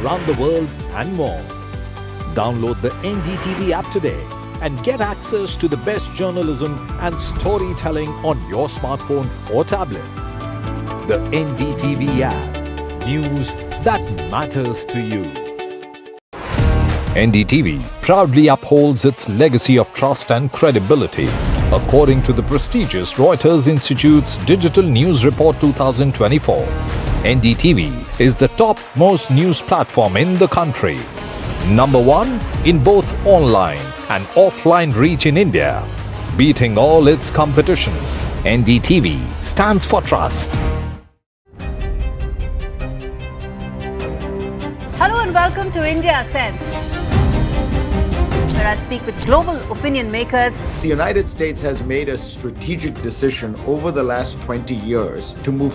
around the world and more. Download the NDTV app today and get access to the best journalism and storytelling on your smartphone or tablet. The NDTV app. News that matters to you. NDTV proudly upholds its legacy of trust and credibility. According to the prestigious Reuters Institute's Digital News Report 2024, NDTV is the top-most news platform in the country. Number one in both online and offline reach in India. Beating all its competition, NDTV stands for trust. Hello and welcome to India Sense, where I speak with global opinion makers. The United States has made a strategic decision over the last 20 years to move.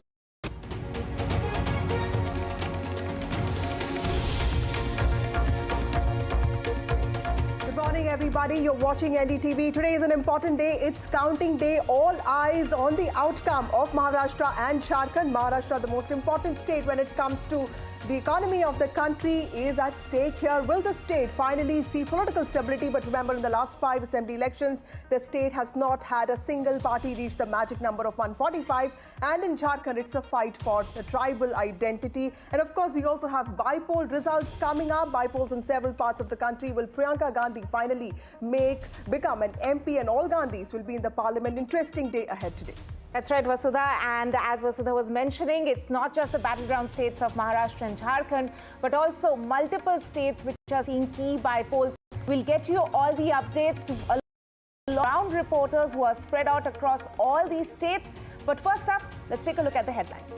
Good morning, everybody. You're watching NDTV. Today is an important day. It's counting day. All eyes on the outcome of Maharashtra and Jharkhand. Maharashtra, the most important state when it comes to the economy of the country, is at stake here. Will the state finally see political stability? But remember, in the last 5 assembly elections, the state has not had a single party reach the magic number of 145. And in Jharkhand, it's a fight for the tribal identity. And of course, we also have Bypoll results coming up. Bypolls in several parts of the country. Will Priyanka Gandhi finally become an MP? And all Gandhis will be in the parliament. Interesting day ahead today. That's right, Vasudha. And as Vasudha was mentioning, it's not just the battleground states of Maharashtra and Jharkhand, but also multiple states which are seeing key bypolls. We'll get you all the updates, around reporters who are spread out across all these states. But first up, let's take a look at the headlines.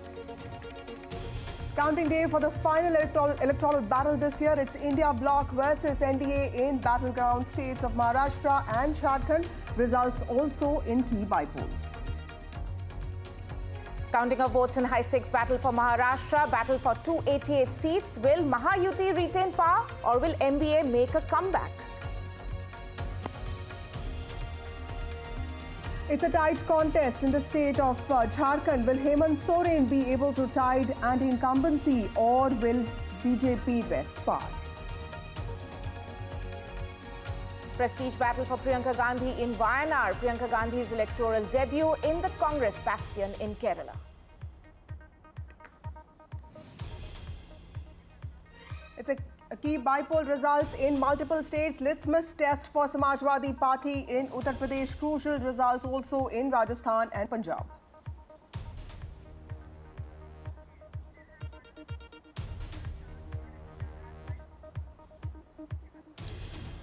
Counting day for the final electoral battle this year. It's India bloc versus NDA in battleground states of Maharashtra and Jharkhand. Results also in key bypolls. Counting of votes in high-stakes battle for Maharashtra, battle for 288 seats. Will Mahayuti retain power or will MBA make a comeback? It's a tight contest in the state of Jharkhand. Will Hemant Soren be able to tide anti-incumbency or will BJP wrest power? Prestige battle for Priyanka Gandhi in Wayanad. Priyanka Gandhi's electoral debut in the Congress bastion in Kerala. It's a key bypoll results in multiple states. Litmus test for Samajwadi Party in Uttar Pradesh. Crucial results also in Rajasthan and Punjab.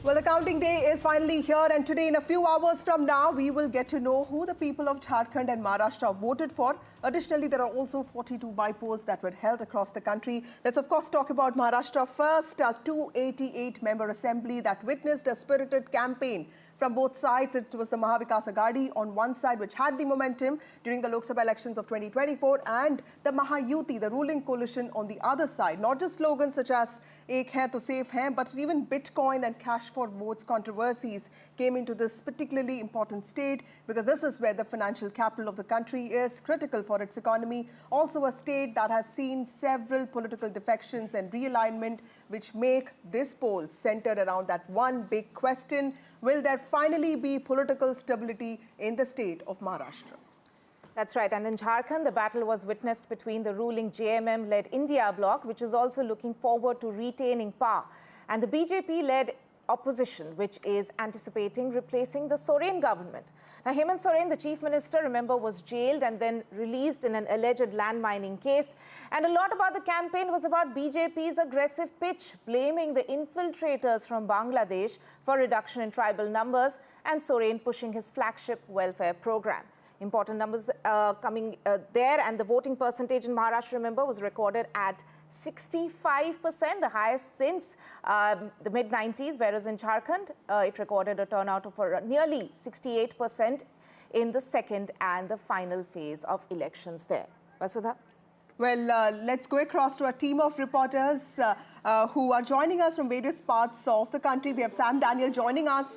Well, the counting day is finally here, and today, in a few hours from now, we will get to know who the people of Jharkhand and Maharashtra voted for. Additionally, there are also 42 bypolls that were held across the country. Let's, of course, talk about Maharashtra first. A 288-member assembly that witnessed a spirited campaign from both sides. It was the Mahavikas Aghadi on one side, which had the momentum during the Lok Sabha elections of 2024, and the Mahayuti, the ruling coalition, on the other side. Not just slogans such as Ek hai to safe hai, but even Bitcoin and cash for votes controversies came into this particularly important state, because this is where the financial capital of the country is, critical for its economy. Also a state that has seen several political defections and realignment, which make this poll centered around that one big question: will there finally be political stability in the state of Maharashtra? That's right. And in Jharkhand, the battle was witnessed between the ruling JMM-led India bloc, which is also looking forward to retaining power, and the BJP-led opposition, which is anticipating replacing the Soren government. Now, Hemant Soren, the chief minister, remember, was jailed and then released in an alleged land mining case. And a lot about the campaign was about BJP's aggressive pitch, blaming the infiltrators from Bangladesh for reduction in tribal numbers, and Soren pushing his flagship welfare program. Important numbers coming there, and the voting percentage in Maharashtra, remember, was recorded at 65%, the highest since the mid-90s, whereas in Jharkhand, it recorded a turnout of nearly 68% in the second and the final phase of elections there. Vasudha? Well, let's go across to a team of reporters who are joining us from various parts of the country. We have Sam Daniel joining us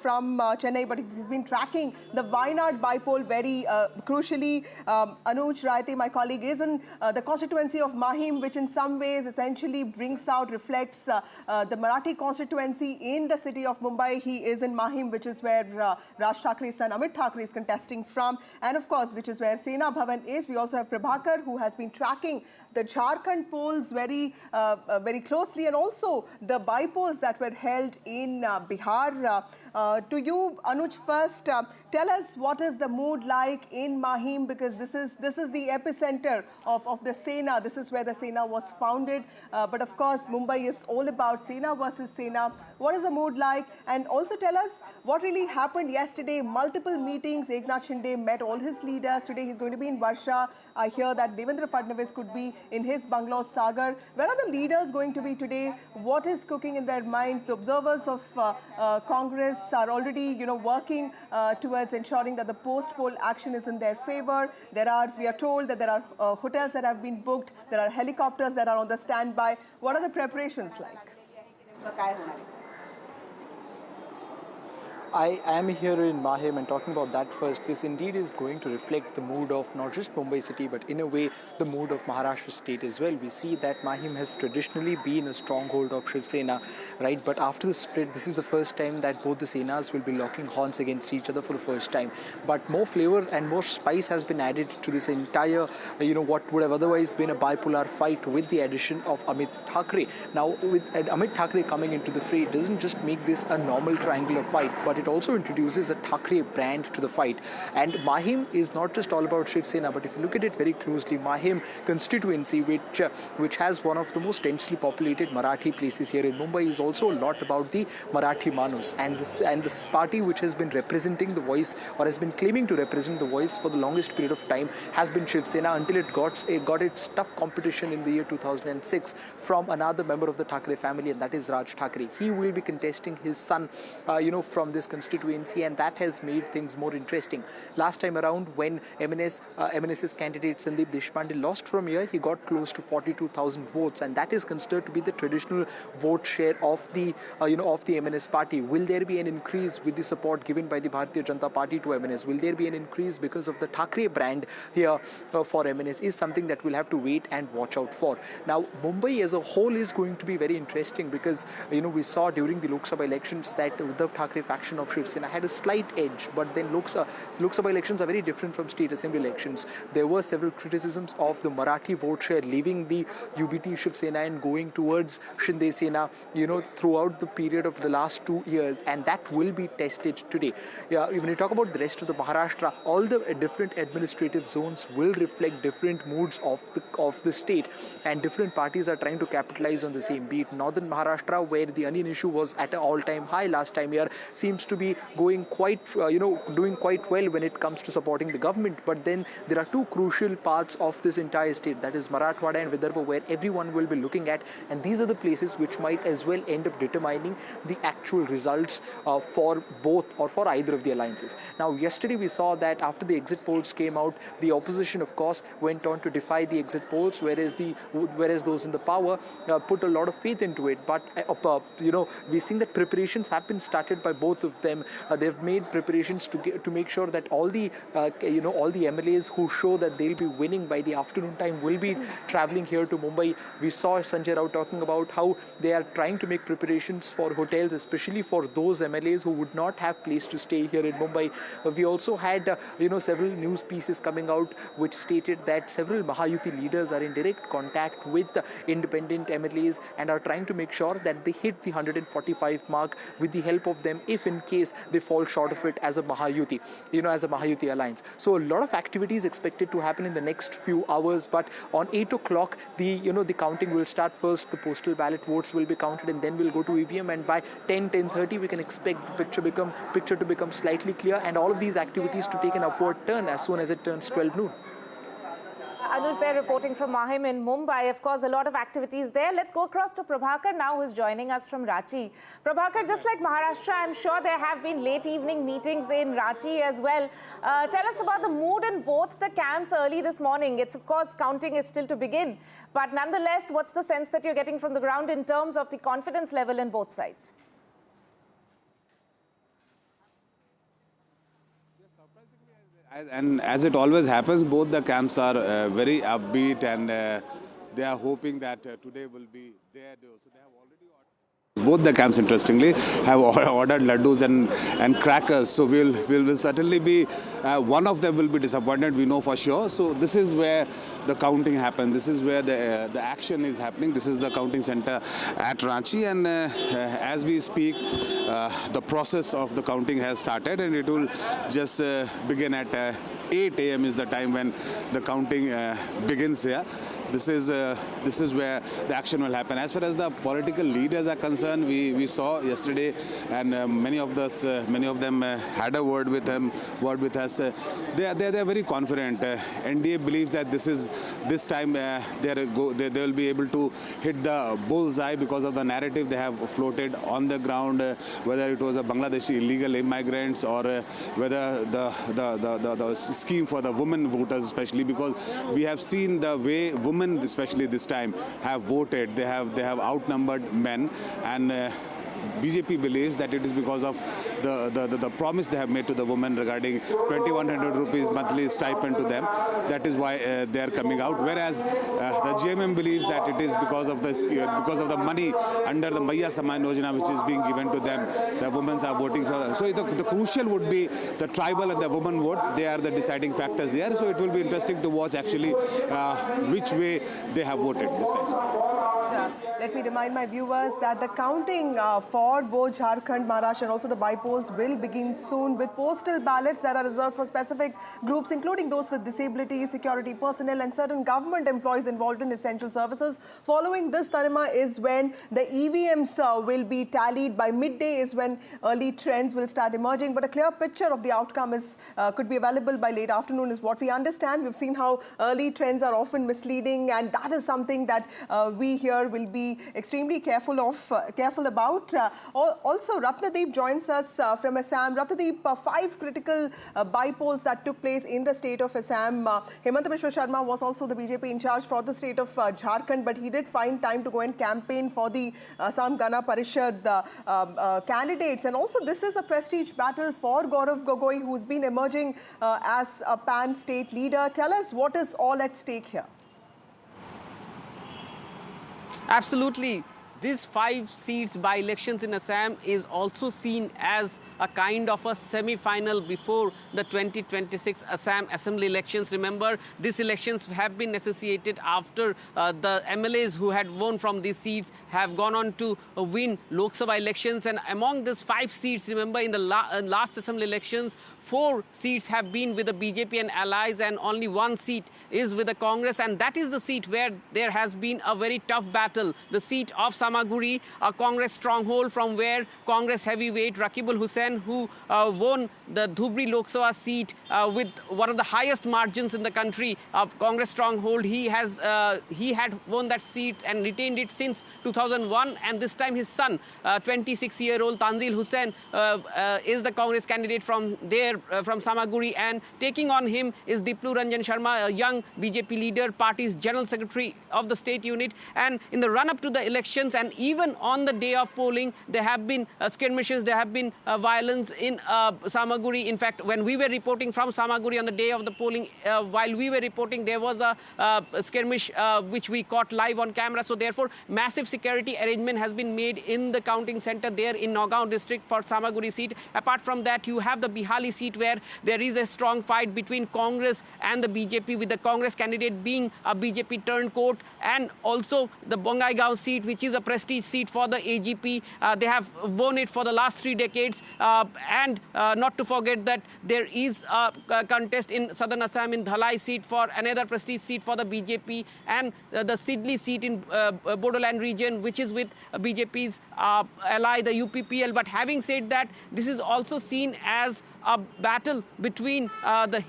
from Chennai, but he's been tracking the Wayanad Bypoll very crucially. Anuj Raite, my colleague, is in the constituency of Mahim, which in some ways essentially reflects the Marathi constituency in the city of Mumbai. He is in Mahim, which is where Raj Thakra's son Amit Thakre is contesting from, and of course, which is where Sena Bhavan is. We also have Prabhakar, who has been tracking the Jharkhand polls very closely, and also the bypolls that were held in Bihar. To you, Anuj, first, tell us what is the mood like in Mahim, because this is the epicenter of the Sena. This is where the Sena was founded. But of course, Mumbai is all about Sena versus Sena. What is the mood like? And also tell us what really happened yesterday. Multiple meetings. Eknath Shinde met all his leaders. Today he's going to be in Varsha. I hear that Devendra Fadnavis could be in his bungalow Sagar. Where are the leaders going to be today? What is cooking in their minds? The observers of Congress are already, working towards ensuring that the post-poll action is in their favor. We are told that there are hotels that have been booked. There are helicopters that are on the standby. What are the preparations like? I am here in Mahim, and talking about that first, this indeed is going to reflect the mood of not just Mumbai city, but in a way the mood of Maharashtra state as well. We see that Mahim has traditionally been a stronghold of Shiv Sena, right? But after the split, this is the first time that both the Senas will be locking horns against each other for the first time. But more flavor and more spice has been added to this entire, what would have otherwise been a bipolar fight with the addition of Amit Thakre. Now, with Amit Thakre coming into the fray, it doesn't just make this a normal triangular fight, but it also introduces a Thakre brand to the fight. And Mahim is not just all about Shiv Sena, but if you look at it very closely, Mahim constituency, which has one of the most densely populated Marathi places here in Mumbai, is also a lot about the Marathi Manus. And this party, which has been representing the voice, or has been claiming to represent the voice for the longest period of time, has been Shiv Sena, until it got its tough competition in the year 2006 from another member of the Thakre family, and that is Raj Thakre. He will be contesting his son, from this constituency, and that has made things more interesting. Last time around, when MNS's candidate Sandeep Deshpande lost from here, he got close to 42,000 votes, and that is considered to be the traditional vote share of the MNS party. Will there be an increase with the support given by the Bharatiya Janata Party to MNS? Will there be an increase because of the Thakre brand here for MNS? Is something that we'll have to wait and watch out for. Now, Mumbai as a whole is going to be very interesting, because we saw during the Lok Sabha elections that Uddhav Thakre faction of Shiv Sena had a slight edge, but then Lok Sabha elections are very different from state assembly elections. There were several criticisms of the Marathi vote share leaving the UBT Shiv Sena and going towards Shinde Sena, throughout the period of the last 2 years, and that will be tested today. When you talk about the rest of the Maharashtra, all the different administrative zones will reflect different moods of the state, and different parties are trying to capitalize on the same. Be it Northern Maharashtra, where the onion issue was at an all-time high last time here, seems to be doing quite well when it comes to supporting the government. But then there are two crucial parts of this entire state, that is Marathwada and Vidarbha, where everyone will be looking at, and these are the places which might as well end up determining the actual results for both or for either of the alliances. Now, yesterday we saw that after the exit polls came out, the opposition, of course, went on to defy the exit polls, whereas those in the power put a lot of faith into it. But we've seen that preparations have been started by both of them. They've made preparations to make sure that all the MLAs who show that they'll be winning by the afternoon time will be traveling here to Mumbai. We saw Sanjay Rao talking about how they are trying to make preparations for hotels, especially for those MLAs who would not have place to stay here in Mumbai. We also had several news pieces coming out which stated that several Mahayuti leaders are in direct contact with independent MLAs and are trying to make sure that they hit the 145 mark with the help of them, if in case they fall short of it as a Mahayuti, as a Mahayuti alliance. So a lot of activities expected to happen in the next few hours, but on 8 o'clock, the counting will start first. The postal ballot votes will be counted, and then we'll go to EVM, and by 10:30 we can expect the picture to become slightly clear, and all of these activities to take an upward turn as soon as it turns 12 noon. Anuj there reporting from Mahim in Mumbai. Of course, a lot of activities there. Let's go across to Prabhakar now, who's joining us from Ranchi. Prabhakar, just like Maharashtra, I'm sure there have been late evening meetings in Ranchi as well. Tell us about the mood in both the camps early this morning. It's, of course, counting is still to begin. But nonetheless, what's the sense that you're getting from the ground in terms of the confidence level in both sides? And as it always happens, both the camps are very upbeat, and they are hoping that today will be their day. So they have already ordered. Both the camps, interestingly, have ordered laddus and crackers. So we'll certainly be, one of them will be disappointed, we know for sure. So this is where the counting happens. This is where the action is happening. This is the counting center at Ranchi, and as we speak, the process of the counting has started, and it will just begin at 8 a.m. is the time when the counting begins here. This is where the action will happen. As far as the political leaders are concerned, we saw yesterday, and many of them had a word with us. They are very confident. NDA believes that this time they will be able to hit the bullseye because of the narrative they have floated on the ground, whether it was a Bangladeshi illegal immigrants or whether the scheme for the women voters, especially because we have seen the way women, especially this time, have voted. They have outnumbered men, and BJP believes that it is because of the promise they have made to the women regarding 2,100 rupees monthly stipend to them. That is why they are coming out. Whereas the JMM believes that it is because of the money under the Maiya Saman Yojana which is being given to them. The women are voting for them. So the crucial would be the tribal and the women vote. They are the deciding factors here. So it will be interesting to watch actually which way they have voted this time. Let me remind my viewers that the counting for both Jharkhand, Maharashtra and also the bypolls will begin soon with postal ballots that are reserved for specific groups, including those with disabilities, security personnel and certain government employees involved in essential services. Following this, Tarima, is when the EVMs will be tallied. By midday is when early trends will start emerging. But a clear picture of the outcome could be available by late afternoon is what we understand. We've seen how early trends are often misleading, and that is something that we here will be extremely careful about. Also, Ratnadeep joins us from Assam. Ratnadeep, 5 critical bypolls that took place in the state of Assam. Hemanta Biswa Sharma was also the BJP in charge for the state of Jharkhand, but he did find time to go and campaign for the Assam Gana Parishad candidates. And also, this is a prestige battle for Gaurav Gogoi, who's been emerging as a pan-state leader. Tell us what is all at stake here. Absolutely. These 5 seats by elections in Assam is also seen as a kind of a semi-final before the 2026 Assam Assembly elections. Remember, these elections have been associated after the MLAs who had won from these seats have gone on to win Lok Sabha elections. And among these 5 seats, remember, in the last Assembly elections, 4 seats have been with the BJP and allies, and only 1 seat is with the Congress. And that is the seat where there has been a very tough battle. The seat of Samaguri, a Congress stronghold from where Congress heavyweight Rakibul Hussain, who won the Dhubri Lok Sabha seat with one of the highest margins in the country, Congress stronghold. He had won that seat and retained it since 2001. And this time his son, 26-year-old Tanzil Hussain, is the Congress candidate from there, from Samaguri. And taking on him is Diplu Ranjan Sharma, a young BJP leader, party's general secretary of the state unit. And in the run-up to the elections and even on the day of polling, there have been skirmishes, there have been violence in Samaguri. In fact, when we were reporting from Samaguri on the day of the polling, while we were reporting, there was a skirmish which we caught live on camera. So therefore, massive security arrangement has been made in the counting center there in Nagaon district for Samaguri seat. Apart from that, you have the Bihali seat where there is a strong fight between Congress and the BJP, with the Congress candidate being a BJP turncoat, and also the Bongaigaon seat, which is a prestige seat for the AGP. They have won it for the last 3 decades. And not to forget that there is a contest in southern Assam in Dhalai seat for another prestige seat for the BJP, and the Sidli seat in Bodoland region, which is with BJP's ally, the UPPL. But having said that, this is also seen as a battle between the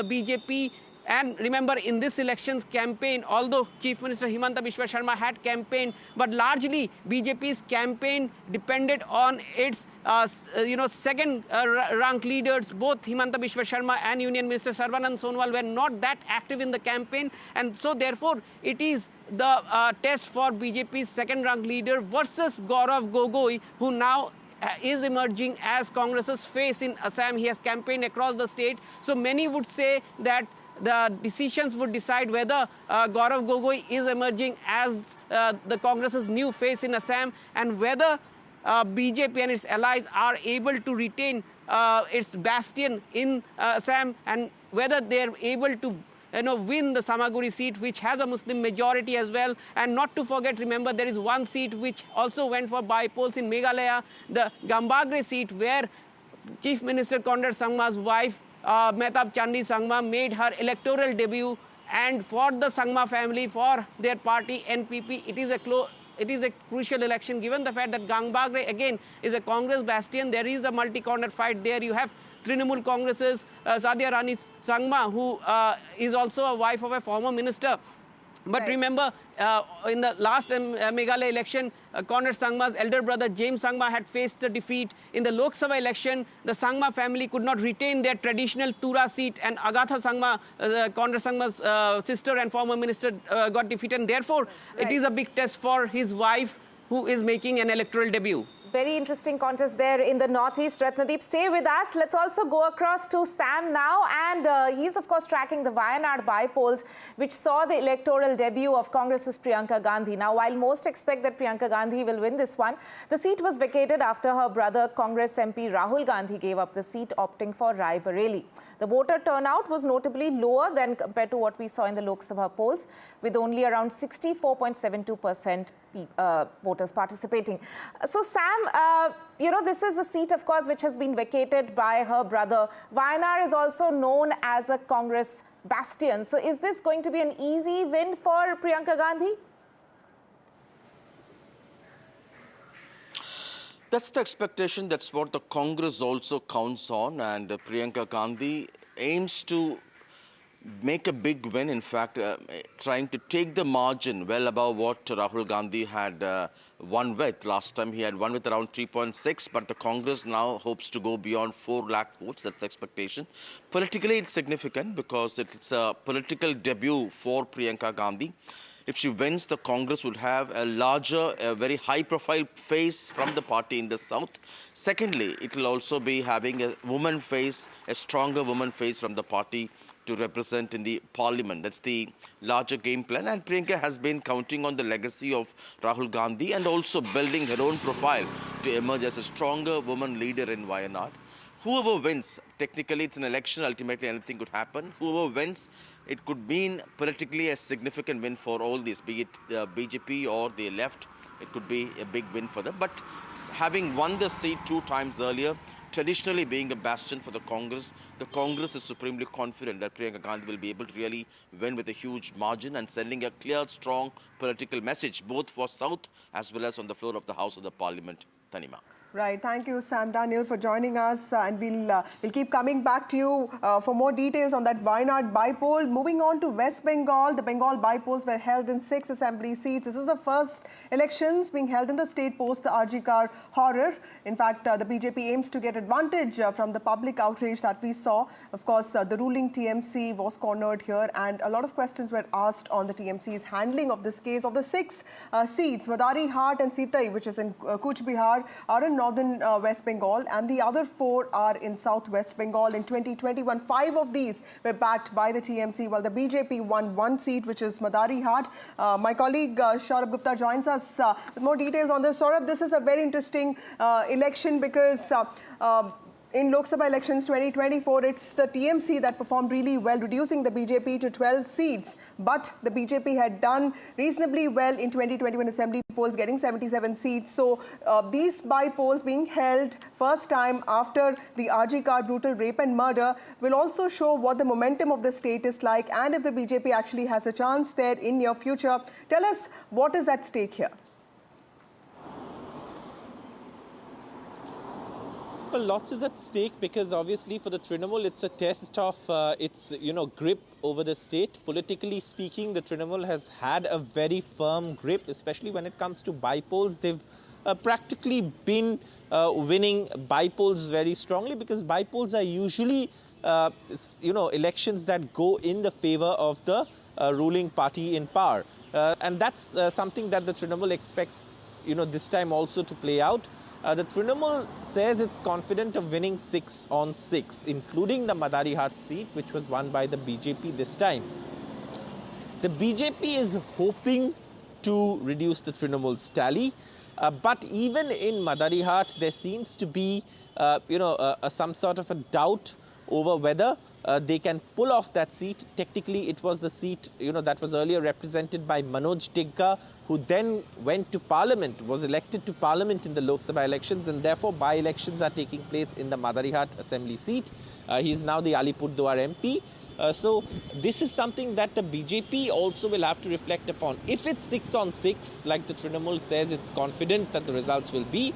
BJP And remember, in this elections campaign, although Chief Minister Himanta Biswa Sharma had campaigned, but largely BJP's campaign depended on its second rank leaders. Both Himanta Biswa Sharma and Union Minister Sarvanand Sonowal were not that active in the campaign, and so therefore it is the test for BJP's second rank leader versus Gaurav Gogoi, who now is emerging as Congress's face in Assam. He has campaigned across the state. So many would say that the decisions would decide whether Gaurav Gogoi is emerging as the Congress's new face in Assam, and whether BJP and its allies are able to retain its bastion in Assam, and whether they are able to win the Samaguri seat, which has a Muslim majority as well. And not to forget, remember, there is one seat which also went for bypolls in Meghalaya, the Gambagre seat, where Chief Minister Conrad Sangma's wife, Mehtab Chandi Sangma, made her electoral debut. And for the Sangma family, for their party NPP, it is a crucial election, given the fact that Gambagre again is a Congress bastion. There is a multi-corner fight there. You have Trinamool Congress's Sadia Rani Sangma, who is also a wife of a former minister. But remember, in the last Meghalaya election, Conrad Sangma's elder brother James Sangma had faced a defeat. In the Lok Sabha election, the Sangma family could not retain their traditional Tura seat, and Agatha Sangma, Conrad Sangma's sister and former minister, got defeated. And therefore, it is a big test for his wife, who is making an electoral debut. Very interesting contest there in the Northeast. Ratnadeep, stay with us. Let's also go across to Sam now. And he's, of course, tracking the Wayanad bypolls, which saw the electoral debut of Congress's Priyanka Gandhi. Now, while most expect that Priyanka Gandhi will win this one, the seat was vacated after her brother, Congress MP Rahul Gandhi, gave up the seat, opting for Rai Bareli. The voter turnout was notably lower than compared to what we saw in the Lok Sabha polls, with only around 64.72% voters participating. So, Sam, this is a seat, of course, which has been vacated by her brother. Wayanad is also known as a Congress bastion. So, is this going to be an easy win for Priyanka Gandhi? That's the expectation. That's what the Congress also counts on. And Priyanka Gandhi aims to make a big win. In fact, trying to take the margin well above what Rahul Gandhi had won with. Last time he had won with around 3.6, but the Congress now hopes to go beyond 4 lakh votes. That's the expectation. Politically, it's significant because it's a political debut for Priyanka Gandhi. If she wins, the Congress would have a larger, a very high-profile face from the party in the south. Secondly, it will also be having a woman face, a stronger woman face from the party to represent in the parliament. That's the larger game plan. And Priyanka has been counting on the legacy of Rahul Gandhi and also building her own profile to emerge as a stronger woman leader in Wayanad. Whoever wins, technically it's an election, ultimately anything could happen. Whoever wins, it could mean politically a significant win for all this, be it the BJP or the left. It could be a big win for them. But having won the seat 2 times earlier, traditionally being a bastion for the Congress is supremely confident that Priyanka Gandhi will be able to really win with a huge margin and sending a clear, strong political message, both for South as well as on the floor of the House of the Parliament. Tanima. Right. Thank you, Sam Daniel, for joining us. And we'll keep coming back to you for more details on that Wayanad bypoll. Moving on to West Bengal, the Bengal bypolls were held in 6 assembly seats. This is the first elections being held in the state post the RG Car horror. In fact, the BJP aims to get advantage from the public outrage that we saw. Of course, the ruling TMC was cornered here, and a lot of questions were asked on the TMC's handling of this case. Of the 6 seats, Madari Hat and Sitai, which is in Kuch Bihar, are in northern West Bengal, and the other 4 are in southwest Bengal. In 2021, 5 of these were backed by the TMC, while the BJP won 1 seat, which is Madari Hat. My colleague Saurabh Gupta joins us with more details on this. Saurabh, this is a very interesting election because in Lok Sabha elections 2024, it's the TMC that performed really well, reducing the BJP to 12 seats. But the BJP had done reasonably well in 2021 assembly polls, getting 77 seats. So these bypolls being held first time after the RG Car brutal rape and murder will also show what the momentum of the state is like, and if the BJP actually has a chance there in near future. Tell us what is at stake here. Well, lots is at stake because obviously for the Trinamool, it's a test of its, grip over the state. Politically speaking, the Trinamool has had a very firm grip, especially when it comes to bypolls. They've practically been winning bypolls very strongly because bypolls are usually, elections that go in the favor of the ruling party in power. And that's something that the Trinamool expects, this time also to play out. The Trinamool says it's confident of winning 6 on 6, including the Madarihat seat, which was won by the BJP this time. The BJP is hoping to reduce the Trinamool's tally, but even in Madarihat, there seems to be, some sort of a doubt over whether they can pull off that seat. Technically, it was the seat, that was earlier represented by Manoj Tigga, who then went to Parliament, was elected to Parliament in the Lok Sabha elections, and therefore by-elections are taking place in the Madarihat assembly seat. He is now the Alipurduar MP. So this is something that the BJP also will have to reflect upon. If it's 6 on 6, like the Trinamool says it's confident that the results will be,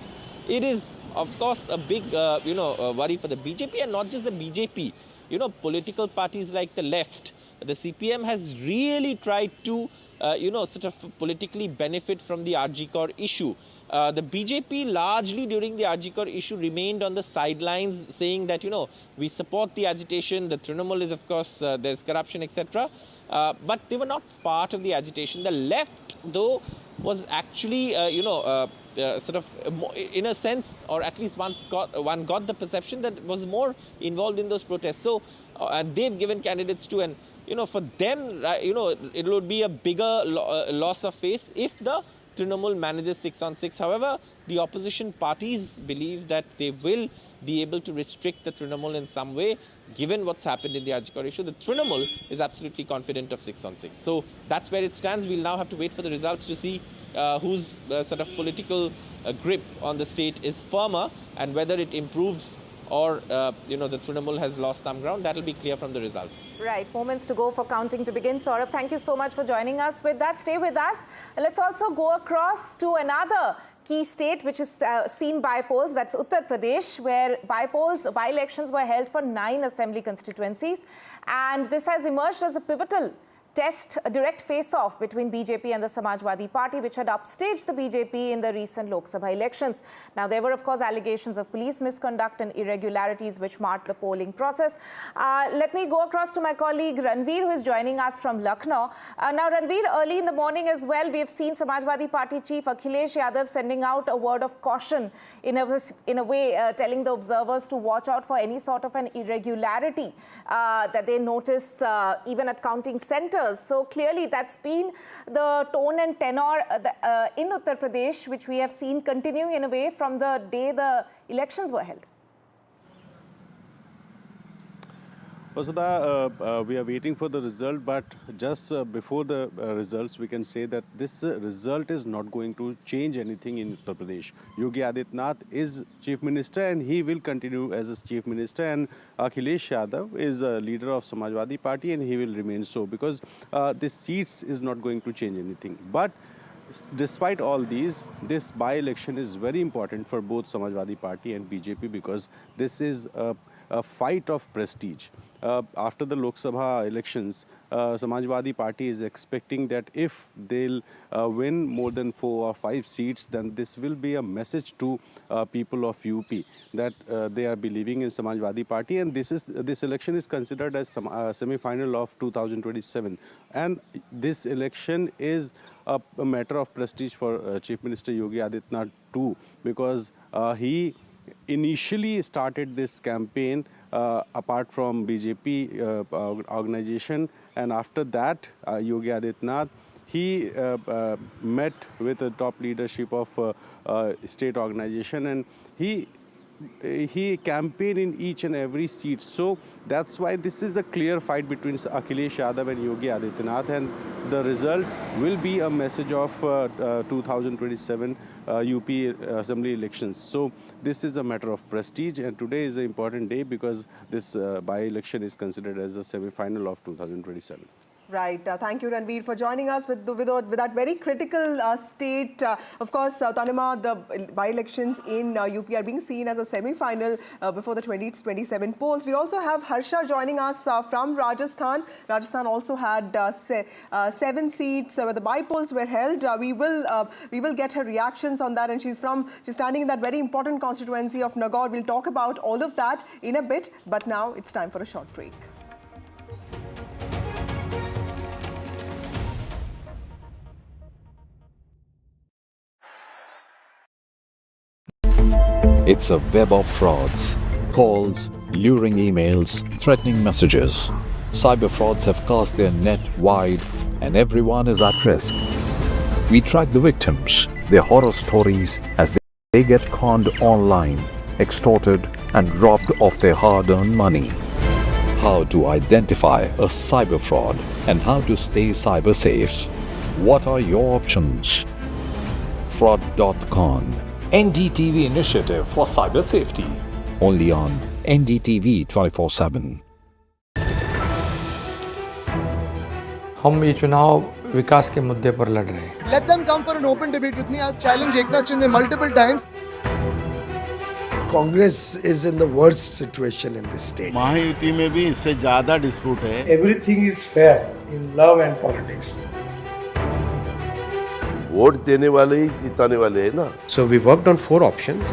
it is, of course, a big, worry for the BJP, and not just the BJP. Political parties like the left, the CPM has really tried to, sort of politically benefit from the RG Kor issue. The BJP largely during the RG Kor issue remained on the sidelines saying that, we support the agitation. The Trinamool is, of course, there's corruption, etc. But they were not part of the agitation. The left, though, was actually, sort of, in a sense, or at least one got the perception that was more involved in those protests. So, and they've given candidates too, and for them, it would be a bigger loss of face if the Trinamool manages 6 on 6. However, the opposition parties believe that they will be able to restrict the Trinamool in some way, given what's happened in the RG Kor issue. The Trinamool is absolutely confident of 6 on 6. So that's where it stands. We'll now have to wait for the results to see whose sort of political grip on the state is firmer and whether it improves or, the Trinamool has lost some ground. That will be clear from the results. Right. Moments to go for counting to begin. Saurabh, thank you so much for joining us. With that, stay with us. Let's also go across to another key state which is seen bypolls. That's Uttar Pradesh, where by-elections were held for 9 assembly constituencies. And this has emerged as a pivotal test, a direct face-off between BJP and the Samajwadi Party, which had upstaged the BJP in the recent Lok Sabha elections. Now, there were, of course, allegations of police misconduct and irregularities which marked the polling process. Let me go across to my colleague Ranveer, who is joining us from Lucknow. Now, Ranveer, early in the morning as well, we have seen Samajwadi Party Chief Akhilesh Yadav sending out a word of caution, in a way, telling the observers to watch out for any sort of an irregularity that they notice even at counting centers. So clearly that's been the tone and tenor in Uttar Pradesh, which we have seen continuing in a way from the day the elections were held. Vasudha, we are waiting for the result, but just before the results, we can say that this result is not going to change anything in Uttar Pradesh. Yogi Adityanath is Chief Minister and he will continue as a Chief Minister, and Akhilesh Yadav is a leader of Samajwadi Party and he will remain so, because this seats is not going to change anything. But despite all these, this by-election is very important for both Samajwadi Party and BJP, because this is a fight of prestige. After the Lok Sabha elections, Samajwadi Party is expecting that if they'll win more than 4 or 5 seats, then this will be a message to people of UP that they are believing in Samajwadi Party, and this election is considered as a semi-final of 2027. And this election is a matter of prestige for Chief Minister Yogi Adityanath too, because he initially started this campaign apart from BJP organization, and after that Yogi Adityanath, he met with the top leadership of state organization, and he campaigned in each and every seat. So that's why this is a clear fight between Akhilesh Yadav and Yogi Adityanath, and the result will be a message of 2027 UP assembly elections. So this is a matter of prestige, and today is an important day because this by-election is considered as a semi-final of 2027. Right. Thank you, Ranveer, for joining us with that very critical state. Of course, Tanima, the by-elections in UP are being seen as a semi-final before the 2027 polls. We also have Harsha joining us from Rajasthan. Rajasthan also had 7 seats where the bypolls were held. We will get her reactions on that, and she's standing in that very important constituency of Nagaur. We'll talk about all of that in a bit, but now it's time for a short break. It's a web of frauds, calls, luring emails, threatening messages. Cyber frauds have cast their net wide and everyone is at risk. We track the victims, their horror stories as they get conned online, extorted and robbed of their hard-earned money. How to identify a cyber fraud and how to stay cyber safe. What are your options? Fraud.con, NDTV initiative for cyber safety. Only on NDTV 24/7. हम ये चुनाव विकास के मुद्दे पर लड़ रहे हैं. Let them come for an open debate with me. I've challenged Eknath Shinde multiple times. Congress is in the worst situation in this state. Mahayuti में भी इससे ज़्यादा dispute है. Everything is fair in love and politics. Vote देने वाले ही जिताने वाले हैं ना. So we worked on 4 options.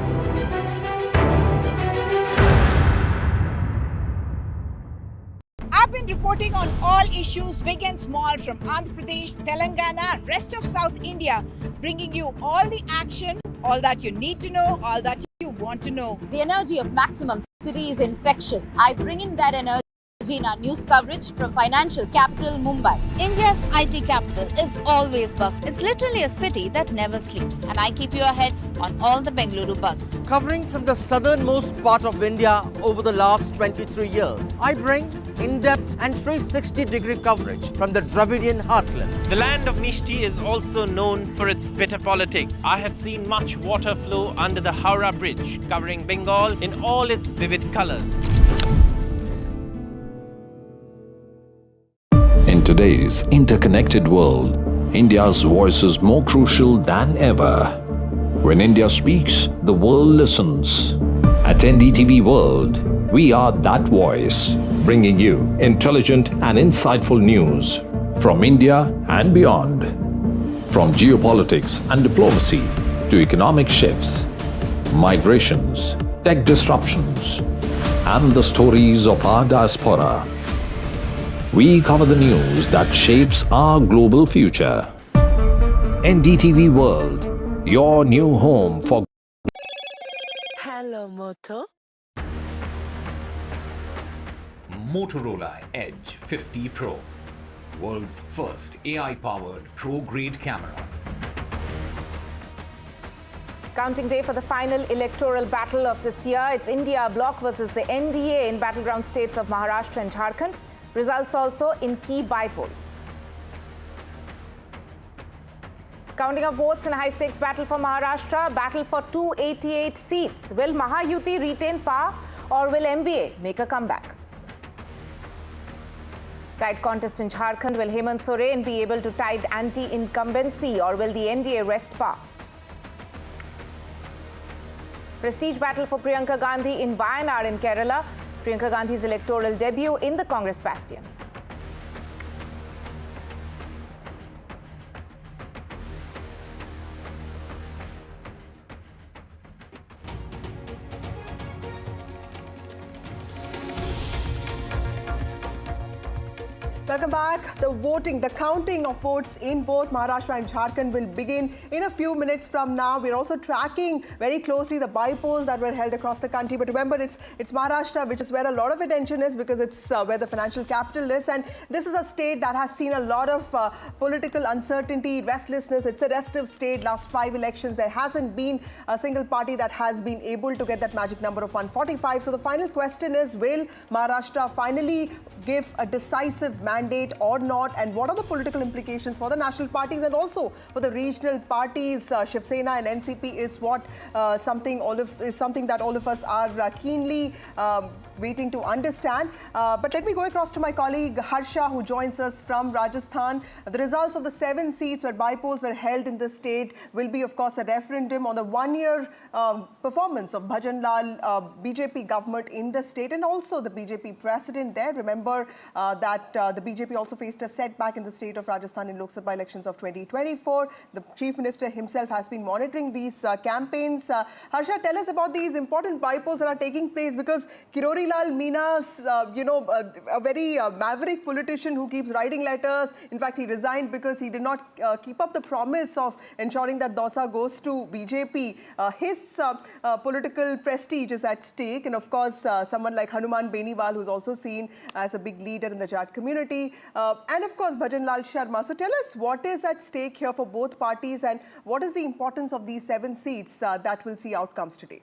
I've been reporting on all issues, big and small, from Andhra Pradesh, Telangana, rest of South India, bringing you all the action, all that you need to know, all that you want to know. The energy of Maximum City is infectious. I bring in that energy in our news coverage from financial capital Mumbai. India's IT capital is always bustling. It's literally a city that never sleeps. And I keep you ahead on all the Bengaluru buzz. Covering from the southernmost part of India over the last 23 years, I bring in-depth and 360-degree coverage from the Dravidian heartland. The land of Mishti is also known for its bitter politics. I have seen much water flow under the Howrah Bridge, covering Bengal in all its vivid colors. In today's interconnected world, India's voice is more crucial than ever. When India speaks, the world listens. At NDTV World, we are that voice, bringing you intelligent and insightful news from India and beyond. From geopolitics and diplomacy to economic shifts, migrations, tech disruptions, and the stories of our diaspora. We cover the news that shapes our global future. NDTV World, your new home for... Hello, Moto. Motorola Edge 50 Pro, world's first AI-powered pro-grade camera. Counting day for the final electoral battle of this year. It's India bloc versus the NDA in battleground states of Maharashtra and Jharkhand. Results also in key bypolls. Counting of votes in a high-stakes battle for Maharashtra, battle for 288 seats. Will Mahayuti retain power or will MVA make a comeback? Tight contest in Jharkhand. Will Hemant Soren be able to tide anti-incumbency or will the NDA wrest power? Prestige battle for Priyanka Gandhi in Wayanad in Kerala. Priyanka Gandhi's electoral debut in the Congress bastion. Welcome back. The voting, the counting of votes in both Maharashtra and Jharkhand will begin in a few minutes from now. We're also tracking very closely the bypolls that were held across the country. But remember, it's Maharashtra, which is where a lot of attention is because it's where the financial capital is. And this is a state that has seen a lot of political uncertainty, restlessness. It's a restive state. Last 5 elections, there hasn't been a single party that has been able to get that magic number of 145. So the final question is, will Maharashtra finally give a decisive mandate mandate or not, and what are the political implications for the national parties and also for the regional parties. Shiv Sena and NCP is something that all of us are keenly waiting to understand. But let me go across to my colleague Harsha, who joins us from Rajasthan. The results of the 7 seats where bypolls were held in the state will be, of course, a referendum on the one-year performance of Bhajan Lal BJP government in the state and also the BJP president there. Remember that the BJP also faced a setback in the state of Rajasthan in Lok Sabha elections of 2024. The Chief Minister himself has been monitoring these campaigns. Harsha, tell us about these important bypolls that are taking place, because Kirori Lal Meena's, a very maverick politician who keeps writing letters. In fact, he resigned because he did not keep up the promise of ensuring that Dausa goes to BJP. His political prestige is at stake, and of course, someone like Hanuman Beniwal, who's also seen as a big leader in the Jat community, and of course, Bhajan Lal Sharma. So tell us what is at stake here for both parties and what is the importance of these 7 seats that will see outcomes today?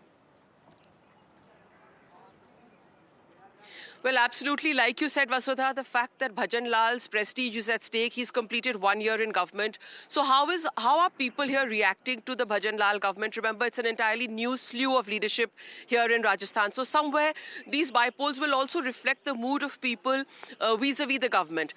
Well, absolutely. Like you said, Vasudha, the fact that Bhajan Lal's prestige is at stake, he's completed 1 year in government. So how are people here reacting to the Bhajan Lal government? Remember, it's an entirely new slew of leadership here in Rajasthan. So somewhere, these bypolls will also reflect the mood of people vis-a-vis the government.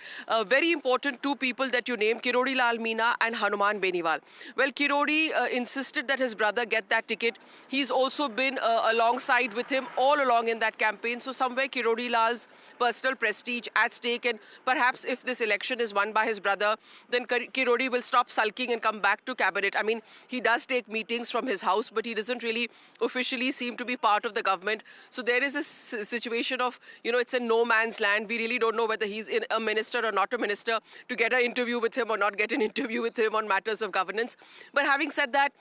Very important 2 people that you named, Kirori Lal Meena and Hanuman Beniwal. Well, Kirori insisted that his brother get that ticket. He's also been alongside with him all along in that campaign. So somewhere, Kirori Lal's personal prestige at stake, and perhaps if this election is won by his brother, then Kirori will stop sulking and come back to cabinet. I mean, he does take meetings from his house, but he doesn't really officially seem to be part of the government. So there is a situation of, it's a no man's land. We really don't know whether he's a minister or not a minister, to get an interview with him or not get an interview with him on matters of governance. But having said that,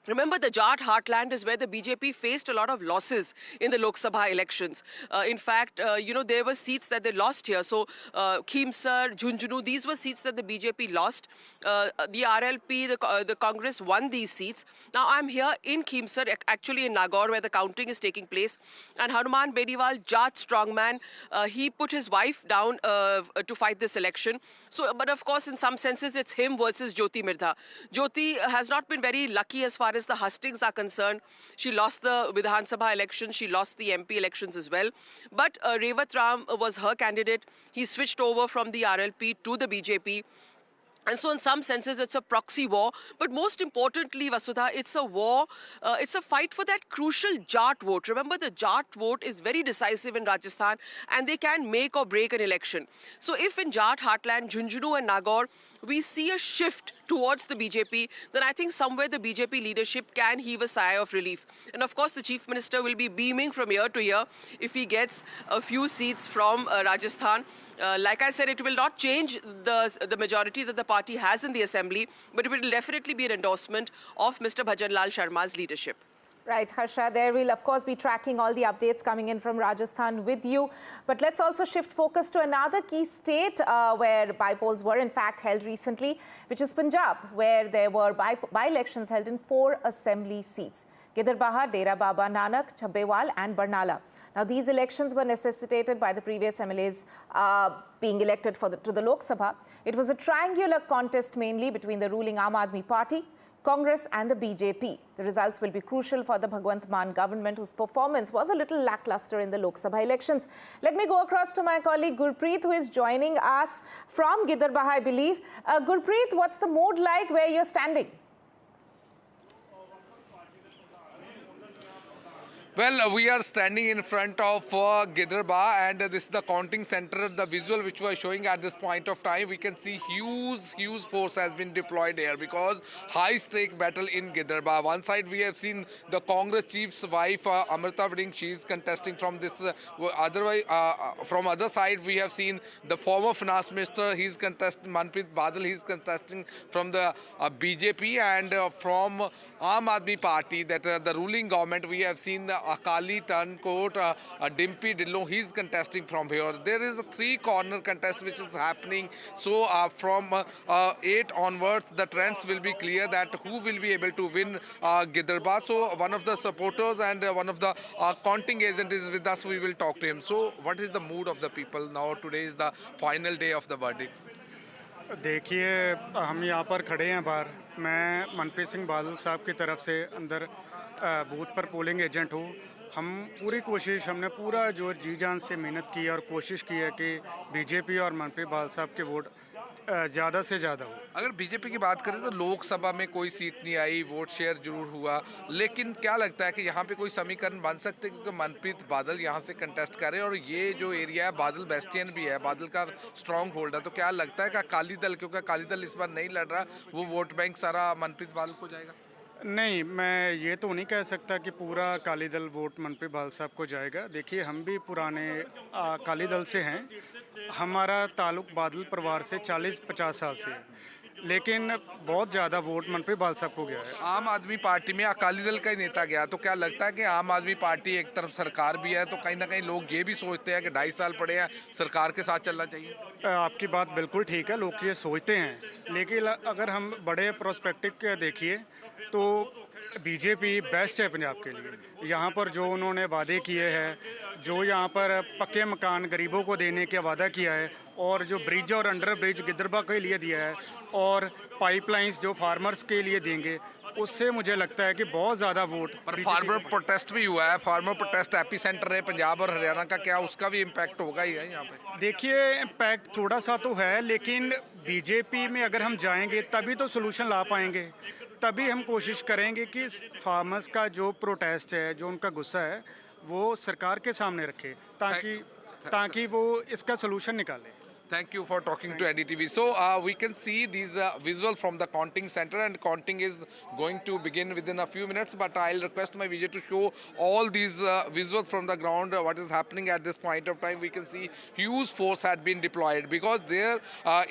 remember, the Jat heartland is where the BJP faced a lot of losses in the Lok Sabha elections. In fact, there were seats that they lost here. So, Khimsar, Jhunjhunu, these were seats that the BJP lost. The RLP, the Congress won these seats. Now, I'm here in Khimsar, actually in Nagaur, where the counting is taking place. And Hanuman Beniwal, Jat strongman, he put his wife down to fight this election. So, but of course, in some senses, it's him versus Jyoti Mirdha. Jyoti has not been very lucky as far as the hustings are concerned. She lost the Vidhan Sabha election. She lost the MP elections as well. But Revat Ram was her candidate. He switched over from the RLP to the BJP. And so in some senses, it's a proxy war. But most importantly, Vasudha, it's a war. It's a fight for that crucial Jat vote. Remember, the Jat vote is very decisive in Rajasthan, and they can make or break an election. So if in Jat heartland, Jhunjhunu and Nagaur, we see a shift towards the BJP, then I think somewhere the BJP leadership can heave a sigh of relief. And of course, the Chief Minister will be beaming from year to year if he gets a few seats from Rajasthan. Like I said, it will not change the majority that the party has in the assembly, but it will definitely be an endorsement of Mr. Bhajan Lal Sharma's leadership. Right, Harsha, there we'll of course be tracking all the updates coming in from Rajasthan with you. But let's also shift focus to another key state where bypolls were in fact held recently, which is Punjab, where there were by-elections held in 4 assembly seats: Gidarbaha, Dera Baba Nanak, Chabbewal and Barnala. Now, these elections were necessitated by the previous MLAs being elected to the Lok Sabha. It was a triangular contest mainly between the ruling Aam Aadmi Party, Congress and the BJP. The results will be crucial for the Bhagwant Mann government, whose performance was a little lackluster in the Lok Sabha elections. Let me go across to my colleague Gurpreet, who is joining us from Gidarbaha, I believe. Gurpreet, what's the mood like where you're standing? Well, we are standing in front of Gidarbaha, and this is the counting center. The visual which we are showing at this point of time, we can see huge force has been deployed here because high-stake battle in Gidarbaha. One side we have seen the Congress chief's wife, Amrita Viding, she is contesting from this. From other side, we have seen the former finance minister, he is contesting, Manpreet Badal, he is contesting from the BJP, and from Aam Aadmi Party, that the ruling government, we have seen Akali turncoat, Dimpy Dillon, he's contesting from here. There is a 3-corner contest which is happening. So from 8 onwards, the trends will be clear that who will be able to win Giderba. So one of the supporters and one of the counting agent is with us. We will talk to him. So what is the mood of the people now? Today is the final day of the verdict. देखिए, हम यहाँ पर खड़े हैं बाहर. मैं मनप्रीत सिंह बादल साहब की तरफ से अंदर बूथ पर पोलिंग एजेंट हूँ. हम पूरी कोशिश, हमने पूरा जो जी जान से मेहनत की और कोशिश की है कि बीजेपी और मनप्रीत बादल साहब के वोट ज़्यादा से ज़्यादा हो. अगर बीजेपी की बात करें तो लोकसभा में कोई सीट नहीं आई, वोट शेयर जरूर हुआ, लेकिन क्या लगता है कि यहाँ पे कोई समीकरण बन सकते हैं क्योंकि मनप्रीत बादल यहाँ से कंटेस्ट कर रहे हैं और ये जो एरिया है बादल बेस्टियन भी है, बादल का स्ट्रॉन्ग होल्ड है. तो क्या लगता है कि अकाली दल, क्योंकि अकाली दल इस बार नहीं लड़ रहा, वो वोट बैंक सारा मनप्रीत बादल को जाएगा? नहीं, मैं ये तो नहीं कह सकता कि पूरा अकाली दल वोट मनप्रीत बादल साहब को जाएगा. देखिए, हम भी पुराने अकाली दल से हैं. हमारा ताल्लुक बादल परिवार से 40-50 साल से है, लेकिन बहुत ज़्यादा वोट मनप्रीत बादल साहब को गया है. आम आदमी पार्टी में अकाली दल का ही नेता गया, तो क्या लगता है कि आम आदमी पार्टी एक तरफ सरकार भी है, तो कहीं ना कहीं लोग ये भी सोचते हैं कि 2.5 साल पड़े हैं, सरकार के साथ चलना चाहिए? आपकी बात बिल्कुल ठीक है, लोग ये सोचते हैं, लेकिन अगर हम बड़े प्रोस्पेक्टिव के देखिए तो बीजेपी बेस्ट है पंजाब के लिए. यहाँ पर जो उन्होंने वादे किए हैं, जो यहाँ पर पक्के मकान गरीबों को देने का वादा किया है, और जो ब्रिज और अंडर ब्रिज गिदरबा के लिए दिया है, और पाइपलाइंस जो फार्मर्स के लिए देंगे, उससे मुझे लगता है कि बहुत ज़्यादा वोट. पर फार्मर प्रोटेस्ट भी हुआ है, फार्मर प्रोटेस्ट एपी सेंटर है पंजाब और हरियाणा का, क्या उसका भी इम्पैक्ट होगा ही है यहाँ पे? देखिए, इम्पैक्ट थोड़ा सा तो है, लेकिन बीजेपी में अगर हम जाएंगे तभी तो सोल्यूशन ला पाएंगे. तभी हम कोशिश करेंगे कि फार्मर्स का जो प्रोटेस्ट है, जो उनका गुस्सा है, वो सरकार के सामने रखे, ताकि वो इसका सोल्यूशन निकाले. Thank you for talking to NDTV. So we can see these visuals from the counting center, and counting is going to begin within a few minutes. But I'll request my VJ to show all these visuals from the ground. What is happening at this point of time? We can see huge force had been deployed because there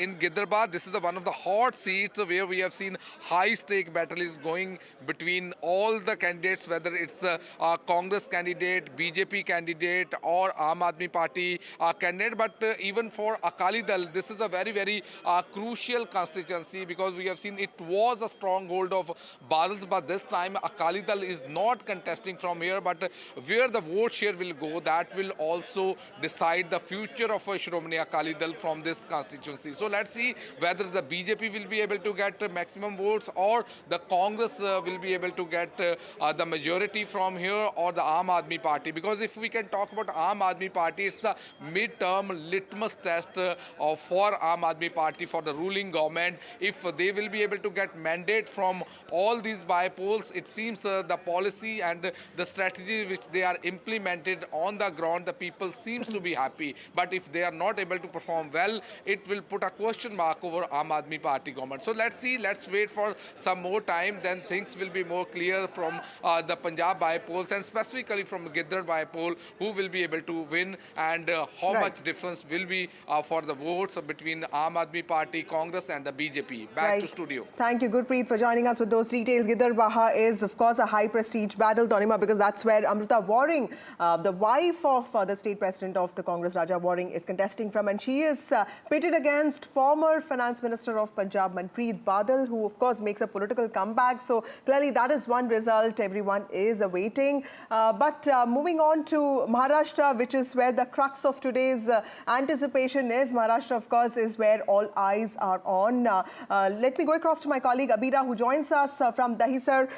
in Giderba, this is one of the hot seats where we have seen high stake battle is going between all the candidates, whether it's a Congress candidate, BJP candidate, or Aam Aadmi Party candidate. But even for Akali Dal, this is a very, very crucial constituency because we have seen it was a stronghold of Badals, but this time Akali Dal is not contesting from here, but where the vote share will go, that will also decide the future of Shiromani Akali Dal from this constituency. So let's see whether the BJP will be able to get maximum votes or the Congress will be able to get the majority from here, or the Aam Aadmi Party. Because if we can talk about Aam Aadmi Party, it's the mid-term litmus test for Aam Aadmi Party, for the ruling government. If they will be able to get mandate from all these bypolls, it seems the policy and the strategy which they are implemented on the ground, the people seems to be happy. But if they are not able to perform well, it will put a question mark over Aam Aadmi Party government. So let's see, let's wait for some more time, then things will be more clear from the Punjab bypolls and specifically from Gidder bypoll, who will be able to win and how much difference will be for the votes between Aam Aadmi Party, Congress and the BJP. Back to studio. Thank you, Gurpreet, for joining us with those details. Giderbaha is, of course, a high-prestige battle, Donima, because that's where Amrita Waring, the wife of the state president of the Congress, Raja Waring, is contesting from. And she is pitted against former finance minister of Punjab, Manpreet Badal, who, of course, makes a political comeback. So clearly, that is one result everyone is awaiting. But moving on to Maharashtra, which is where the crux of today's anticipation is. Maharashtra, of course, is where all eyes are on. Let me go across to my colleague Abira, who joins us from Dahisar.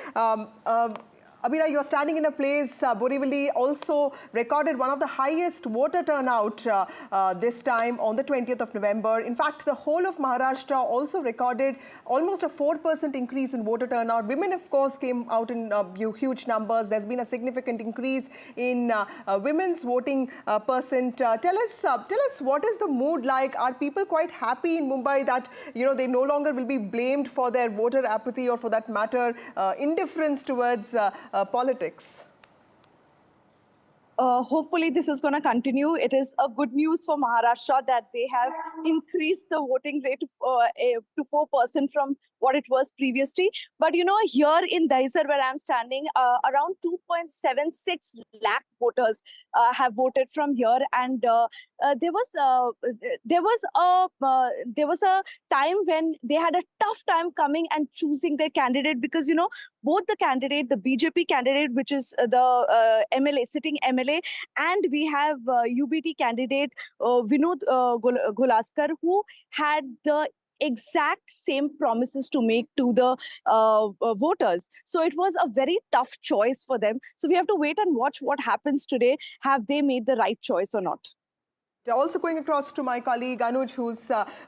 Abira, you're standing in a place, Borivali also recorded one of the highest voter turnout this time on the 20th of November. In fact, the whole of Maharashtra also recorded almost a 4% increase in voter turnout. Women, of course, came out in huge numbers. There's been a significant increase in women's voting percent. Tell us what is the mood like? Are people quite happy in Mumbai that, you know, they no longer will be blamed for their voter apathy or, for that matter, indifference towards politics? Hopefully this is going to continue. It is a good news for Maharashtra that they have increased the voting rate to 4% from what it was previously. But here in Dahisar, where I'm standing, around 2.76 lakh voters have voted from here, and there was a time when they had a tough time coming and choosing their candidate, because both the candidate, the BJP candidate, which is the MLA, sitting MLA, and we have UBT candidate Vinod Golaskar, who had the exact same promises to make to the voters. So it was a very tough choice for them. So we have to wait and watch what happens today. Have they made the right choice or not? Also going across to my colleague Anuj,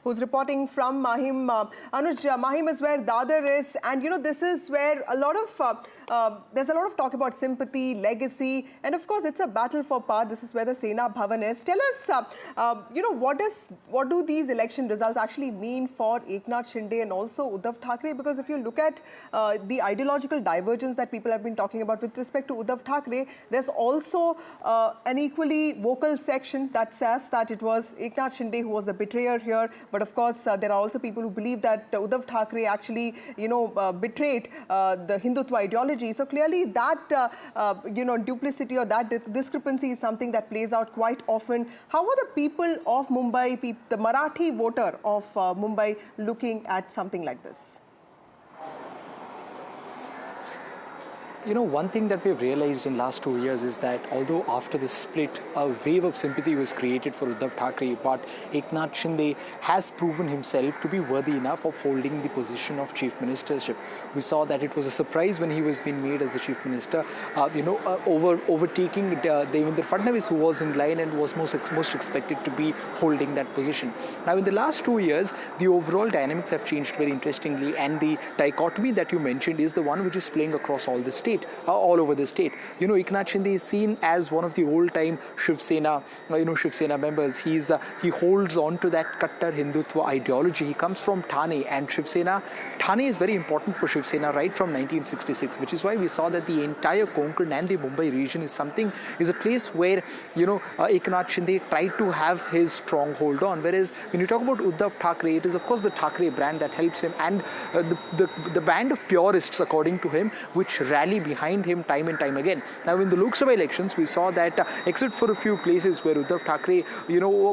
who's reporting from Mahim. Anuj, Mahim is where Dadar is, and this is where a lot of there's a lot of talk about sympathy, legacy, and of course it's a battle for power. This is where the Sena Bhavan is. Tell us, what do these election results actually mean for Eknath Shinde and also Uddhav Thackeray? Because if you look at the ideological divergence that people have been talking about with respect to Uddhav Thackeray, there's also an equally vocal section that says that it was Eknath Shinde who was the betrayer here. But of course, there are also people who believe that Uddhav Thackeray actually, betrayed the Hindutva ideology. So clearly that, duplicity or that discrepancy is something that plays out quite often. How are the people of Mumbai, the Marathi voter of Mumbai, looking at something like this? One thing that we've realized in last 2 years is that although after the split, a wave of sympathy was created for Uddhav Thackeray, but Eknath Shinde has proven himself to be worthy enough of holding the position of chief ministership. We saw that it was a surprise when he was being made as the chief minister, overtaking Devendra Fadnavis, who was in line and was most expected to be holding that position. Now, in the last 2 years, the overall dynamics have changed very interestingly, and the dichotomy that you mentioned is the one which is playing across all the state. All over the state. Eknath Shinde is seen as one of the old-time Shiv Sena, members. He holds on to that Kattar Hindutva ideology. He comes from Thane, and Shiv Sena. Thane is very important for Shiv Sena right from 1966, which is why we saw that the entire Konkan and the Mumbai region is a place where Eknath Shinde tried to have his stronghold on. Whereas when you talk about Uddhav Thackeray, it is of course the Thackeray brand that helps him, and the band of purists, according to him, which rally behind him time and time again. Now, in the Lok Sabha elections, we saw that except for a few places where Uddhav Thackeray,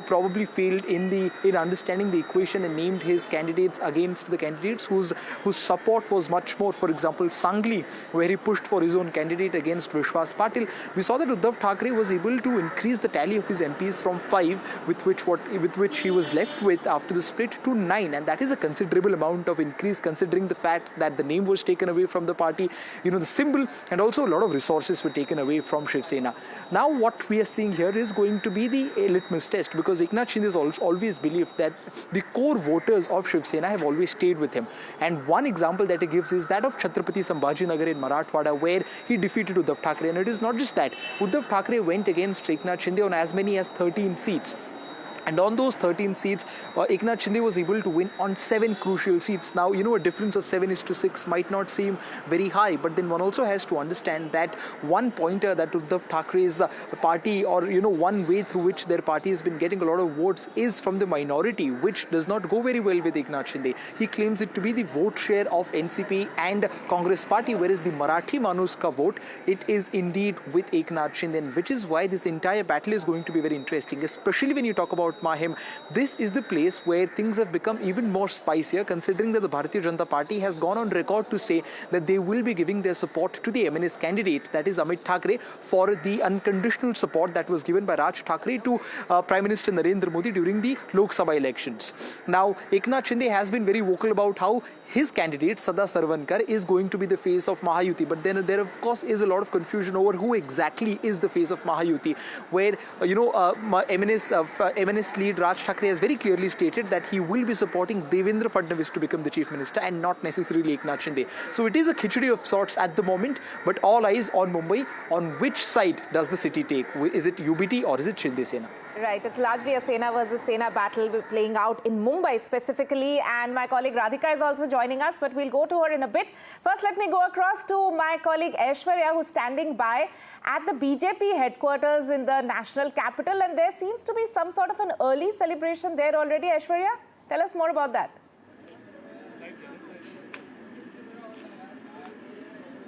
probably failed in understanding the equation and named his candidates against the candidates whose support was much more. For example, Sangli, where he pushed for his own candidate against Vishwas Patil, we saw that Uddhav Thackeray was able to increase the tally of his MPs from 5, with which he was left with after the split, to 9, and that is a considerable amount of increase considering the fact that the name was taken away from the party, the symbol, and also a lot of resources were taken away from Shiv Sena. Now what we are seeing here is going to be the litmus test, because Eknath Shinde has always believed that the core voters of Shiv Sena have always stayed with him. And one example that he gives is that of Chhatrapati Sambhajinagar in Marathwada, where he defeated Uddhav Thackeray. And it is not just that. Uddhav Thackeray went against Eknath Shinde on as many as 13 seats. And on those 13 seats, Eknath Shinde was able to win on 7 crucial seats. Now, a difference of 7:6 might not seem very high, but then one also has to understand that one pointer that Uddhav Thackeray's party, or one way through which their party has been getting a lot of votes, is from the minority, which does not go very well with Eknath Shinde. He claims it to be the vote share of NCP and Congress party, whereas the Marathi Manuska vote, it is indeed with Eknath Shinde, and which is why this entire battle is going to be very interesting, especially when you talk about Mahim. This is the place where things have become even more spicier, considering that the Bharatiya Janata Party has gone on record to say that they will be giving their support to the MNS candidate, that is Amit Thackeray, for the unconditional support that was given by Raj Thackeray to Prime Minister Narendra Modi during the Lok Sabha elections. Now, Eknath Shinde has been very vocal about how his candidate, Sada Sarvankar, is going to be the face of Mahayuti. But then there, of course, is a lot of confusion over who exactly is the face of Mahayuti, where, MNS lead Raj Thackeray has very clearly stated that he will be supporting Devendra Fadnavis to become the chief minister and not necessarily Eknath Shinde. So it is a khichdi of sorts at the moment, but all eyes on Mumbai. On which side does the city take? Is it UBT or is it Shinde Sena? Right, it's largely a Sena versus Sena battle playing out in Mumbai specifically, and my colleague Radhika is also joining us, but we'll go to her in a bit. First, let me go across to my colleague Aishwarya, who's standing by at the BJP headquarters in the national capital, and there seems to be some sort of an early celebration there already. Aishwarya, tell us more about that.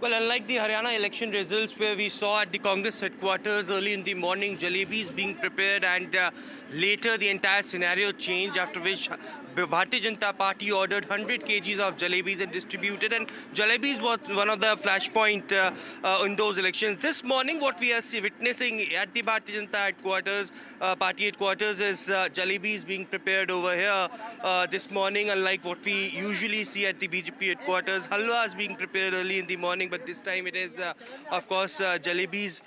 Well, unlike the Haryana election results where we saw at the Congress headquarters early in the morning jalebis being prepared and later the entire scenario changed, after which Bharatiya Janata Party ordered 100 kgs of jalebis and distributed, and jalebis was one of the flashpoint in those elections. This morning what we are witnessing at the Bharatiya Janata headquarters, party headquarters, is jalebis being prepared over here this morning. Unlike what we usually see at the BJP headquarters, halwa is being prepared early in the morning, but this time it is of course jalebis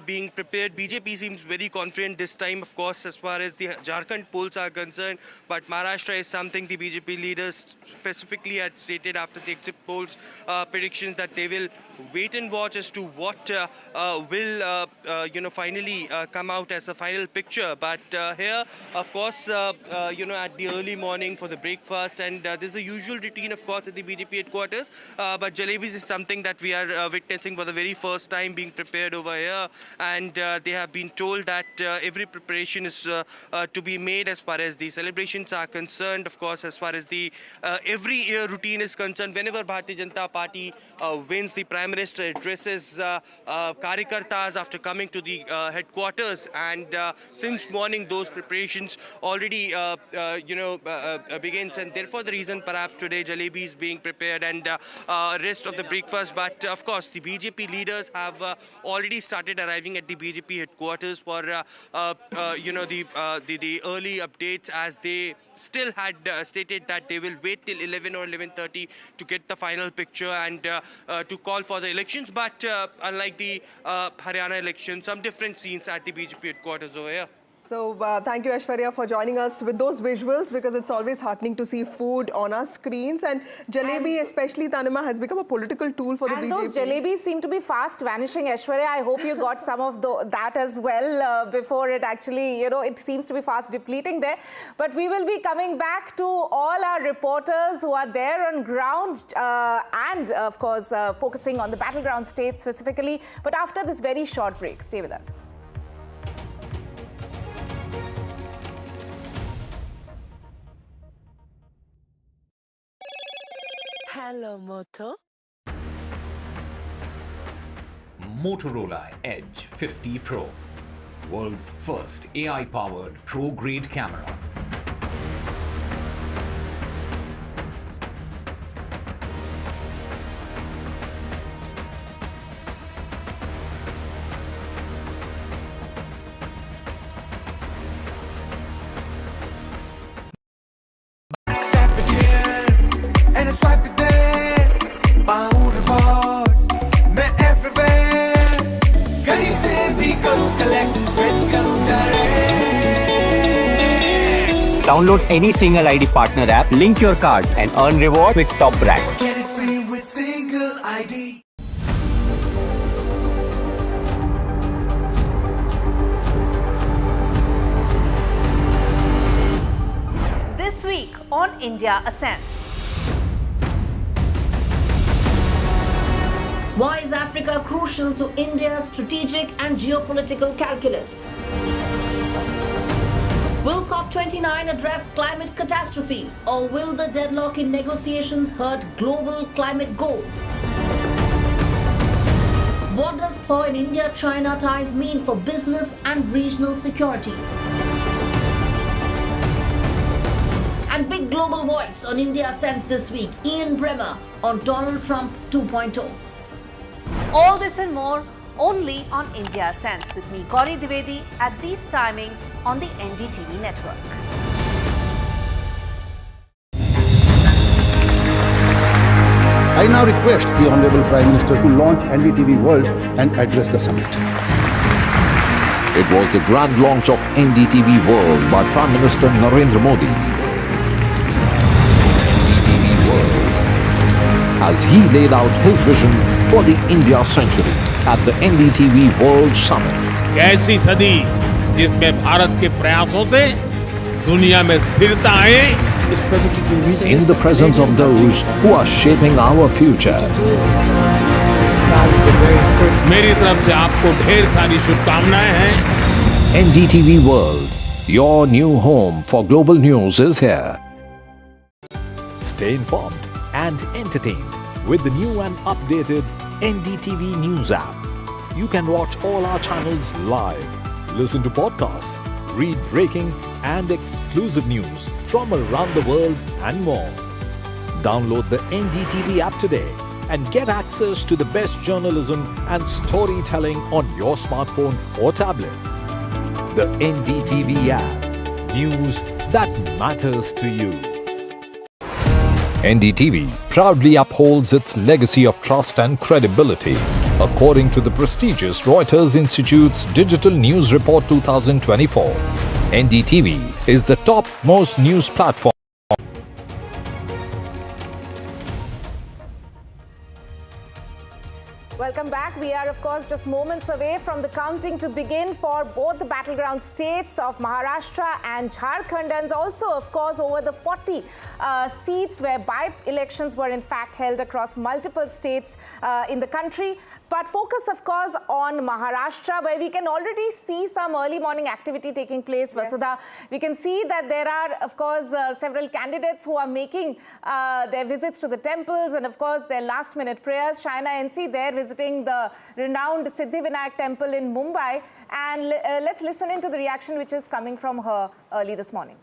being prepared. BJP seems very confident this time, of course, as far as the Jharkhand polls are concerned, but Maharashtra is something the BJP leaders specifically had stated after the exit polls predictions that they will wait and watch as to what will finally come out as a final picture. But here, of course, at the early morning for the breakfast, and there's a usual routine, of course, at the BJP headquarters, but jalebis is something that we are witnessing for the very first time being prepared over here, and they have been told that every preparation is to be made as far as the celebrations are concerned. Of course, as far as the every year routine is concerned, whenever Bharatiya Janata Party wins, the Prime Minister addresses Karyakartas after coming to the headquarters, and since morning those preparations already begins, and therefore the reason perhaps today jalebi is being prepared and rest of the breakfast. But of course the BJP leaders have already started arriving at the BJP headquarters for the early updates, as they still had stated that they will wait till 11 or 11:30 to get the final picture and to call for the elections. But unlike the Haryana election, some different scenes at the BJP headquarters over here. So thank you, Aishwarya, for joining us with those visuals, because it's always heartening to see food on our screens. And jalebi, especially Tanima, has become a political tool for the BJP. And those jalebis seem to be fast vanishing, Aishwarya. I hope you got some of that as well before it actually, it seems to be fast depleting there. But we will be coming back to all our reporters who are there on ground and, of course, focusing on the battleground states specifically. But after this very short break, stay with us. Hello, Moto. Motorola Edge 50 Pro, world's first AI-powered pro-grade camera. Download any single ID partner app, link your card and earn reward with top brand. Get it free with single ID. This week on India Ascends. Why is Africa crucial to India's strategic and geopolitical calculus? Will COP29 address climate catastrophes, or will the deadlock in negotiations hurt global climate goals? What does thaw in India-China ties mean for business and regional security? And big global voice on India Ascends this week, Ian Bremmer on Donald Trump 2.0. All this and more only on India Ascends with me, Gauri Dwivedi, at these timings on the NDTV network. I now request the Honorable Prime Minister to launch NDTV World and address the summit. It was the grand launch of NDTV World by Prime Minister Narendra Modi. NDTV World, as he laid out his vision for the India century at the NDTV World Summit. ऐसी सदी जिसमें भारत के प्रयासों से दुनिया में स्थिरता आए. In the presence of those who are shaping our future. मेरी तरफ से आपको ढेर सारी शुभकामनाएं हैं. NDTV World, your new home for global news is here. Stay informed and entertained with the new and updated NDTV News app. You can watch all our channels live, listen to podcasts, read breaking and exclusive news from around the world and more. Download the NDTV app today and get access to the best journalism and storytelling on your smartphone or tablet. The NDTV app. News that matters to you. NDTV proudly upholds its legacy of trust and credibility. According to the prestigious Reuters Institute's Digital News Report 2024, NDTV is the topmost news platform. Welcome back. We are, of course, just moments away from the counting to begin for both the battleground states of Maharashtra and Jharkhand, and also, of course, over the 40 seats where by-elections were in fact held across multiple states in the country. But focus, of course, on Maharashtra, where we can already see some early morning activity taking place. Yes. Vasudha, we can see that there are, of course, several candidates who are making their visits to the temples and, of course, their last-minute prayers. Shaina NC there visiting the renowned Siddhivinayak temple in Mumbai. And let's listen into the reaction which is coming from her early this morning.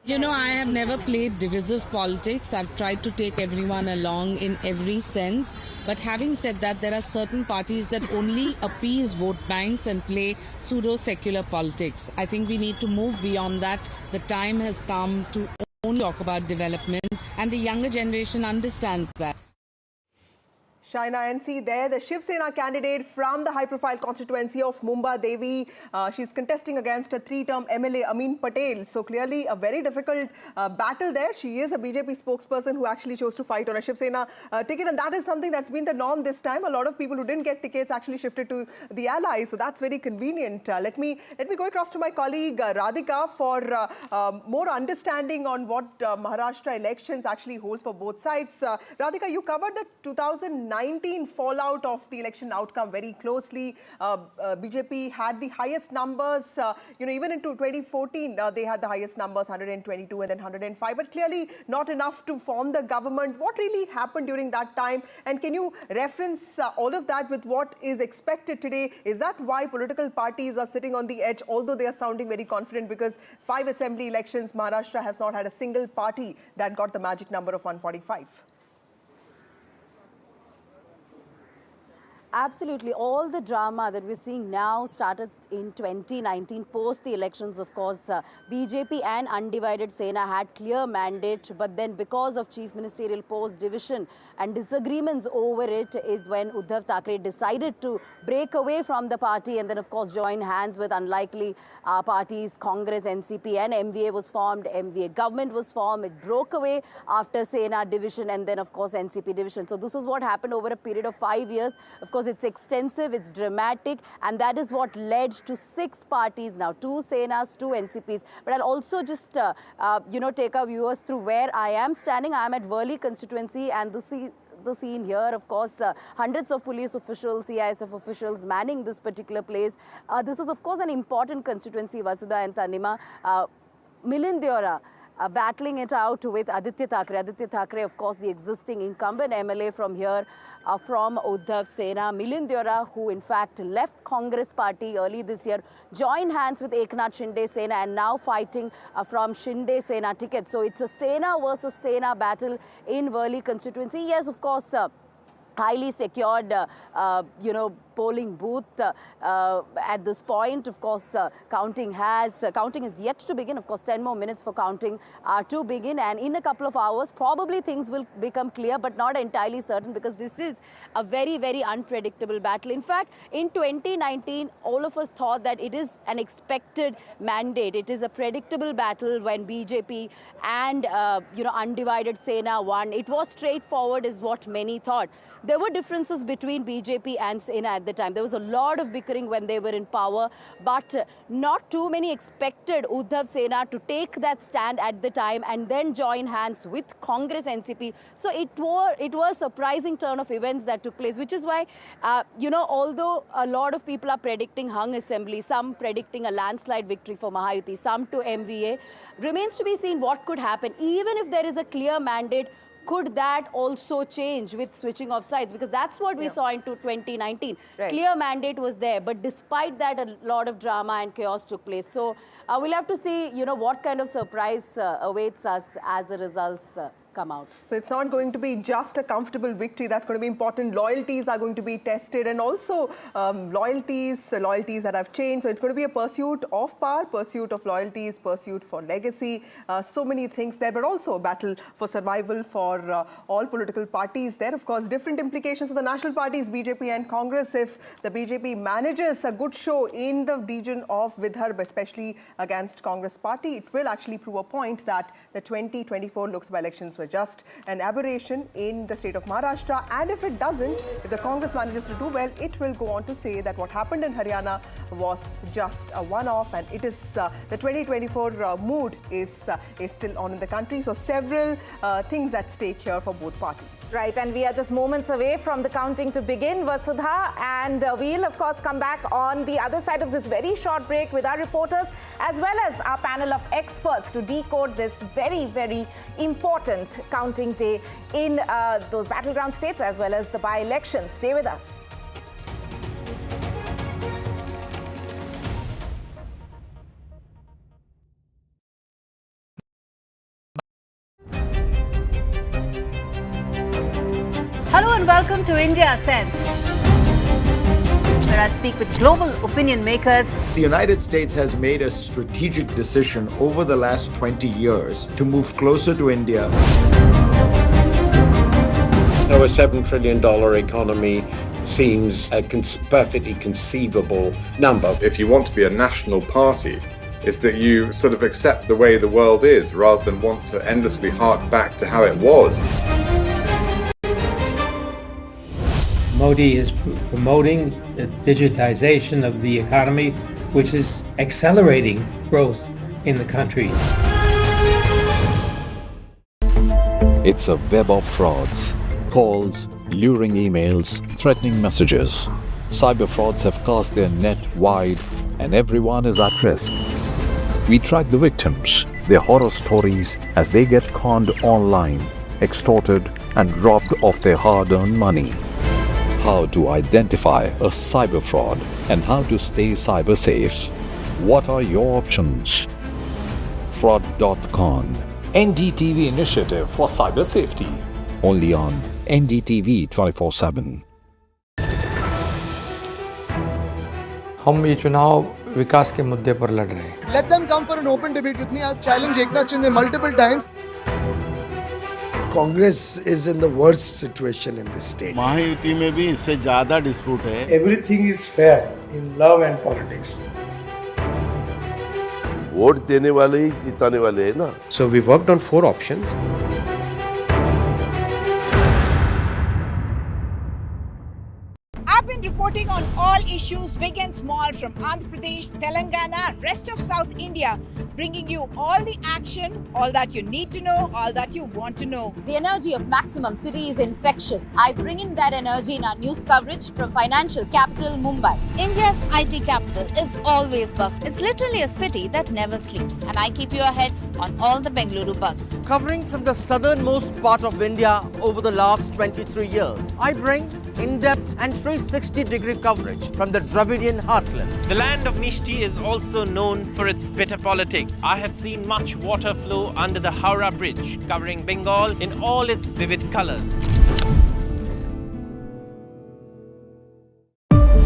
You know, I have never played divisive politics. I've tried to take everyone along in every sense. But having said that, there are certain parties that only appease vote banks and play pseudo-secular politics. I think we need to move beyond that. The time has come to only talk about development, and the younger generation understands that. Shaina NC there, the Shiv Sena candidate from the high-profile constituency of Mumbai Devi. She's contesting against a three-term MLA, Amin Patel. So clearly a very difficult battle there. She is a BJP spokesperson who actually chose to fight on a Shiv Sena ticket. And that is something that's been the norm this time. A lot of people who didn't get tickets actually shifted to the allies. So that's very convenient. Let me go across to my colleague Radhika for more understanding on what Maharashtra elections actually holds for both sides. Radhika, you covered the 2019 fallout of the election outcome very closely. BJP had the highest numbers, even into 2014, they had the highest numbers, 122 and then 105, but clearly not enough to form the government. What really happened during that time? And can you reference all of that with what is expected today? Is that why political parties are sitting on the edge, although they are sounding very confident? Because 5 assembly elections, Maharashtra has not had a single party that got the magic number of 145. Absolutely. All the drama that we're seeing now started in 2019, post the elections, of course. BJP and undivided Sena had clear mandate, but then because of chief ministerial post division and disagreements over it is when Uddhav Thackeray decided to break away from the party and then, of course, join hands with unlikely parties. Congress, NCP and MVA was formed. MVA government was formed. It broke away after Sena division and then, of course, NCP division. So this is what happened over a period of 5 years. Of course, it's extensive, it's dramatic, and that is what led to 6 parties now, 2 Senas, 2 NCPs. But I'll also just, take our viewers through where I am standing. I am at Worli constituency, and the scene here, of course, hundreds of police officials, CISF officials manning this particular place. This is, of course, an important constituency, Vasudha and Tanima. Milindyora battling it out with Aditya Thackeray. Aditya Thackeray, of course, the existing incumbent MLA from here, from Uddhav Sena. Milindyora, who in fact left Congress party early this year, joined hands with Eknath Shinde Sena and now fighting from Shinde Sena ticket. So it's a Sena versus Sena battle in Worli constituency. Yes, of course, highly secured, polling booth at this point. Of course, counting is yet to begin. Of course, 10 more minutes for counting to begin, and in a couple of hours probably things will become clear, but not entirely certain, because this is a very, very unpredictable battle. In fact, in 2019 all of us thought that it is an expected mandate. It is a predictable battle when BJP and undivided Sena won. It was straightforward is what many thought. There were differences between BJP and Sena at the time. There was a lot of bickering when they were in power, but not too many expected Uddhav Sena to take that stand at the time and then join hands with Congress NCP. So it was a surprising turn of events that took place, which is why, although a lot of people are predicting hung assembly, some predicting a landslide victory for Mahayuti, some to MVA, remains to be seen what could happen. Even if there is a clear mandate, could that also change with switching of sides? Because that's what we saw into 2019. Clear mandate was there, but despite that, a lot of drama and chaos took place. So we'll have to see, what kind of surprise awaits us as the results come out. So it's not going to be just a comfortable victory. That's going to be important. Loyalties are going to be tested, and also loyalties that have changed. So it's going to be a pursuit of power, pursuit of loyalties, pursuit for legacy. So many things there, but also a battle for survival for all political parties there. Of course, different implications for the national parties, BJP and Congress. If the BJP manages a good show in the region of Vidarbha, especially against Congress party, it will actually prove a point that the 2024 Lok Sabha elections were just an aberration in the state of Maharashtra. And if it doesn't, if the Congress manages to do well, it will go on to say that what happened in Haryana was just a one-off, and it is the 2024 mood is still on in the country. So several things at stake here for both parties. Right, and we are just moments away from the counting to begin, Vasudha, and we'll of course come back on the other side of this very short break with our reporters as well as our panel of experts to decode this very, very important counting day in those battleground states as well as the by-elections. Stay with us. Hello and welcome to India Sense, where I speak with global opinion makers. The United States has made a strategic decision over the last 20 years to move closer to India. So a $7 trillion economy seems a perfectly conceivable number. If you want to be a national party, it's that you sort of accept the way the world is rather than want to endlessly hark back to how it was. Modi is promoting the digitization of the economy, which is accelerating growth in the country. It's a web of frauds, calls, luring emails, threatening messages. Cyber frauds have cast their net wide and everyone is at risk. We track the victims, their horror stories as they get conned online, extorted and robbed of their hard-earned money. How to identify a cyber fraud and how to stay cyber safe. What are your options? Fraud.con, NDTV initiative for cyber safety. Only on NDTV 24/7. हम ये चुनाव विकास के मुद्दे पर लड़ रहे हैं. Let them come for an open debate with me. I've challenged Eknath Shinde multiple times. Congress is in the worst situation in this state. Mahayuti में भी इससे ज़्यादा डिस्प्यूट है. Everything is fair in love and politics. Vote देने वाले ही जिताने वाले हैं ना. So we worked on 4 options. I've been reporting on all issues, big and small, from Andhra Pradesh, Telangana, rest of South India, bringing you all the action, all that you need to know, all that you want to know. The energy of Maximum City is infectious. I bring in that energy in our news coverage from financial capital Mumbai. India's IT capital is always buzz. It's literally a city that never sleeps. And I keep you ahead on all the Bengaluru buzz. Covering from the southernmost part of India over the last 23 years, I bring in-depth and 360-degree coverage from the Dravidian heartland. The land of Mishti is also known for its bitter politics. I have seen much water flow under the Howrah Bridge, covering Bengal in all its vivid colors.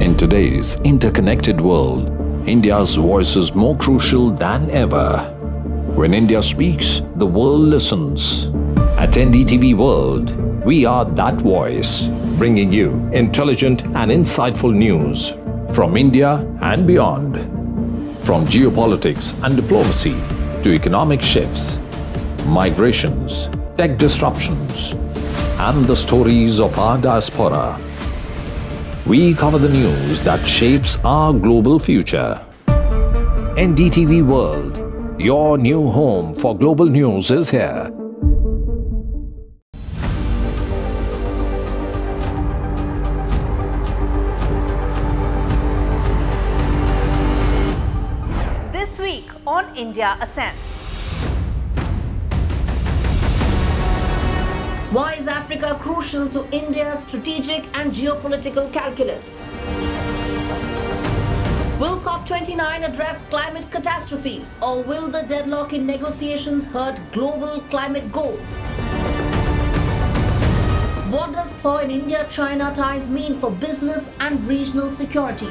In today's interconnected world, India's voice is more crucial than ever. When India speaks, the world listens. At NDTV World, we are that voice, bringing you intelligent and insightful news from India and beyond. From geopolitics and diplomacy to economic shifts, migrations, tech disruptions, and the stories of our diaspora. We cover the news that shapes our global future. NDTV World, your new home for global news, is here. This week on India Ascends. Why is Africa crucial to India's strategic and geopolitical calculus? Will COP29 address climate catastrophes, or will the deadlock in negotiations hurt global climate goals? What does thaw in India-China ties mean for business and regional security?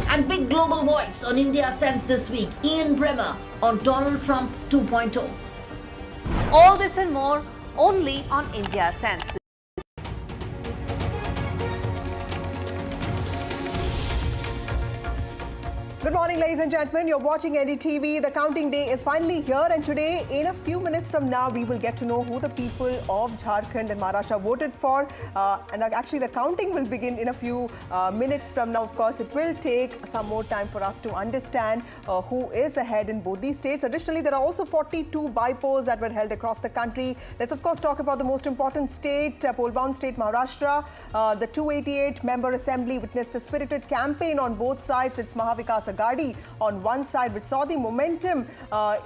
And big global voice on India Sense this week, Ian Bremmer on Donald Trump 2.0. All this and more only on India Sense. Good morning, ladies and gentlemen. You're watching NDTV. The counting day is finally here, and today, in a few minutes from now, we will get to know who the people of Jharkhand and Maharashtra voted for. And actually, the counting will begin in a few minutes from now. Of course, it will take some more time for us to understand who is ahead in both these states. Additionally, there are also 42 bypolls that were held across the country. Let's, of course, talk about the most important state, poll-bound state, Maharashtra. The 288-member assembly witnessed a spirited campaign on both sides. It's Mahavikas Agadi on one side, which saw the momentum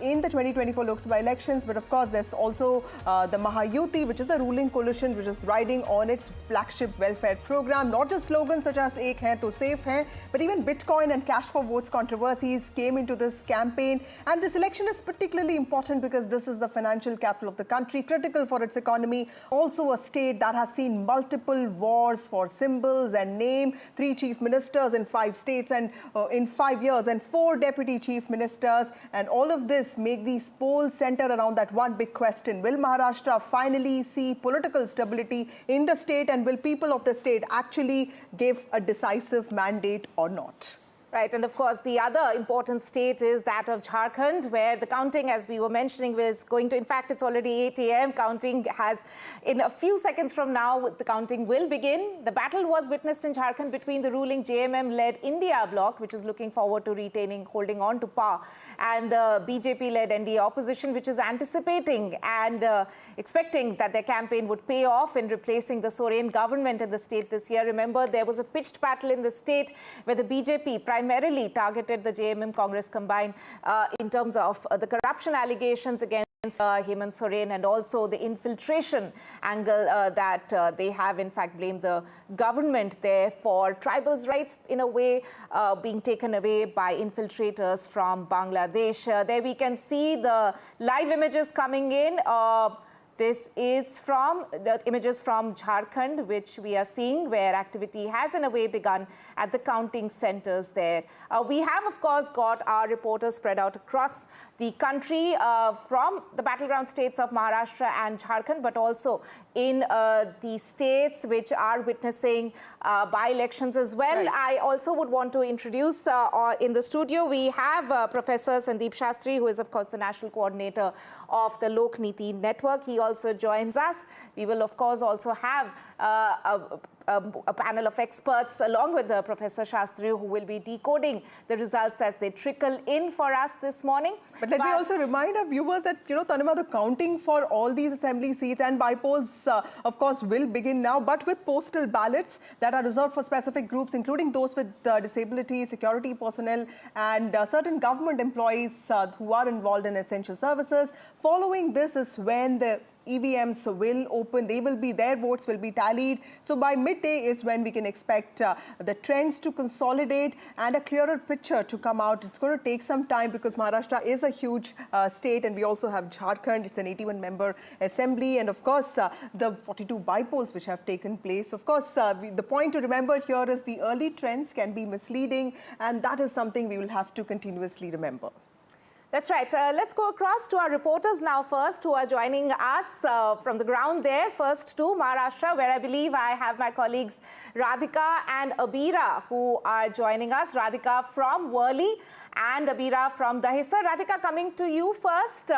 in the 2024 Lok Sabha elections. But of course, there's also the Mahayuti, which is the ruling coalition, which is riding on its flagship welfare program. Not just slogans such as "Ek hai to safe hai," but even Bitcoin and cash for votes controversies came into this campaign. And this election is particularly important because this is the financial capital of the country, critical for its economy. Also a state that has seen multiple wars for symbols and name, 3 chief ministers in 5 states and in 5 years, and 4 deputy chief ministers. And all of this make these polls center around that one big question: will Maharashtra finally see political stability in the state, and will people of the state actually give a decisive mandate or not? Right, and of course, the other important state is that of Jharkhand, where the counting, as we were mentioning, was going to, in fact, it's already 8 a.m. Counting has, in a few seconds from now, the counting will begin. The battle was witnessed in Jharkhand between the ruling JMM-led India bloc, which is looking forward to holding on to power, and the BJP-led NDA opposition, which is anticipating and expecting that their campaign would pay off in replacing the Soren government in the state this year. Remember, there was a pitched battle in the state where the BJP primarily targeted the JMM Congress combined in terms of the corruption allegations against Hemant Soren, and also the infiltration angle that they have in fact blamed the government there for tribals' rights in a way being taken away by infiltrators from Bangladesh. There we can see the live images coming in. This is from the images from Jharkhand, which we are seeing, where activity has in a way begun at the counting centers there. We have, of course, got our reporters spread out across the country from the battleground states of Maharashtra and Jharkhand, but also in the states which are witnessing by-elections as well. Right. I also would want to introduce in the studio, we have Professor Sandeep Shastri, who is, of course, the national coordinator of the Lok Niti Network. He also joins us. We will, of course, also have a panel of experts along with Professor Shastri, who will be decoding the results as they trickle in for us this morning. But let me also remind our viewers that, Tanima, the counting for all these assembly seats and bypolls, of course, will begin now, but with postal ballots that are reserved for specific groups, including those with disability, security personnel, and certain government employees who are involved in essential services. Following this is when the EVMs will open. Their votes will be tallied. So by midday is when we can expect the trends to consolidate and a clearer picture to come out. It's going to take some time because Maharashtra is a huge state, and we also have Jharkhand. It's an 81-member assembly, and of course the 42 bypolls which have taken place. Of course, the point to remember here is the early trends can be misleading, and that is something we will have to continuously remember. That's right. Let's go across to our reporters now first, who are joining us from the ground there. First to Maharashtra, where I believe I have my colleagues Radhika and Abira who are joining us. Radhika from Worli and Abira from Dahisar. Radhika, coming to you first.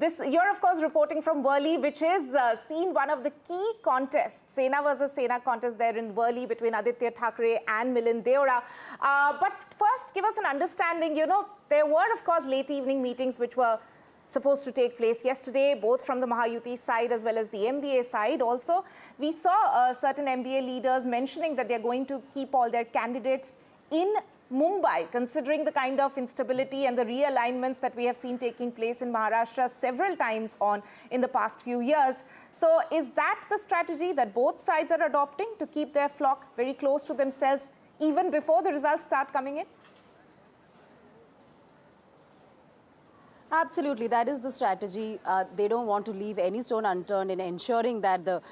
You're, of course, reporting from Worli, which is seen one of the key contests, Sena versus Sena contest there in Worli between Aditya Thackeray and Milind Deora. But first, give us an understanding. There were, of course, late evening meetings which were supposed to take place yesterday, both from the Mahayuti side as well as the MBA side. Also, we saw certain MBA leaders mentioning that they're going to keep all their candidates in Mumbai, considering the kind of instability and the realignments that we have seen taking place in Maharashtra several times in the past few years. So is that the strategy that both sides are adopting to keep their flock very close to themselves even before the results start coming in? Absolutely, that is the strategy. They don't want to leave any stone unturned in ensuring that the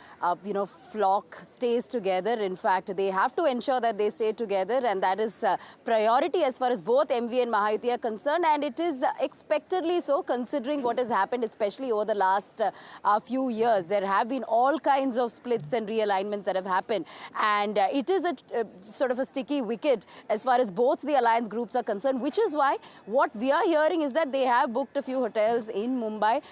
flock stays together. In fact, they have to ensure that they stay together, and that is priority as far as both MV and Mahayuti are concerned. And it is expectedly so, considering what has happened, especially over the last few years. There have been all kinds of splits and realignments that have happened, and it is a sort of a sticky wicket as far as both the alliance groups are concerned. Which is why what we are hearing is that they have booked a few hotels in Mumbai,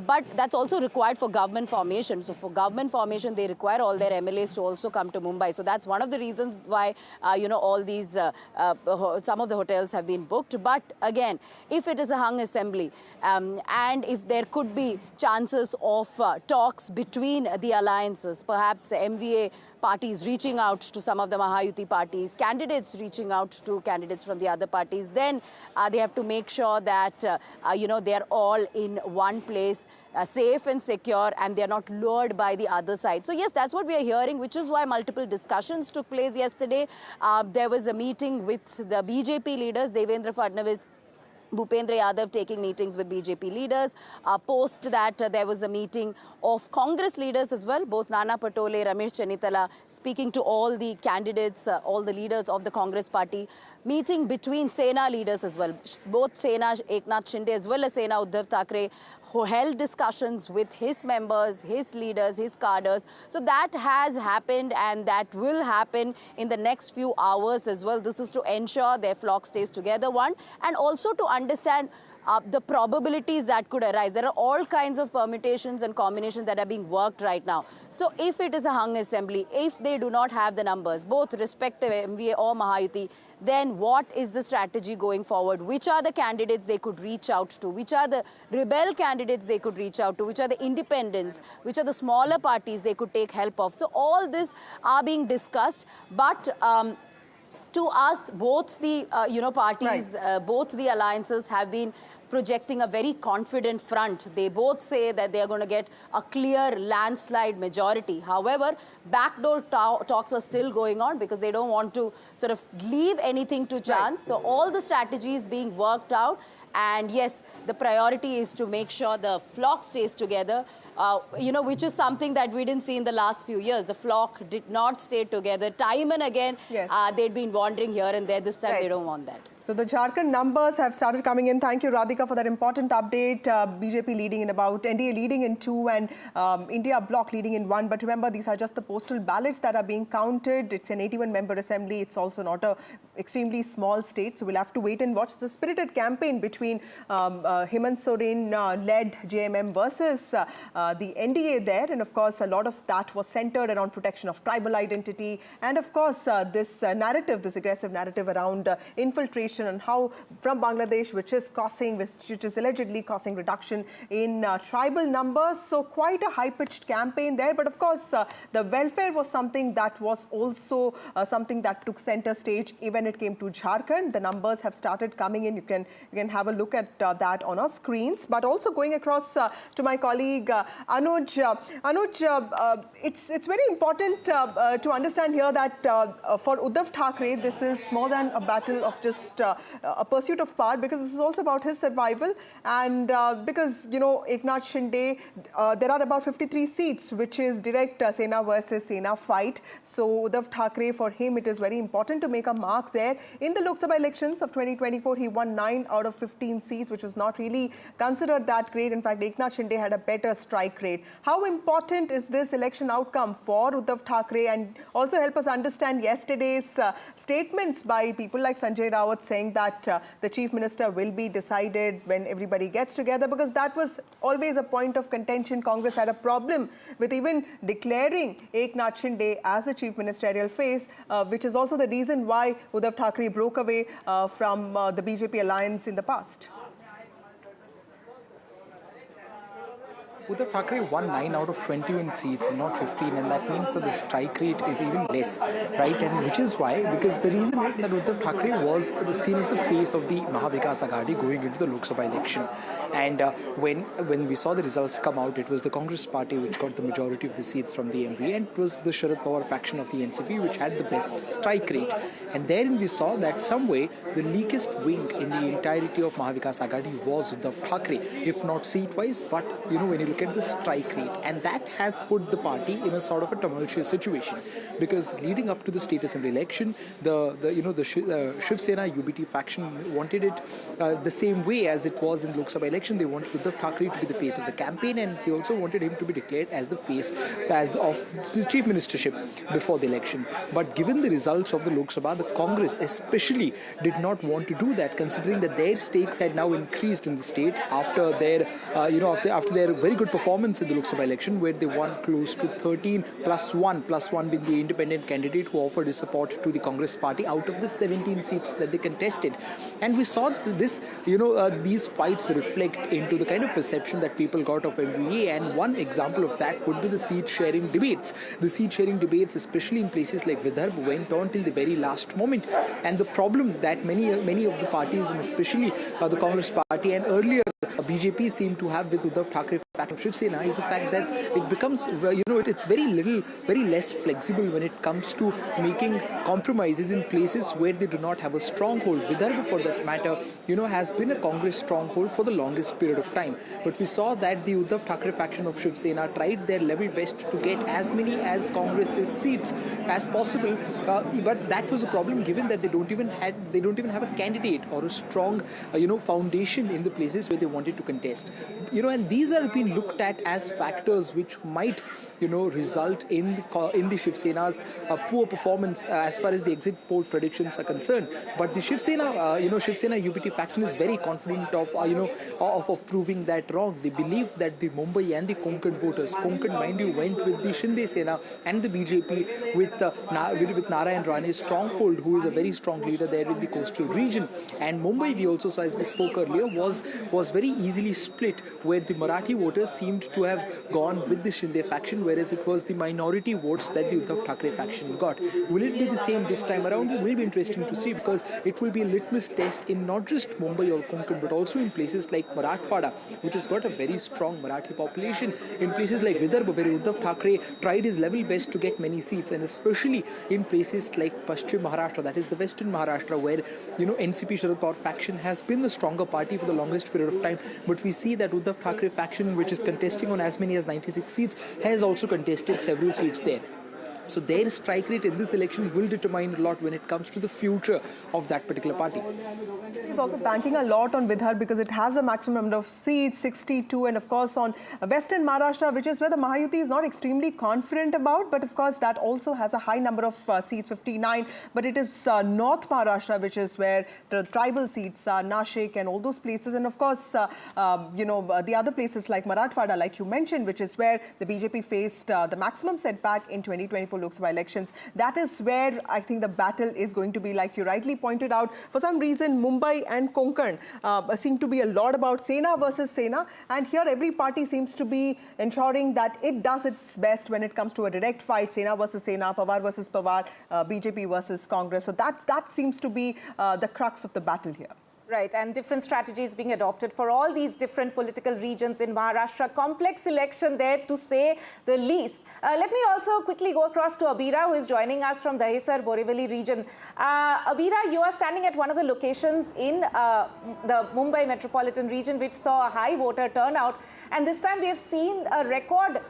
but that's also required for government formation. So for government formation, they require all their MLAs to also come to Mumbai. So that's one of the reasons why, all these, some of the hotels have been booked. But again, if it is a hung assembly, and if there could be chances of talks between the alliances, perhaps MVA parties reaching out to some of the Mahayuti parties, candidates reaching out to candidates from the other parties, then they have to make sure that, they're all in one place, safe and secure, and they're not lured by the other side. So yes, that's what we are hearing, which is why multiple discussions took place yesterday. There was a meeting with the BJP leaders, Devendra Fadnavis, Bhupendra Yadav taking meetings with BJP leaders. Post that, there was a meeting of Congress leaders as well, both Nana Patole, Ramesh Chennitala, speaking to all the candidates, all the leaders of the Congress party. Meeting between Sena leaders as well. Both Sena Eknath Shinde as well as Sena Uddhav Thackeray, who held discussions with his members, his leaders, his cadres. So that has happened, and that will happen in the next few hours as well. This is to ensure their flock stays together, one, and also to understand the probabilities that could arise. There are all kinds of permutations and combinations that are being worked right now. So if it is a hung assembly, if they do not have the numbers, both respective MVA or Mahayuti, then what is the strategy going forward? Which are the candidates they could reach out to? Which are the rebel candidates they could reach out to? Which are the independents? Which are the smaller parties they could take help of? So all this are being discussed, but to us, both the parties, both the alliances have been projecting a very confident front. They both say that they are going to get a clear landslide majority. However, backdoor talks are still going on because they don't want to sort of leave anything to chance. So all the strategies being worked out. And yes, the priority is to make sure the flock stays together, which is something that we didn't see in the last few years. The flock did not stay together. Time and again, they'd been wandering here and there. This time, they don't want that. So the Jharkhand numbers have started coming in. Thank you, Radhika, for that important update. BJP leading in about, NDA leading in 2 and India bloc leading in 1. But remember, these are just the postal ballots that are being counted. It's an 81-member assembly. It's also not a extremely small state. So we'll have to wait and watch the spirited campaign between Hemant Soren-led JMM versus the NDA there. And of course, a lot of that was centered around protection of tribal identity. And of course, this narrative, this aggressive narrative around infiltration and how from Bangladesh, which is allegedly causing reduction in tribal numbers. So quite a high-pitched campaign there. But of course, the welfare was something that was also something that took center stage when it came to Jharkhand. The numbers have started coming in. You can have a look at that on our screens. But also going across to my colleague Anuj. Anuj, it's very important to understand here that for Uddhav Thackeray, this is more than a battle of just a pursuit of power, because this is also about his survival. And because, Eknath Shinde, there are about 53 seats, which is direct Sena versus Sena fight. So Uddhav Thackeray, for him, it is very important to make a mark there. In the Lok Sabha elections of 2024, he won 9 out of 15 seats, which was not really considered that great. In fact, Eknath Shinde had a better strike rate. How important is this election outcome for Uddhav Thackeray? And also help us understand yesterday's statements by people like Sanjay Rawat saying that the Chief Minister will be decided when everybody gets together, because that was always a point of contention. Congress had a problem with even declaring Eknath Shinde as the Chief Ministerial face, which is also the reason why Uddhav Thackeray broke away from the BJP alliance in the past. Uddhav Thackeray won 9 out of 21 seats, not 15, and that means that the strike rate is even less, right? And which is why, because the reason is that Uddhav Thackeray was seen as the face of the Mahavikas Aghadi going into the Lok Sabha election. And when we saw the results come out, it was the Congress party which got the majority of the seats from the MV, and it was the Sharad Pawar faction of the NCP which had the best strike rate. And therein we saw that some way the weakest wing in the entirety of Mahavikas Aghadi was Uddhav Thackeray, if not seat-wise, but when you look at the strike rate, and that has put the party in a sort of a tumultuous situation, because leading up to the state assembly election, the Shiv Sena UBT faction wanted it the same way as it was in Lok Sabha election. They wanted Uddhav Thackeray to be the face of the campaign, and they also wanted him to be declared as the face of the chief ministership before the election. But given the results of the Lok Sabha, the Congress especially did not want to do that, considering that their stakes had now increased in the state after their after their very good performance in the Lok Sabha election, where they won close to 13 plus one being the independent candidate who offered his support to the Congress party out of the 17 seats that they contested. And we saw this, these fights reflect into the kind of perception that people got of MVA, and one example of that would be the seat sharing debates. The seat sharing debates, especially in places like Vidarbha, went on till the very last moment. And the problem that many of the parties, and especially the Congress party and earlier BJP seem to have with Uddhav Thackeray faction of Shiv Sena, is the fact that it becomes, it's very less flexible when it comes to making compromises in places where they do not have a stronghold. Vidarbha, for that matter, has been a Congress stronghold for the longest period of time. But we saw that the Uddhav Thackeray faction of Shiv Sena tried their level best to get as many as Congress's seats as possible. But that was a problem, given that they don't even have a candidate or a strong, foundation in the places where they wanted to contest. And these are being looked at as factors which might, result in the Shiv Sena's poor performance as far as the exit poll predictions are concerned. But the Shiv Sena UBT faction is very confident of proving that wrong. They believe that the Mumbai and the Konkan voters, Konkan, mind you, went with the Shinde Sena and the BJP with Narayan Rane's stronghold, who is a very strong leader there in the coastal region. And Mumbai, we also saw, as we spoke earlier, was very easily split, where the Marathi voters seemed to have gone with the Shinde faction, whereas it was the minority votes that the Uddhav Thackeray faction got. Will it be the same this time around? It will be interesting to see, because it will be a litmus test in not just Mumbai or Konkan, but also in places like Marathwada, which has got a very strong Marathi population, in places like Vidarbha, where Uddhav Thackeray tried his level best to get many seats, and especially in places like Paschim Maharashtra, that is the Western Maharashtra, where NCP Sharad Pawar faction has been the stronger party for the longest period of time. But we see that Uddhav Thackeray faction, which is contesting on as many as 96 seats, has also contested several seats there. So their strike rate in this election will determine a lot when it comes to the future of that particular party. He's also banking a lot on Vidarbha because it has a maximum number of seats, 62, and of course on Western Maharashtra, which is where the Mahayuti is not extremely confident about, but of course that also has a high number of seats, 59. But it is North Maharashtra, which is where the tribal seats are, Nashik and all those places, and of course the other places like Marathwada, like you mentioned, which is where the BJP faced the maximum setback in 2024 Lok Sabha elections. That is where I think the battle is going to be, like you rightly pointed out. For some reason, Mumbai and Konkan seem to be a lot about Sena versus Sena, and here every party seems to be ensuring that it does its best when it comes to a direct fight, Sena versus Sena, Pawar versus Pawar, BJP versus Congress. So that seems to be the crux of the battle here. Right, and different strategies being adopted for all these different political regions in Maharashtra. Complex election there, to say the least. Let me also quickly go across to Abira, who is joining us from Dahisar, Borivali region. Abira, you are standing at one of the locations in the Mumbai metropolitan region, which saw a high voter turnout. And this time we have seen a record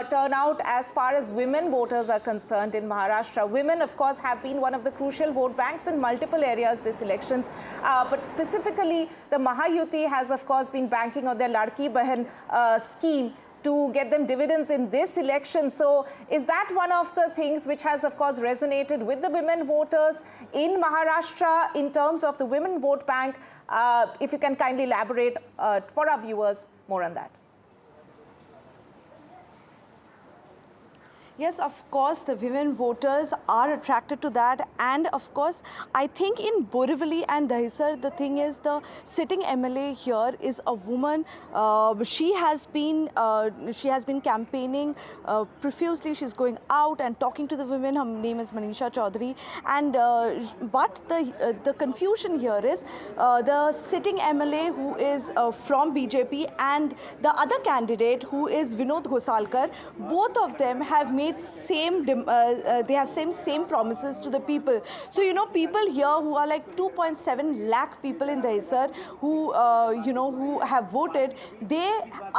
turnout as far as women voters are concerned in Maharashtra. Women, of course, have been one of the crucial vote banks in multiple areas this elections. But specifically, the Mahayuti has, of course, been banking on their Ladki Bahan scheme to get them dividends in this election. So is that one of the things which has, of course, resonated with the women voters in Maharashtra in terms of the women vote bank? If you can kindly elaborate for our viewers more on that. Yes, of course, the women voters are attracted to that. And of course, I think in Borivali and Dahisar, the thing is the sitting MLA here is a woman. She has been campaigning profusely. She's going out and talking to the women. Her name is Manisha Chaudhary. And but the confusion here is the sitting MLA who is from BJP and the other candidate who is Vinod Ghosalkar. Both of them have made same promises to the people. So people here who are like 2.7 lakh people in Dahisar who who have voted, they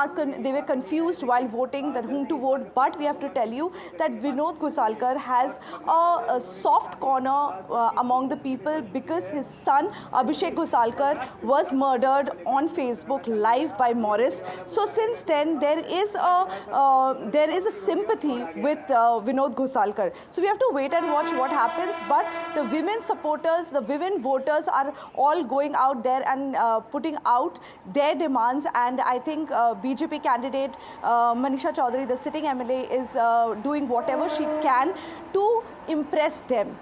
were confused while voting that whom to vote. But we have to tell you that Vinod Ghosalkar has a soft corner among the people because his son Abhishek Ghosalkar was murdered on Facebook live by Morris. So since then there is a sympathy with Vinod Ghosalkar. So we have to wait and watch what happens. But the women supporters, the women voters are all going out there and putting out their demands. And I think BJP candidate Manisha Chaudhary, the sitting MLA, is doing whatever she can to impress them.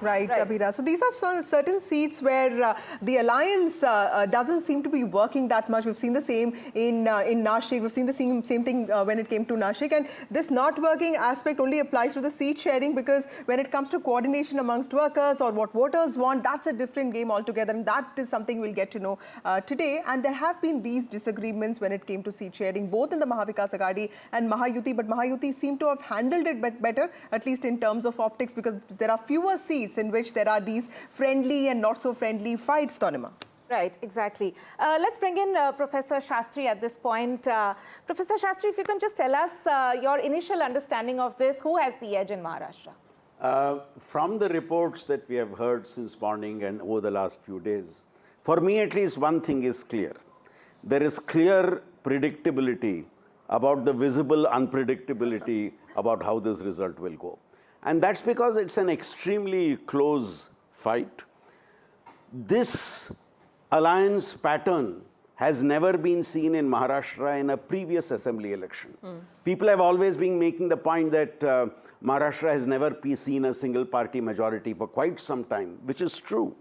Right, Abhira. So these are certain seats where the alliance doesn't seem to be working that much. We've seen the same in Nashik. We've seen the same thing when it came to Nashik. And this not working aspect only applies to the seat sharing, because when it comes to coordination amongst workers or what voters want, that's a different game altogether. And that is something we'll get to know today. And there have been these disagreements when it came to seat sharing, both in the Mahavikas Aghadi and Mahayuti. But Mahayuti seem to have handled it better, at least in terms of optics, because there are fewer seats in which there are these friendly and not so friendly fights, Tanima. Right, exactly. Let's bring in Professor Shastri at this point. Professor Shastri, if you can just tell us your initial understanding of this. Who has the edge in Maharashtra? From the reports that we have heard since morning and over the last few days, for me at least one thing is clear. There is clear predictability about the visible unpredictability about how this result will go. And that's because it's an extremely close fight. This alliance pattern has never been seen in Maharashtra in a previous assembly election. People have always been making the point that Maharashtra has never seen a single party majority for quite some time, which is true.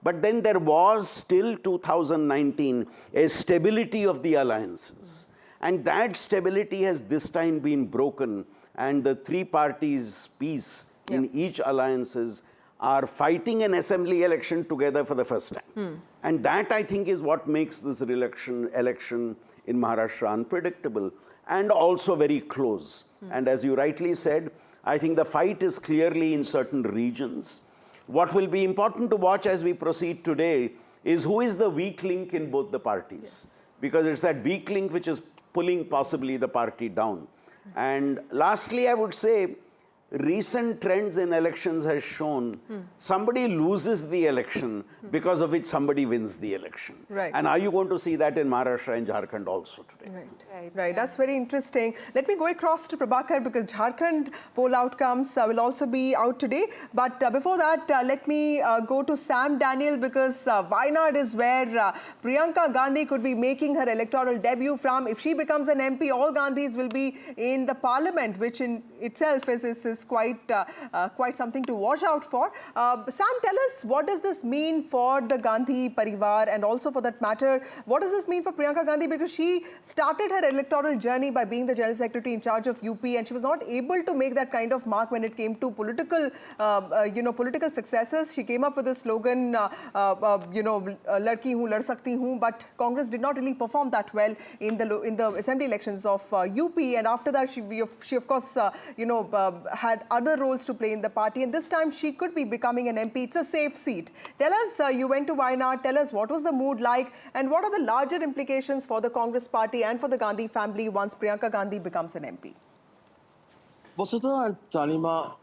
But then there was till 2019 a stability of the alliances. And that stability has this time been broken. And the three parties' peace in each alliances are fighting an assembly election together for the first time. And that, I think, is what makes this election in Maharashtra unpredictable and also very close. And as you rightly said, I think the fight is clearly in certain regions. What will be important to watch as we proceed today is who is the weak link in both the parties. Because it's that weak link which is pulling possibly the party down. And lastly, I would say, recent trends in elections has shown somebody loses the election because of which somebody wins the election. Right. And are you going to see that in Maharashtra and Jharkhand also today? Right. That's very interesting. Let me go across to Prabhakar, because Jharkhand poll outcomes will also be out today. But before that, let me go to Sam Daniel, because Wayanad is where Priyanka Gandhi could be making her electoral debut from. If she becomes an MP, all Gandhis will be in the parliament, which in itself is quite something to watch out for. Sam, tell us, what does this mean for the Gandhi Parivar, and also for that matter, what does this mean for Priyanka Gandhi? Because she started her electoral journey by being the General Secretary in charge of UP, and she was not able to make that kind of mark when it came to political successes. She came up with a slogan, "Ladki hu, lad sakti hu," but Congress did not really perform that well in the assembly elections of UP. And after that, she of course had other roles to play in the party, and this time she could be becoming an MP. It's a safe seat. Tell us, you went to Wayanad, tell us what was the mood like, and what are the larger implications for the Congress party and for the Gandhi family once Priyanka Gandhi becomes an MP? Vasudha and Tanima,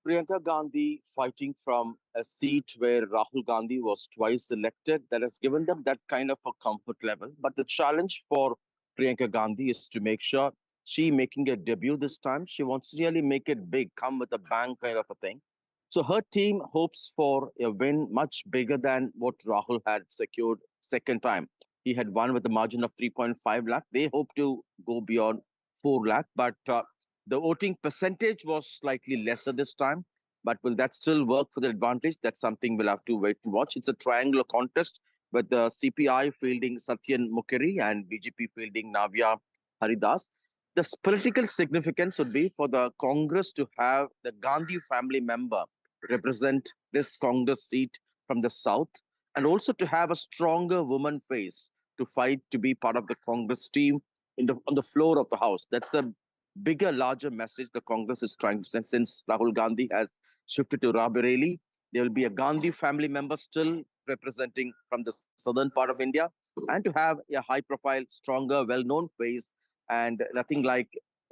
Priyanka Gandhi fighting from a seat where Rahul Gandhi was twice elected, that has given them that kind of a comfort level. But the challenge for Priyanka Gandhi is to make sure she making a debut this time. She wants to really make it big, come with a bang kind of a thing. So her team hopes for a win much bigger than what Rahul had secured second time. He had won with a margin of 3.5 lakh. They hope to go beyond 4 lakh. But The voting percentage was slightly lesser this time, but will that still work for the advantage? That's something we'll have to wait and watch. It's a triangular contest with the CPI fielding Satyan Mukheri and BJP fielding Navya Haridas. The political significance would be for the Congress to have the Gandhi family member represent this Congress seat from the south, and also to have a stronger woman face to fight to be part of the Congress team on the floor of the House. That's the bigger, larger message the Congress is trying to send. Since Rahul Gandhi has shifted to Raebareli, there will be a Gandhi family member still representing from the southern part of India, and to have a high-profile, stronger, well-known face, and nothing like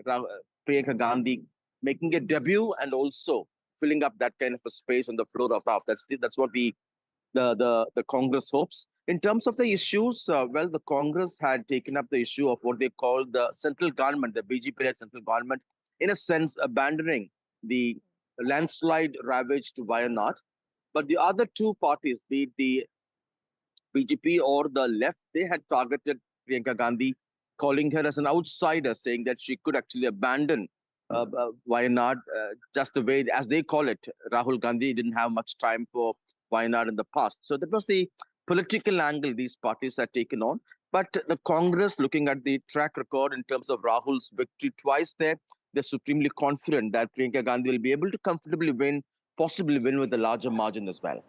Priyanka Gandhi making a debut and also filling up that kind of a space on the floor of the House. That's what the Congress hopes. In terms of the issues, well, the Congress had taken up the issue of what they call the central government, the BJP-led central government, in a sense abandoning the landslide ravaged Wayanad. But the other two parties, be it the BJP or the left, they had targeted Priyanka Gandhi, calling her as an outsider, saying that she could actually abandon Wayanad just the way, as they call it. Rahul Gandhi didn't have much time for Wayanad in the past. So that was the political angle these parties had taken on. But the Congress, looking at the track record in terms of Rahul's victory twice there, they're supremely confident that Priyanka Gandhi will be able to comfortably win, possibly win with a larger margin as well.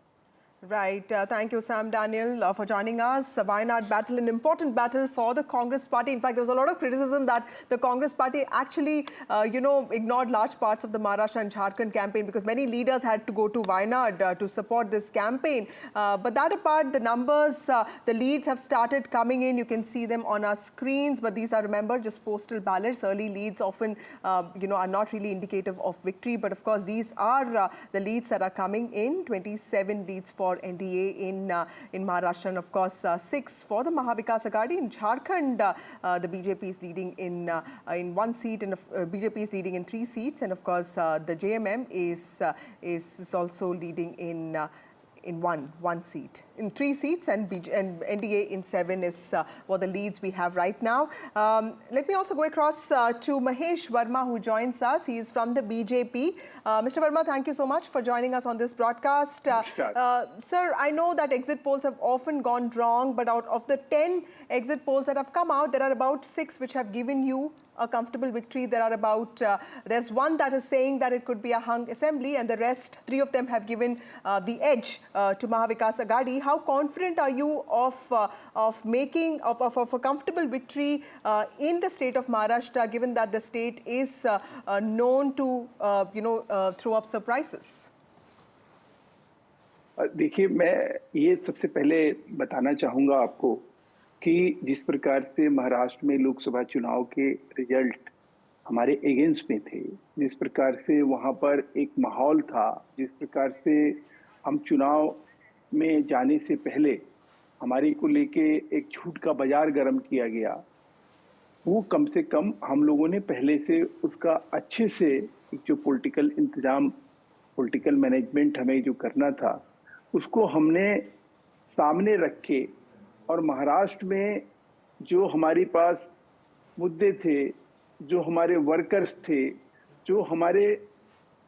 Right. Thank you, Sam Daniel, for joining us. Wayanad battle, an important battle for the Congress party. In fact, there was a lot of criticism that the Congress party actually, ignored large parts of the Maharashtra and Jharkhand campaign because many leaders had to go to Wayanad to support this campaign. But that apart, the numbers, the leads have started coming in. You can see them on our screens. But these are, remember, just postal ballots. Early leads often, are not really indicative of victory. But of course, these are the leads that are coming in. 27 leads for NDA in Maharashtra, and of course 6 for the Maha Vikas Aghadi. In Jharkhand, the BJP is leading in 1 seat, and BJP is leading in 3 seats, and of course the JMM is also leading in one seat, in 3 seats, and NDA in 7 is what the leads we have right now. Let me also go across to Mahesh Verma, who joins us. He is from the BJP. Mr. Verma, thank you so much for joining us on this broadcast. Sir, I know that exit polls have often gone wrong, but out of the 10 exit polls that have come out, there are about 6 which have given you a comfortable victory. There are about, there's one that is saying that it could be a hung assembly, and the rest, 3 of them have given the edge to Maha Vikas Aghadi. How confident are you of making a comfortable victory in the state of Maharashtra, given that the state is known to, throw up surprises? देखिए, मैं ये सबसे पहले बताना चाहूँगा आपको कि जिस प्रकार से महाराष्ट्र में लोकसभा चुनाव के रिजल्ट हमारे एगेंस्ट में थे, जिस प्रकार से वहाँ पर एक माहौल था, जिस प्रकार से हम चुनाव में जाने से पहले हमारे को लेके एक झूठ का बाजार गर्म किया गया, वो कम से कम हम लोगों ने पहले से उसका अच्छे से जो पॉलिटिकल इंतजाम, पॉलिटिकल मैनेजमेंट हमें जो करना था, उसको हमने सामने रख के, और महाराष्ट्र में जो हमारे पास मुद्दे थे, जो हमारे वर्कर्स थे, जो हमारे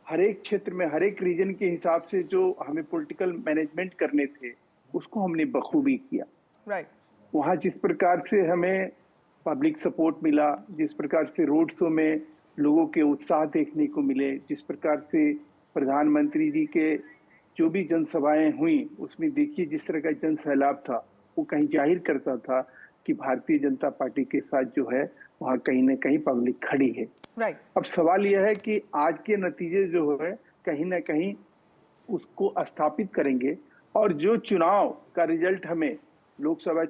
हर एक क्षेत्र में हर एक रीजन के हिसाब से जो हमें पॉलिटिकल मैनेजमेंट करने थे, उसको हमने बखूबी किया। राइट। वहाँ जिस प्रकार से हमें पब्लिक सपोर्ट मिला, जिस प्रकार से रोड शो में लोगों के उत्साह देखने को मिले, जिस प्रकार से प्रधानमंत्री जी के जो भी जनसभाएं हुई, उसमें देखिए जिस तरह का जन सैलाब था, वो कहीं जाहिर करता था कि भारतीय जनता पार्टी के साथ जो है वहाँ कहीं न कहीं पब्लिक खड़ी है। राइट। अब सवाल यह है कि आज के नतीजे जो है कहीं न कहीं उसको स्थापित करेंगे, और जो चुनाव का रिजल्ट हमें लोकसभा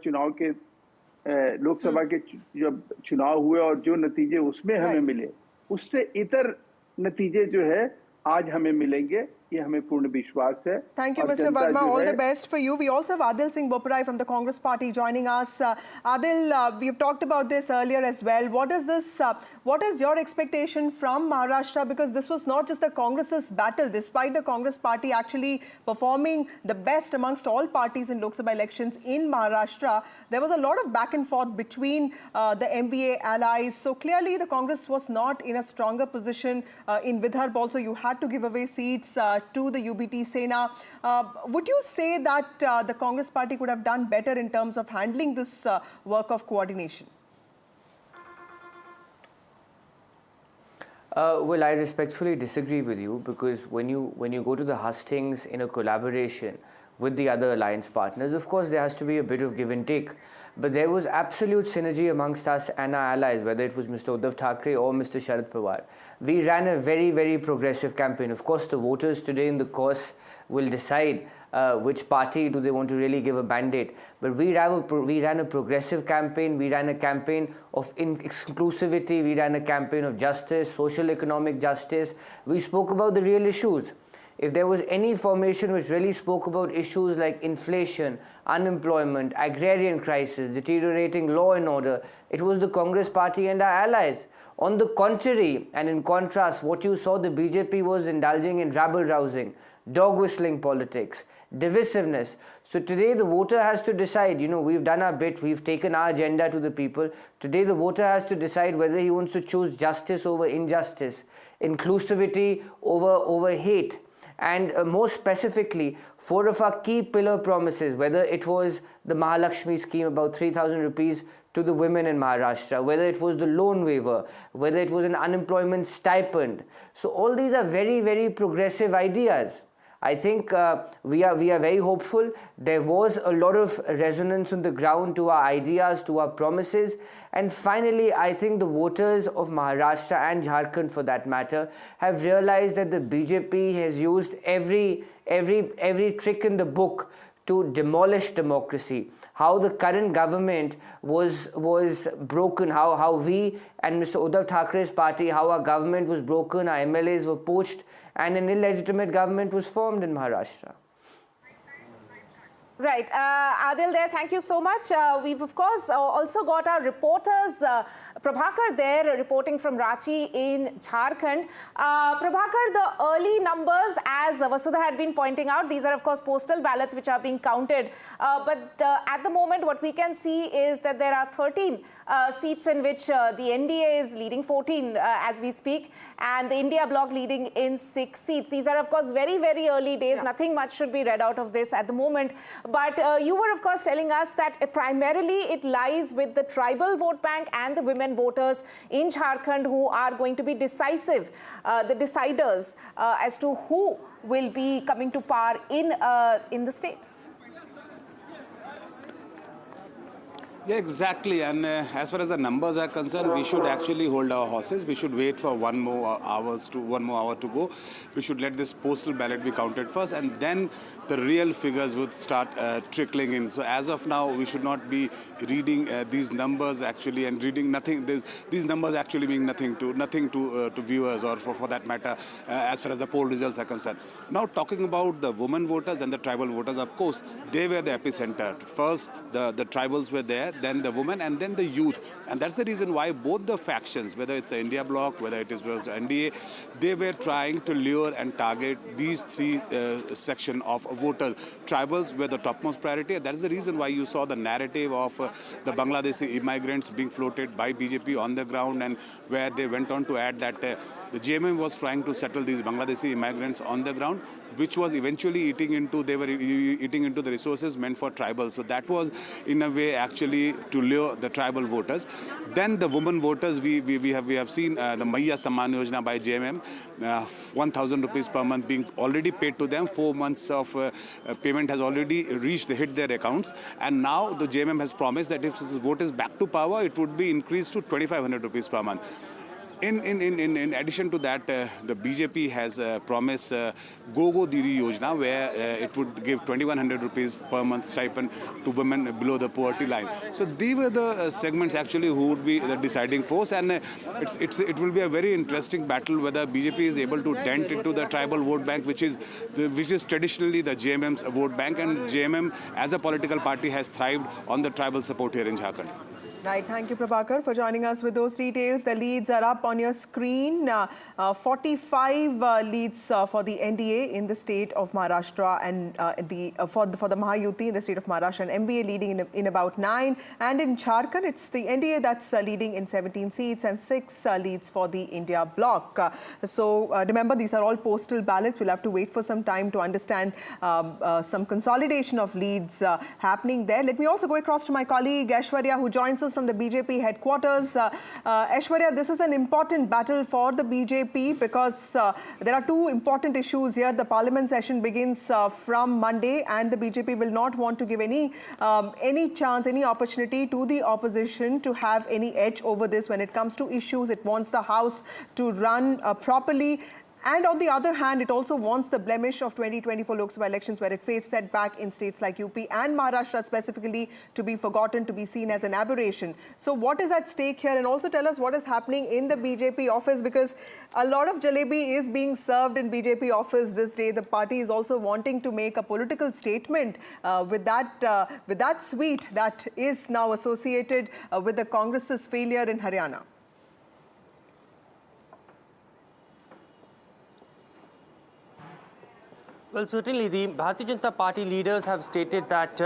के जब चुनाव हुए और जो नतीजे उसमें हमें मिले, उससे इतर नतीजे जो है आज हमें मिलेंगे। ये हमें पूर्ण विश्वास है. Thank you, और Mr. जनता Verma. जो All है, the best for you. We also have Adil Singh Boparai from the Congress Party joining us. Adil, we've talked about this earlier as well. What is your expectation from Maharashtra? Because this was not just the Congress's battle. Despite the Congress Party actually performing the best amongst all parties in Lok Sabha elections in Maharashtra, there was a lot of back and forth between the MVA allies. So clearly the Congress was not in a stronger position. In Vidarbha also, you had to give away seats to the UBT Sena. Would you say that the Congress Party could have done better in terms of handling this work of coordination? Well, I respectfully disagree with you, because when you go to the hustings in a collaboration with the other alliance partners, of course there has to be a bit of give and take. But there was absolute synergy amongst us and our allies, whether it was Mr. Uddhav Thackeray or Mr. Sharad Pawar. We ran a very, very progressive campaign. Of course, the voters today in the course will decide which party do they want to really give a mandate. But we ran a progressive campaign. We ran a campaign of inclusivity. We ran a campaign of justice, social economic justice. We spoke about the real issues. If there was any formation which really spoke about issues like inflation, unemployment, agrarian crisis, deteriorating law and order, it was the Congress Party and our allies. On the contrary, and in contrast, what you saw, the BJP was indulging in rabble-rousing, dog-whistling politics, divisiveness. So today the voter has to decide, we've done our bit, we've taken our agenda to the people. Today the voter has to decide whether he wants to choose justice over injustice, inclusivity over hate. And more specifically, 4 of our key pillar promises, whether it was the Mahalakshmi scheme, about 3,000 rupees to the women in Maharashtra, whether it was the loan waiver, whether it was an unemployment stipend. So all these are very, very progressive ideas. I think we are very hopeful. There was a lot of resonance on the ground to our ideas, to our promises. And finally, I think the voters of Maharashtra and Jharkhand, for that matter, have realized that the BJP has used every trick in the book to demolish democracy. How the current government was broken, how we and Mr. Uddhav Thackre's party, how our government was broken, our MLAs were poached, and an illegitimate government was formed in Maharashtra. Right. Adil there, thank you so much. We've, of course, also got our reporters, Prabhakar there, reporting from Ranchi in Jharkhand. Prabhakar, the early numbers, as Vasudha had been pointing out, these are, of course, postal ballots which are being counted. But at the moment, what we can see is that there are 13 seats in which the NDA is leading 14 as we speak, and the India bloc leading in 6 seats. These are, of course, very, very early days. Yeah. Nothing much should be read out of this at the moment. But you were, of course, telling us that primarily it lies with the tribal vote bank and the women voters in Jharkhand who are going to be decisive, the deciders as to who will be coming to power in the state. Yeah, exactly. And as far as the numbers are concerned, we should actually hold our horses. We should wait for one more hour to go. We should let this postal ballot be counted first, and then the real figures would start trickling in. So as of now, we should not be reading these numbers actually and reading nothing. These numbers actually mean nothing to viewers, or for that matter, as far as the poll results are concerned. Now, talking about the women voters and the tribal voters, of course, they were the epicenter. First, the tribals were there, then the women, and then the youth. And that's the reason why both the factions, whether it's the India bloc, whether it was NDA, they were trying to lure and target these 3 sections of voters. Tribals were the topmost priority. That is the reason why you saw the narrative of the Bangladeshi immigrants being floated by BJP on the ground, and where they went on to add that the JMM was trying to settle these Bangladeshi immigrants on the ground, which was eventually eating into the resources meant for tribals. So that was, in a way, actually to lure the tribal voters. Then the women voters, we have seen the Maiya Samman Yojana by JMM, 1,000 rupees per month being already paid to them. 4 months of payment has already hit their accounts. And now the JMM has promised that if this vote is back to power, it would be increased to 2,500 rupees per month. In addition to that, the BJP has promised Go Didi Yojana, where it would give 2,100 rupees per month stipend to women below the poverty line. So these were the segments actually who would be the deciding force, and it will be a very interesting battle whether BJP is able to dent into the tribal vote bank, which is traditionally the JMM's vote bank, and JMM as a political party has thrived on the tribal support here in Jharkhand. Right, thank you, Prabhakar, for joining us with those details. The leads are up on your screen. 45 leads for the NDA in the state of Maharashtra, and for the Mahayuti in the state of Maharashtra, and MVA leading in about 9. And in Jharkhand, it's the NDA that's leading in 17 seats and 6 leads for the India bloc. So remember, these are all postal ballots. We'll have to wait for some time to understand some consolidation of leads happening there. Let me also go across to my colleague Aishwarya, who joins us from the BJP headquarters. Aishwarya, this is an important battle for the BJP because there are two important issues here. The parliament session begins from Monday, and the BJP will not want to give any chance, any opportunity to the opposition to have any edge over this when it comes to issues. It wants the House to run properly. And on the other hand, it also wants the blemish of 2024 Lok Sabha elections, where it faced setback in states like UP and Maharashtra specifically, to be forgotten, to be seen as an aberration. So what is at stake here? And also tell us what is happening in the BJP office, because a lot of jalebi is being served in BJP office this day. The party is also wanting to make a political statement with that sweet that is now associated with the Congress's failure in Haryana. Well, certainly the Bharatiya Janata Party leaders have stated that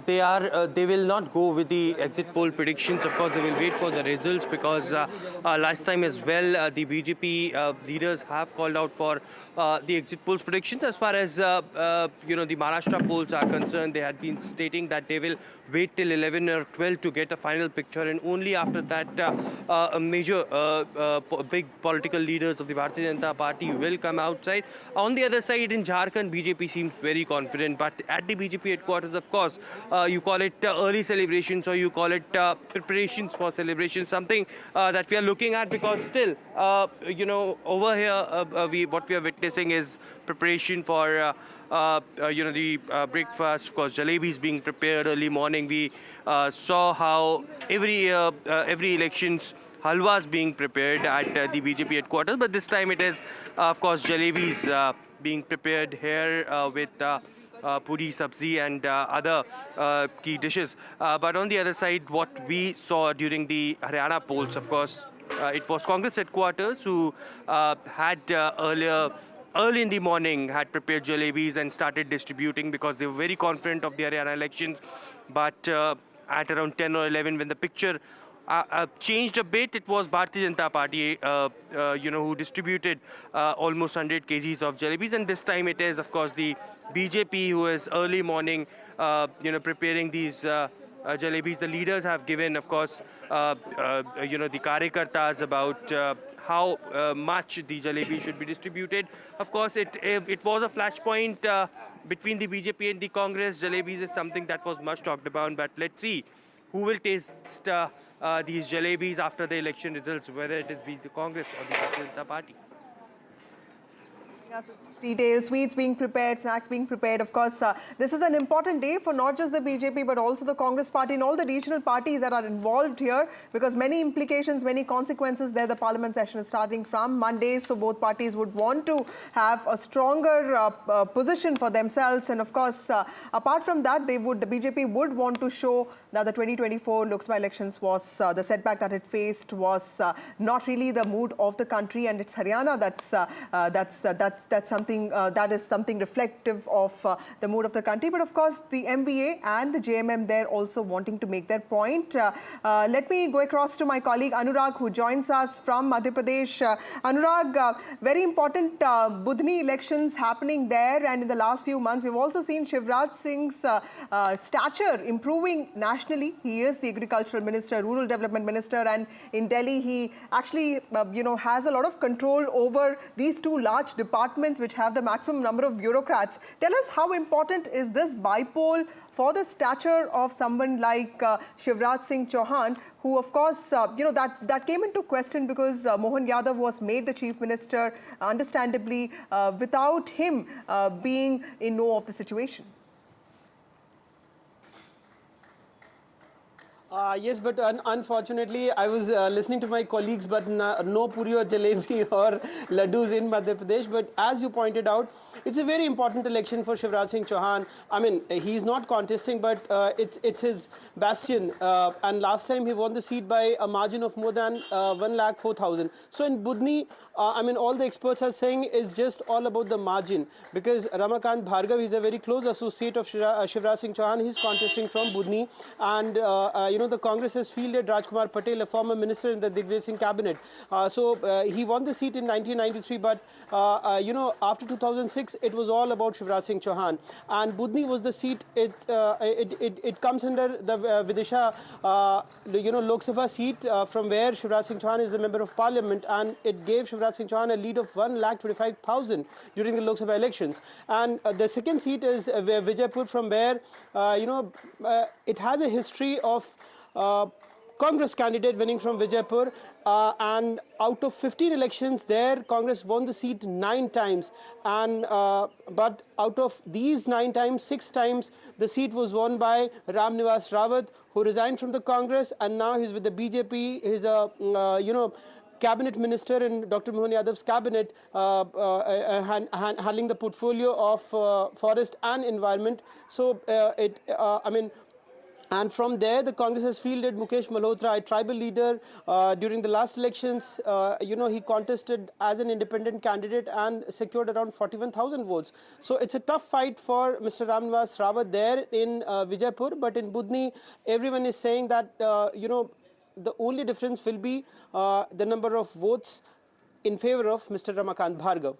they will not go with the exit poll predictions. Of course, they will wait for the results, because last time as well, the BJP leaders have called out for the exit polls predictions. As far as the Maharashtra polls are concerned, they had been stating that they will wait till 11 or 12 to get a final picture, and only after that big political leaders of the Bharatiya Janata Party will come outside. On the other side, in Jharkhand, BJP seems very confident, but at the BJP headquarters, of course, you call it early celebrations, or you call it preparations for celebrations, something that we are looking at, because still, over here, what we are witnessing is preparation for the breakfast. Of course, jalebis being prepared early morning. We saw how every elections halwas being prepared at the BJP headquarters, but this time it is, of course, jalebis being prepared here with puri, sabzi and other key dishes. But on the other side, what we saw during the Haryana polls, of course, it was Congress headquarters who had early in the morning had prepared jalebis and started distributing, because they were very confident of the Haryana elections. But at around 10 or 11, when the picture changed a bit, it was Bharatiya Janata Party, who distributed almost 100 kgs of jalebis, and this time it is, of course, the BJP who is early morning, preparing these jalebis. The leaders have given, of course, the Karyakartas about how much the jalebi should be distributed. Of course, it was a flashpoint between the BJP and the Congress. Jalebis is something that was much talked about, but let's see who will taste these jalebis after the election results, whether it is the Congress or the Bharatiya Janata Party. Details, sweets being prepared, snacks being prepared. Of course, this is an important day for not just the BJP, but also the Congress party and all the regional parties that are involved here, because many implications, many consequences there. The parliament session is starting from Monday, so both parties would want to have a stronger position for themselves. And of course, apart from that, the BJP would want to show that the 2024 Lok Sabha elections was the setback that it faced was not really the mood of the country, and it's Haryana that's something that is something reflective of the mood of the country. But of course, the MVA and the JMM there also wanting to make their point. Let me go across to my colleague Anurag, who joins us from Madhya Pradesh. Anurag, very important Budhni elections happening there, and in the last few months, we've also seen Shivraj Singh's stature improving nationally. He is the Agricultural Minister, Rural Development Minister, and in Delhi, he actually has a lot of control over these two large departments. departments which have the maximum number of bureaucrats. Tell us, how important is this bypoll for the stature of someone like Shivraj Singh Chauhan, who of course, that came into question because Mohan Yadav was made the chief minister, understandably, without him being in know of the situation. Yes, but unfortunately, I was listening to my colleagues, but no puri or jalebi or laddus in Madhya Pradesh. But as you pointed out, it's a very important election for Shivraj Singh Chauhan. I mean, he's not contesting, but it's his bastion. And last time he won the seat by a margin of more than 1,04,000. So in Budni, I mean, all the experts are saying is just all about the margin, because Ramakant Bhargav is a very close associate of Shivraj Singh Chauhan. He's contesting from Budni, and the Congress has fielded Rajkumar Patel, a former minister in the Digvijay Singh cabinet. So he won the seat in 1993, but after 2006, it was all about Shivraj Singh Chauhan. And Budni was the seat. It comes under the Vidisha, Lok Sabha seat, from where Shivraj Singh Chauhan is the member of parliament, and it gave Shivraj Singh Chauhan a lead of 1,25,000 during the Lok Sabha elections. And the second seat is Vijaypur, from where it has a history of Congress candidate winning from Vijaypur, and out of 15 elections there, Congress won the seat 9 times, and but out of these 9 times, 6 times the seat was won by Ram Nivas Rawat, who resigned from the Congress, and now he's with the BJP. He's a cabinet minister in Dr. Mohan Yadav's cabinet, handling the portfolio of forest and environment. So and from there, the Congress has fielded Mukesh Malhotra, a tribal leader. During the last elections, he contested as an independent candidate and secured around 41,000 votes. So it's a tough fight for Mr. Ram Nivas Rawat there in Vijaypur. But in Budni, everyone is saying that, the only difference will be the number of votes in favor of Mr. Ramakant Bhargav.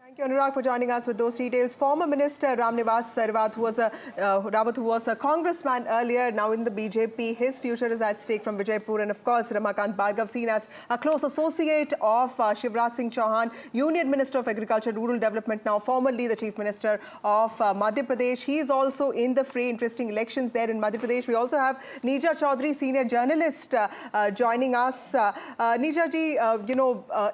Thank you, Anurag, for joining us with those details. Former Minister Ram Nivas Rawat, who was a congressman earlier, now in the BJP. His future is at stake from Vijaypur. And of course, Ramakant Bhargav, seen as a close associate of Shivraj Singh Chauhan, Union Minister of Agriculture, Rural Development, now formerly the Chief Minister of Madhya Pradesh. He is also in the fray. Interesting elections there in Madhya Pradesh. We also have Neeja Chaudhary, senior journalist, joining us. Neeja ji,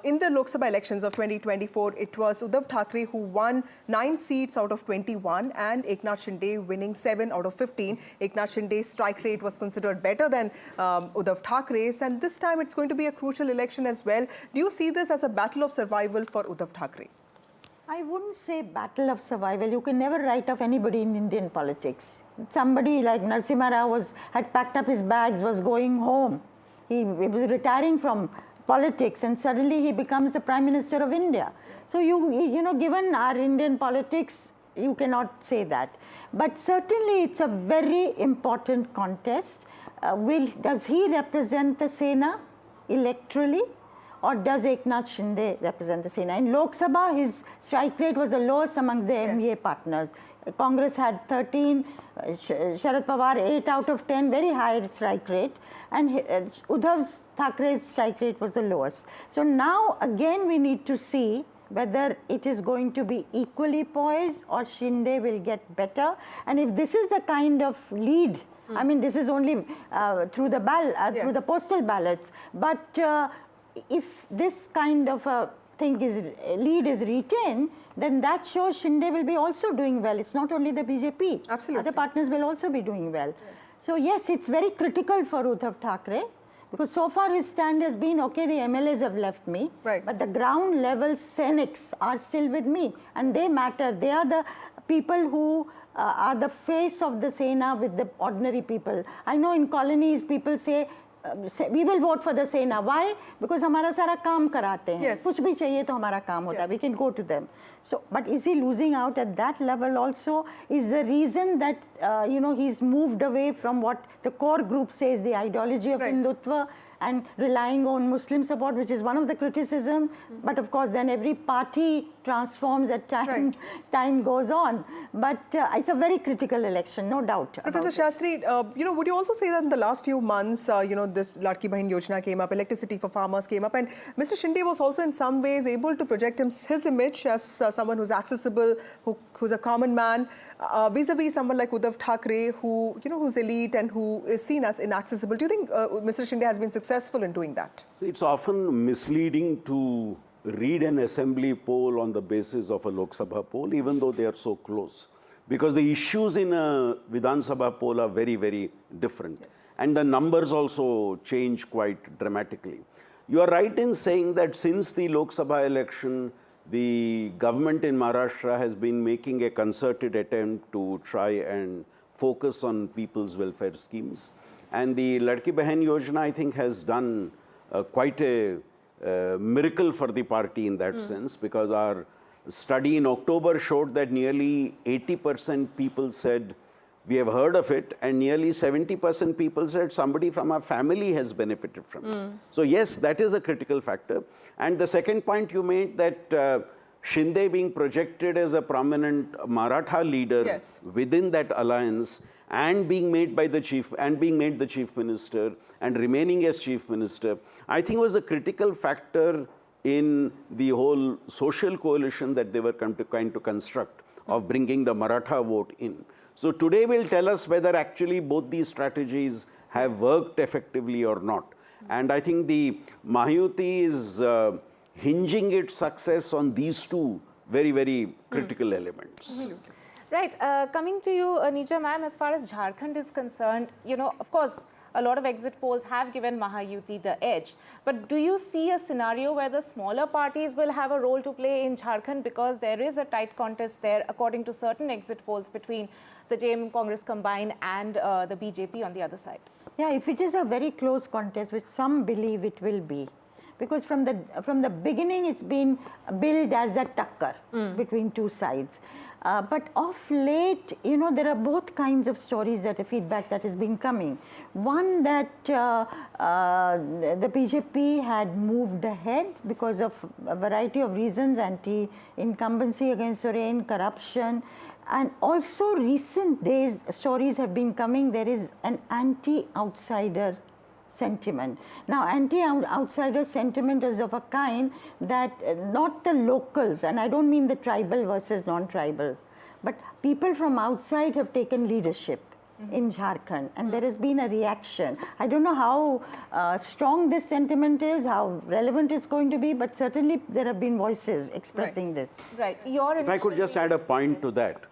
in the Lok Sabha elections of 2024, it was Uddhav Thackeray who won 9 seats out of 21, and Eknath Shinde winning 7 out of 15. Eknath Shinde's strike rate was considered better than Uddhav Thackeray's, and this time it's going to be a crucial election as well. Do you see this as a battle of survival for Uddhav Thackeray? I wouldn't say battle of survival. You can never write off anybody in Indian politics. Somebody like Narasimha Rao had packed up his bags, was going home. He was retiring from politics, and suddenly he becomes the Prime Minister of India. So given our Indian politics, you cannot say that. But certainly it's a very important contest. Does he represent the Sena electorally, or does Eknath Shinde represent the Sena? In Lok Sabha, his strike rate was the lowest among the MVA partners. Congress had 13, Sharad Pawar 8 out of 10, very high strike rate, and Uddhav Thackeray's strike rate was the lowest. So now again we need to see whether it is going to be equally poised or Shinde will get better. And if this is the kind of lead, I mean, this is only through the through the postal ballots, but if this kind of a lead is retained, then that shows Shinde will be also doing well. It's not only the BJP. Absolutely. Other partners will also be doing well. Yes. So yes, it's very critical for Uddhav Thackeray, because so far his stand has been, okay, the MLAs have left me, but the ground level Senics are still with me, and they matter. They are the people who are the face of the Sena with the ordinary people. I know in colonies people say, we will vote for the Sena. Why? Because हमारा सारा काम कराते हैं. Yes. कुछ भी चाहिए तो हमारा काम होता है. We can go to them. So, but is he losing out at that level also? Is the reason that he's moved away from what the core group says, the ideology of Hindutva, and relying on Muslim support, which is one of the criticism. But of course, then every party transforms as time goes on. But it's a very critical election, no doubt. Professor Shastri, would you also say that in the last few months, this Ladki Bahin Yojana came up, electricity for farmers came up, and Mr. Shinde was also in some ways able to project his image as someone who's accessible, who's a common man, vis-a-vis someone like Uddhav Thackeray, who's elite and who is seen as inaccessible. Do you think Mr. Shinde has been successful in doing that? See, it's often misleading to read an assembly poll on the basis of a Lok Sabha poll, even though they are so close. Because the issues in a Vidhan Sabha poll are very, very different. Yes. And the numbers also change quite dramatically. You are right in saying that since the Lok Sabha election, the government in Maharashtra has been making a concerted attempt to try and focus on people's welfare schemes. And the Ladki Bahin Yojana, I think, has done quite a miracle for the party in that sense, because our study in October showed that nearly 80% people said, we have heard of it, and nearly 70% people said somebody from our family has benefited from it. So yes, that is a critical factor. And the second point you made, that Shinde being projected as a prominent Maratha leader within that alliance, and being made the chief minister and remaining as chief minister, I think was a critical factor in the whole social coalition that they were trying to construct of bringing the Maratha vote in. So today will tell us whether actually both these strategies have worked effectively or not. And I think the Mahayuti is hinging its success on these two very, very critical elements. Right. Coming to you, Nija ma'am, as far as Jharkhand is concerned, of course, a lot of exit polls have given Mahayuti the edge. But do you see a scenario where the smaller parties will have a role to play in Jharkhand, because there is a tight contest there, according to certain exit polls, between the JM Congress combined and the BJP on the other side? Yeah, if it is a very close contest, which some believe it will be, because from the beginning it's been billed as a takkar between two sides. But of late, there are both kinds of stories, that a feedback that has been coming. One, that the BJP had moved ahead because of a variety of reasons, anti-incumbency against Soren, corruption, and also recent days stories have been coming, there is an anti-outsider sentiment. Now, anti-outsider sentiment is of a kind that not the locals, and I don't mean the tribal versus non-tribal, but people from outside have taken leadership in Jharkhand, and there has been a reaction. I don't know how strong this sentiment is, how relevant it's going to be, but certainly there have been voices expressing this. Right. If I could just add a point to that.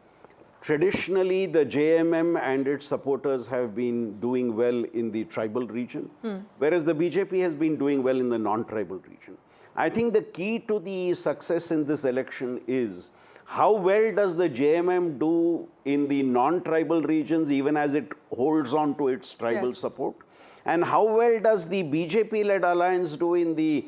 Traditionally, the JMM and its supporters have been doing well in the tribal region, whereas the BJP has been doing well in the non-tribal region. I think the key to the success in this election is how well does the JMM do in the non-tribal regions, even as it holds on to its tribal support, and how well does the BJP-led alliance do in the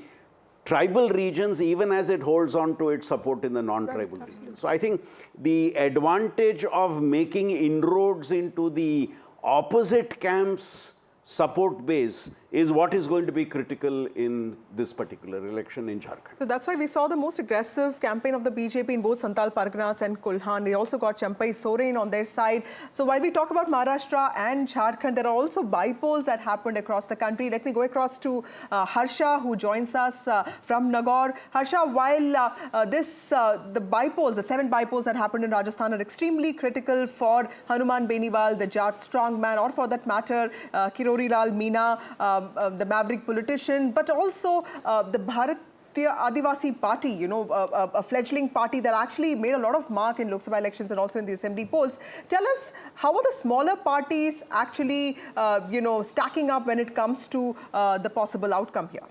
tribal regions, even as it holds on to its support in the non-tribal regions. So I think the advantage of making inroads into the opposite camp's support base is what is going to be critical in this particular election in Jharkhand. So that's why we saw the most aggressive campaign of the BJP in both Santal Parganas and Kulhan. They also got Champai Soren on their side. So while we talk about Maharashtra and Jharkhand, there are also bypolls that happened across the country. Let me go across to Harsha, who joins us from Nagaur. Harsha, while the bypolls, the 7 bypolls that happened in Rajasthan are extremely critical for Hanuman Beniwal, the Jat strongman, or for that matter, Kirori Lal Meena, the maverick politician, but also the Bharatiya Adivasi Party, a fledgling party that actually made a lot of mark in Lok Sabha elections and also in the assembly polls. Tell us, how are the smaller parties actually, stacking up when it comes to the possible outcome here?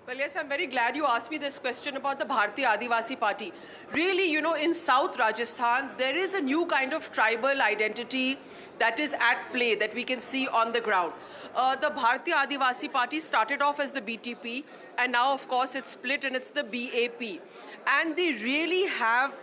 Well, yes, I'm very glad you asked me this question about the Bharatiya Adivasi Party. Really, in South Rajasthan, there is a new kind of tribal identity that is at play that we can see on the ground. The Bharatiya Adivasi Party started off as the BTP, and now, of course, it's split and it's the BAP. And they really have,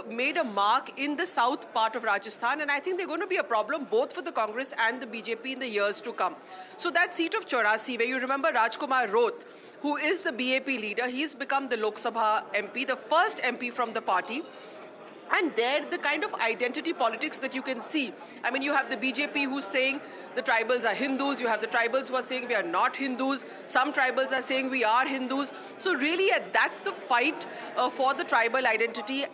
made a mark in the south part of Rajasthan, and I think they're going to be a problem both for the Congress and the BJP in the years to come. So that seat of Chaurasi, where you remember Rajkumar Roth, who is the BAP leader, he's become the Lok Sabha MP, the first MP from the party. And there, the kind of identity politics that you can see. I mean, you have the BJP who's saying the tribals are Hindus. You have the tribals who are saying we are not Hindus. Some tribals are saying we are Hindus. So really, that's the fight for the tribal identity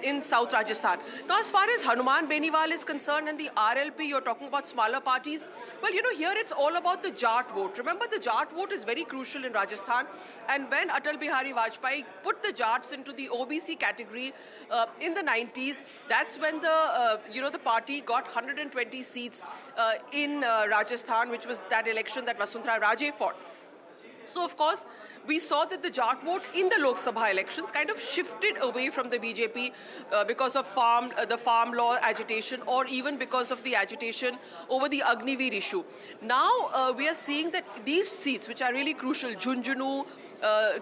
in South Rajasthan. Now, as far as Hanuman Beniwal is concerned and the RLP, you're talking about smaller parties. Well, here it's all about the Jat vote. Remember, the Jat vote is very crucial in Rajasthan. And when Atal Bihari Vajpayee put the Jats into the OBC category in the 90s, that's when the party got 120 seats in Rajasthan, which was that election that Vasundhara Raje fought. So, of course, we saw that the Jat vote in the Lok Sabha elections kind of shifted away from the BJP because of the farm law agitation, or even because of the agitation over the Agniveer issue. Now, we are seeing that these seats, which are really crucial, Jhunjhunu,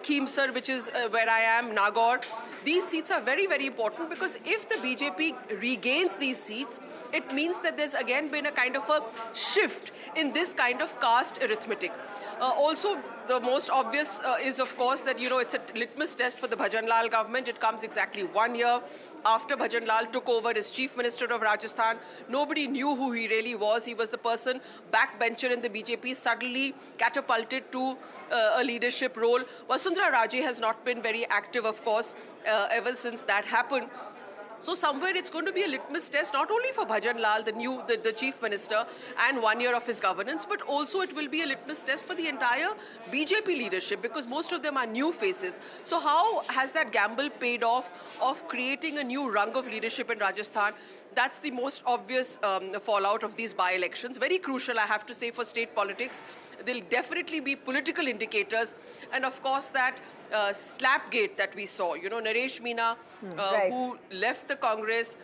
Keemsar, which is where I am, Nagaur, these seats are very, very important, because if the BJP regains these seats, it means that there's again been a kind of a shift in this kind of caste arithmetic. Also, the most obvious is, of course, that, it's a litmus test for the Bhajan Lal government. It comes exactly 1 year after Bhajan Lal took over as Chief Minister of Rajasthan. Nobody knew who he really was. He was the person, backbencher in the BJP, suddenly catapulted to a leadership role. Vasundhara Raje has not been very active, of course, ever since that happened. So somewhere it's going to be a litmus test, not only for Bhajan Lal, the Chief Minister, and 1 year of his governance, but also it will be a litmus test for the entire BJP leadership, because most of them are new faces. So how has that gamble paid off of creating a new rung of leadership in Rajasthan? That's the most obvious fallout of these by-elections. Very crucial, I have to say, for state politics. There'll definitely be political indicators. And of course, that slapgate that we saw, Naresh Meena, who left the Congress,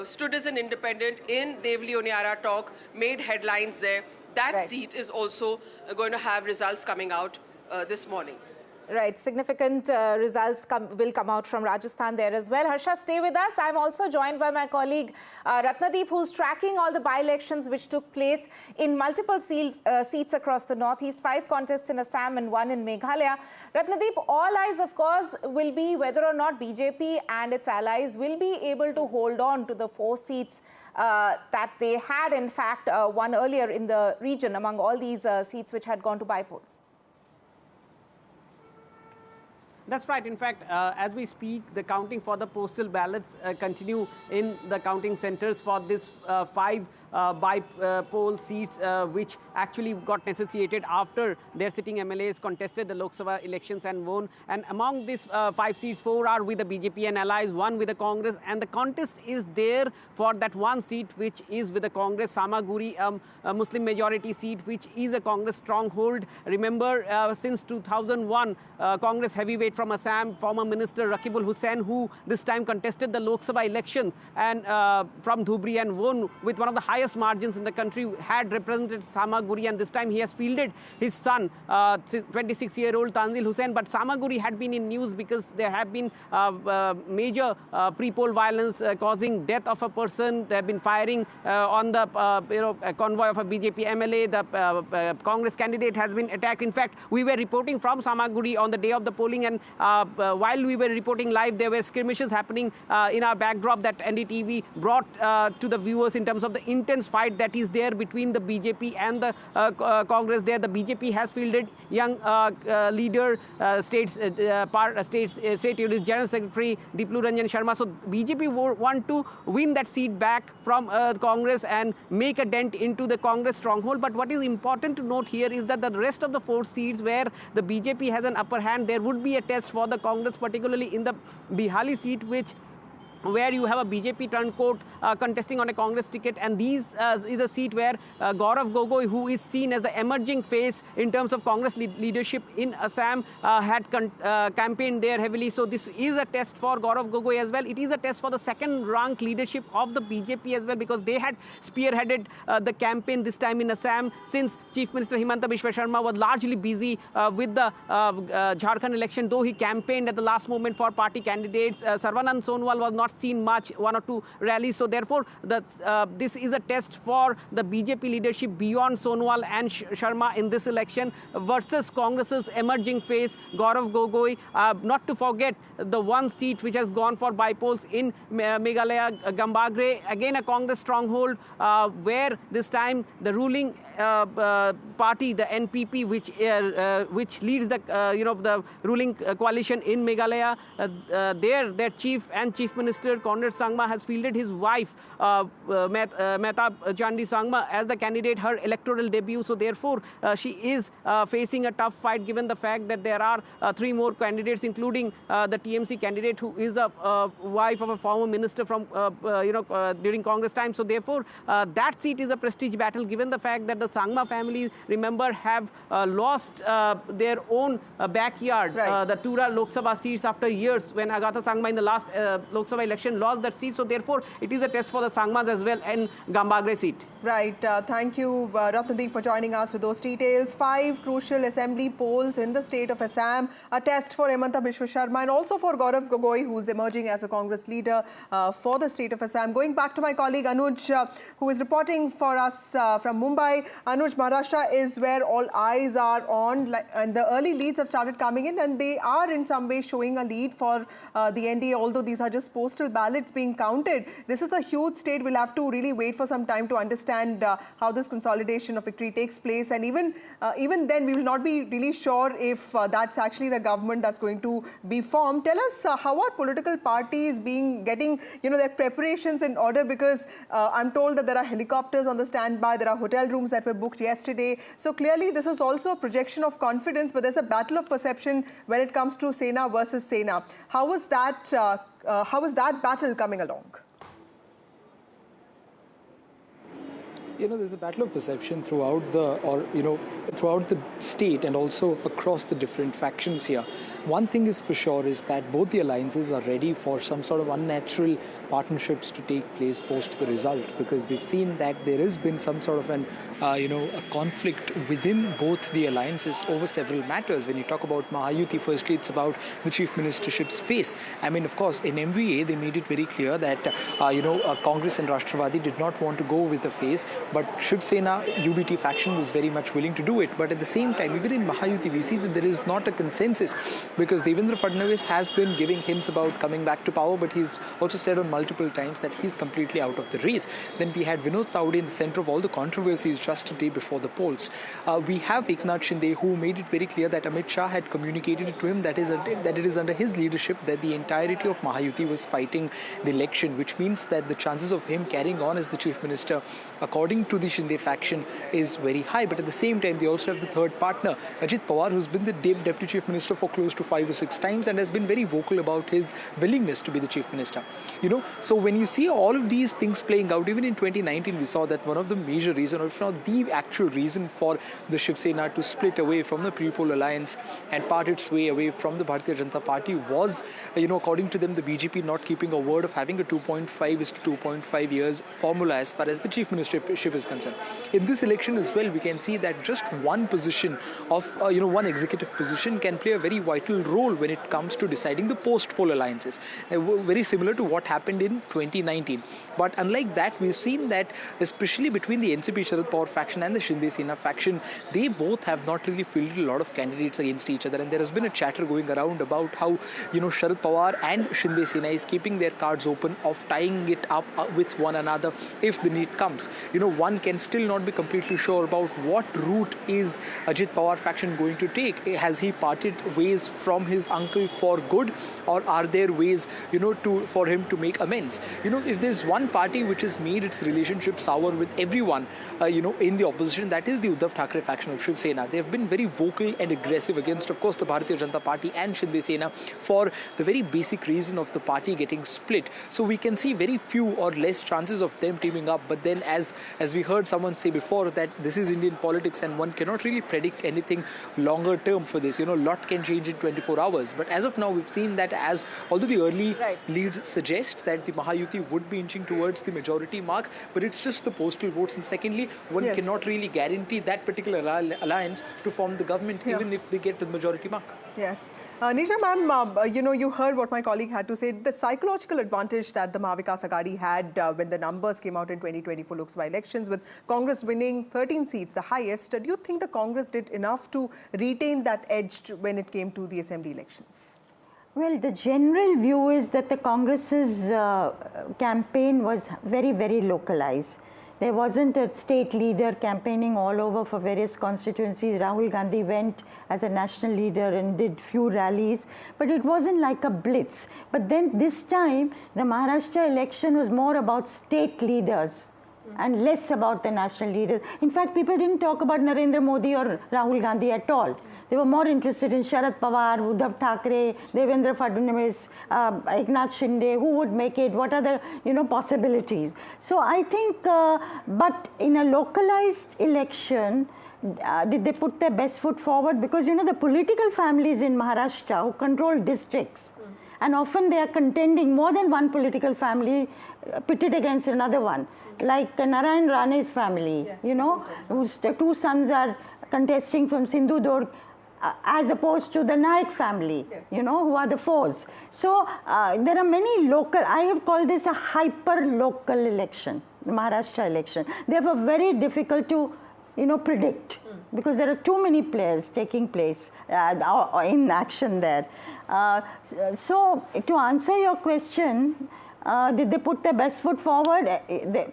stood as an independent in Devli Oniara talk, made headlines there. That seat is also going to have results coming out this morning. Right, significant results will come out from Rajasthan there as well. Harsha, stay with us. I'm also joined by my colleague Ratnadeep, who's tracking all the by-elections which took place in multiple seats across the northeast, 5 contests in Assam and 1 in Meghalaya. Ratnadeep, all eyes, of course, will be whether or not BJP and its allies will be able to hold on to the 4 seats that they had, in fact, won earlier in the region among all these seats which had gone to Bypolls. That's right. In fact, as we speak, the counting for the postal ballots continue in the counting centers for this 5 Bypoll seats, which actually got necessitated after their sitting MLAs contested the Lok Sabha elections and won. And among these 5 seats, 4 are with the BJP and allies, 1 with the Congress. And the contest is there for that 1 seat, which is with the Congress, Samaguri, a Muslim majority seat, which is a Congress stronghold. Remember, since 2001, Congress heavyweight from Assam, former Minister Rakibul Hussain, who this time contested the Lok Sabha elections and from Dhubri and won with one of the highest margins in the country, had represented Samaguri, and this time he has fielded his son, 26-year-old Tanzil Hussain. But Samaguri had been in news because there have been major pre-poll violence causing death of a person. They have been firing on the convoy of a BJP MLA. The Congress candidate has been attacked. In fact, we were reporting from Samaguri on the day of the polling, and while we were reporting live, there were skirmishes happening in our backdrop that NDTV brought to the viewers in terms of the intense fight that is there between the BJP and the Congress there. The BJP has fielded young leader, State Unit General Secretary Diplu Ranjan Sharma. So BJP want to win that seat back from Congress and make a dent into the Congress stronghold. But what is important to note here is that the rest of the 4 seats where the BJP has an upper hand, there would be a test for the Congress, particularly in the Bihali seat, which where you have a BJP turncoat contesting on a Congress ticket, and these is a seat where Gaurav Gogoi, who is seen as the emerging face in terms of Congress leadership in Assam, had campaigned there heavily. So this is a test for Gaurav Gogoi as well. It is a test for the second-rank leadership of the BJP as well, because they had spearheaded the campaign this time in Assam, since Chief Minister Himanta Biswa Sharma was largely busy with the Jharkhand election, though he campaigned at the last moment for party candidates. Sarvanand Sonowal was not seen much, one or two rallies. So therefore, this is a test for the BJP leadership beyond Sonowal and Sharma in this election versus Congress's emerging face, Gaurav Gogoi. Not to forget the one seat which has gone for Bypolls in Meghalaya, Gambagre, again a Congress stronghold, where this time the ruling party, the NPP, which leads the the ruling coalition in Meghalaya, their chief minister Conrad Sangma has fielded his wife Mehta Chandi Sangma as the candidate, her electoral debut. So therefore she is facing a tough fight, given the fact that there are 3 more candidates, including the TMC candidate, who is a wife of a former minister from during Congress time. So therefore that seat is a prestige battle, given the fact that the Sangma family, remember, have lost their own backyard, the Tura Lok Sabha seats, after years, when Agatha Sangma in the last Lok Sabha election lost that seat. So therefore it is a test for the Sangmas as well, and Gambagre seat. Right. Thank you, Ratnadeep, for joining us with those details. 5 crucial assembly polls in the state of Assam, a test for Himanta Biswa Sharma and also for Gaurav Gogoi, who's emerging as a Congress leader for the state of Assam. Going back to my colleague Anuj, who is reporting for us from Mumbai. Anuj, Maharashtra is where all eyes are on, and the early leads have started coming in, and they are in some way showing a lead for the NDA, although these are just postal ballots being counted. This is a huge state. We'll have to really wait for some time to understand how this consolidation of victory takes place, and even then we will not be really sure if that's actually the government that's going to be formed. Tell us, how are political parties getting their preparations in order, because I'm told that there are helicopters on the standby, there are hotel rooms that were booked yesterday. So clearly this is also a projection of confidence, but there's a battle of perception when it comes to Sena versus Sena. How is that battle coming along? There's a battle of perception throughout the state and also across the different factions here. One thing is for sure is that both the alliances are ready for some sort of unnatural partnerships to take place post the result, because we've seen that there has been some sort of a conflict within both the alliances over several matters. When you talk about Mahayuti, firstly, it's about the chief ministership's face. I mean, of course, in MVA, they made it very clear that, Congress and Rashtravadi did not want to go with the face, but Shiv Sena UBT faction was very much willing to do it. But at the same time, even in Mahayuti, we see that there is not a consensus, because Devendra Fadnavis has been giving hints about coming back to power, but he's also said on multiple times that he's completely out of the race. Then we had Vinod Taude in the center of all the controversies just a day before the polls. We have Eknath Shinde, who made it very clear that Amit Shah had communicated to him that it is under his leadership that the entirety of Mahayuti was fighting the election, which means that the chances of him carrying on as the chief minister, according to the Shinde faction, is very high. But at the same time, they also have the third partner, Ajit Pawar, who's been the deputy chief minister for close to 5 or 6 times and has been very vocal about his willingness to be the chief minister. So when you see all of these things playing out, even in 2019, we saw that one of the major reasons, or if not the actual reason, for the Shiv Sena to split away from the pre-poll alliance and part its way away from the Bharatiya Janata Party was, according to them, the BJP not keeping a word of having a 2.5 is to 2.5 years formula as far as the chief ministership is concerned. In this election as well, we can see that just one position of, one executive position can play a very vital role when it comes to deciding the post-poll alliances. Very similar to what happened in 2019. But unlike that, we've seen that especially between the NCP Sharad Pawar faction and the Shinde Sena faction, they both have not really fielded a lot of candidates against each other. And there has been a chatter going around about how, Sharad Pawar and Shinde Sena is keeping their cards open of tying it up with one another if the need comes. one can still not be completely sure about what route is Ajit Pawar faction going to take. Has he parted ways from his uncle for good, or are there ways, for him to make amends? If there's one party which has made its relationship sour with everyone, in the opposition, that is the Uddhav Thackeray faction of Shiv Sena. They have been very vocal and aggressive against, of course, the Bharatiya Janata Party and Shinde Sena for the very basic reason of the party getting split. So we can see very few or less chances of them teaming up. But then, as we heard someone say before, that this is Indian politics and one cannot really predict anything longer term for this. A lot can change in 24 hours. But as of now, we've seen that although the early leads suggest that the Mahayuti would be inching towards the majority mark, but it's just the postal votes. And secondly, one cannot really guarantee that particular alliance to form the government, even if they get the majority mark. Yes. Nisha ma'am, you heard what my colleague had to say. The psychological advantage that the Mahavikas Aghadi had when the numbers came out in 2024 Lok Sabha elections, with Congress winning 13 seats, the highest, do you think the Congress did enough to retain that edge when it came to the assembly elections? Well, the general view is that the Congress's campaign was very, very localized. There wasn't a state leader campaigning all over for various constituencies. Rahul Gandhi went as a national leader and did few rallies, but it wasn't like a blitz. But then this time, the Maharashtra election was more about state leaders and less about the national leaders. In fact, people didn't talk about Narendra Modi or Rahul Gandhi at all. They were more interested in Sharad Pawar, Uddhav Thackeray, Devendra Fadnavis, Eknath Shinde, who would make it, what are the possibilities. So I think, but in a localized election, did they put their best foot forward? Because the political families in Maharashtra who control districts, and often they are contending more than one political family pitted against another one. Like Narayan Rane's family, whose two sons are contesting from Sindhudurg, as opposed to the Naik family, who are the foes. So there are many local, I have called this a hyper-local election, the Maharashtra election. Therefore, very difficult to, predict, because there are too many players taking place in action there. So to answer your question, did they put their best foot forward?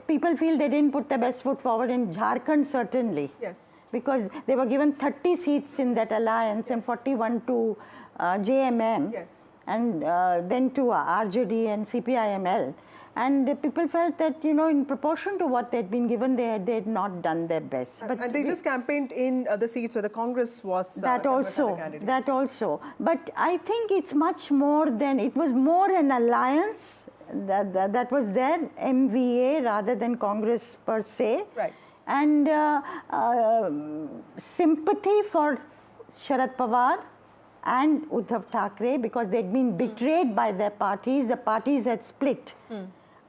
People feel they didn't put their best foot forward in Jharkhand, certainly. Yes. Because they were given 30 seats in that alliance and 41 to JMM, and then to RJD and CPIML. And people felt that, in proportion to what they'd been given, they had not done their best. But and they just campaigned in the seats where the Congress was that also. But I think it's much more than, it was more an alliance that was there, MVA rather than Congress per se. Right. And sympathy for Sharad Pawar and Uddhav Thackeray, because they'd been betrayed by their parties. The parties had split.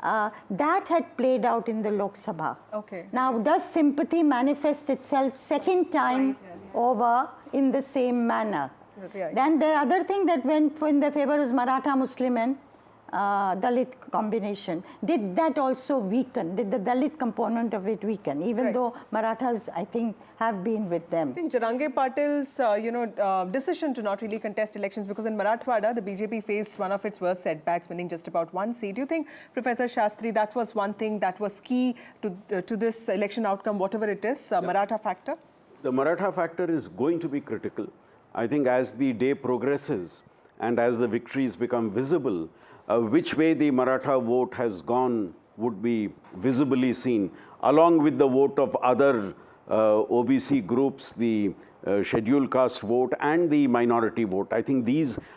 That had played out in the Lok Sabha. Okay. Now, does sympathy manifest itself second time over in the same manner? Right. Then the other thing that went in their favor was Maratha Muslim and Dalit combination. Did that also weaken? Did the Dalit component of it weaken? Even though Marathas, I think, have been with them. I think Jarange Patil's, decision to not really contest elections, because in Marathwada, the BJP faced one of its worst setbacks, winning just about one seat. Do you think, Professor Shastri, that was one thing that was key to this election outcome, whatever it is, Maratha factor? The Maratha factor is going to be critical. I think as the day progresses and as the victories become visible, which way the Maratha vote has gone would be visibly seen, along with the vote of other OBC groups, the scheduled caste vote and the minority vote. I think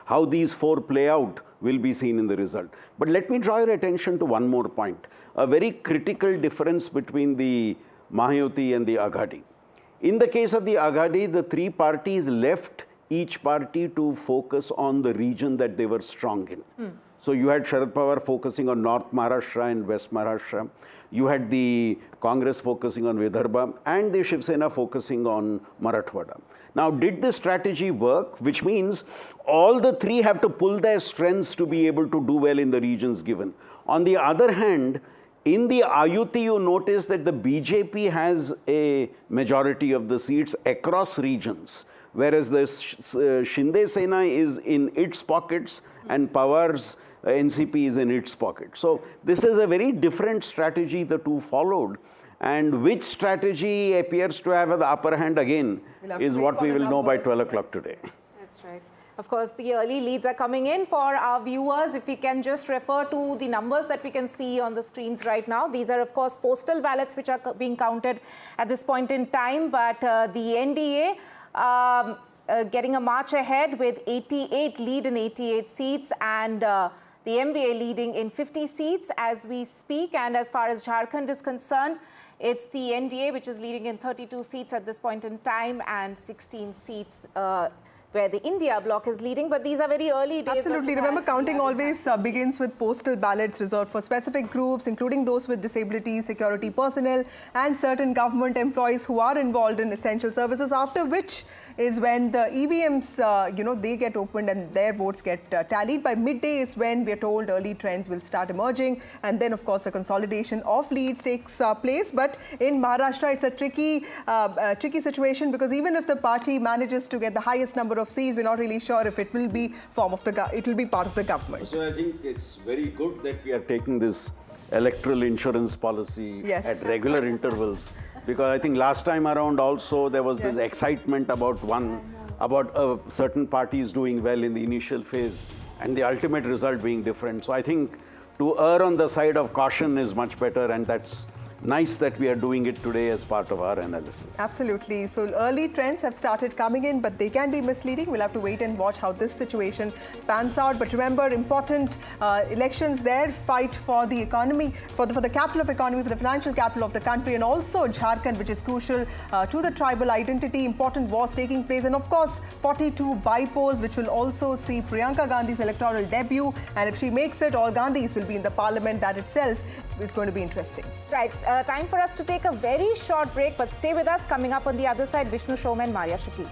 how these four play out will be seen in the result. But let me draw your attention to one more point, a very critical difference between the Mahayuti and the Aghadi. In the case of the Aghadi, the three parties left each party to focus on the region that they were strong in. So you had Sharad Pawar focusing on North Maharashtra and West Maharashtra. You had the Congress focusing on Vidarbha and the Shiv Sena focusing on Marathwada. Now, did this strategy work? Which means all the three have to pull their strengths to be able to do well in the regions given. On the other hand, in the Ayuti, you notice that the BJP has a majority of the seats across regions, whereas the Shinde Sena is in its pockets and Pawar's NCP is in its pocket. So this is a very different strategy the two followed. And which strategy appears to have the upper hand again is what we will know by 12 o'clock today. That's right. Of course, the early leads are coming in. For our viewers, if we can just refer to the numbers that we can see on the screens right now. These are, of course, postal ballots which are being counted at this point in time. But the NDA getting a march ahead with 88 lead in 88 seats, and the MVA leading in 50 seats as we speak. And as far as Jharkhand is concerned, it's the NDA which is leading in 32 seats at this point in time, and 16 seats where the India bloc is leading. But these are very early days. Absolutely. Remember, counting always begins with postal ballots reserved for specific groups, including those with disabilities, security personnel, and certain government employees who are involved in essential services, after which is when the EVMs, they get opened and their votes get tallied. By midday is when we are told early trends will start emerging. And then, of course, the consolidation of leads takes place. But in Maharashtra, it's a tricky situation, because even if the party manages to get the highest number of seats, we're not really sure if it will be part of the government. So I think it's very good that we are taking this electoral insurance policy at regular intervals, because I think last time around also there was this excitement about a certain parties doing well in the initial phase and the ultimate result being different. So I think to err on the side of caution is much better, and that's nice that we are doing it today as part of our analysis. Absolutely. So early trends have started coming in, but they can be misleading. We'll have to wait and watch how this situation pans out. But remember, important elections there, fight for the economy, for the capital of economy, for the financial capital of the country, and also Jharkhand, which is crucial to the tribal identity. Important wars taking place, and of course 42 bypolls, which will also see Priyanka Gandhi's electoral debut. And if she makes it, all Gandhis will be in the parliament. That itself is going to be interesting. Right. Time for us to take a very short break, but stay with us. Coming up on the other side, Vishnu Shoma and Maria Shakil.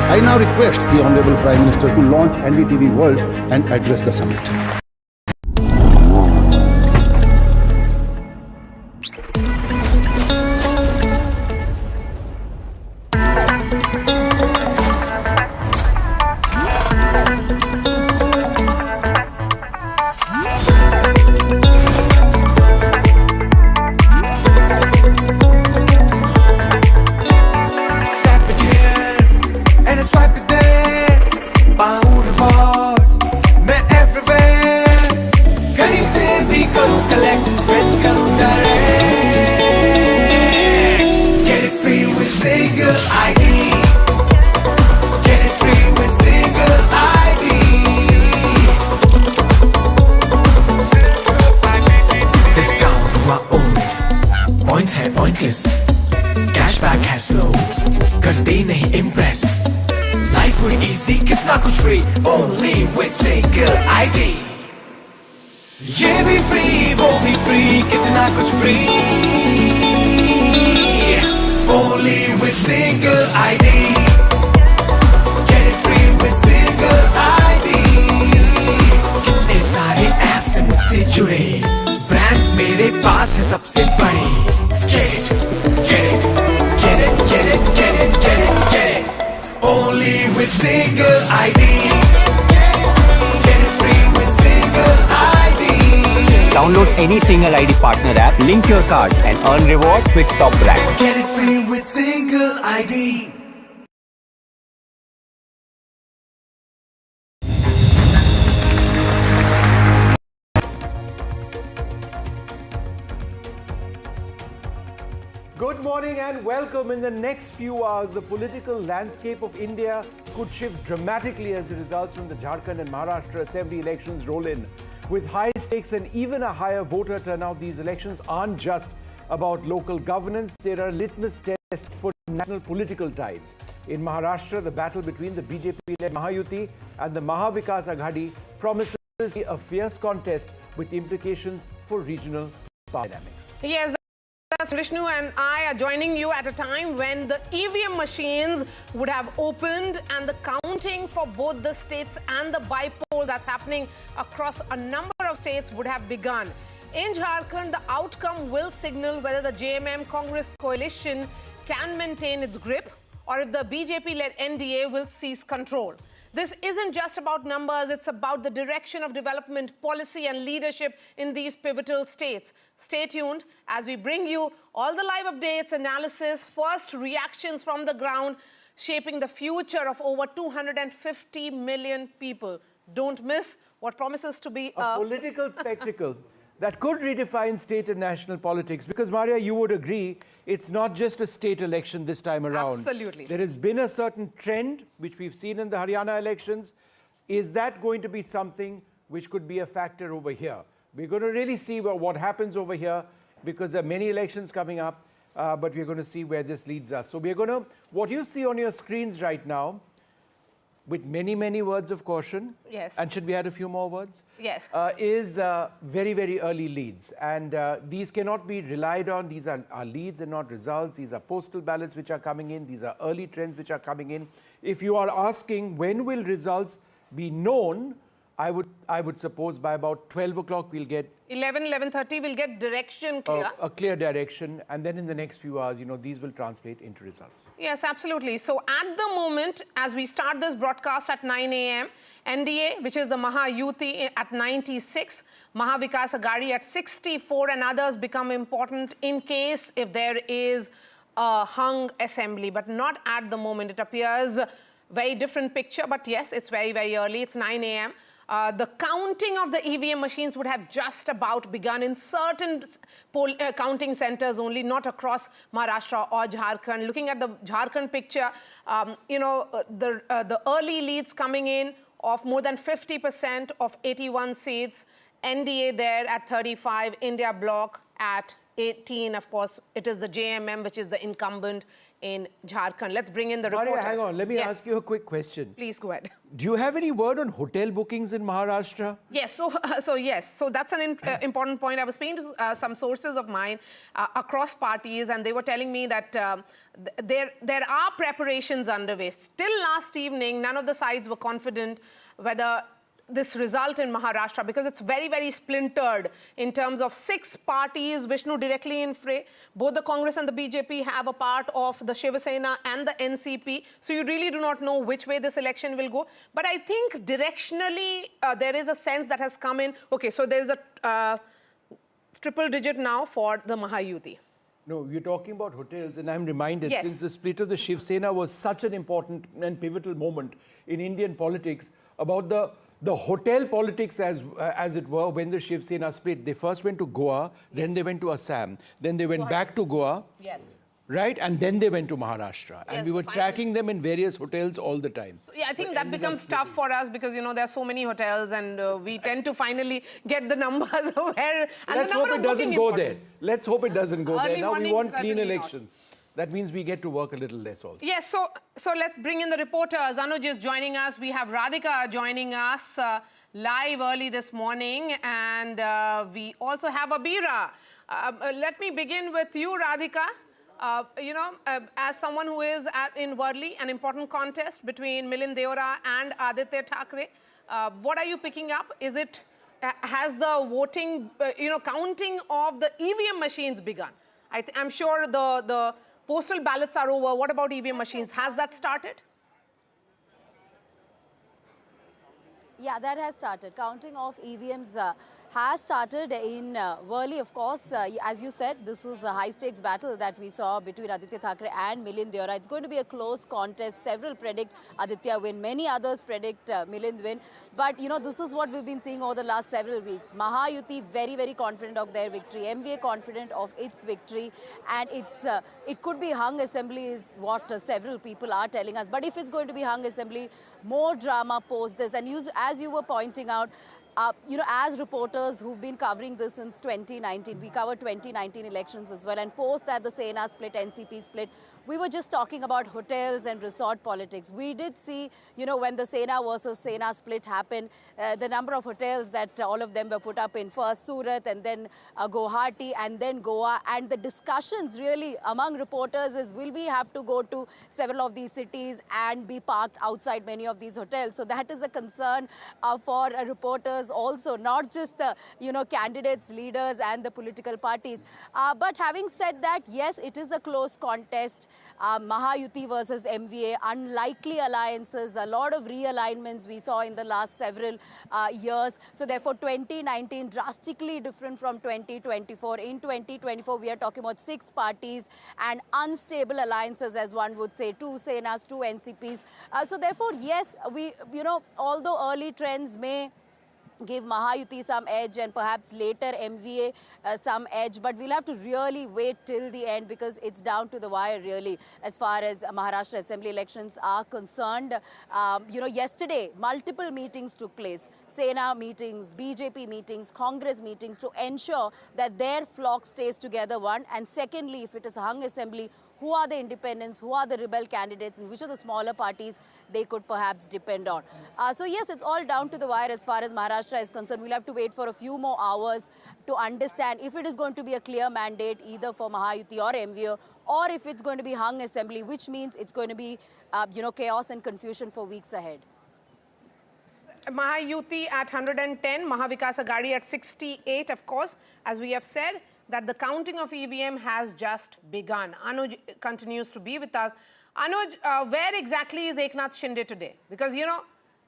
I now request the Honorable Prime Minister to launch NDTV World and address the summit. Cashback है slow, करते नहीं impress. Life would easy, कितना कुछ free, only with single ID. ये भी free, वो भी free, कितना कुछ free, only with single ID. Get it free with single ID. कितने सारे apps हैं मुझसे जुड़े, brands मेरे पास है सबसे बड़े. Get it, get it, get it, get it, get it, get it, get it. Only with single ID. Get it free with single ID. Download any single ID partner app, link your card and earn rewards with top brand. Get it free with single ID. Good morning and welcome. In the next few hours, the political landscape of India could shift dramatically as the results from the Jharkhand and Maharashtra assembly elections roll in. With high stakes and even a higher voter turnout, these elections aren't just about local governance. They are a litmus test for national political tides. In Maharashtra, the battle between the BJP-led Mahayuti and the Mahavikas Aghadi promises a fierce contest with implications for regional power dynamics. Yes, that's Vishnu, and I are joining you at a time when the EVM machines would have opened and the counting for both the states and the bypoll that's happening across a number of states would have begun. In Jharkhand, the outcome will signal whether the JMM Congress coalition can maintain its grip or if the BJP-led NDA will seize control. This isn't just about numbers, it's about the direction of development, policy and leadership in these pivotal states. Stay tuned as we bring you all the live updates, analysis, first reactions from the ground, shaping the future of over 250 million people. Don't miss what promises to be a political spectacle that could redefine state and national politics. Because, Maria, you would agree, it's not just a state election this time around. Absolutely. There has been a certain trend, which we've seen in the Haryana elections. Is that going to be something which could be a factor over here? We're going to really see what happens over here, because there are many elections coming up, but we're going to see where this leads us. So we're going to, what you see on your screens right now, with many, many words of caution. Yes. And should we add a few more words? Yes. Is very, very early leads. And these cannot be relied on. These are leads and not results. These are postal ballots which are coming in. These are early trends which are coming in. If you are asking when will results be known, I would suppose by about 12 o'clock we'll get 11:30 we'll get direction clear. A clear direction, and then in the next few hours, these will translate into results. Yes, absolutely. So at the moment, as we start this broadcast at 9 a.m., NDA, which is the Maha Yuti, at 96, Maha Vikas Aghadi at 64, and others become important in case if there is a hung assembly, but not at the moment. It appears very different picture, but yes, it's very, very early. It's 9 a.m. The counting of the EVM machines would have just about begun in certain counting centers only, not across Maharashtra or Jharkhand. Looking at the Jharkhand picture, the early leads coming in of more than 50% of 81 seats, NDA there at 35, India Bloc at 18. Of course, it is the JMM, which is the incumbent in Jharkhand. Let's bring in the reporters. Maria, hang on. Let me ask you a quick question. Please go ahead. Do you have any word on hotel bookings in Maharashtra? Yes. So that's an important point. I was speaking to some sources of mine across parties, and they were telling me that there are preparations underway. Still last evening, none of the sides were confident whether this result in Maharashtra, because it's very, very splintered in terms of 6 parties, Vishnu directly in fray. Both the Congress and the BJP have a part of the Shiv Sena and the NCP. So you really do not know which way this election will go. But I think directionally, there is a sense that has come in. Okay, so there's a triple digit now for the Maha Yuti. No, you're talking about hotels, and I'm reminded, Yes. since the split of the Shiv Sena was such an important and pivotal moment in Indian politics, about the hotel politics, as it were, when the Shiv Sena split. They first went to Goa, then they went to Assam, then they went back to Goa, Yes. right? And then they went to Maharashtra. And we were tracking them in various hotels all the time. So, yeah, I think that becomes tough for us because, there are so many hotels, and we tend to finally get the numbers of where. And Let's the number hope it of doesn't booking go there. importance. Let's hope it doesn't go Early there. Now we morning, want clean certainly not. elections. That means we get to work a little less also. Yes, so let's bring in the reporters. Anuj is joining us. We have Radhika joining us live early this morning, and we also have Abira. Let me begin with you, Radhika. As someone who is in Worli, an important contest between Milind Deora and Aditya Thackeray, what are you picking up? Has the voting, counting of the EVM machines begun? I'm sure the postal ballots are over. What about EVM machines? Has that started? Yeah, that has started. Counting of EVMs has started in Worli, of course. As you said, this is a high-stakes battle that we saw between Aditya Thackeray and Milind Deora. It's going to be a close contest. Several predict Aditya win. Many others predict Milind win. But, this is what we've been seeing over the last several weeks. Maha Yuti very, very confident of their victory. MVA confident of its victory. And it could be hung assembly is what several people are telling us. But if it's going to be hung assembly, more drama post this. And as you were pointing out, as reporters who've been covering this since 2019, we covered 2019 elections as well, and post that the Sena split, NCP split, we were just talking about hotels and resort politics. We did see, when the Sena versus Sena split happened, the number of hotels that all of them were put up in, first Surat and then Guwahati and then Goa. And the discussions really among reporters is, will we have to go to several of these cities and be parked outside many of these hotels? So that is a concern for reporters voters also, not just the, candidates, leaders and the political parties. But having said that, yes, it is a close contest. Mahayuti versus MVA, unlikely alliances, a lot of realignments we saw in the last several years. So therefore, 2019 drastically different from 2024. In 2024, we are talking about 6 parties and unstable alliances, as one would say, 2 Senas, 2 NCPs. So therefore, yes, although early trends may give Mahayuti some edge and perhaps later MVA some edge, but we'll have to really wait till the end because it's down to the wire really as far as Maharashtra Assembly elections are concerned. Yesterday multiple meetings took place, Sena meetings, BJP meetings, Congress meetings to ensure that their flock stays together, one, and secondly, if it is a hung assembly, who are the independents, who are the rebel candidates, and which are the smaller parties they could perhaps depend on. So yes, it's all down to the wire as far as Maharashtra is concerned. We'll have to wait for a few more hours to understand if it is going to be a clear mandate either for Mahayuti or MVA, or if it's going to be hung assembly, which means it's going to be chaos and confusion for weeks ahead. Mahayuti at 110, Mahavikas Aghadi at 68, of course, as we have said, that the counting of EVM has just begun. Anuj continues to be with us. Anuj, where exactly is Eknath Shinde today? Because,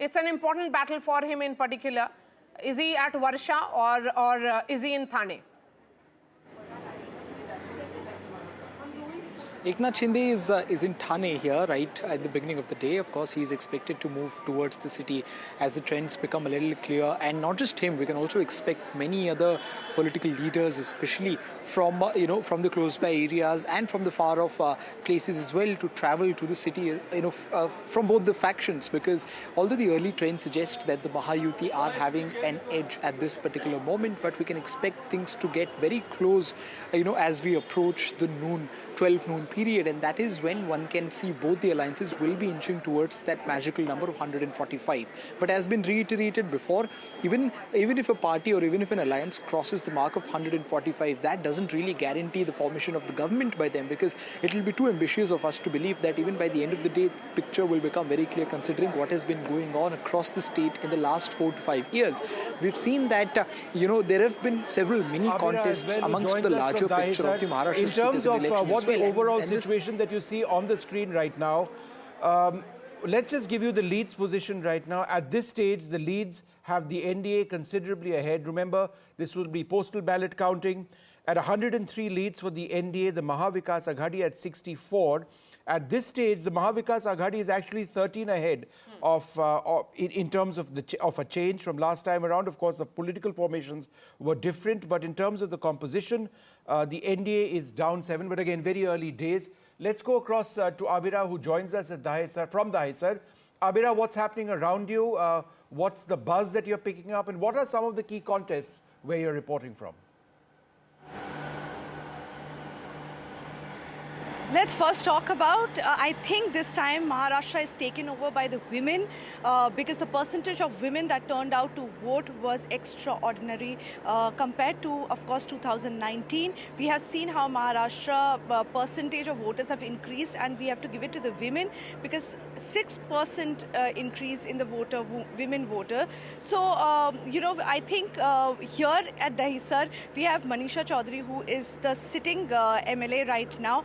it's an important battle for him in particular. Is he at Varsha or is he in Thane? Eknath Shinde is in Thane here, right at the beginning of the day. Of course, he is expected to move towards the city as the trends become a little clear. And not just him, we can also expect many other political leaders, especially from from the close-by areas and from the far-off places as well, to travel to the city, from both the factions. Because although the early trends suggest that the Mahayuti are having an edge at this particular moment, but we can expect things to get very close, as we approach the 12 noon period, and that is when one can see both the alliances will be inching towards that magical number of 145. But as been reiterated before, even if a party or even if an alliance crosses the mark of 145, that doesn't really guarantee the formation of the government by them, because it will be too ambitious of us to believe that even by the end of the day, the picture will become very clear considering what has been going on across the state in the last 4 to 5 years. We've seen that, there have been several mini contests amongst the larger picture of the Maharashtra in terms of what the overall and situation that you see on the screen right now. Let's just give you the leads position right now. At this stage, the leads have the NDA considerably ahead. Remember, this will be postal ballot counting. At 103 leads for the NDA, the Mahavikas Aghadi at 64. At this stage, the Mahavikas Aghadi is actually 13 ahead in terms of a change from last time around. Of course, the political formations were different, but in terms of the composition, the NDA is down 7. But again, very early days. Let's go across to Abira, who joins us at from Dahisar. Abira, what's happening around you? What's the buzz that you're picking up, and what are some of the key contests where you're reporting from? Let's first talk about, I think this time Maharashtra is taken over by the women because the percentage of women that turned out to vote was extraordinary compared to, of course, 2019. We have seen how Maharashtra percentage of voters have increased, and we have to give it to the women because 6% increase in the women voter. So, I think here at Dahisar, we have Manisha Chaudhary, who is the sitting MLA right now,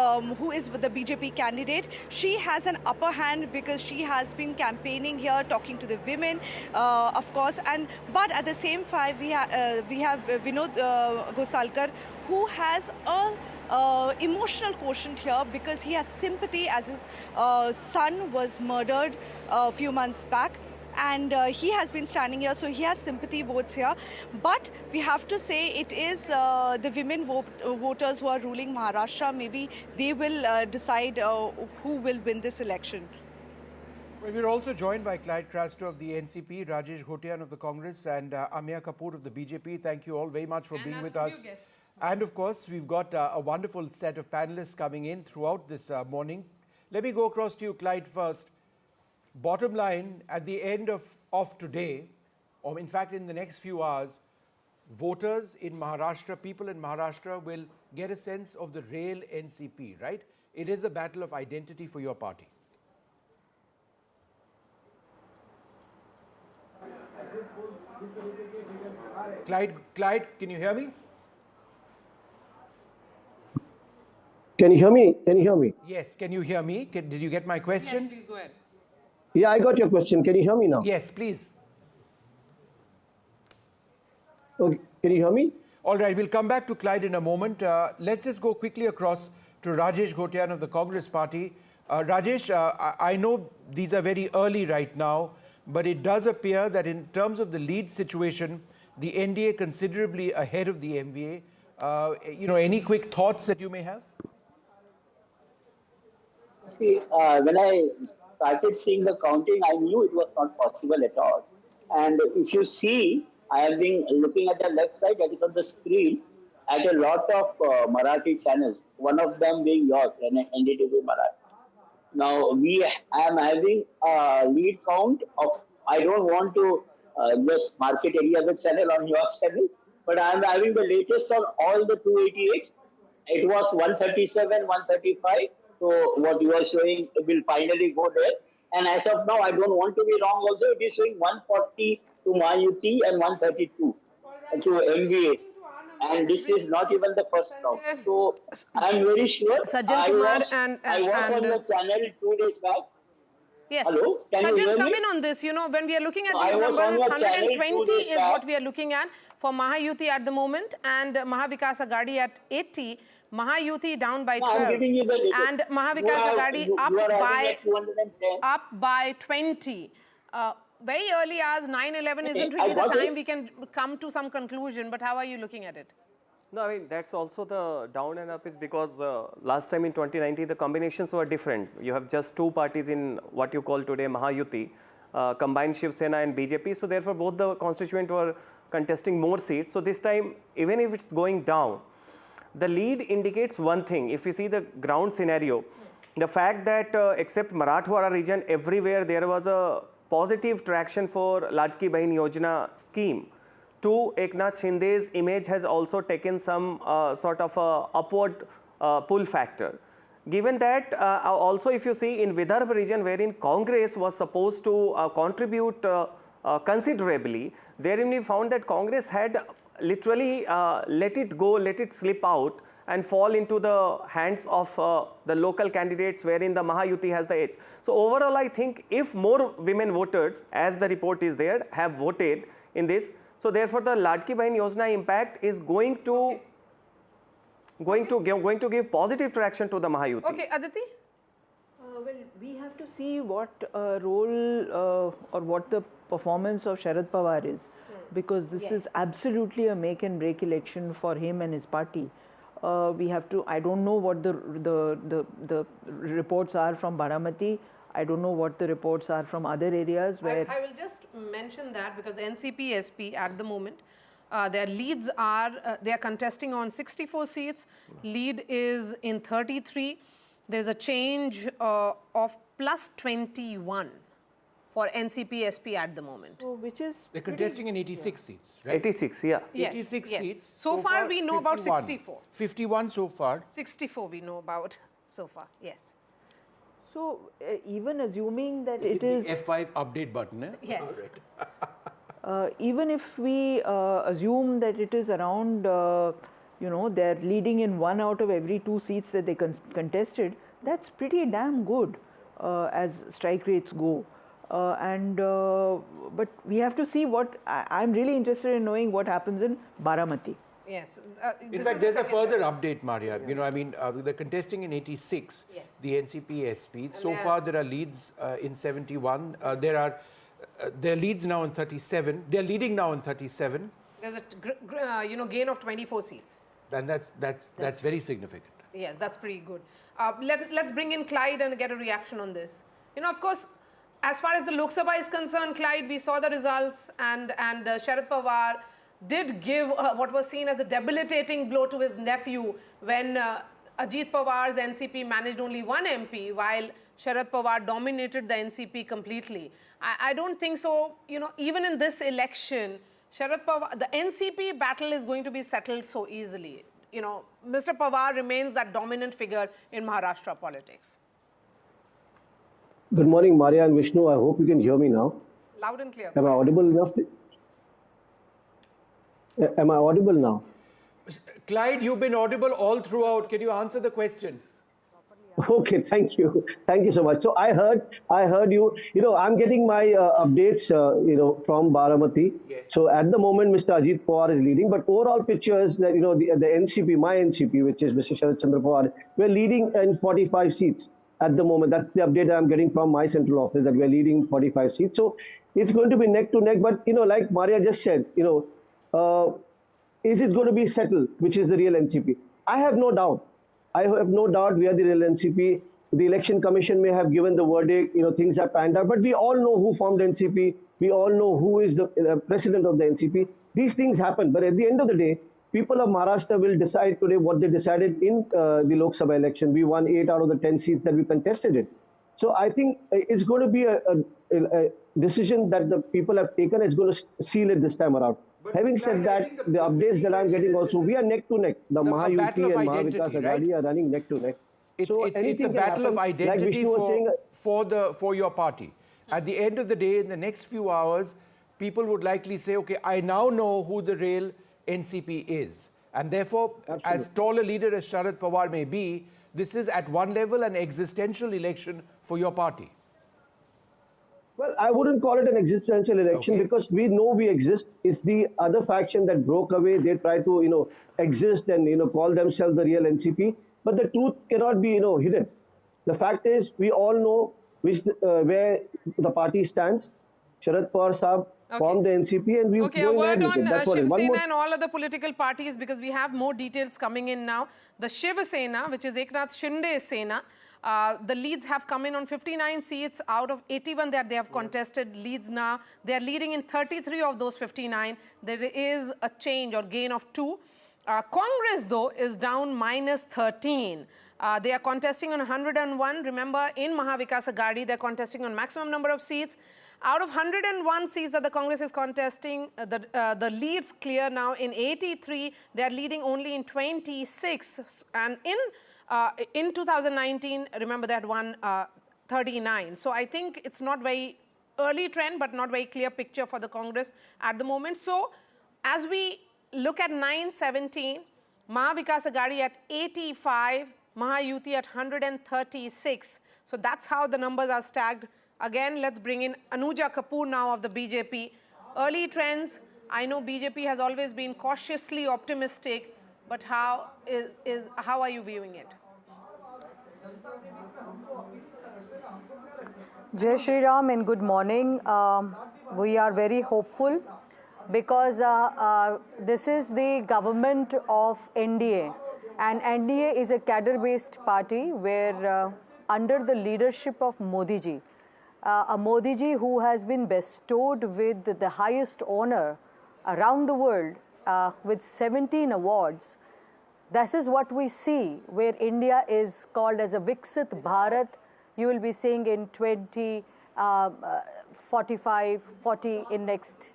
who is the BJP candidate. She has an upper hand because she has been campaigning here, talking to the women, of course. But at the same time, we have Vinod Gosalkar, who has a emotional quotient here because he has sympathy as his son was murdered a few months back. And he has been standing here, so he has sympathy votes here. But we have to say it is the women voters who are ruling Maharashtra. Maybe they will decide who will win this election. Well, we're also joined by Clyde Craster of the NCP, Rajesh Ghotian of the Congress, and Amya Kapoor of the BJP. Thank you all very much for being with us. And of course, we've got a wonderful set of panelists coming in throughout this morning. Let me go across to you, Clyde, first. Bottom line, at the end of today, or in fact in the next few hours, voters in Maharashtra, people in Maharashtra will get a sense of the real NCP, right? It is a battle of identity for your party. Clyde, can you hear me? Can you hear me? Can you hear me? Yes, can you hear me? Did you get my question? Yes, please go ahead. Yeah, I got your question. Can you hear me now? Yes, please. Okay. Can you hear me? All right, we'll come back to Clyde in a moment. Let's just go quickly across to Rajesh Ghotian of the Congress Party. Rajesh, I know these are very early right now, but it does appear that in terms of the lead situation, the NDA considerably ahead of the MVA. Any quick thoughts that you may have? See, when I started seeing the counting, I knew it was not possible at all. And if you see, I have been looking at the left side, that is on the screen, at a lot of Marathi channels, one of them being yours, NDTV Marathi. Now, I am having a lead count of, I don't want to just market any other channel on your channel, but I am having the latest on all the 288. It was 137, 135. So what you are showing will finally go there. And as of now, I don't want to be wrong also, it is showing 140 to Maharashtra and 132 to MVA. And this is not even the first round. So I'm very sure I was on your channel 2 days back. Yes. Hello? Can you hear Sajjan, come me? in on this. When we are looking at I these was numbers, on it's your channel 120 2 days is back. what we are looking at for Mahayuti at the moment, and Mahavikas Aghadi at 80. Mahayuti down by 12. I'm giving you the latest. And Mahavikas Aghadi up by 20. Very early hours, 9-11 isn't really the time we can come to some conclusion, but how are you looking at it? No, I mean, that's also the down and up is because last time in 2019, the combinations were different. You have just two parties in what you call today Mahayuti, combined Shiv Sena and BJP. So therefore, both the constituents were contesting more seats. So this time, even if it's going down, the lead indicates one thing. If you see the ground scenario, the fact that except Marathwada region, everywhere there was a positive traction for Ladki Bahin Yojana scheme. To Eknath Shinde's image has also taken some sort of upward pull factor. Given that, also if you see in Vidarbha region wherein Congress was supposed to contribute considerably, therein we found that Congress had literally let it go, let it slip out and fall into the hands of the local candidates wherein the Mahayuti has the edge. So overall, I think if more women voters, as the report is there, have voted in this, so therefore the Ladki Bahin Yojana impact is going to give positive traction to the Mahayuti. Okay, Aditi? Well, we have to see what role or what the performance of Sharad Pawar is, because this is absolutely a make and break election for him and his party. We have to. I don't know what the reports are from Baramati. I don't know what the reports are from other areas where. I will just mention that because NCP SP at the moment, their leads are, they are contesting on 64 seats. Lead is in 33. There's a change of plus 21 for NCP SP at the moment. So which is. They're contesting in 86 seats, right? 86, yeah. Yes, 86 yes. seats. So far we know 51. about 64. 51 so far. 64 we know about so far, yes. So even assuming that it is. The F5 update button, eh? Yes. Even if we assume that it is around, they're leading in 1 out of every 2 seats that they contested, that's pretty damn good as strike rates go. But we have to see what, I'm really interested in knowing what happens in Baramati. Yes. In fact, there's a further update, Maria. They're contesting in 86, the NCP SP. So far, there are leads in 71. There are leads now in 37. They're leading now in 37. There's a gain of 24 seats. And that's very significant. Yes, that's pretty good. Let's bring in Clyde and get a reaction on this. Of course, as far as the Lok Sabha is concerned, Clyde, we saw the results, and Sharad Pawar did give what was seen as a debilitating blow to his nephew when Ajit Pawar's NCP managed only 1 MP while Sharad Pawar dominated the NCP completely. I don't think so. Even in this election, Sharad Pawar, the NCP battle is going to be settled so easily. Mr. Pawar remains that dominant figure in Maharashtra politics. Good morning, Maria and Vishnu. I hope you can hear me now. Loud and clear. Am I audible enough? Am I audible now? Clyde, you've been audible all throughout. Can you answer the question? Okay, thank you. Thank you so much. So I heard you. You know, I'm getting my updates, you know, from Baramati. Yes. So at the moment, Mr. Ajit Pawar is leading, but overall picture is that, you know, the NCP, my NCP, which is Mr. Sharad Chandra Pawar, we're leading in 45 seats at the moment. That's the update I'm getting from my central office, that we're leading 45 seats. So it's going to be neck to neck. But, you know, like Maria just said, you know, is it going to be settled, which is the real NCP? I have no doubt. I have no doubt we are the real NCP. The election commission may have given the verdict, you know, things have panned out, but we all know who formed NCP. We all know who is the president of the NCP. These things happen, but at the end of the day, people of Maharashtra will decide today what they decided in the Lok Sabha election. We won 8 out of the 10 seats that we contested it. So I think it's going to be a decision that the people have taken. It's going to seal it this time around. But having said that, the updates that I'm getting also, we are neck to neck. The Mahayuti and Mahavikas Aghadi are running neck to neck. It's a battle of identity for your party. At the end of the day, in the next few hours, people would likely say, okay, I now know who the real NCP is. And therefore, as tall a leader as Sharad Pawar may be, this is at one level an existential election for your party. Well, I wouldn't call it an existential election because we know we exist. It's the other faction that broke away. They try to, you know, exist and, you know, call themselves the real NCP. But the truth cannot be, you know, hidden. The fact is, we all know where the party stands. Sharad Pawar Saab formed the NCP and we Okay, a word on Shiv Sena and all other political parties, because we have more details coming in now. The Shiv Sena, which is Eknath Shinde's Sena, the leads have come in on 59 seats out of 81 that they have contested leads now. They are leading in 33 of those 59. There is a change or gain of 2. Congress, though, is down minus 13. They are contesting on 101. Remember, in Mahavikas Aghadi, they're contesting on maximum number of seats. Out of 101 seats that the Congress is contesting, the leads clear now in 83. They are leading only in 26. And in 2019, remember, they had won 39. So I think it's not very early trend, but not very clear picture for the Congress at the moment. So as we look at 917, Mahavikas Aghadi at 85, Mahayuti at 136. So that's how the numbers are stacked. Again, let's bring in Anuja Kapoor now of the BJP. Early trends, I know BJP has always been cautiously optimistic, but how are you viewing it? Jai Shri Ram and good morning. We are very hopeful because this is the government of NDA, and NDA is a cadre-based party where under the leadership of Modi ji, a Modi ji who has been bestowed with the highest honor around the world with 17 awards. This is what we see, where India is called as a Viksit Bharat. You will be seeing in 2045, 40 in next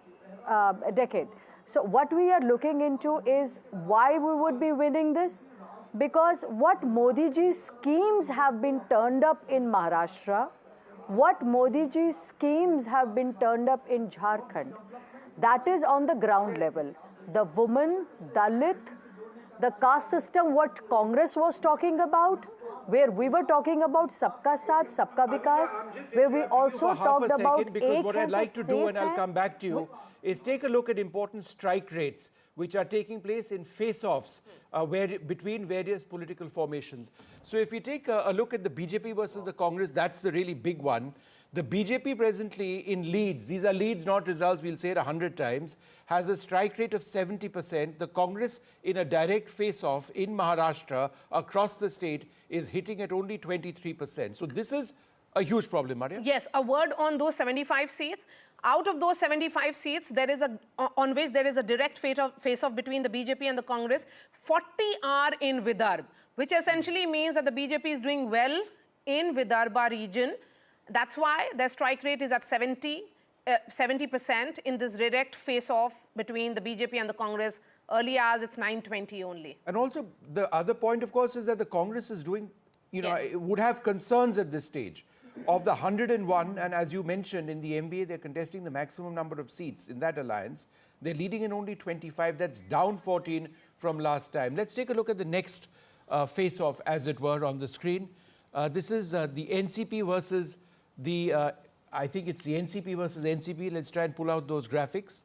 decade. So what we are looking into is why we would be winning this. Because what Modi ji's schemes have been turned up in Maharashtra, what Modi ji's schemes have been turned up in Jharkhand, that is on the ground level. The woman, Dalit, the caste system, what Congress was talking about, where we were talking about Sabka Saath, Sabka Vikas, where we also talked about because what I'd like to do, and I'll come back to you, is take a look at important strike rates which are taking place in face-offs between various political formations. So if you take a look at the BJP versus the Congress, that's the really big one. The BJP presently in leads, these are leads, not results, we'll say it 100 times, has a strike rate of 70%. The Congress in a direct face-off in Maharashtra across the state is hitting at only 23%. So this is a huge problem, Maria. Yes, a word on those 75 seats. Out of those 75 seats, there is on which there is a direct face-off between the BJP and the Congress. 40 are in Vidarbha, which essentially means that the BJP is doing well in Vidarbha region. That's why their strike rate is at 70% in this direct face-off between the BJP and the Congress. Early hours, it's 9:20 only. And also, the other point, of course, is that the Congress is doing, would have concerns at this stage. Of the 101, and as you mentioned, in the MBA, they're contesting the maximum number of seats in that alliance. They're leading in only 25. That's down 14 from last time. Let's take a look at the next face-off, as it were, on the screen. This is the NCP versus the, I think it's the NCP versus NCP. Let's try and pull out those graphics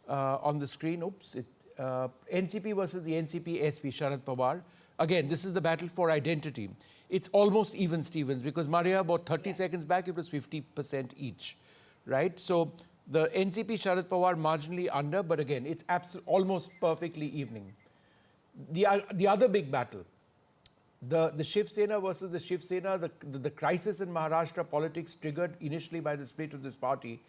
on the screen. Oops. NCP versus the NCP SP, Sharad Pawar. Again, this is the battle for identity. It's almost even Stevens, because Maria, about 30 seconds back, it was 50% each, right? So the NCP Sharad Pawar marginally under, but again, it's almost perfectly evening. The other big battle, the Shiv Sena versus the Shiv Sena, the crisis in Maharashtra politics triggered initially by the split of this party.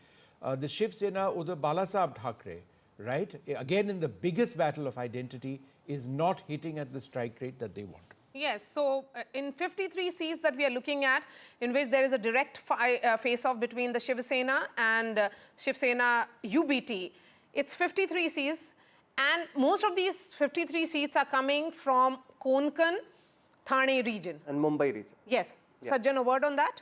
The Shiv Sena or the Balasaheb Thackeray, right? Again, in the biggest battle of identity, is not hitting at the strike rate that they want. Yes, so in 53 seats that we are looking at, in which there is a direct face-off between the Shiv Sena and Shiv Sena UBT, it's 53 seats, and most of these 53 seats are coming from Konkan, Thane region. And Mumbai region. Yes. Yeah. Sajjan, a word on that?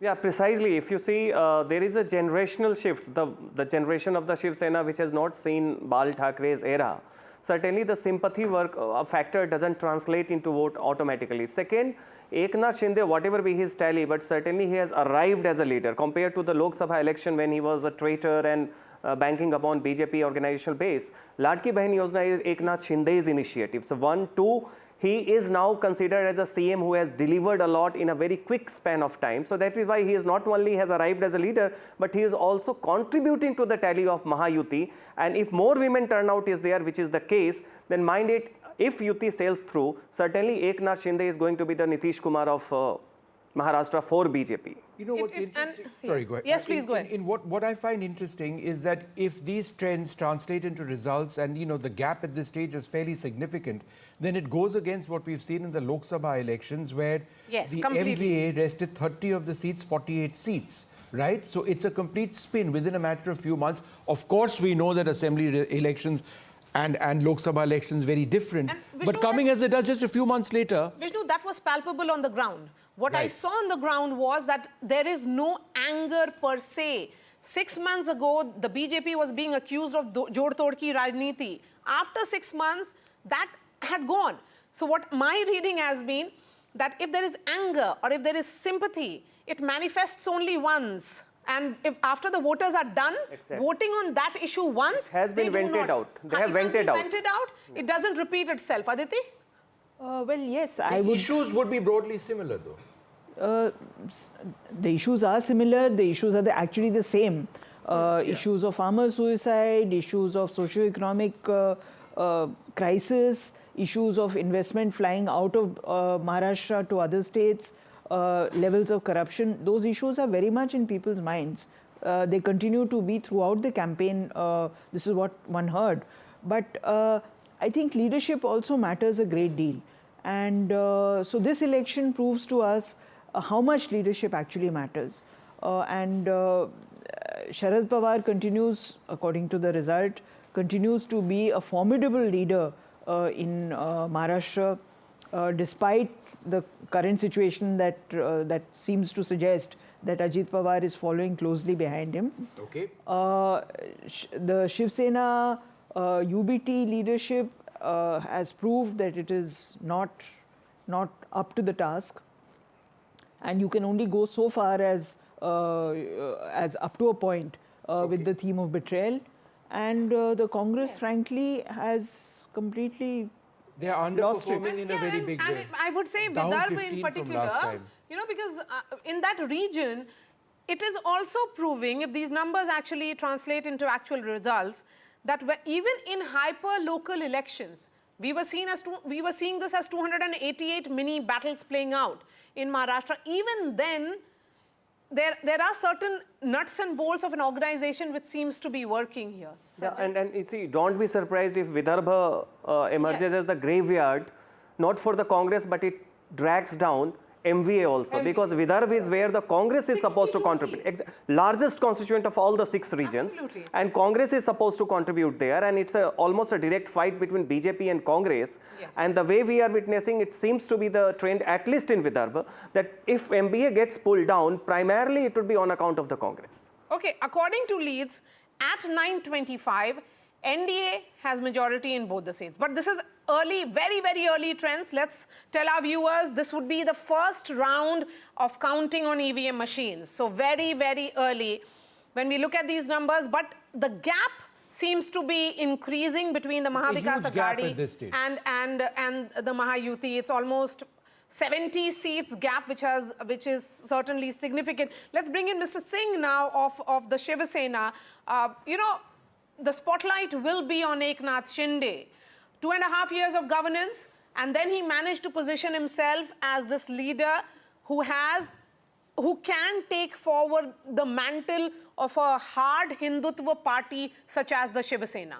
Yeah, precisely. If you see, there is a generational shift, the generation of the Shiv Sena which has not seen Bal Thackre's era. Certainly the sympathy factor doesn't translate into vote automatically. Second, Eknath Shinde, whatever be his tally, but certainly he has arrived as a leader compared to the Lok Sabha election when he was a traitor and banking upon BJP organizational base. Ladki Bahin Yojana is Eknath Shinde's initiative. So 1, 2, he is now considered as a CM who has delivered a lot in a very quick span of time. So that is why he is not only has arrived as a leader, but he is also contributing to the tally of Mahayuti. And if more women turnout is there, which is the case, then mind it, if Yuti sails through, certainly Eknath Shinde is going to be the Nitish Kumar of Maharashtra for BJP. You know what's interesting? Sorry, go ahead. Yes, please go ahead. What I find interesting is that if these trends translate into results, and the gap at this stage is fairly significant, then it goes against what we've seen in the Lok Sabha elections, where the MVA rested 30 of the seats, 48 seats. Right? So it's a complete spin within a matter of few months. Of course, we know that assembly elections and Lok Sabha elections very different. But coming as it does just a few months later. Vishnu, that was palpable on the ground. What I saw on the ground was that there is no anger per se. 6 months ago, the BJP was being accused of Jod Tod Ki Rajniti. After 6 months, that had gone. So what my reading has been, that if there is anger or if there is sympathy, it manifests only once. And if after the voters are done, voting on that issue once, it has been vented out. They have vented out. It doesn't repeat itself. Aditi? Well, yes. The issues would be broadly similar, though. The issues are similar. The issues are actually the same. Issues of farmer suicide, issues of socio-economic crisis, issues of investment flying out of Maharashtra to other states, levels of corruption. Those issues are very much in people's minds. They continue to be throughout the campaign. This is what one heard. But I think leadership also matters a great deal. And so this election proves to us how much leadership actually matters. Sharad Pawar continues, according to the result, continues to be a formidable leader in Maharashtra, despite the current situation that seems to suggest that Ajit Pawar is following closely behind him. Okay. The Shiv Sena UBT leadership has proved that it is not up to the task, and you can only go so far as up to a point with the theme of betrayal, and the Congress, frankly, has completely. They are underperforming in a very big way. I would say Vidarbha in particular, because in that region, it is also proving, if these numbers actually translate into actual results, that even in hyper-local elections, we were seeing this as 288 mini battles playing out in Maharashtra. Even then, there are certain nuts and bolts of an organization which seems to be working here. Yeah, and you see, don't be surprised if Vidarbha emerges as the graveyard, not for the Congress, but it drags down MVA also, because Vidarbha is where the Congress is supposed to contribute. Largest constituent of all the 6 regions. Absolutely. And Congress is supposed to contribute there, and it's almost a direct fight between BJP and Congress. Yes. And the way we are witnessing, it seems to be the trend, at least in Vidarbha, that if MVA gets pulled down, primarily it would be on account of the Congress. Okay, according to leads, at 9:25, NDA has majority in both the seats. But this is early, very, very early trends. Let's tell our viewers this would be the first round of counting on EVM machines. So very, very early when we look at these numbers. But the gap seems to be increasing between the Mahavikas Aghadi and the Mahayuti. It's almost 70 seats gap, which is certainly significant. Let's bring in Mr. Singh now of the Shiv Sena. The spotlight will be on Eknath Shinde. 2.5 years of governance, and then he managed to position himself as this leader who can take forward the mantle of a hard Hindutva party such as the Shiv Sena.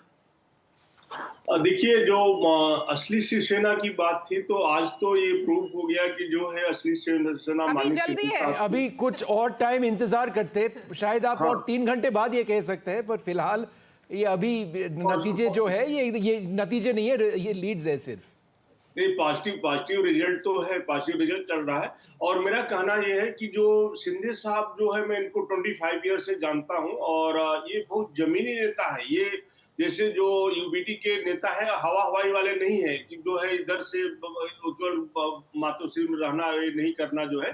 देखिए, जो असली शिवसेना की बात थी, तो आज तो ये प्रूव हो गया कि जो है असली शिवसेना अभी कुछ और टाइम इंतजार करते, शायद आप और 3 घंटे बाद ये कह सकते हैं, पर फिलहाल ये अभी नतीजे जो है ये नतीजे नहीं है, ये लीड्स है सिर्फ। नहीं, पॉजिटिव रिजल्ट तो है, पॉजिटिव रिजल्ट चल रहा है। और मेरा कहना ये है कि जो शिंदे साहब जो है, मैं इनको 25 ईयर से जानता हूं, और ये बहुत जमीनी नेता है। ये जैसे जो यूबीटी के नेता है, हवाई वाले नहीं है कि जो है इधर से मातोश्री में रहना, ये नहीं करना जो है।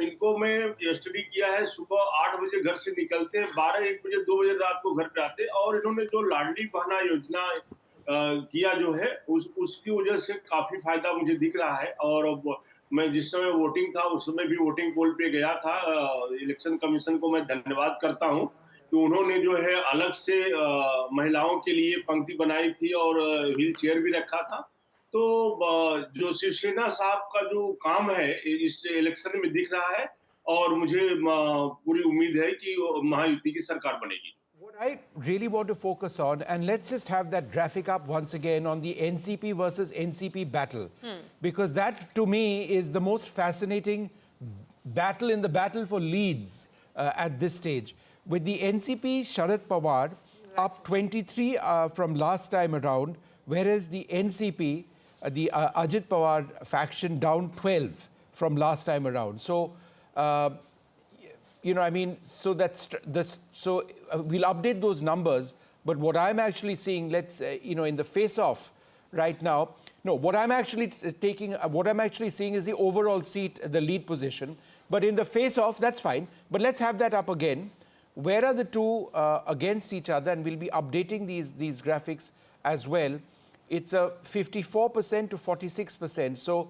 इनको मैं स्टडी किया है, सुबह 8 बजे घर से निकलते, 12-1 बजे 2 बजे रात को घर पे आते, और इन्होंने जो लाडली बहना योजना किया जो है, उसकी वजह से काफी फायदा मुझे दिख रहा है। और मैं जिस समय वोटिंग था, उस समय भी वोटिंग पोल पे गया था। इलेक्शन कमीशन को मैं धन्यवाद करता हूँ कि उन्होंने जो है अलग से महिलाओं के लिए पंक्ति बनाई थी और व्हील चेयर भी रखा था। तो जो शिवसेना साहब का जो काम है इस इलेक्शन में दिख रहा है, और मुझे पूरी उम्मीद है कि महायुति की सरकार बनेगी। What I really want to focus on, and let's just have that graphic up once again on the NCP versus NCP battle, because that to me is the most fascinating battle in the battle for leads at this stage. With the NCP, Sharad Pawar up 23 from last time around, whereas the NCP, the Ajit Pawar faction down 12 from last time around. So, so that's this. So we'll update those numbers. But what I'm actually seeing, in the face-off right now, no, what I'm actually seeing is the overall seat, the lead position. But in the face-off, that's fine. But let's have that up again. Where are the two against each other? And we'll be updating these graphics as well. It's a 54% to 46%. So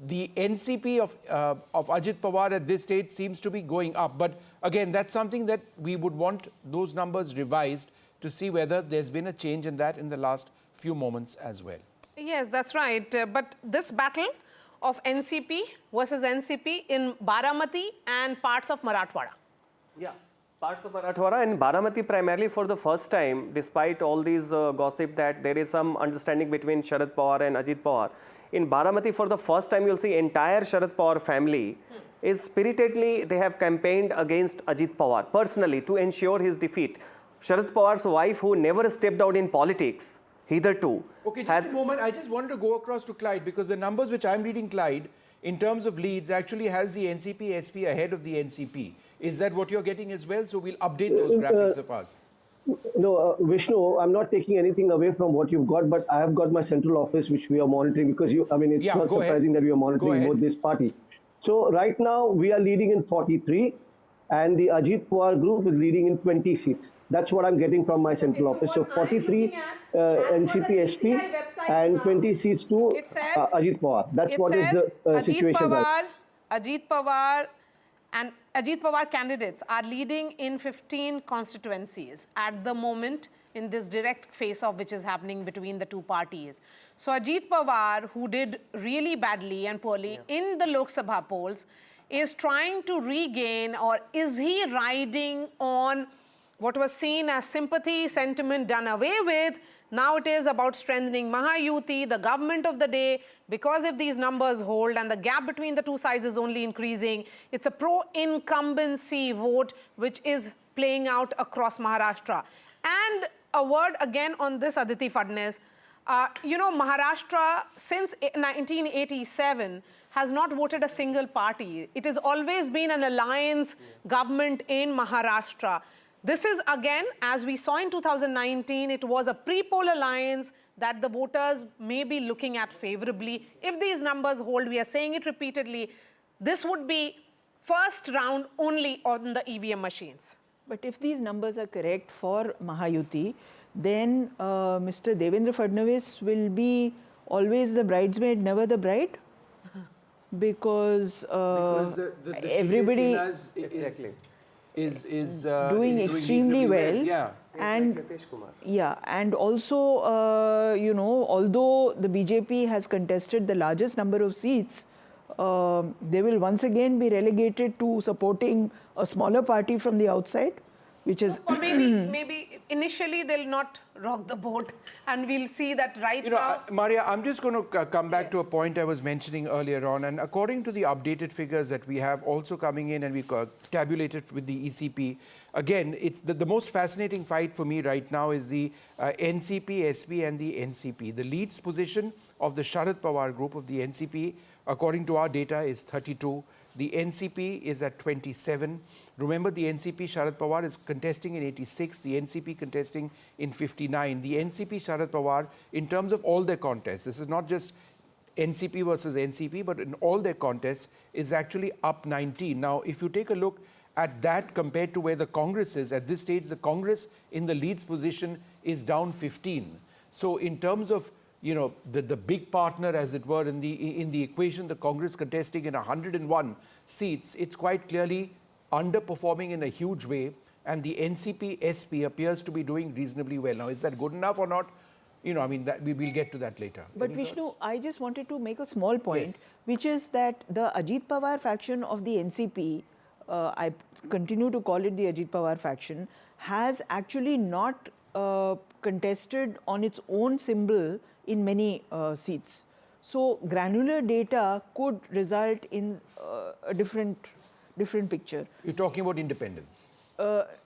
the NCP of Ajit Pawar at this stage seems to be going up. But again, that's something that we would want those numbers revised to see whether there's been a change in that in the last few moments as well. Yes, that's right. But this battle of NCP versus NCP in Baramati and parts of Marathwada. Yeah, parts of Marathwada and Baramati primarily for the first time, despite all these gossip that there is some understanding between Sharad Pawar and Ajit Pawar. In Baramati, for the first time, you'll see entire Sharad Pawar family is spiritedly, they have campaigned against Ajit Pawar personally to ensure his defeat. Sharad Pawar's wife, who never stepped out in politics, hitherto. Okay, just a moment. I just wanted to go across to Clyde, because the numbers which I'm reading, Clyde, in terms of leads, actually has the NCP SP ahead of the NCP. Is that what you're getting as well? So we'll update those graphics of us. No, Vishnu, I'm not taking anything away from what you've got, but I have got my central office, which we are monitoring, because it's not surprising that we are monitoring both these parties. So right now we are leading in 43, and the Ajit Pawar group is leading in 20 seats. That's what I'm getting from my central office. So 43 NCP SP and 20 seats to Ajit Pawar. That's what is the situation right. Ajit Pawar and Ajit Pawar candidates are leading in 15 constituencies at the moment in this direct face-off which is happening between the two parties. So Ajit Pawar, who did really badly and poorly in the Lok Sabha polls, is trying to regain, or is he riding on what was seen as sympathy, sentiment done away with? Now it is about strengthening Mahayuti, the government of the day, because if these numbers hold and the gap between the two sides is only increasing, it's a pro-incumbency vote which is playing out across Maharashtra. And a word again on this, Aditi Fadnes. Maharashtra since 1987 has not voted a single party. It has always been an alliance government in Maharashtra. This is again, as we saw in 2019, it was a pre-poll alliance that the voters may be looking at favorably. If these numbers hold, we are saying it repeatedly, this would be first round only on the EVM machines. But if these numbers are correct for Mahayuti, then Mr. Devendra Fadnavis will be always the bridesmaid, never the bride? Because everybody is doing extremely well. Yeah. And also, you know, although the BJP has contested the largest number of seats, they will once again be relegated to supporting a smaller party from the outside, which is... Or maybe initially they'll not rock the boat, and we'll see that now. Maria, I'm just going to come back to a point I was mentioning earlier on, and according to the updated figures that we have also coming in and we tabulated with the ECP, again, it's the most fascinating fight for me right now is the NCP, SP and the NCP. The leads position of the Sharad Pawar group of the NCP, according to our data, is 32. The NCP is at 27. Remember, the NCP Sharad Pawar is contesting in 86, the NCP contesting in 59. The NCP Sharad Pawar, in terms of all their contests, this is not just NCP versus NCP, but in all their contests, is actually up 19. Now, if you take a look at that compared to where the Congress is, at this stage, the Congress in the leads position is down 15. So in terms of, you know, the big partner, as it were, in the equation, the Congress contesting in 101 seats, it's quite clearly underperforming in a huge way, and the NCP SP appears to be doing reasonably well. Now, is that good enough or not? You know, I mean, that we will get to that later. But Vishnu, I just wanted to make a small point, which is that the Ajit Pawar faction of the NCP, I continue to call it the Ajit Pawar faction, has actually not contested on its own symbol in many seats. So granular data could result in a different picture. You're talking about independents?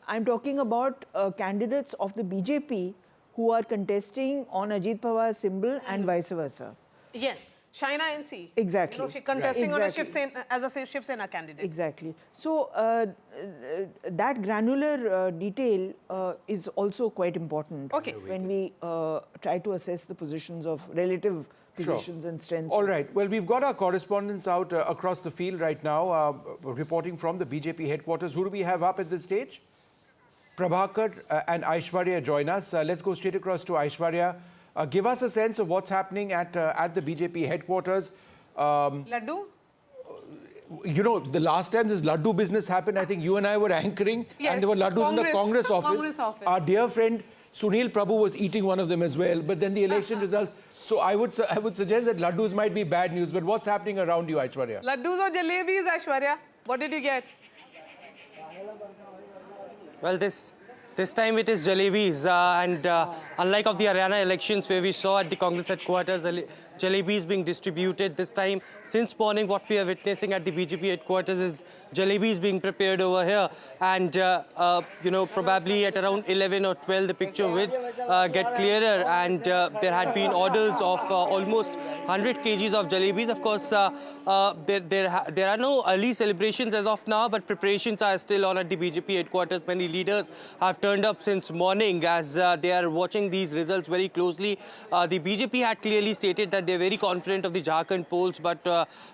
I'm talking about candidates of the BJP who are contesting on Ajit Pawar's symbol and vice versa. Yes, Shaina NC. Exactly. You know, she's contesting on a Shiv Sena, as a Shiv Sena candidate. Exactly. So that granular detail is also quite important when we try to assess the positions of relative positions and strengths. All right. Well, we've got our correspondents out across the field right now, reporting from the BJP headquarters. Who do we have up at this stage? Prabhakar and Aishwarya join us. Let's go straight across to Aishwarya. Give us a sense of what's happening at the BJP headquarters. Laddu? You know, the last time this Laddu business happened, I think you and I were anchoring, and there were Laddus in the Congress office. Our dear friend Sunil Prabhu was eating one of them as well, but then the election results. So I would suggest that Laddus might be bad news, but what's happening around you, Aishwarya? Laddus or jalebis, Aishwarya? What did you get? Well, this time it is jalebis, and unlike of the Haryana elections where we saw at the Congress headquarters, jalebis being distributed, this time, since morning, what we are witnessing at the BJP headquarters is jalebis being prepared over here, and you know, probably at around 11 or 12, the picture will get clearer, and there had been orders of almost 100 kgs of jalebis. Of course, there are no early celebrations as of now, but preparations are still on at the BJP headquarters. Many leaders have turned up since morning as they are watching these results very closely. The BJP had clearly stated that they're very confident of the Jharkhand polls, but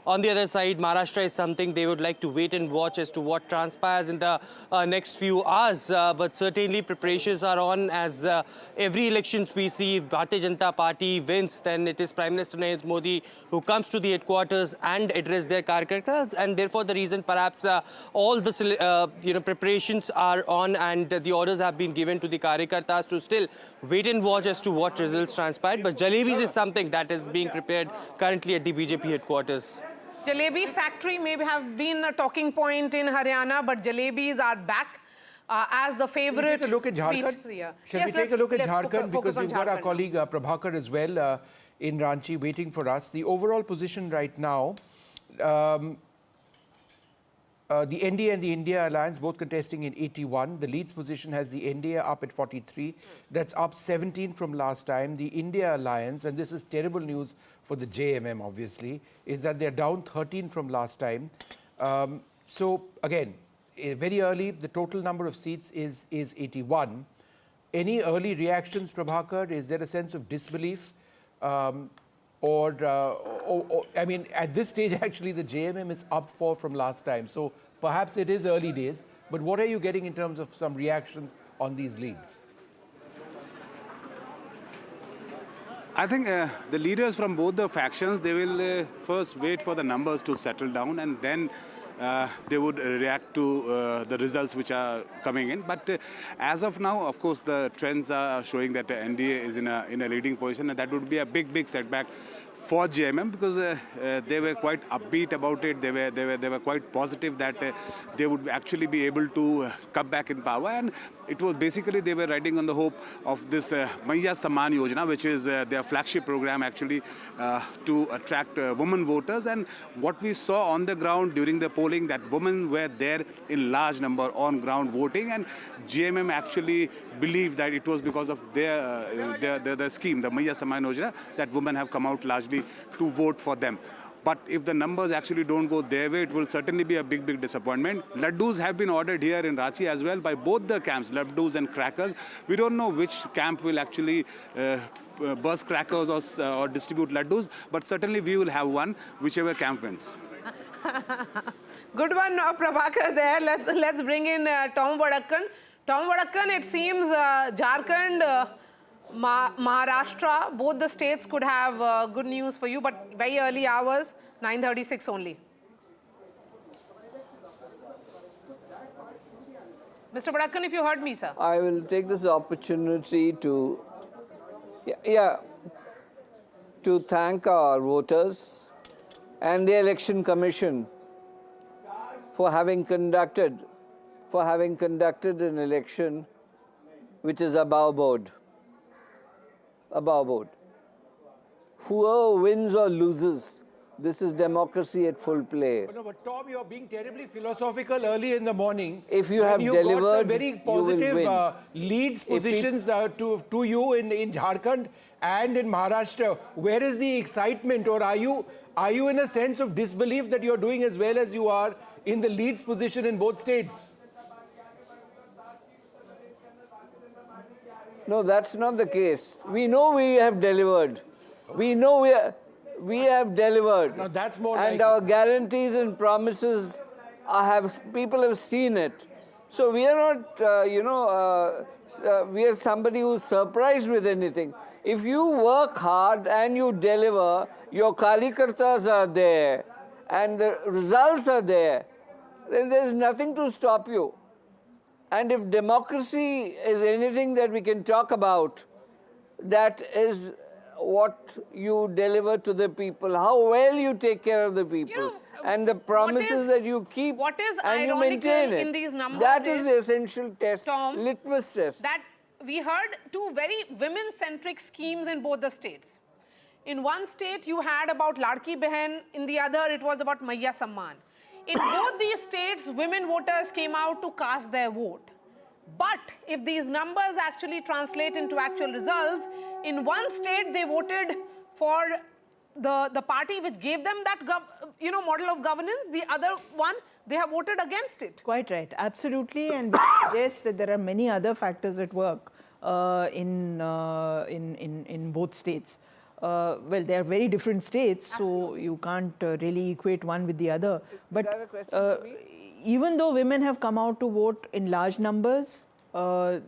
on the other side, Maharashtra is something they would like to wait and watch as to what transpires in the next few hours. But certainly preparations are on, as every elections we see, if Bharatiya Janata Party wins, then it is Prime Minister Narendra Modi who comes to the headquarters and address their Karyakartas, and therefore the reason perhaps all the preparations are on, and the orders have been given to the Karyakartas to still wait and watch as to what results transpired. But jalebis is something that is being prepared currently at the BJP headquarters. Jalebi factory may have been a talking point in Haryana, but jalebis are back as the favorite. Shall we take a look at Jharkhand? Shall we take a look at Jharkhand? Because we've got our colleague Prabhakar as well in Ranchi waiting for us. The overall position right now, the NDA and the India Alliance both contesting in 81. The leads position has the NDA up at 43. That's up 17 from last time. The India Alliance, and this is terrible news for the JMM obviously, is that they're down 13 from last time. So again, very early, the total number of seats is 81. Any early reactions, Prabhakar? Is there a sense of disbelief? I mean, at this stage, actually, the JMM is up 4 from last time. So perhaps it is early days. But what are you getting in terms of some reactions on these leads? I think the leaders from both the factions, they will first wait for the numbers to settle down, and then they would react to the results which are coming in. But as of now, of course, the trends are showing that the NDA is in a leading position, and that would be a big setback for JMM, because they were quite upbeat about it. They were quite positive that they would actually be able to come back in power, and it was basically they were riding on the hope of this Maiya Samman Yojana, which is their flagship program actually to attract women voters. And what we saw on the ground during the polling, that women were there in large number on ground voting, and JMM actually believed that it was because of their scheme, the Maiya Samman Yojana, that women have come out largely to vote for them. But if the numbers actually don't go their way, it will certainly be a big disappointment. Laddus have been ordered here in Ranchi as well by both the camps, laddus and crackers. We don't know which camp will actually burst crackers or distribute laddus, but certainly we will have one, whichever camp wins. Good one, Prabhakar there. Let's bring in Tom Vadakkan. Tom Vadakkan, it seems Jharkhand, Maharashtra, both the states could have good news for you, but very early hours, 9:36 only. Mr. Vadakkan, if you heard me, sir. I will take this opportunity to thank our voters and the Election Commission for having conducted an election which is above board. Whoever wins or loses, this is democracy at full play. But Tom, you're being terribly philosophical early in the morning. If you have delivered, got some very positive you will win. leads positions to you in Jharkhand and in Maharashtra. Where is the excitement, or are you in a sense of disbelief that you're doing as well as you are in the leads position in both states? No, that's not the case. We know we have delivered. We know we have delivered. No, that's more and like our guarantees and promises people have seen it. So we are not, we are somebody who's surprised with anything. If you work hard and you deliver, your Kalikartas are there and the results are there, then there's nothing to stop you. And if democracy is anything that we can talk about, that is what you deliver to the people, how well you take care of the people, and the promises that you keep and you maintain it. In these numbers that is the essential test, Tom, litmus test. That we heard two very women-centric schemes in both the states. In one state, you had about Ladki Behan. In the other, it was about Maiya Samman. In both these states, women voters came out to cast their vote. But if these numbers actually translate into actual results, in one state they voted for the party which gave them that model of governance. The other one, they have voted against it. Quite right, absolutely, and we suggest that there are many other factors at work in both states. Well, they are very different states, so you can't really equate one with the other. But even though women have come out to vote in large numbers, the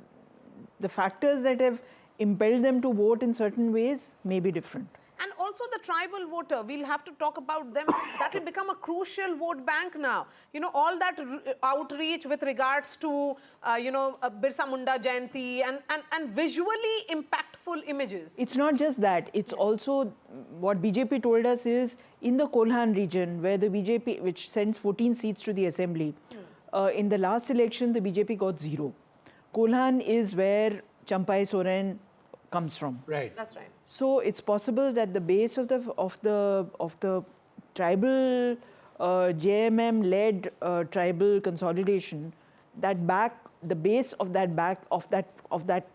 factors that have impelled them to vote in certain ways may be different. And also the tribal voter, we'll have to talk about them. That will become a crucial vote bank now. You know, all that outreach with regards to, Birsa Munda Jayanti and visually impactful images. It's not just that. It's also what BJP told us is in the Kolhan region, where the BJP, which sends 14 seats to the assembly, in the last election, the BJP got 0. Kolhan is where Champai Soren comes from. Right. That's right. So it's possible that the base of the tribal JMM-led tribal consolidation, the base of that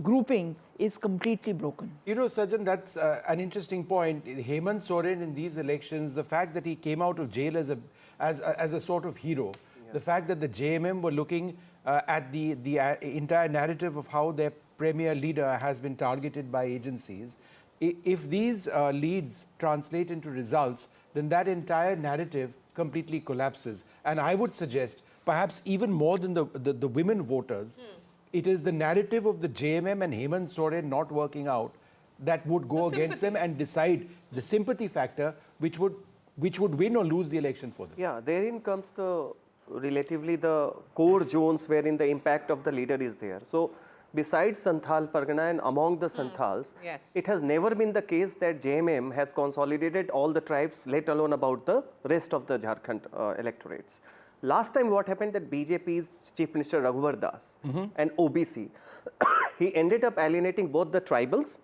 grouping is completely broken. You know, Sajjan, that's an interesting point. Hemant Soren in these elections, the fact that he came out of jail as a sort of hero, The fact that the JMM were looking at the entire narrative of how their premier leader has been targeted by agencies. If these leads translate into results, then that entire narrative completely collapses. And I would suggest, perhaps even more than the women voters, it is the narrative of the JMM and Hemant Soren not working out that would go against them and decide the sympathy factor, which would win or lose the election for them. Yeah, therein comes the relatively the core zones wherein the impact of the leader is there. So besides Santhal Pargana and among the Santhals, it has never been the case that JMM has consolidated all the tribes, let alone about the rest of the Jharkhand electorates. Last time what happened that BJP's Chief Minister Raghuvar Das and OBC, he ended up alienating both the tribals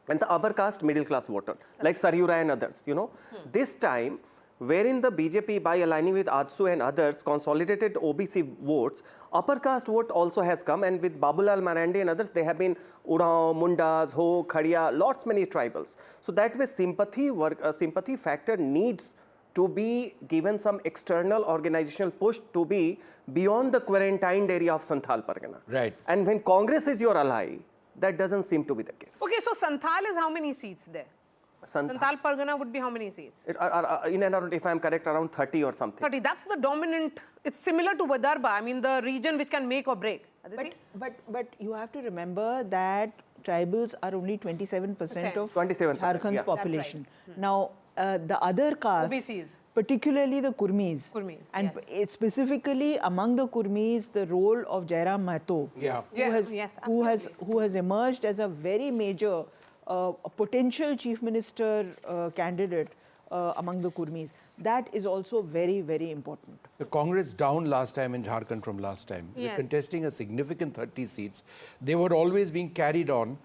and the upper caste middle class voter, like Saryura and others, you know. This time, wherein the BJP by aligning with AJSU and others consolidated OBC votes, upper caste vote also has come, and with Babulal Marandi and others, they have been Urao, Mundas, Ho, Khadia, lots many tribals. So that way sympathy factor needs to be given some external organizational push to be beyond the quarantined area of Santhal Pargana. Right. And when Congress is your ally, that doesn't seem to be the case. Okay, so Santhal is how many seats there? Santhal Pargana would be how many seats? In and around, if I'm correct, around 30 or something. 30. That's the dominant. It's similar to Vidarbha. I mean, the region which can make or break. But you have to remember that tribals are only 27% of Jharkhand's population. Right. Now, the other castes, OBCs. particularly the Kurmis, and specifically among the Kurmis, the role of Jairam Mahato, who has emerged as a very major potential chief minister candidate among the Kurmis. That is also very, very important. The Congress down last time in Jharkhand from last time. They're contesting a significant 30 seats. They were always being carried along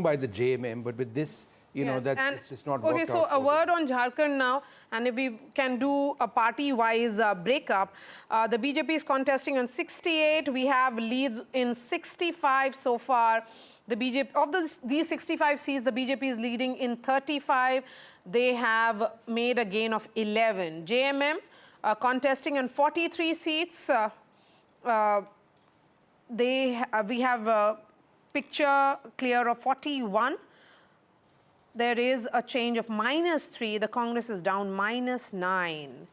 by the JMM, but with this, you know, it's just not worked out. Okay, so a word on Jharkhand now, and if we can do a party-wise breakup, the BJP is contesting on 68. We have leads in 65 so far. The BJP, of these 65 seats, the BJP is leading in 35. They have made a gain of 11. JMM contesting on 43 seats. We have a picture clear of 41. There is a change of -3. The Congress is down -9.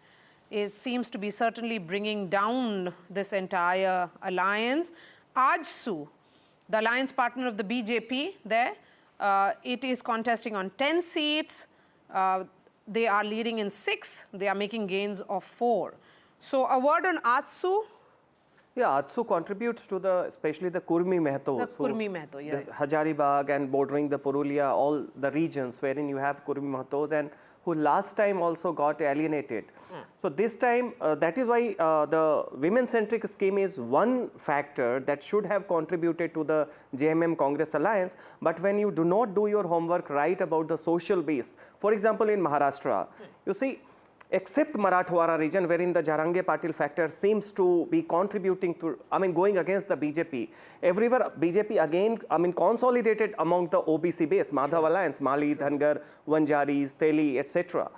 It seems to be certainly bringing down this entire alliance. AJSU, the alliance partner of the BJP there, it is contesting on 10 seats. They are leading in 6. They are making gains of 4. So a word on AJSU. Yeah, AJSU contributes to especially the Kurmi Mehatos. The Kurmi Mehato, yes. Hazaribagh and bordering the Purulia, all the regions wherein you have Kurmi Mehatos, and who last time also got alienated. So this time, that is why the women-centric scheme is one factor that should have contributed to the JMM Congress alliance. But when you do not do your homework right about the social base, for example, in Maharashtra, you see, except Marathwada region, wherein the Jarange Patil factor seems to be contributing to, going against the BJP. Everywhere BJP again, consolidated among the OBC base, Madhav Alliance, Mali, Dhangar, Vanjaris, Teli, etc.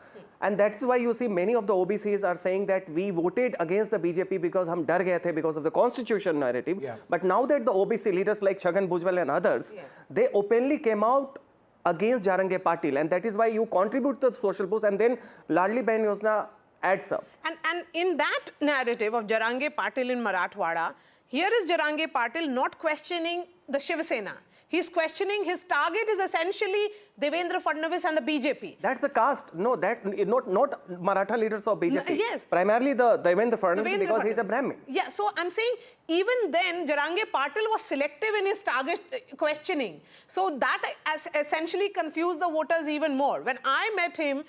And that's why you see many of the OBCs are saying that we voted against the BJP because hum dar gaye the because of the constitution narrative. But now that the OBC leaders like Chhagan Bhujbal and others, they openly came out against Jarange Patil, and that is why you contribute to the social boost, and then Ladli Bahin Yojana adds up. And in that narrative of Jarange Patil in Marathwada, here is Jarange Patil not questioning the Shiv Sena. He's questioning his target is essentially Devendra Fadnavis and the BJP. That's the caste. No, that not Maratha leaders of BJP. Yes. Primarily the Devendra Fadnavis because he's a Brahmin. Yeah, so I'm saying even then Jarange Patil was selective in his target questioning. So that essentially confused the voters even more. When I met him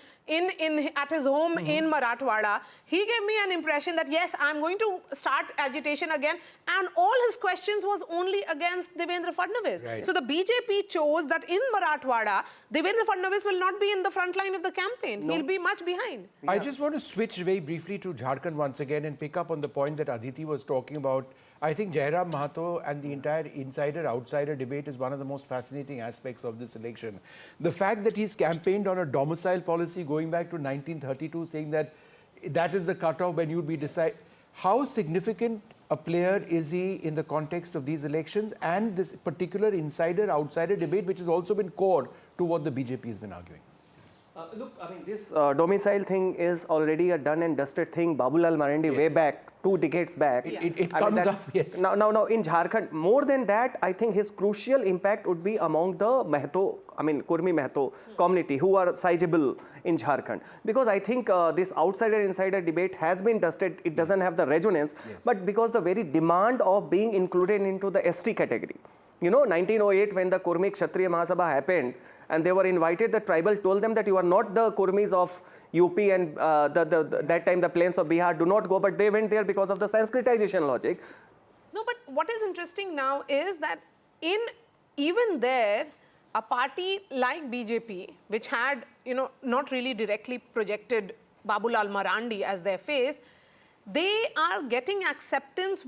at his home in Marathwada, he gave me an impression that yes, I'm going to start agitation again, and all his questions was only against Devendra Fadnavis. Right. So the BJP chose that in Marathwada, Devendra Fadnavis will not be in the front line of the campaign. He'll be much behind. I just want to switch very briefly to Jharkhand once again and pick up on the point that Aditi was talking about. I think Jairam Mahato and the entire insider-outsider debate is one of the most fascinating aspects of this election. The fact that he's campaigned on a domicile policy going back to 1932, saying that that is the cutoff when you'd be How significant a player is he in the context of these elections and this particular insider-outsider debate, which has also been core to what the BJP has been arguing? Look, I mean, this domicile thing is already a done and dusted thing. Babulal Marandi way back, 2 decades back. It comes up, yes. Now in Jharkhand, more than that, I think his crucial impact would be among the Mahto, Kurmi Mahto community who are sizable in Jharkhand. Because I think this outsider-insider debate has been dusted. It doesn't have the resonance, but because the very demand of being included into the ST category. You know, 1908 when the Kurmi Kshatriya Mahasabha happened, and they were invited, the tribal told them that you are not the Kurmis of UP and that time the plains of Bihar, do not go, but they went there because of the Sanskritization logic. No, but what is interesting now is that even there, a party like BJP, which had, not really directly projected Babulal Marandi as their face, they are getting acceptance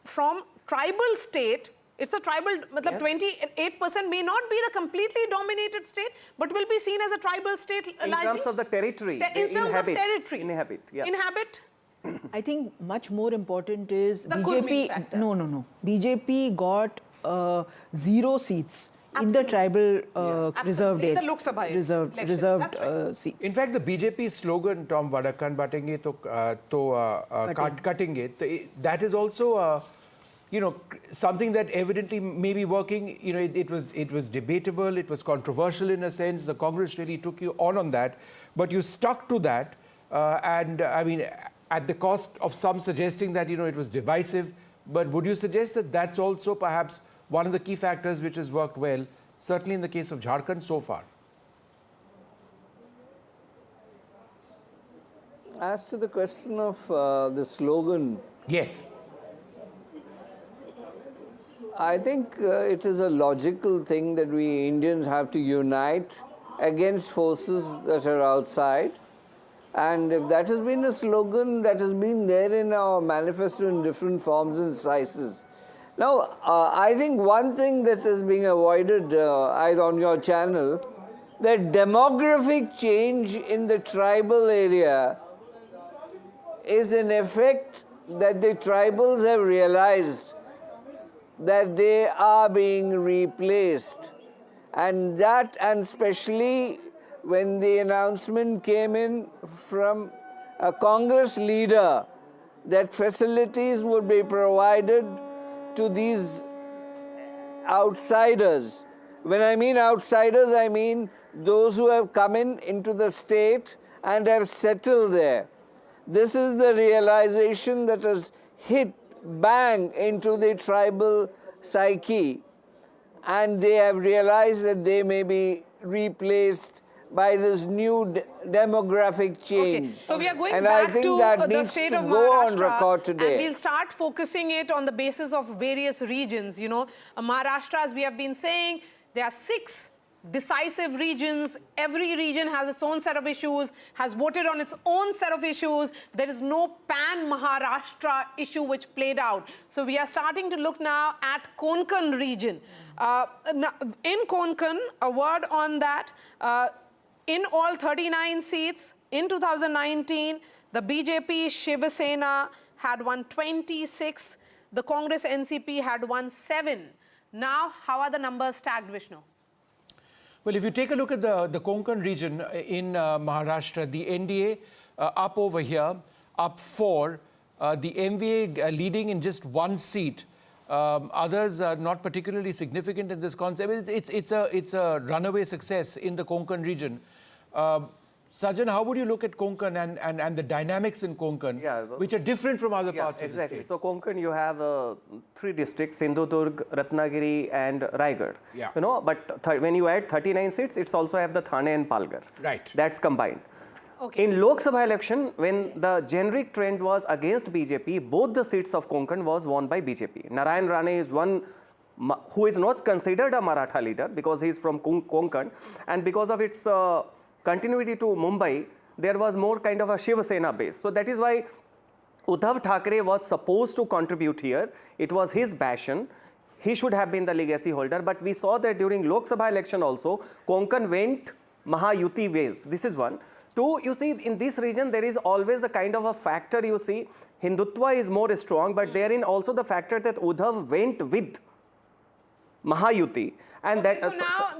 from tribal state. It's a tribal, 28% may not be the completely dominated state, but will be seen as a tribal state. In terms of the territory, in terms of territory. Inhabit. I think much more important is the Kurmi BJP. factor. No. BJP got 0 seats in the tribal reserved area. The Lok Sabha reserved seats. In fact, the BJP slogan, Tom Vadakan batenge to cutenge, that is also something that evidently may be working. It was debatable, it was controversial in a sense. The Congress really took you on that, but you stuck to that, and I mean, at the cost of some suggesting that it was divisive. But would you suggest that that's also perhaps one of the key factors which has worked well, certainly in the case of Jharkhand so far? As to the question of the slogan, yes. I think it is a logical thing that we Indians have to unite against forces that are outside. And if that has been a slogan that has been there in our manifesto in different forms and sizes. Now, I think one thing that is being avoided on your channel, that demographic change in the tribal area is an effect that the tribals have realized that they are being replaced, and especially when the announcement came in from a Congress leader that facilities would be provided to these outsiders. When I mean outsiders, I mean those who have come into the state and have settled there. This is the realization that has hit bang into the tribal psyche, and they have realized that they may be replaced by this new demographic change. Okay. So we are going and back I think to that the needs state to of go Maharashtra, on record today. and we'll start focusing it on the basis of various regions. Maharashtra, as we have been saying, there are 6 decisive regions. Every region has its own set of issues, has voted on its own set of issues. There is no pan-Maharashtra issue which played out. So we are starting to look now at Konkan region. In Konkan, a word on that, in all 39 seats in 2019, the BJP Shiv Sena had won 26. The Congress NCP had won 7. Now, how are the numbers stacked, Vishnu? Well, if you take a look at the Konkan region in Maharashtra, the NDA up over here, up 4. The MVA leading in just 1 seat. Others are not particularly significant in this concept. It's a runaway success in the Konkan region. Sajan, how would you look at Konkan and the dynamics in Konkan, which are different from other parts of the state? So Konkan, you have 3 districts, Sindhudurg, Ratnagiri and Raigad. Yeah. But when you add 39 seats, it's also have the Thane and Palghar. Right. That's combined. Okay. In Lok Sabha election, when the generic trend was against BJP, both the seats of Konkan was won by BJP. Narayan Rane is one who is not considered a Maratha leader because he is from Konkan, and because of its continuity to Mumbai, there was more kind of a Shiv Sena base. So that is why Uddhav Thackeray was supposed to contribute here. It was his passion. He should have been the legacy holder. But we saw that during Lok Sabha election also, Konkan went Mahayuti ways. This is one. Two, you see, in this region, there is always the kind of a factor, you see, Hindutva is more strong, but therein also the factor that Uddhav went with Mahayuti. And okay, so now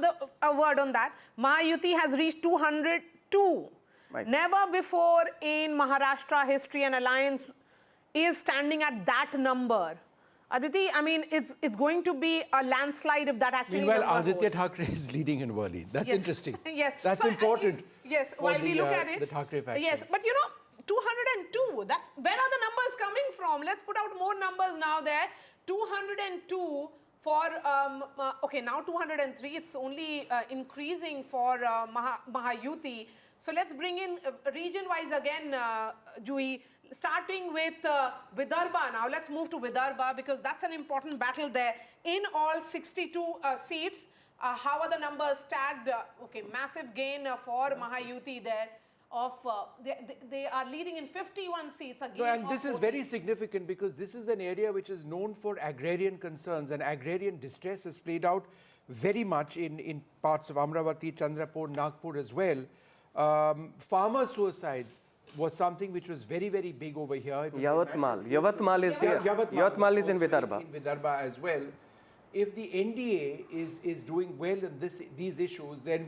a word on that. Mahayuti has reached 202. Right. Never before in Maharashtra history an alliance is standing at that number. Aditi, I mean, it's going to be a landslide if that actually. Meanwhile, Aditya Thackeray is leading in Worli. That's interesting. Yes. That's so, important. Yes, while we look at it. The Thackeray faction. Yes, but you know, 202. That's where are the numbers coming from? Let's put out more numbers now there. 202 for okay, now 203. It's only increasing for Mahayuti. So let's bring in region-wise again, Jui. Starting with Vidarbha now. Let's move to Vidarbha because that's an important battle there. In all 62 seats, how are the numbers tagged? Okay, massive gain for Mahayuti there. Of they are leading in 51 seats again. No, and this is very significant because this is an area which is known for agrarian concerns, and agrarian distress has played out very much in parts of Amravati, Chandrapur, Nagpur as well. Farmer suicides was something which was very, very big over here. Yavatmal is here. Yavatmal is in Vidarbha. In Vidarbha as well. If the NDA is doing well in these issues, then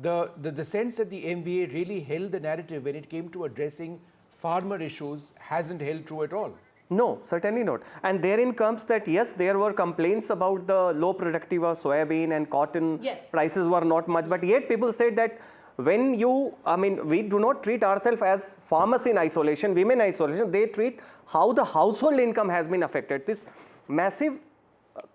the sense that the MVA really held the narrative when it came to addressing farmer issues hasn't held true at all. No, certainly not. And therein comes that, yes, there were complaints about the low productive of soybean and cotton. Yes. Prices were not much, but yet people said that when you, I mean, we do not treat ourselves as farmers in isolation, women in isolation, they treat how the household income has been affected. This massive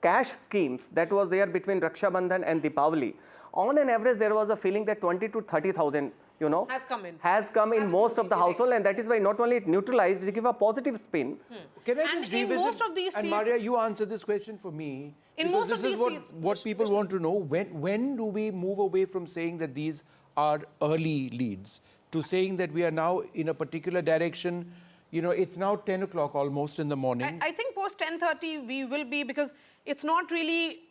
cash schemes that was there between Raksha Bandhan and Deepavali, on an average there was a feeling that 20 to 30,000, you know, has come in Absolutely most of the household, and that is why not only it neutralized, it gave a positive spin. Can I just revisit? Most of these and Maria, you answer this question for me. In most of these seats, what people want to know, when do we move away from saying that these are early leads to saying that we are now in a particular direction? You know, it's now 10 o'clock almost in the morning. I think post 10:30 we will be, because it's not really,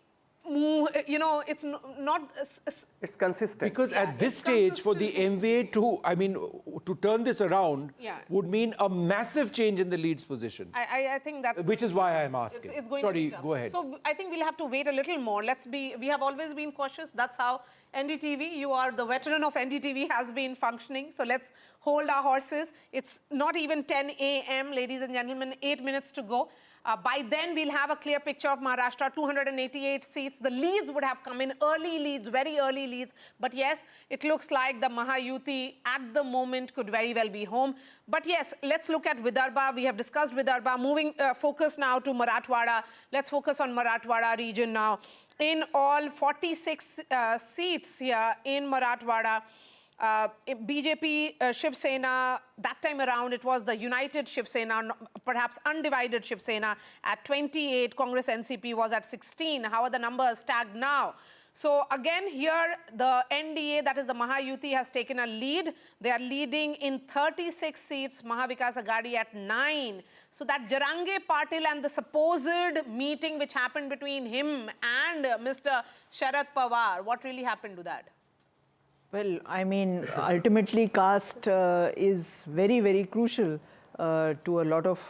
you know, it's not. It's consistent. Because at this stage, for the MVA to turn this around would mean a massive change in the lead's position. I think that's. Which is why I'm asking. It's going Sorry, to go ahead. So I think we'll have to wait a little more. We have always been cautious. That's how NDTV, you are the veteran of NDTV, has been functioning. So let's hold our horses. It's not even 10 a.m., ladies and gentlemen, 8 minutes to go. By then, we'll have a clear picture of Maharashtra, 288 seats. The leads would have come in, early leads, very early leads. But yes, it looks like the Mahayuti at the moment could very well be home. But yes, let's look at Vidarbha. We have discussed Vidarbha. Moving focus now to Marathwada. Let's focus on Marathwada region now. In all 46 seats here in Marathwada, BJP, Shiv Sena, that time around it was the united Shiv Sena, perhaps undivided Shiv Sena at 28, Congress NCP was at 16. How are the numbers tagged now? So again here the NDA, that is the Mahayuti, has taken a lead. They are leading in 36 seats, Mahavikas Aghadi at 9. So that Jarange Patil and the supposed meeting which happened between him and Mr. Sharad Pawar, what really happened to that? Well, I mean, ultimately caste is very, very crucial to a lot of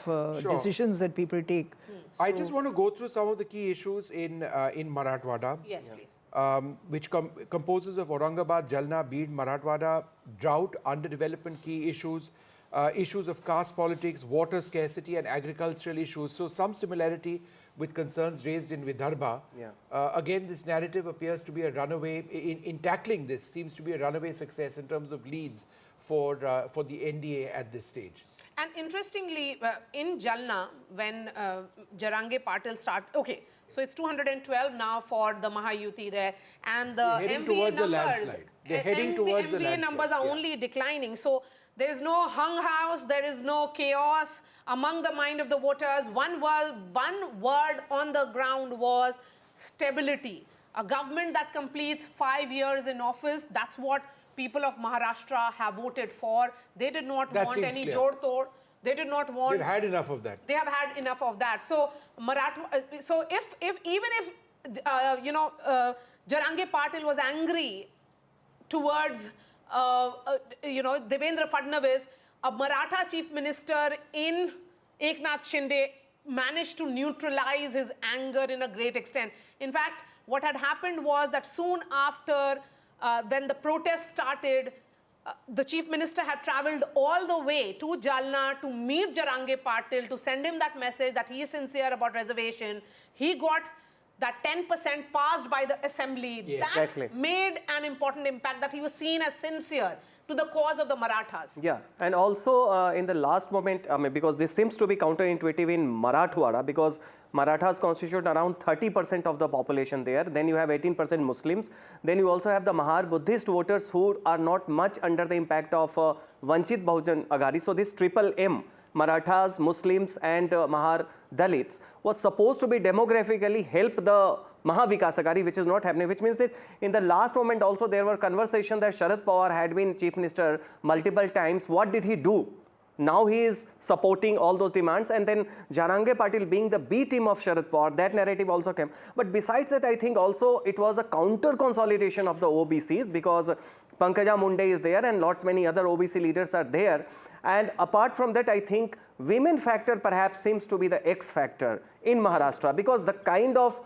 decisions that people take. I just want to go through some of the key issues in Marathwada. Yes, please. Which composes of Aurangabad, Jalna, Beed, Marathwada, drought, underdevelopment key issues, issues of caste politics, water scarcity and agricultural issues. So some similarity with concerns raised in Vidarbha. Again, this narrative appears to be a runaway, in tackling this, seems to be a runaway success in terms of leads for the NDA at this stage. And interestingly, in Jalna, when Jarange Patil okay, so it's 212 now for the Mahayuti there, and the MVA numbers, MVA numbers are only declining. So there is no hung house, there is no chaos among the mind of the voters. One word on the ground was stability. A government that completes 5 years in office, that's what people of Maharashtra have voted for. They did not want any jod-tod. They did not want. They've had enough of that. They have had enough of that. So even if Jarange Patil was angry towards Devendra Fadnavis, a Maratha chief minister in Eknath Shinde, managed to neutralize his anger in a great extent. In fact, what had happened was that soon after, when the protest started, the chief minister had travelled all the way to Jalna to meet Jarange Patil, to send him that message that he is sincere about reservation. He got that 10% passed by the assembly. Yes, that exactly. made an important impact, that he was seen as sincere to the cause of the Marathas. Yeah, and also in the last moment, because this seems to be counterintuitive in Marathwada, because Marathas constitute around 30% of the population there. Then you have 18% Muslims. Then you also have the Mahar Buddhist voters who are not much under the impact of Vanchit Bahujan Aghadi. So this triple M, Marathas, Muslims and Mahar Dalits, was supposed to be demographically help the Mahavikas Aghadi, which is not happening, which means that in the last moment also there were conversations that Sharad Pawar had been chief minister multiple times. What did he do? Now he is supporting all those demands, and then Jarange Patil being the B team of Sharad Pawar, that narrative also came. But besides that, I think also it was a counter consolidation of the OBCs, because Pankaja Munde is there and lots many other OBC leaders are there. And apart from that, I think women factor perhaps seems to be the X factor in Maharashtra, because the kind of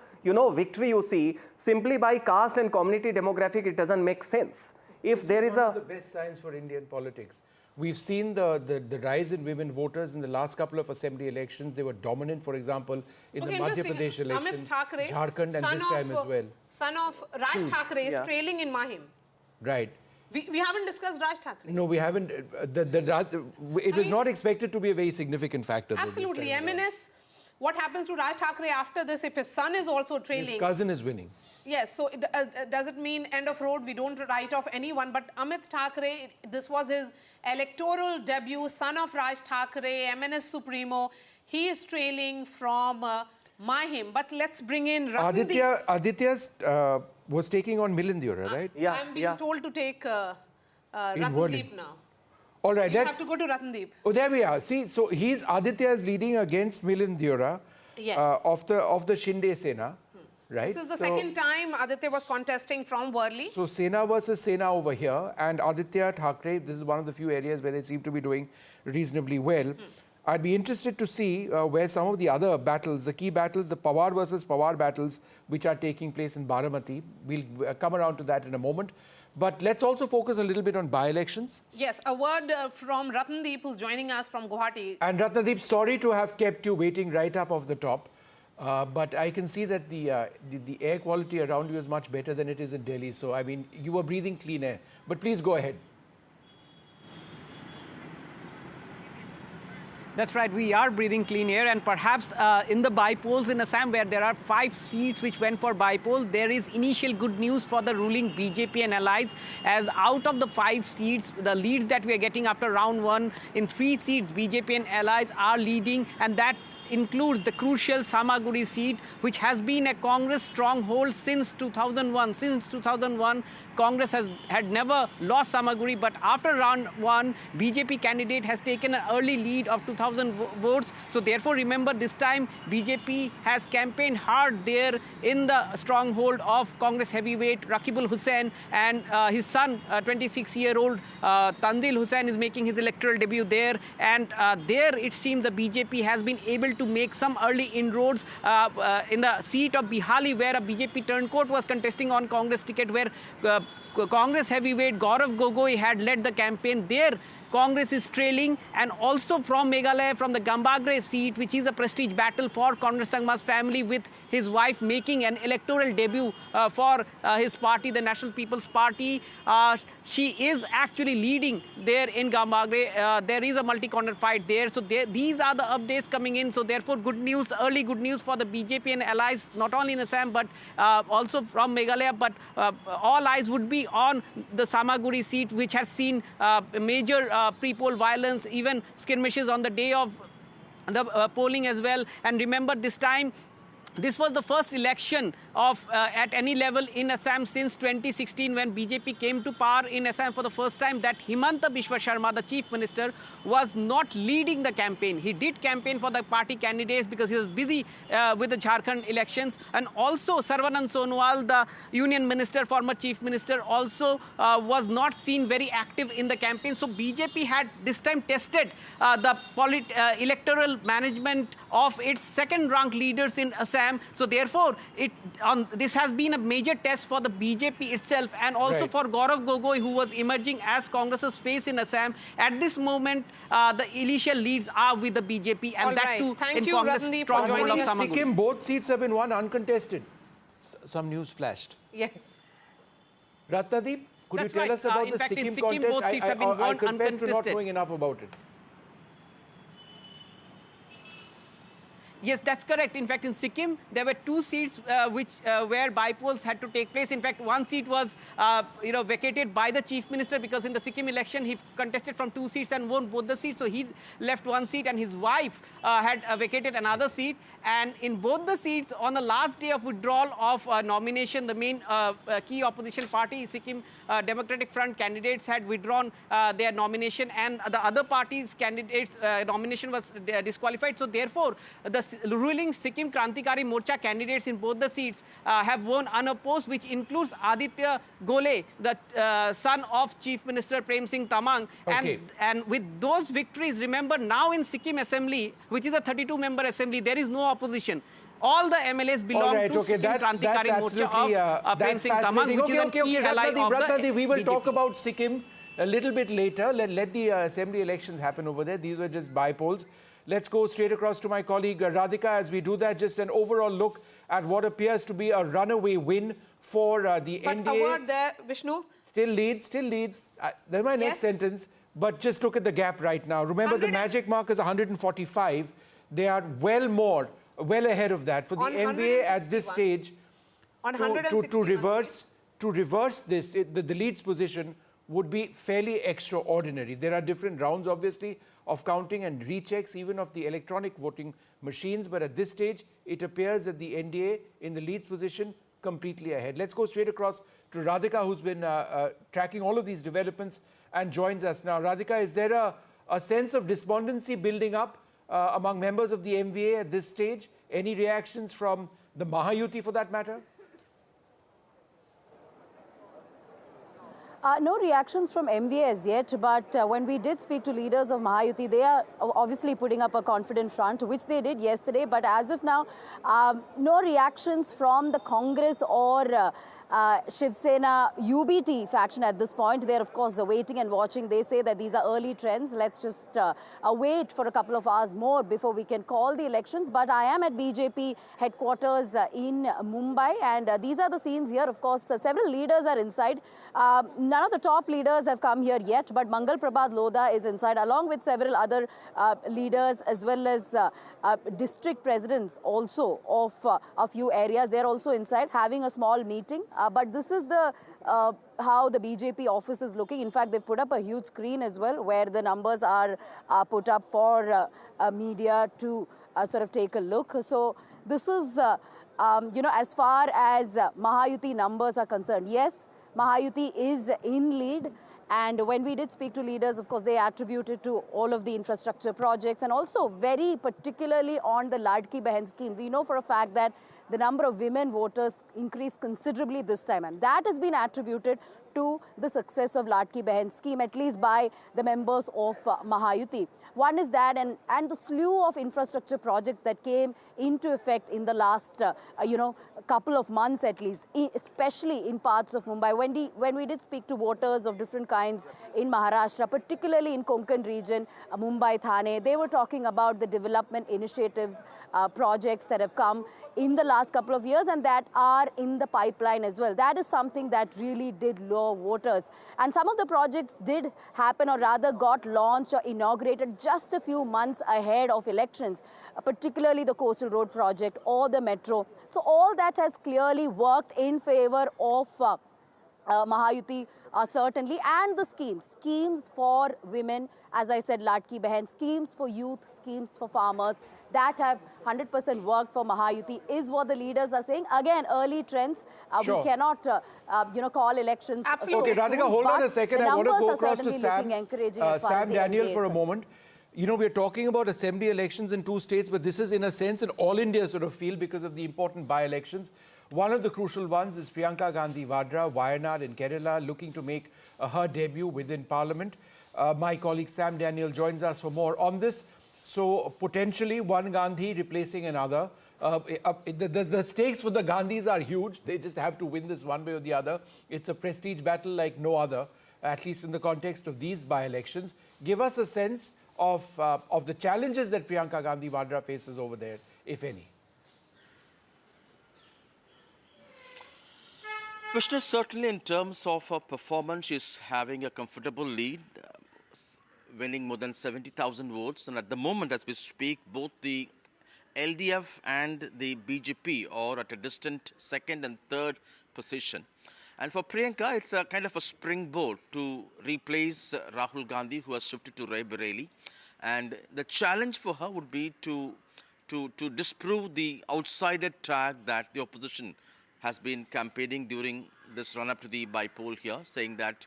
victory you see simply by caste and community demographic, it doesn't make sense. If there is one of the best signs for Indian politics. We've seen the rise in women voters in the last couple of assembly elections. They were dominant, for example, in the Madhya Pradesh elections, Jharkhand, and this time as well. Son of Raj Thackeray is trailing in Mahim. Right. We haven't discussed Raj Thackeray. No, we haven't. It was not expected to be a very significant factor. Absolutely. MNS, what happens to Raj Thackeray after this if his son is also trailing? His cousin is winning. Yes, so does it mean end of road? We don't write off anyone, but Amit Thackeray, this was his electoral debut, son of Raj Thackeray, MNS Supremo. He is trailing from Mahim. But let's bring in Ratndeep. Aditya was taking on Milind Deora, right? Yeah. I'm being told to take Ratndeep now. All right, you have to go to Ratndeep. Oh, there we are. See, so Aditya is leading against Milind Deora of the Shinde Sena. Right. This is the second time Aditya was contesting from Worli. So Sena versus Sena over here, and Aditya Thackeray, this is one of the few areas where they seem to be doing reasonably well. I'd be interested to see where some of the other battles, the key battles, the Pawar versus Pawar battles, which are taking place in Baramati. We'll come around to that in a moment. But let's also focus a little bit on by-elections. Yes, a word from Ratndeep, who's joining us from Guwahati. And Ratndeep, sorry to have kept you waiting right up off the top. But I can see that the air quality around you is much better than it is in Delhi. So, I mean, you were breathing clean air. But please go ahead. That's right, we are breathing clean air, and perhaps in the bypolls in Assam, where there are 5 seats which went for bypoll, there is initial good news for the ruling BJP and allies, as out of the 5 seats, the leads that we are getting after round 1, in 3 seats, BJP and allies are leading, and that includes the crucial Samaguri seat, which has been a Congress stronghold since 2001. Since 2001, Congress had never lost Samaguri, but after round 1, BJP candidate has taken an early lead of 2,000 votes. So therefore, remember, this time BJP has campaigned hard there in the stronghold of Congress heavyweight Rakibul Hussain, and his son, 26-year-old Tanzil Hussain, is making his electoral debut there. And there, it seems the BJP has been able to make some early inroads in the seat of Bihali, where a BJP turncoat was contesting on Congress ticket, where Congress heavyweight Gaurav Gogoi had led the campaign. There, Congress is trailing, and also from Meghalaya, from the Gambagre seat, which is a prestige battle for Congress Sangma's family, with his wife making an electoral debut for his party, the National People's Party. She is actually leading there in Gambagre. There is a multi-corner fight there. So these are the updates coming in. So therefore, good news, early good news for the BJP and allies, not only in Assam, but also from Meghalaya. But all eyes would be on the Samaguri seat, which has seen major pre-poll violence, even skirmishes on the day of the polling as well. And remember, this time, this was the first election of at any level in Assam since 2016 when BJP came to power in Assam for the first time, that Himanta Biswa Sharma, the chief minister, was not leading the campaign. He did campaign for the party candidates because he was busy with the Jharkhand elections. And also Sarvanand Sonowal, the union minister, former chief minister, also was not seen very active in the campaign. So BJP had this time tested the electoral management of its second-ranked leaders in Assam. So therefore, this has been a major test for the BJP itself and also for Gaurav Gogoi, who was emerging as Congress's face in Assam. At this moment, the initial leads are with the BJP, and that too in Congress' stronghold of Samaguri. Sikkim, both seats have been won uncontested. Some news flashed. Yes. Ratnadeep, could you tell us about the Sikkim contest? Both seats have been won I confess to not uncontested. knowing enough about it. Yes, that's correct. In fact, in Sikkim, there were 2 seats where bypolls had to take place. In fact, 1 seat was vacated by the chief minister because in the Sikkim election he contested from 2 seats and won both the seats. So he left 1 seat, and his wife had vacated another seat. And in both the seats, on the last day of withdrawal of nomination, the main key opposition party, Sikkim Democratic Front candidates, had withdrawn their nomination, and the other parties' candidates' nomination was disqualified. So therefore, the ruling Sikkim Krantikari Morcha candidates in both the seats have won unopposed, which includes Aditya Gole, the son of Chief Minister Prem Singh Tamang. And with those victories, remember now in Sikkim Assembly, which is a 32-member assembly, there is no opposition. All the MLAs belong to Sikkim Krantikari Morcha of Prem Singh Tamang, which is a key ally of the we will BJP. talk about Sikkim a little bit later. Let the assembly elections happen over there. These were just bypolls. Let's go straight across to my colleague Radhika. As we do that, just an overall look at what appears to be a runaway win for the NDA. But a word there, Vishnu. Still leads. That's my next sentence. But just look at the gap right now. Remember, the magic mark is 145. They are well ahead of that. For the NDA at this stage, to reverse this, the leads position would be fairly extraordinary. There are different rounds, obviously, of counting and rechecks, even of the electronic voting machines. But at this stage, it appears that the NDA in the leads position completely ahead. Let's go straight across to Radhika, who's been tracking all of these developments and joins us now. Radhika, is there a sense of despondency building up among members of the MVA at this stage? Any reactions from the Mahayuti for that matter? No reactions from MVA as yet, but when we did speak to leaders of Mahayuti, they are obviously putting up a confident front, which they did yesterday. But as of now, no reactions from the Congress or Shiv Sena UBT faction at this point. They're, of course, waiting and watching. They say that these are early trends. Let's just wait for a couple of hours more before we can call the elections. But I am at BJP headquarters in Mumbai, and these are the scenes here. Of course, several leaders are inside. None of the top leaders have come here yet, but Mangal Prabhat Lodha is inside, along with several other leaders, as well as district presidents also of a few areas. They're also inside having a small meeting. But this is the how the BJP office is looking. In fact, they've put up a huge screen as well, where the numbers are put up for media to sort of take a look. So this is, as far as Mahayuti numbers are concerned, yes, Mahayuti is in lead. And when we did speak to leaders, of course, they attributed to all of the infrastructure projects and also very particularly on the Ladki Behan scheme. We know for a fact that the number of women voters increased considerably this time, and that has been attributed to the success of Ladki Behan scheme, at least by the members of Mahayuti. One is that, and the slew of infrastructure projects that came into effect in the last, couple of months at least, especially in parts of Mumbai. When we did speak to voters of different kinds in Maharashtra, particularly in Konkan region, Mumbai, Thane, they were talking about the development initiatives, projects that have come in the last couple of years and that are in the pipeline as well. That is something that really did lure voters. And some of the projects did happen, or rather got launched or inaugurated just a few months ahead of elections, particularly the Coastal Road project or the metro. So all that has clearly worked in favor of Mahayuti certainly, and the schemes for women, as I said, Ladki Behan, schemes for youth, schemes for farmers, that have 100% worked for Mahayuti, is what the leaders are saying. Again, early trends. Sure. We cannot, call elections. Okay, Radhika, hold on a second. I want to go across to Sam Daniel for a moment. You know, we're talking about assembly elections in 2 states, but this is in a sense an all India sort of feel because of the important by-elections. One of the crucial ones is Priyanka Gandhi Vadra, Wayanad in Kerala, looking to make her debut within Parliament. My colleague Sam Daniel joins us for more on this. So potentially one Gandhi replacing another. The stakes for the Gandhis are huge. They just have to win this one way or the other. It's a prestige battle like no other, at least in the context of these by-elections. Give us a sense of the challenges that Priyanka Gandhi Vadra faces over there, if any. Vishnu, certainly in terms of her performance, she's having a comfortable lead, winning more than 70,000 votes. And at the moment, as we speak, both the LDF and the BJP are at a distant second and third position. And for Priyanka, it's a kind of a springboard to replace Rahul Gandhi, who has shifted to Raebareli. And the challenge for her would be to disprove the outsider tag that the opposition has been campaigning during this run-up to the Bypoll here, saying that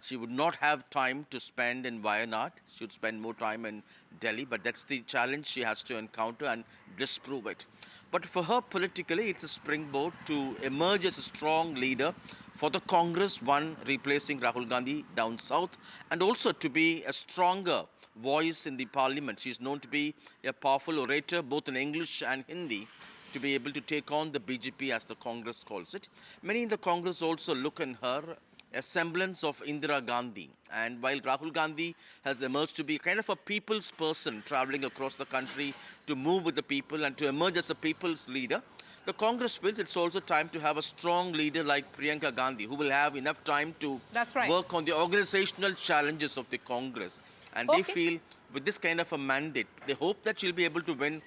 she would not have time to spend in Wayanad. She would spend more time in Delhi, but that's the challenge she has to encounter and disprove it. But for her politically, it's a springboard to emerge as a strong leader for the Congress, one replacing Rahul Gandhi down south, and also to be a stronger voice in the parliament. She's known to be a powerful orator, both in English and Hindi, to be able to take on the BJP, as the Congress calls it. Many in the Congress also look in her a semblance of Indira Gandhi. And while Rahul Gandhi has emerged to be kind of a people's person, traveling across the country to move with the people and to emerge as a people's leader, the Congress feels it's also time to have a strong leader like Priyanka Gandhi, who will have enough time to work on the organizational challenges of the Congress. And they feel with this kind of a mandate, they hope that she'll be able to win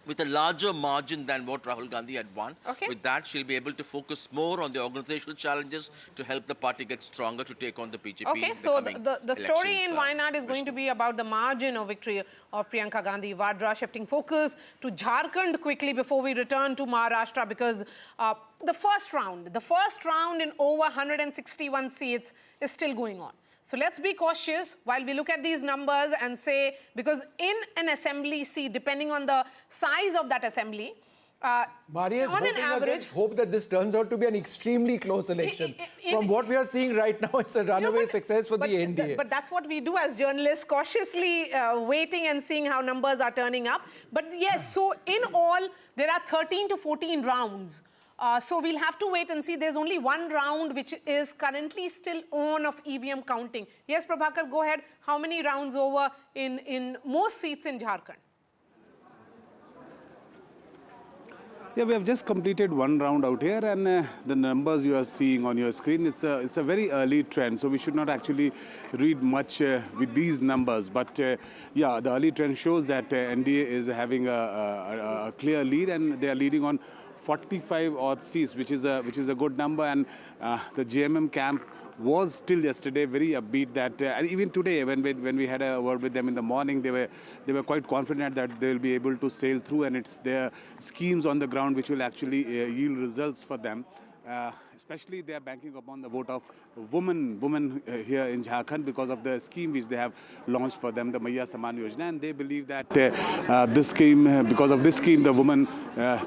with a larger margin than what Rahul Gandhi had won. With that, she'll be able to focus more on the organizational challenges to help the party get stronger to take on the BJP. Okay, so the story in Wayanad is going to be about the margin of victory of Priyanka Gandhi Vadra, shifting focus to Jharkhand quickly before we return to Maharashtra, because the first round in over 161 seats is still going on. So let's be cautious while we look at these numbers and say, because in an assembly seat, depending on the size of that assembly, Maria is on an average, hope that this turns out to be an extremely close election. From what we are seeing right now, it's a runaway success for the NDA. But that's what we do as journalists, cautiously waiting and seeing how numbers are turning up. But yes, so in all, there are 13 to 14 rounds. So we'll have to wait and see. There's only one round which is currently still on of EVM counting. Yes, Prabhakar, go ahead. How many rounds over in most seats in Jharkhand? Yeah, we have just completed one round out here, and the numbers you are seeing on your screen, it's a very early trend, so we should not actually read much with these numbers. But yeah, the early trend shows that NDA is having a clear lead, and they are leading on 45 odd seats, which is a good number. And the JMM camp was till yesterday very upbeat that, and even today when we had a word with them in the morning, they were quite confident that they will be able to sail through, and it's their schemes on the ground which will actually yield results for them. Especially they are banking upon the vote of women here in Jharkhand because of the scheme which they have launched for them, the Maiya Saman Yojana, and they believe that this scheme, because of this scheme, the women,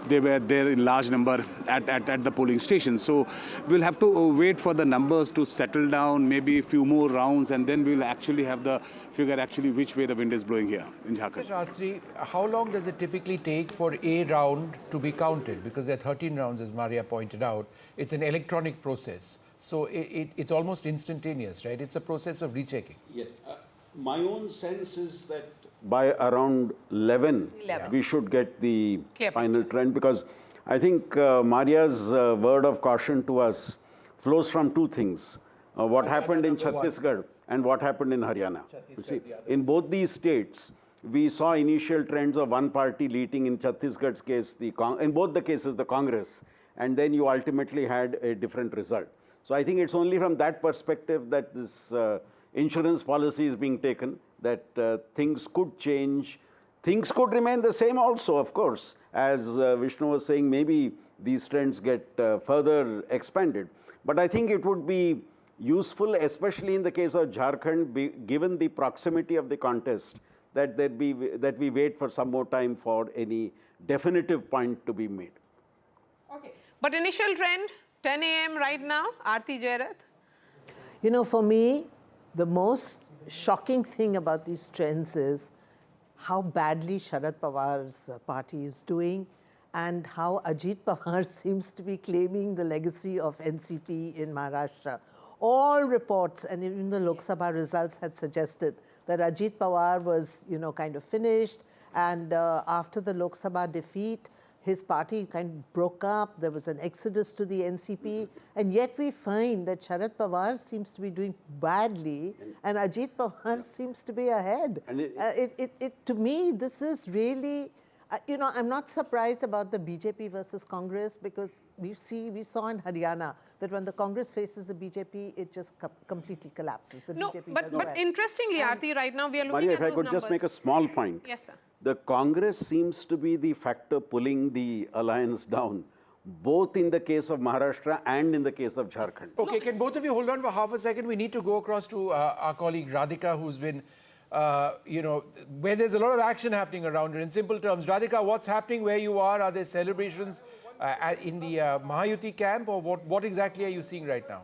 they were there in large number at the polling stations. So we'll have to wait for the numbers to settle down, maybe a few more rounds, and then we'll actually have the figure actually which way the wind is blowing here in Jharkhand. Shastri, how long does it typically take for a round to be counted? Because there are 13 rounds, as Maria pointed out. It's an electronic process. So it's almost instantaneous, right? It's a process of rechecking. Yes. My own sense is that by around 11. We should get the final trend, because I think Maria's word of caution to us flows from two things. What happened in Chhattisgarh and what happened in Haryana. You see, in both these states, we saw initial trends of one party leading. In Chhattisgarh's case, in both the cases, the Congress, and then you ultimately had a different result. So I think it's only from that perspective that this insurance policy is being taken, that things could change. Things could remain the same also, of course. As Vishnu was saying, maybe these trends get further expanded. But I think it would be useful, especially in the case of Jharkhand, given the proximity of the contest, that we wait for some more time for any definitive point to be made. Okay. But initial trend, 10 a.m. right now, Aarti Jairath? You know, for me, the most shocking thing about these trends is how badly Sharad Pawar's party is doing and how Ajit Pawar seems to be claiming the legacy of NCP in Maharashtra. All reports and even the Lok Sabha results had suggested that Ajit Pawar was, you know, kind of finished, and after the Lok Sabha defeat, his party kind of broke up, there was an exodus to the NCP, and yet we find that Sharad Pawar seems to be doing badly and Ajit Pawar seems to be ahead. And to me, this is really, you know, I'm not surprised about the BJP versus Congress, because we saw in Haryana that when the Congress faces the BJP, it just completely collapses. The BJP but interestingly, Aarti, right now we are looking Maria, at those if I could just make a small point. Yes, sir. The Congress seems to be the factor pulling the alliance down, both in the case of Maharashtra and in the case of Jharkhand. Okay, can both of you hold on for half a second? We need to go across to our colleague Radhika, who's been, you know, where there's a lot of action happening around her. In simple terms, Radhika, what's happening where you are? Are there celebrations in the Mahayuti camp, or what exactly are you seeing right now?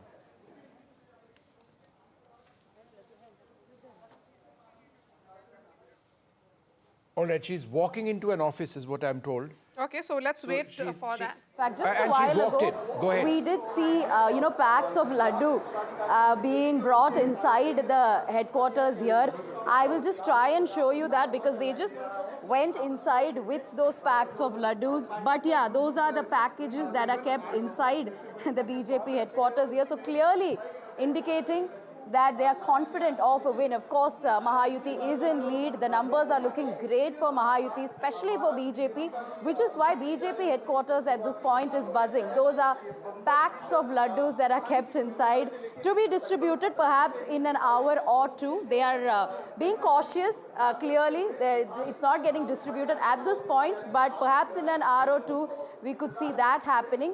All right, she's walking into an office is what I'm told. Okay, so let's wait for that. In fact, just a and while she's walked ago, in. Go ahead. we did see, you know, packs of laddu being brought inside the headquarters here. I will just try and show you that, because they just went inside with those packs of laddus. But yeah, those are the packages that are kept inside the BJP headquarters here. So clearly indicating that they are confident of a win. Of course, Mahayuti is in lead. The numbers are looking great for Mahayuti, especially for BJP, which is why BJP headquarters at this point is buzzing. Those are packs of laddus that are kept inside to be distributed perhaps in an hour or two. They are being cautious, clearly. It's not getting distributed at this point, but perhaps in an hour or two, we could see that happening.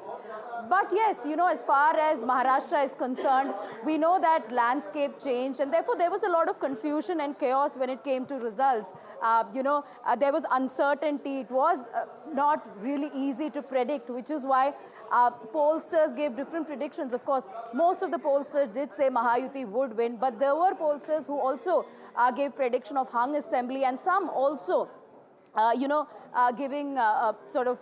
But yes, you know, as far as Maharashtra is concerned, we know that landscape changed, and therefore there was a lot of confusion and chaos when it came to results. You know, there was uncertainty. It was not really easy to predict, which is why pollsters gave different predictions. Of course, most of the pollsters did say Mahayuti would win, but there were pollsters who also gave prediction of hung assembly, and some also, you know, giving sort of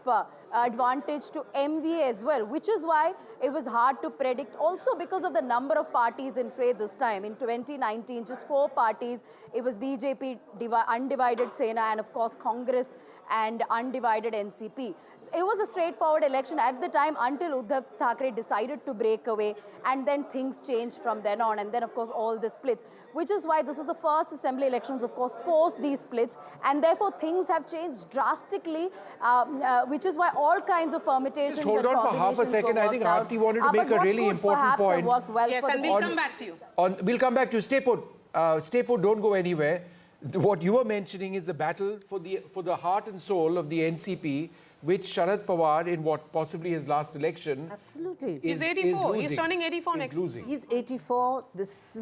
advantage to MVA as well, which is why it was hard to predict. Also because of the number of parties in fray this time. In 2019, just 4 parties. It was BJP, undivided Sena, and of course Congress and undivided NCP. It was a straightforward election at the time until Uddhav Thackeray decided to break away, and then things changed from then on, and then of course all the splits, which is why this is the first assembly elections, of course, post these splits, and therefore things have changed drastically, which is why all kinds of permutations. Just hold on for half a second. I think Aarti wanted to make a really important point. Well, yes, and we'll come back to you. We'll come back to you. Stay put. Stay put, don't go anywhere. What you were mentioning is the battle for the heart and soul of the NCP, which Sharad Pawar, in what possibly his last election, absolutely, he's 84. He's turning 84 next. He's 84. This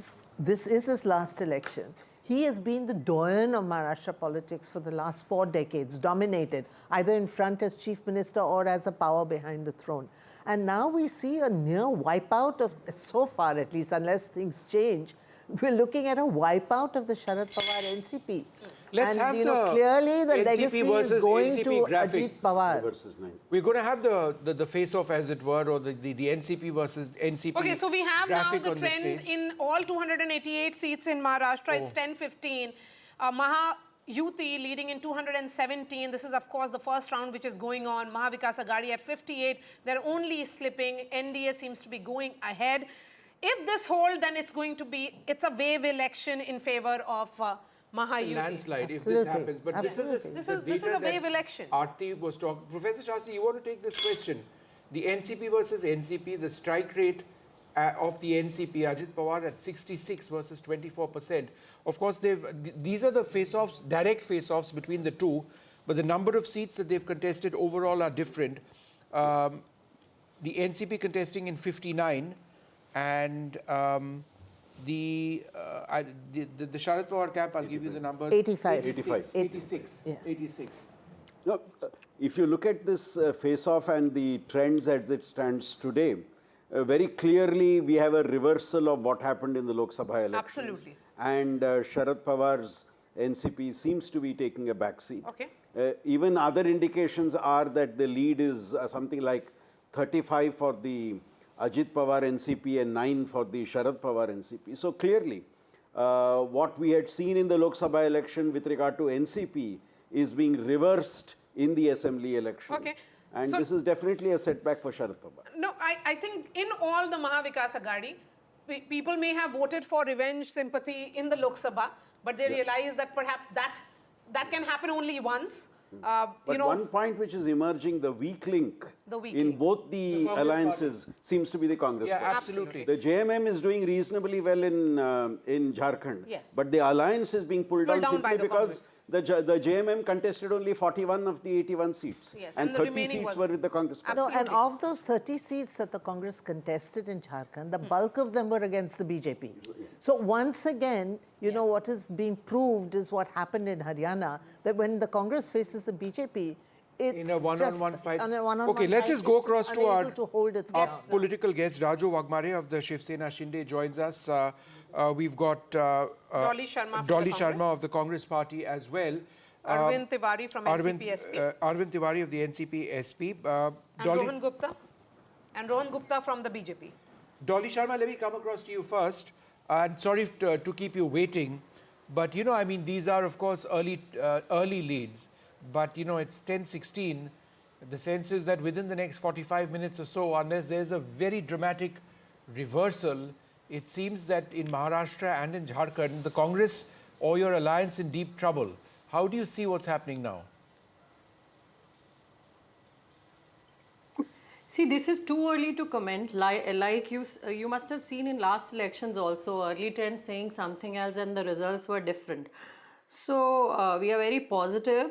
is his last election. He has been the doyen of Maharashtra politics for the last 4 decades, dominated either in front as chief minister or as a power behind the throne. And now we see a near wipeout of, so far at least, unless things change, we're looking at a wipeout of the Sharad Pawar NCP. Let's have clearly the NCP legacy versus is going NCP to graphic. Ajit Pawar. We're going to have the face-off, as it were, or the NCP versus NCP. Okay, so we have now graphic the on trend in all 288 seats in Maharashtra. It's 10-15. Mahayuti leading in 217. This is, of course, the first round which is going on. Mahavikas Aghadi at 58. They're only slipping. NDA seems to be going ahead. If this holds, then it's a wave election in favor of Mahayuti. Landslide, if this happens. But this is a wave election. Aarti was talking. Professor Shastri, you want to take this question? The NCP versus NCP, the strike rate of the NCP, Ajit Pawar, at 66 versus 24%. Of course, these are the face-offs, direct face-offs between the two, but the number of seats that they've contested overall are different. The NCP contesting in 59, and the Sharad Pawar camp, I'll give you the numbers. 86. No, if you look at this face-off and the trends as it stands today, very clearly we have a reversal of what happened in the Lok Sabha elections. Absolutely. And Sharad Pawar's NCP seems to be taking a backseat. Okay. Even other indications are that the lead is something like 35 for the Ajit Pawar NCP and 9 for the Sharad Pawar NCP. So clearly, what we had seen in the Lok Sabha election with regard to NCP is being reversed in the assembly election. Okay. And So- this is definitely a setback for Sharad Pawar. No, I think in all the Mahavikas Aghadi, people may have voted for revenge sympathy in the Lok Sabha, but they realize that perhaps that can happen only once. But one point which is emerging, the weak link in both the alliances seems to be the Congress Yeah, party. absolutely. The JMM is doing reasonably well in Jharkhand, Yes. but the alliance is being pulled down by simply the because the JMM contested only 41 of the 81 seats, Yes, and and the 30 remaining seats was- were with the Congress party. No, and of those 30 seats that the Congress contested in Jharkhand, the bulk of them were against the BJP. So once again, you know, what is being proved is what happened in Haryana, that when the Congress faces the BJP, it's In a one-on-one just fight. on a one-on-one Okay, let's fight, just go it's across to unable to hold its our ground. political guest. Raju Wagmare of the Shiv Sena Shinde joins us. We've got Dolly Sharma from the Dolly Congress. Sharma of the Congress party as well. Arvind Tiwari from NCP SP. Arvind Tiwari of the NCP SP. And Rohan Gupta from the BJP. Dolly Sharma, let me come across to you first. And sorry to keep you waiting, but you know, I mean, these are of course early leads. But you know, it's 10:16. The sense is that within the next 45 minutes or so, unless there's a very dramatic reversal, it seems that in Maharashtra and in Jharkhand, the Congress or your alliance in deep trouble. How do you see what's happening now? See, this is too early to comment. Like you must have seen in last elections also, early trends saying something else and the results were different. So we are very positive.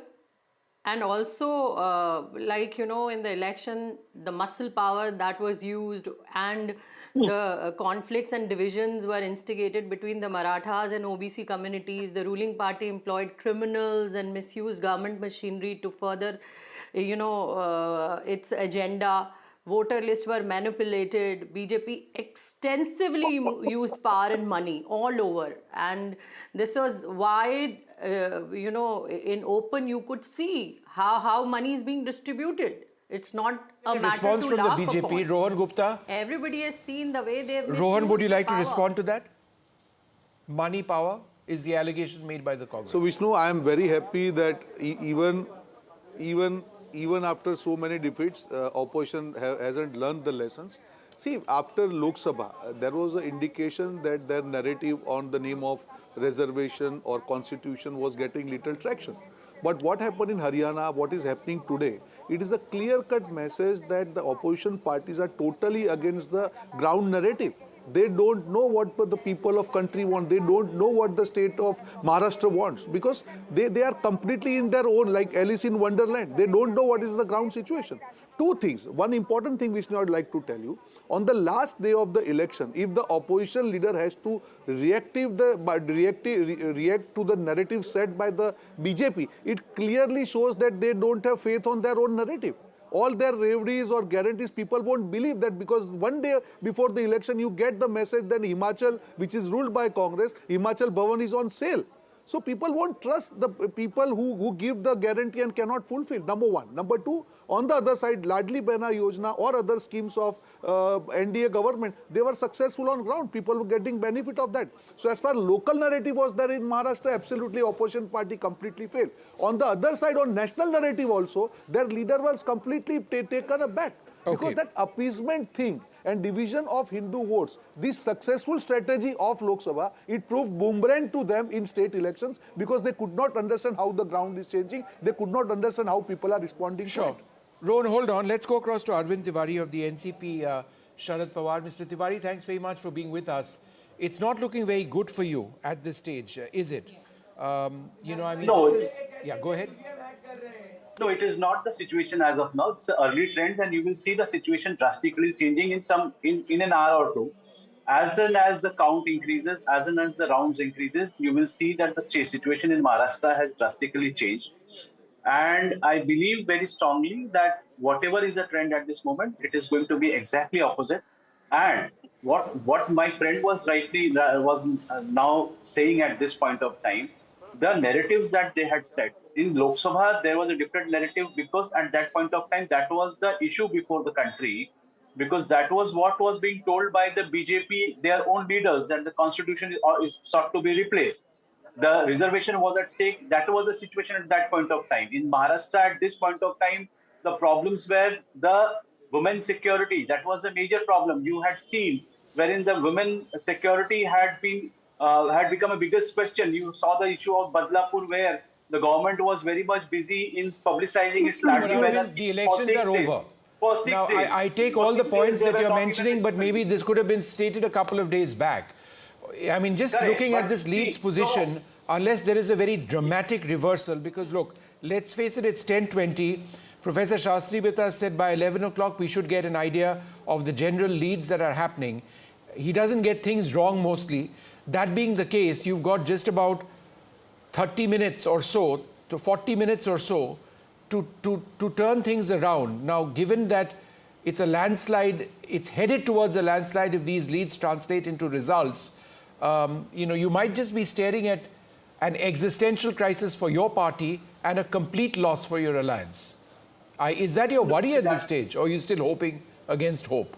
And also, like, you know, in the election, the muscle power that was used and the conflicts and divisions were instigated between the Marathas and OBC communities. The ruling party employed criminals and misused government machinery to further, you know, its agenda. Voter lists were manipulated. BJP extensively used power and money all over. And this was wide, you know, in open you could see how money is being distributed. It's not a matter Response to from the laugh BJP, upon. Rohan Gupta. Everybody has seen the way they've Rohan, would you misused like to power. respond to that? Money power is the allegation made by the Congress. So Vishnu, I am very happy that even after so many defeats, opposition hasn't learned the lessons. See, after Lok Sabha, there was an indication that their narrative on the name of reservation or constitution was getting little traction. But what happened in Haryana, what is happening today, it is a clear-cut message that the opposition parties are totally against the ground narrative. They don't know what the people of country want. They don't know what the state of Maharashtra wants, because they are completely in their own, like Alice in Wonderland. They don't know what is the ground situation. Two things. One important thing which I would like to tell you. On the last day of the election, if the opposition leader has to react to the narrative set by the BJP, it clearly shows that they don't have faith on their own narrative. All their reveries or guarantees, people won't believe that, because one day before the election, you get the message that Himachal, which is ruled by Congress, Himachal Bhavan is on sale. So people won't trust the people who give the guarantee and cannot fulfill, number one. Number two, on the other side, Ladli Behna Yojana or other schemes of NDA government, they were successful on ground. People were getting benefit of that. So as far local narrative was there in Maharashtra, absolutely opposition party completely failed. On the other side, on national narrative also, their leader was completely taken aback. Because that appeasement thing and division of Hindu votes, this successful strategy of Lok Sabha, it proved boomerang to them in state elections, because they could not understand how the ground is changing. They could not understand how people are responding to it. Rohan, hold on. Let's go across to Arvind Tiwari of the NCP Sharad Pawar. Mr. Tiwari, thanks very much for being with us. It's not looking very good for you at this stage, is it? You know, I mean, No, this is... Yeah, go ahead. No, it is not the situation as of now. It's the early trends, and you will see the situation drastically changing in an hour or two. As soon as the count increases, as soon as the rounds increases, you will see that the situation in Maharashtra has drastically changed. And I believe very strongly that whatever is the trend at this moment, it is going to be exactly opposite. And what my friend was now saying at this point of time, the narratives that they had set in Lok Sabha, there was a different narrative because at that point of time, that was the issue before the country, because that was what was being told by the BJP, their own leaders, that the constitution is sought to be replaced. The reservation was at stake. That was the situation at that point of time. In Maharashtra, at this point of time, the problems were the women's security. That was the major problem. You had seen wherein the women security had become a biggest question. You saw the issue of Badlapur, where the government was very much busy in publicizing its The elections are over. For 6 now, days. I take For all the 6 points days, that you're they were mentioning, but maybe this could have been stated a couple of days back. I mean, just Correct, looking at this but Leeds see, position, unless there is a very dramatic reversal, because look, let's face it, it's 10:20. Professor Shastri with us said by 11 o'clock we should get an idea of the general leads that are happening. He doesn't get things wrong mostly. That being the case, you've got just about 30 minutes or so to 40 minutes or so to turn things around. Now, given that it's a landslide, it's headed towards a landslide if these leads translate into results, you know, you might just be staring at an existential crisis for your party and a complete loss for your alliance. Is that your worry at this stage, or are you still hoping against hope?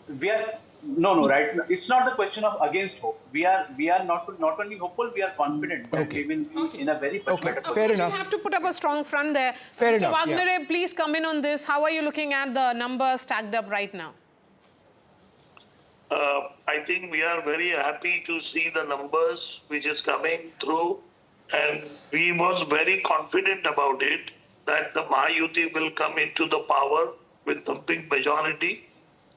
No, right. It's not the question of against hope. We are not only hopeful, we are confident that we will be in a very much better position. Fair enough. You have to put up a strong front there. Fair Mr. enough, Wagner, please come in on this. How are you looking at the numbers stacked up right now? I think we are very happy to see the numbers which is coming through, and we was very confident about it that the Mahayuti will come into the power with thumping majority,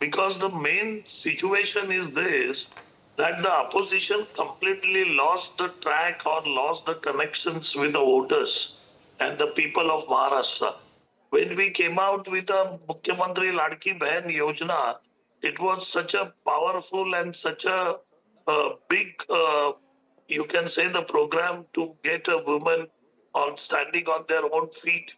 because the main situation is this, that the opposition completely lost the track or lost the connections with the voters and the people of Maharashtra. When we came out with a Mukhyamantri Ladki Behan Yojana, it was such a powerful and such a big, you can say, the program to get a woman on standing on their own feet,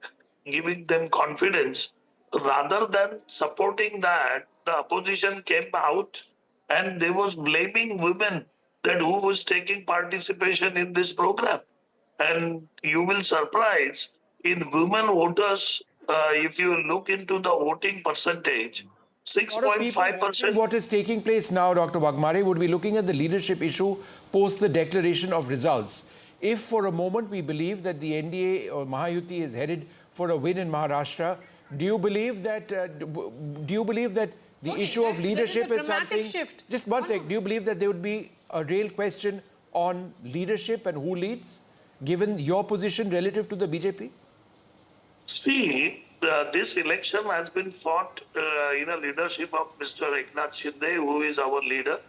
giving them confidence. Rather than supporting that, the opposition came out and they was blaming women that who was taking participation in this program. And you will surprise, in women voters, if you look into the voting percentage, 6.5%. What is taking place now, Dr. Wagmare, would be looking at the leadership issue post the declaration of results. If for a moment we believe that the NDA or Mahayuti is headed for a win in Maharashtra, do you believe that the issue of leadership is something? Shift. Just one sec. Do you believe that there would be a real question on leadership and who leads, given your position relative to the BJP? See, this election has been fought in a leadership of Mr. Eknath Shinde, who is our leader,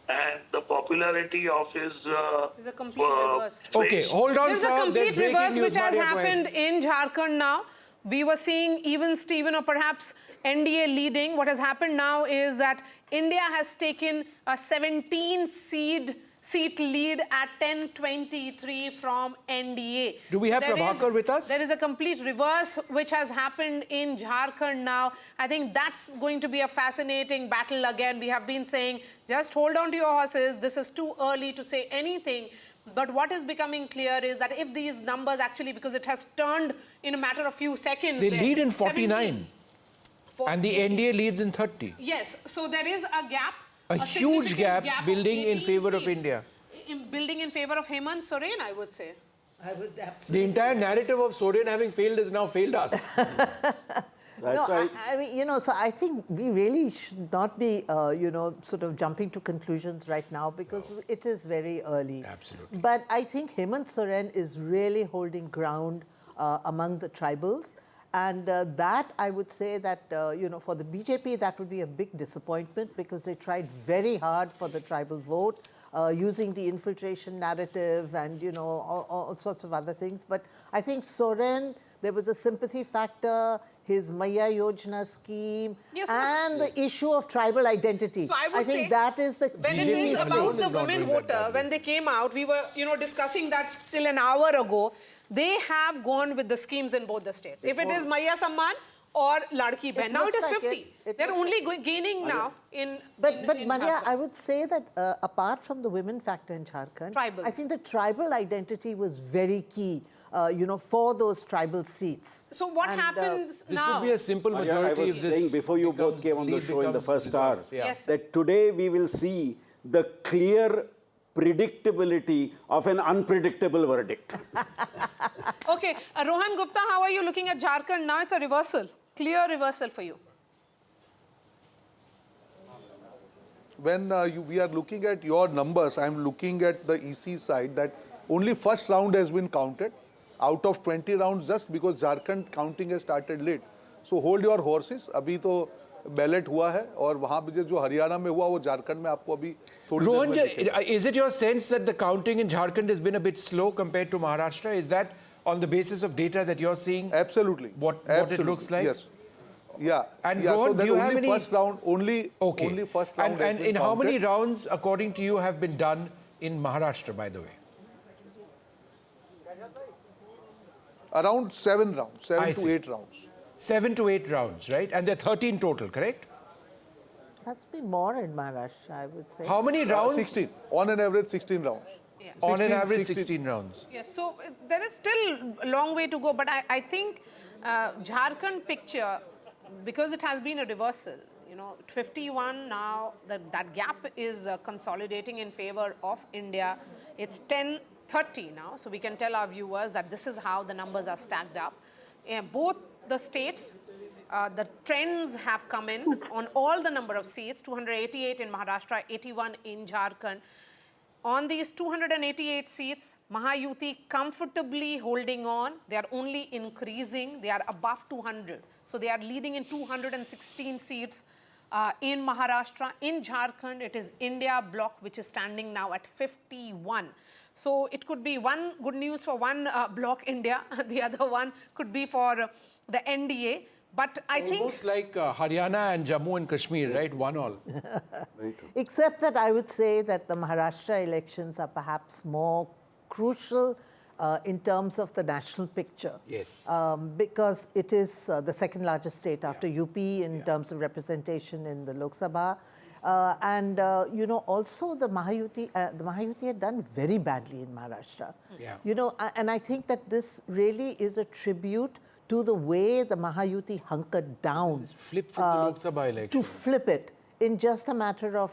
and the popularity of his There's a complete reverse. Okay, hold on, There's sir. a complete There's reverse breaking which news. has Maria, go happened ahead. in Jharkhand now. We were seeing even Steven or perhaps NDA leading. What has happened now is that India has taken a 17-seat lead at 10-23 from NDA. Do we have Prabhakar with us? There is a complete reverse which has happened in Jharkhand now. I think that's going to be a fascinating battle again. We have been saying, just hold on to your horses. This is too early to say anything. But what is becoming clear is that if these numbers actually, because it has turned in a matter of few seconds. They lead in 49. And the NDA leads in 30. Yes, so there is a gap. A huge gap building in favor of seats. India. Building in favor of Hemant Soren, I would say. The entire narrative of Soren having failed has now failed us. I mean, you know, so I think we really should not be, you know, sort of jumping to conclusions right now because it is very early. Absolutely. But I think Hemant Soren is really holding ground among the tribals. And that, I would say that, for the BJP, that would be a big disappointment because they tried very hard for the tribal vote, using the infiltration narrative and, all sorts of other things. But I think Soren, there was a sympathy factor, his Maya Yojana scheme, and the issue of tribal identity. So I think say that is the when it is about the women voter, when they came out, we were, discussing that still an hour ago. They have gone with the schemes in both the states. If it is Maya Samman or Ladki Behan, now it is 50. They're only gaining now in But Maria, I would say that apart from the women factor in Jharkhand, I think the tribal identity was very key. For those tribal seats. So what happens now? This would be a simple majority. I was saying before you both came on the show in the first hour, that today we will see the clear predictability of an unpredictable verdict. Okay, Rohan Gupta, how are you looking at Jharkhand? Now it's a reversal, clear reversal for you. When we are looking at your numbers, I'm looking at the EC side that only first round has been counted out of 20 rounds just because Jharkhand counting has started late. So hold your horses. अभी तो ballot हुआ है और वहाँ पे जो हरियाणा में हुआ वो झारखंड में आपको अभी थोड़ी Rohan, is it your sense that the counting in Jharkhand has been a bit slow compared to Maharashtra? Is that on the basis of data that you're seeing? Absolutely. What it looks like? Yes. Yeah. And yeah, Rohan, so do you have only any first round only first round and in how many rounds, according to you, have been done in Maharashtra, by the way? Around 7 rounds, 7 to 8 rounds. 7 to 8 rounds, right? And there are 13 total, correct? Must be more in Maharashtra, I would say. How many rounds? 16. On an average, 16 rounds. Yeah. On an average, 16 rounds. Yes, so there is still a long way to go, but I think Jharkhand picture, because it has been a reversal, 51 now, that gap is consolidating in favor of India. It's 10-30 now, so we can tell our viewers that this is how the numbers are stacked up. Both the states, the trends have come in on all the number of seats, 288 in Maharashtra, 81 in Jharkhand. On these 288 seats, Mahayuti comfortably holding on. They are only increasing. They are above 200. So they are leading in 216 seats in Maharashtra. In Jharkhand, it is India bloc, which is standing now at 51. So it could be one good news for one bloc, India. The other one could be for the NDA. But I think... Almost like Haryana and Jammu and Kashmir, right? One all. Except that I would say that the Maharashtra elections are perhaps more crucial in terms of the national picture. Yes. Because it is the second largest state after UP in terms of representation in the Lok Sabha. Also the Mahayuti had done very badly in Maharashtra. Yeah. And I think that this really is a tribute to the way the Mahayuti hunkered down. Flip from the Lok Sabha election. To flip it in just a matter of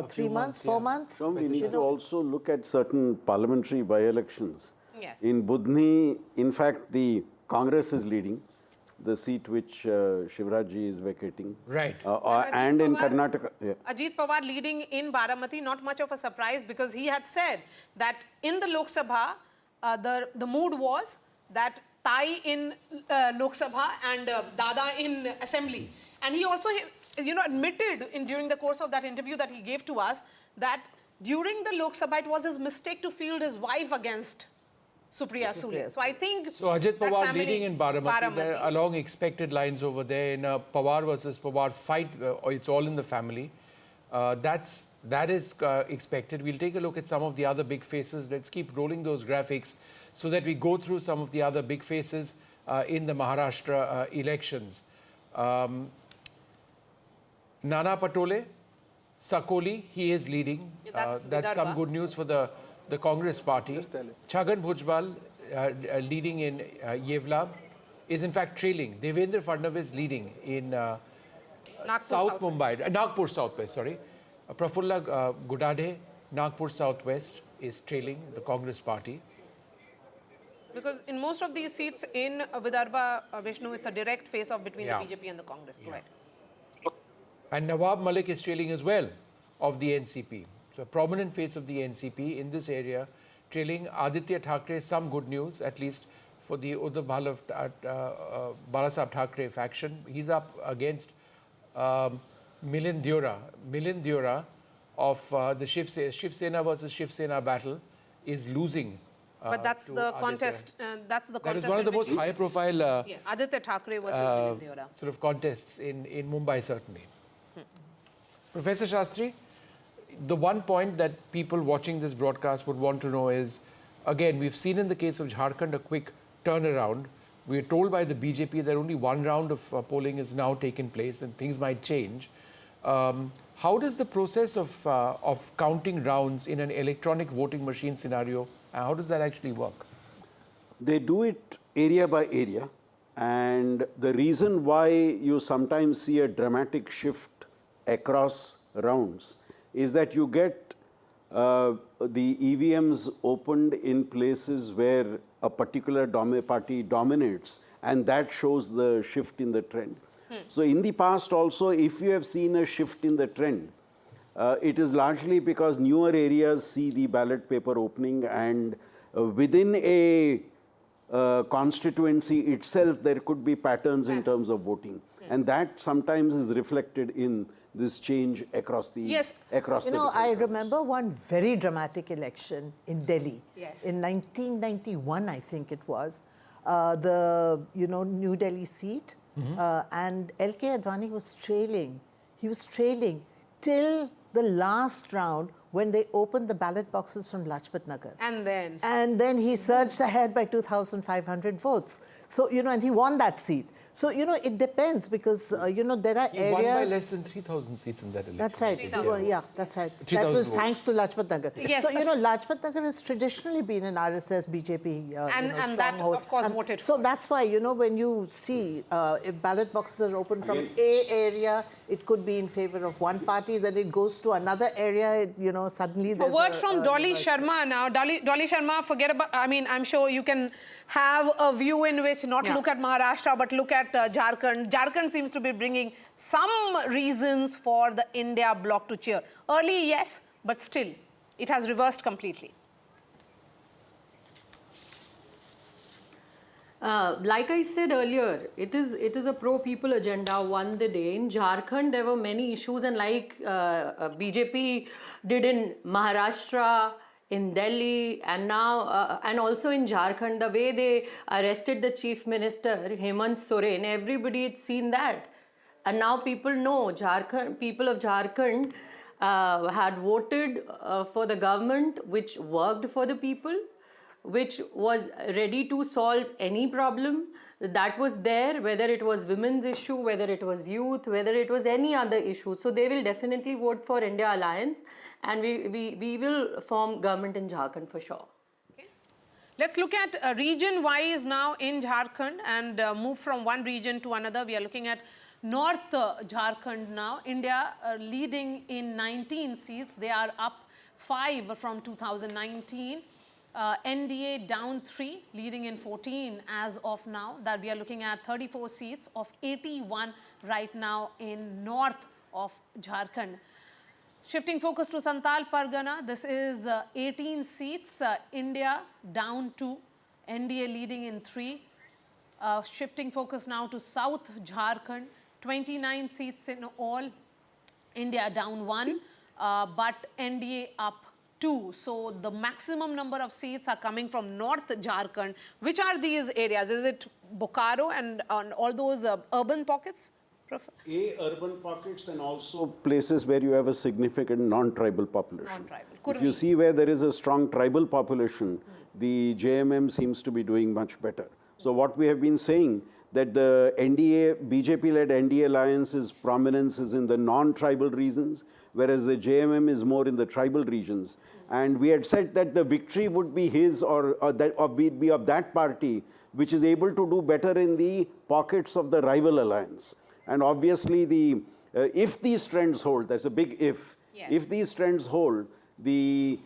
3 months, 4 months. So we need to also look at certain parliamentary by-elections. Yes. In Budni, in fact, the Congress is leading, the seat which Shivrajji is vacating. Right. And in Karnataka. Yeah. Ajit Pawar leading in Baramati, not much of a surprise because he had said that in the Lok Sabha, the mood was that Tai in Lok Sabha and Dada in Assembly. And he also, admitted during the course of that interview that he gave to us that during the Lok Sabha, it was his mistake to field his wife against Supriya Sule. So I think... So Ajit Pawar leading in Baramati. There are along expected lines over there in a Pawar versus Pawar fight. It's all in the family. That is expected. We'll take a look at some of the other big faces. Let's keep rolling those graphics so that we go through some of the other big faces in the Maharashtra elections. Nana Patole, Sakoli, he is leading. That's some good news for the Congress party. Chhagan Bhujbal leading in Yevla is in fact trailing. Devendra Fadnavis leading in South Mumbai, Nagpur Southwest, sorry. Prafulla Gudade, Nagpur Southwest is trailing the Congress party. Because in most of these seats in Vidarbha, Vishnu, it's a direct face-off between the BJP and the Congress. Go ahead. And Nawab Malik is trailing as well of the NCP. So a prominent face of the NCP in this area, trailing Aditya Thackeray, some good news, at least for the Uddhav Balasaheb Thackeray faction. He's up against Milind Deora of the Shiv Sena versus Shiv Sena battle is losing. But that's the contest. That's the contest. That is one of the most high-profile Aditya Thackeray versus Milind Deora. sort of contests in Mumbai, certainly. Professor Shastri, the one point that people watching this broadcast would want to know is, again, we've seen in the case of Jharkhand a quick turnaround. We're told by the BJP that only one round of polling is now taken place and things might change. How does the process of counting rounds in an electronic voting machine scenario, how does that actually work? They do it area by area, and the reason why you sometimes see a dramatic shift across rounds is that you get the EVMs opened in places where a particular party dominates, and that shows the shift in the trend. So in the past also, if you have seen a shift in the trend, it is largely because newer areas see the ballot paper opening, and within a constituency itself, there could be patterns in terms of voting. And that sometimes is reflected in this change across the across. You know, I remember one very dramatic election in Delhi. Yes. In 1991, I think it was, the New Delhi seat, and L.K. Advani was trailing. He was trailing till the last round when they opened the ballot boxes from Lajpat Nagar. And then he surged ahead by 2,500 votes. So, and he won that seat. So, it depends because, there are areas... He won by less than 3,000 seats in that election. That's right. Yeah, that's right. That was thanks to Lajpat Nagar. Yes, so, Lajpat Nagar has traditionally been an RSS, BJP and that, of course, voted for. So that's why, when you see if ballot boxes are open from A area, it could be in favor of one party, then it goes to another area, suddenly there's a word from Dolly Sharma now. Dolly Sharma, forget about, I'm sure you can have a view in which not look at Maharashtra, but look at Jharkhand. Jharkhand seems to be bringing some reasons for the India bloc to cheer. Early, yes, but still, it has reversed completely. Like I said earlier, it is a pro-people agenda won the day. In Jharkhand, there were many issues, and like BJP did in Maharashtra, in Delhi, and now, and also in Jharkhand, the way they arrested the Chief Minister, Hemant Soren, everybody had seen that. And now people know, people of Jharkhand had voted for the government which worked for the people, which was ready to solve any problem that was there, whether it was women's issue, whether it was youth, whether it was any other issue. So they will definitely vote for India Alliance, and we will form government in Jharkhand for sure. Okay. Let's look at region-wise now in Jharkhand and move from one region to another. We are looking at North Jharkhand now. India leading in 19 seats. They are up 5 from 2019. NDA down 3, leading in 14 as of now. That we are looking at 34 seats of 81 right now in north of Jharkhand. Shifting focus to Santal Pargana, this is 18 seats, India down 2, NDA leading in 3. Shifting focus now to South Jharkhand, 29 seats in all, India down 1, but NDA up 2. So the maximum number of seats are coming from North Jharkhand. Which are these areas? Is it Bokaro and all those urban pockets? Urban pockets, and also places where you have a significant non-tribal population. If you see where there is a strong tribal population, the JMM seems to be doing much better. So what we have been saying, that the BJP-led NDA alliance's prominence is in the non-tribal regions, whereas the JMM is more in the tribal regions. And we had said that the victory would be his or be of that party, which is able to do better in the pockets of the rival alliance. And obviously, if these trends hold, that's a big if, if these trends hold, the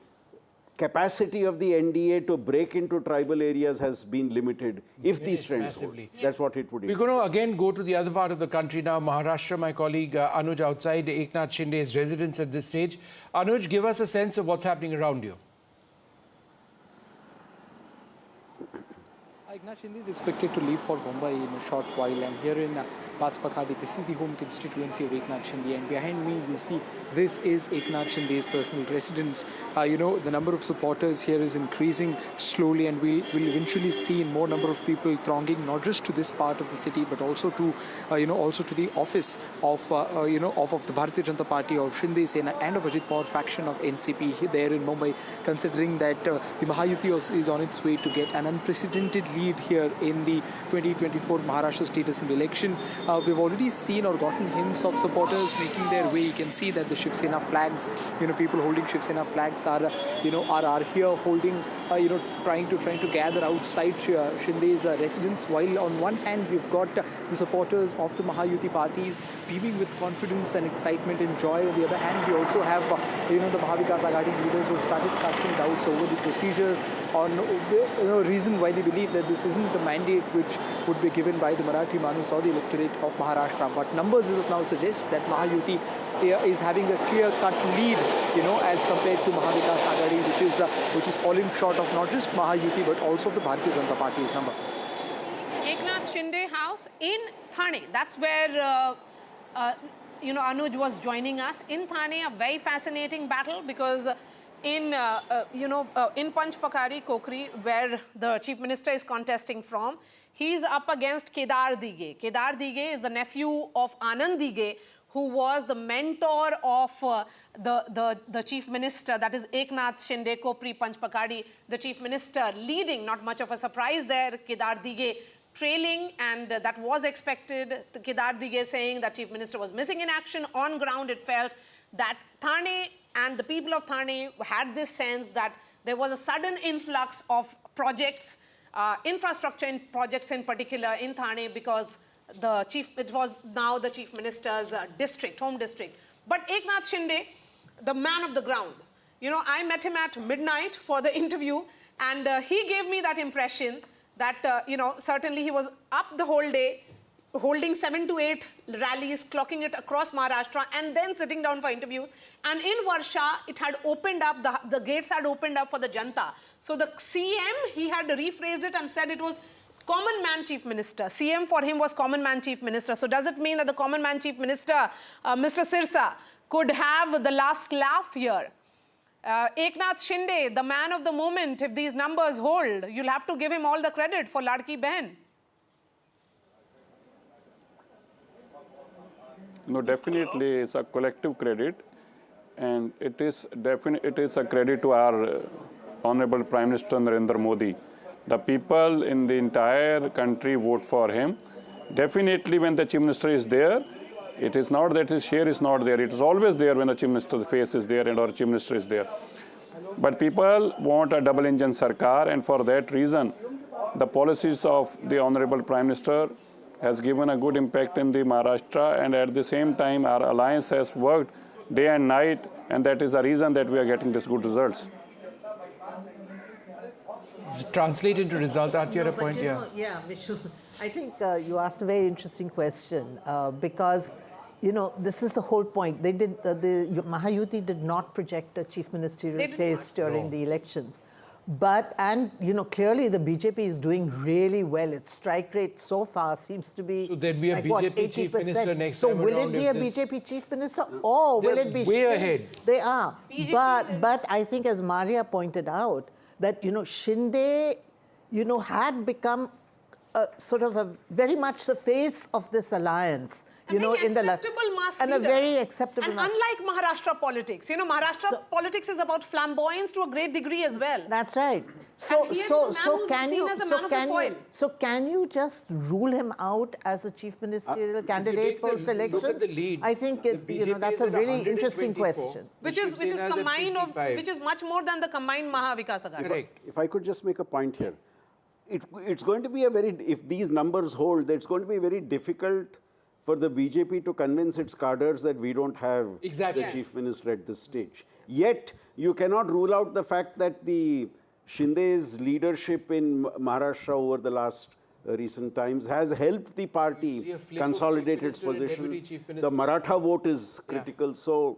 capacity of the NDA to break into tribal areas has been limited. If these trends hold, that's what it would be. We're going to again go to the other part of the country now, Maharashtra. My colleague Anuj outside Eknath Shinde's residence at this stage. Anuj, give us a sense of what's happening around you. Eknath Shinde is expected to leave for Mumbai in a short while, and here in Pakhadi, this is the home constituency of Eknath Shinde, and behind me you see this is Eknath Shinde's personal residence. The number of supporters here is increasing slowly, and we'll eventually see more number of people thronging not just to this part of the city but also to the office of the Bharatiya Janata Party of Shinde, Sena and of Ajit Pawar faction of NCP there in Mumbai, considering that the Mahayuti is on its way to get an unprecedented lead here in the 2024 Maharashtra State Assembly election. We've already seen or gotten hints of supporters making their way. You can see that the Shiv Sena flags, people holding Shiv Sena flags are here holding, trying to gather outside Shinde's residence. While on one hand we've got the supporters of the Mahayuti parties beaming with confidence and excitement and joy. On the other hand, we also have the Mahavikas Aghadi leaders who have started casting doubts over the procedures on reason why they believe that this isn't the mandate which would be given by the Marathi Manus or the electorate of Maharashtra. But numbers as of now suggest that Mahayuti is having a clear-cut lead, as compared to Mahavikas Aghadi, which is falling short of not just Mahayuti but also the Bharatiya Janata Party's number. Eknath Shinde house in Thane. That's where Anuj was joining us. In Thane, a very fascinating battle, because in Panchpakari, Kokri, where the Chief Minister is contesting from, he's up against Kedar Dige. Kedar Dige is the nephew of Anand Dige, who was the mentor of the Chief Minister, that is Eknath Shinde, Kopri, Panchpakadi, the Chief Minister leading. Not much of a surprise there. Kedar Dige trailing, and that was expected. Kedar Dige saying that Chief Minister was missing in action. On ground, it felt that Thane and the people of Thane had this sense that there was a sudden influx of projects, infrastructure projects in particular in Thane, because it was now the Chief Minister's district, home district. But Eknath Shinde, the man of the ground, I met him at midnight for the interview, and he gave me that impression that, certainly he was up the whole day, holding 7 to 8 rallies, clocking it across Maharashtra, and then sitting down for interviews. And in Varsha, it had opened up, the gates had opened up for the Janta. So the CM, he had rephrased it and said it was Common Man Chief Minister. CM for him was Common Man Chief Minister. So does it mean that the Common Man Chief Minister, Mr. Sirsa, could have the last laugh here? Eknath Shinde, the man of the moment, if these numbers hold, you'll have to give him all the credit for Ladki Behan. No, definitely it's a collective credit, and it is a credit to our Honorable Prime Minister Narendra Modi. The people in the entire country vote for him. Definitely when the Chief Minister is there, it is not that his share is not there. It is always there when the Chief Minister's face is there and our Chief Minister is there. But people want a double-engine Sarkar, and for that reason, the policies of the Honorable Prime Minister has given a good impact in the Maharashtra, and at the same time our alliance has worked day and night, and that is the reason that we are getting these good results. It's translated into results. Aren't you at a point here? Yeah, Vishu, I think you asked a very interesting question, because this is the whole point. They did the Mahayuti did not project a chief ministerial face during the elections, and clearly the BJP is doing really well. Its strike rate so far seems to be, so there'd be a BJP chief minister next time. So will it be a BJP chief minister, or will it be way ahead? They are, but I think, as Maria pointed out, that Shinde had become sort of very much the face of this alliance. In the mass and leader. A very acceptable. And unlike Maharashtra politics, Maharashtra politics is about flamboyance to a great degree as well. That's right. So can you just rule him out as a chief ministerial candidate post election? Look at the leads. I think that's a really interesting question. Which is much more than the combined Mahavikas Aghadi. Correct. If I could just make a point here, it's going to be if these numbers hold, it's going to be very difficult for the BJP to convince its cadres that we don't have the chief minister at this stage. Yet, you cannot rule out the fact that the Shinde's leadership in Maharashtra over the last recent times has helped the party consolidate its position. The Maratha vote is critical. So,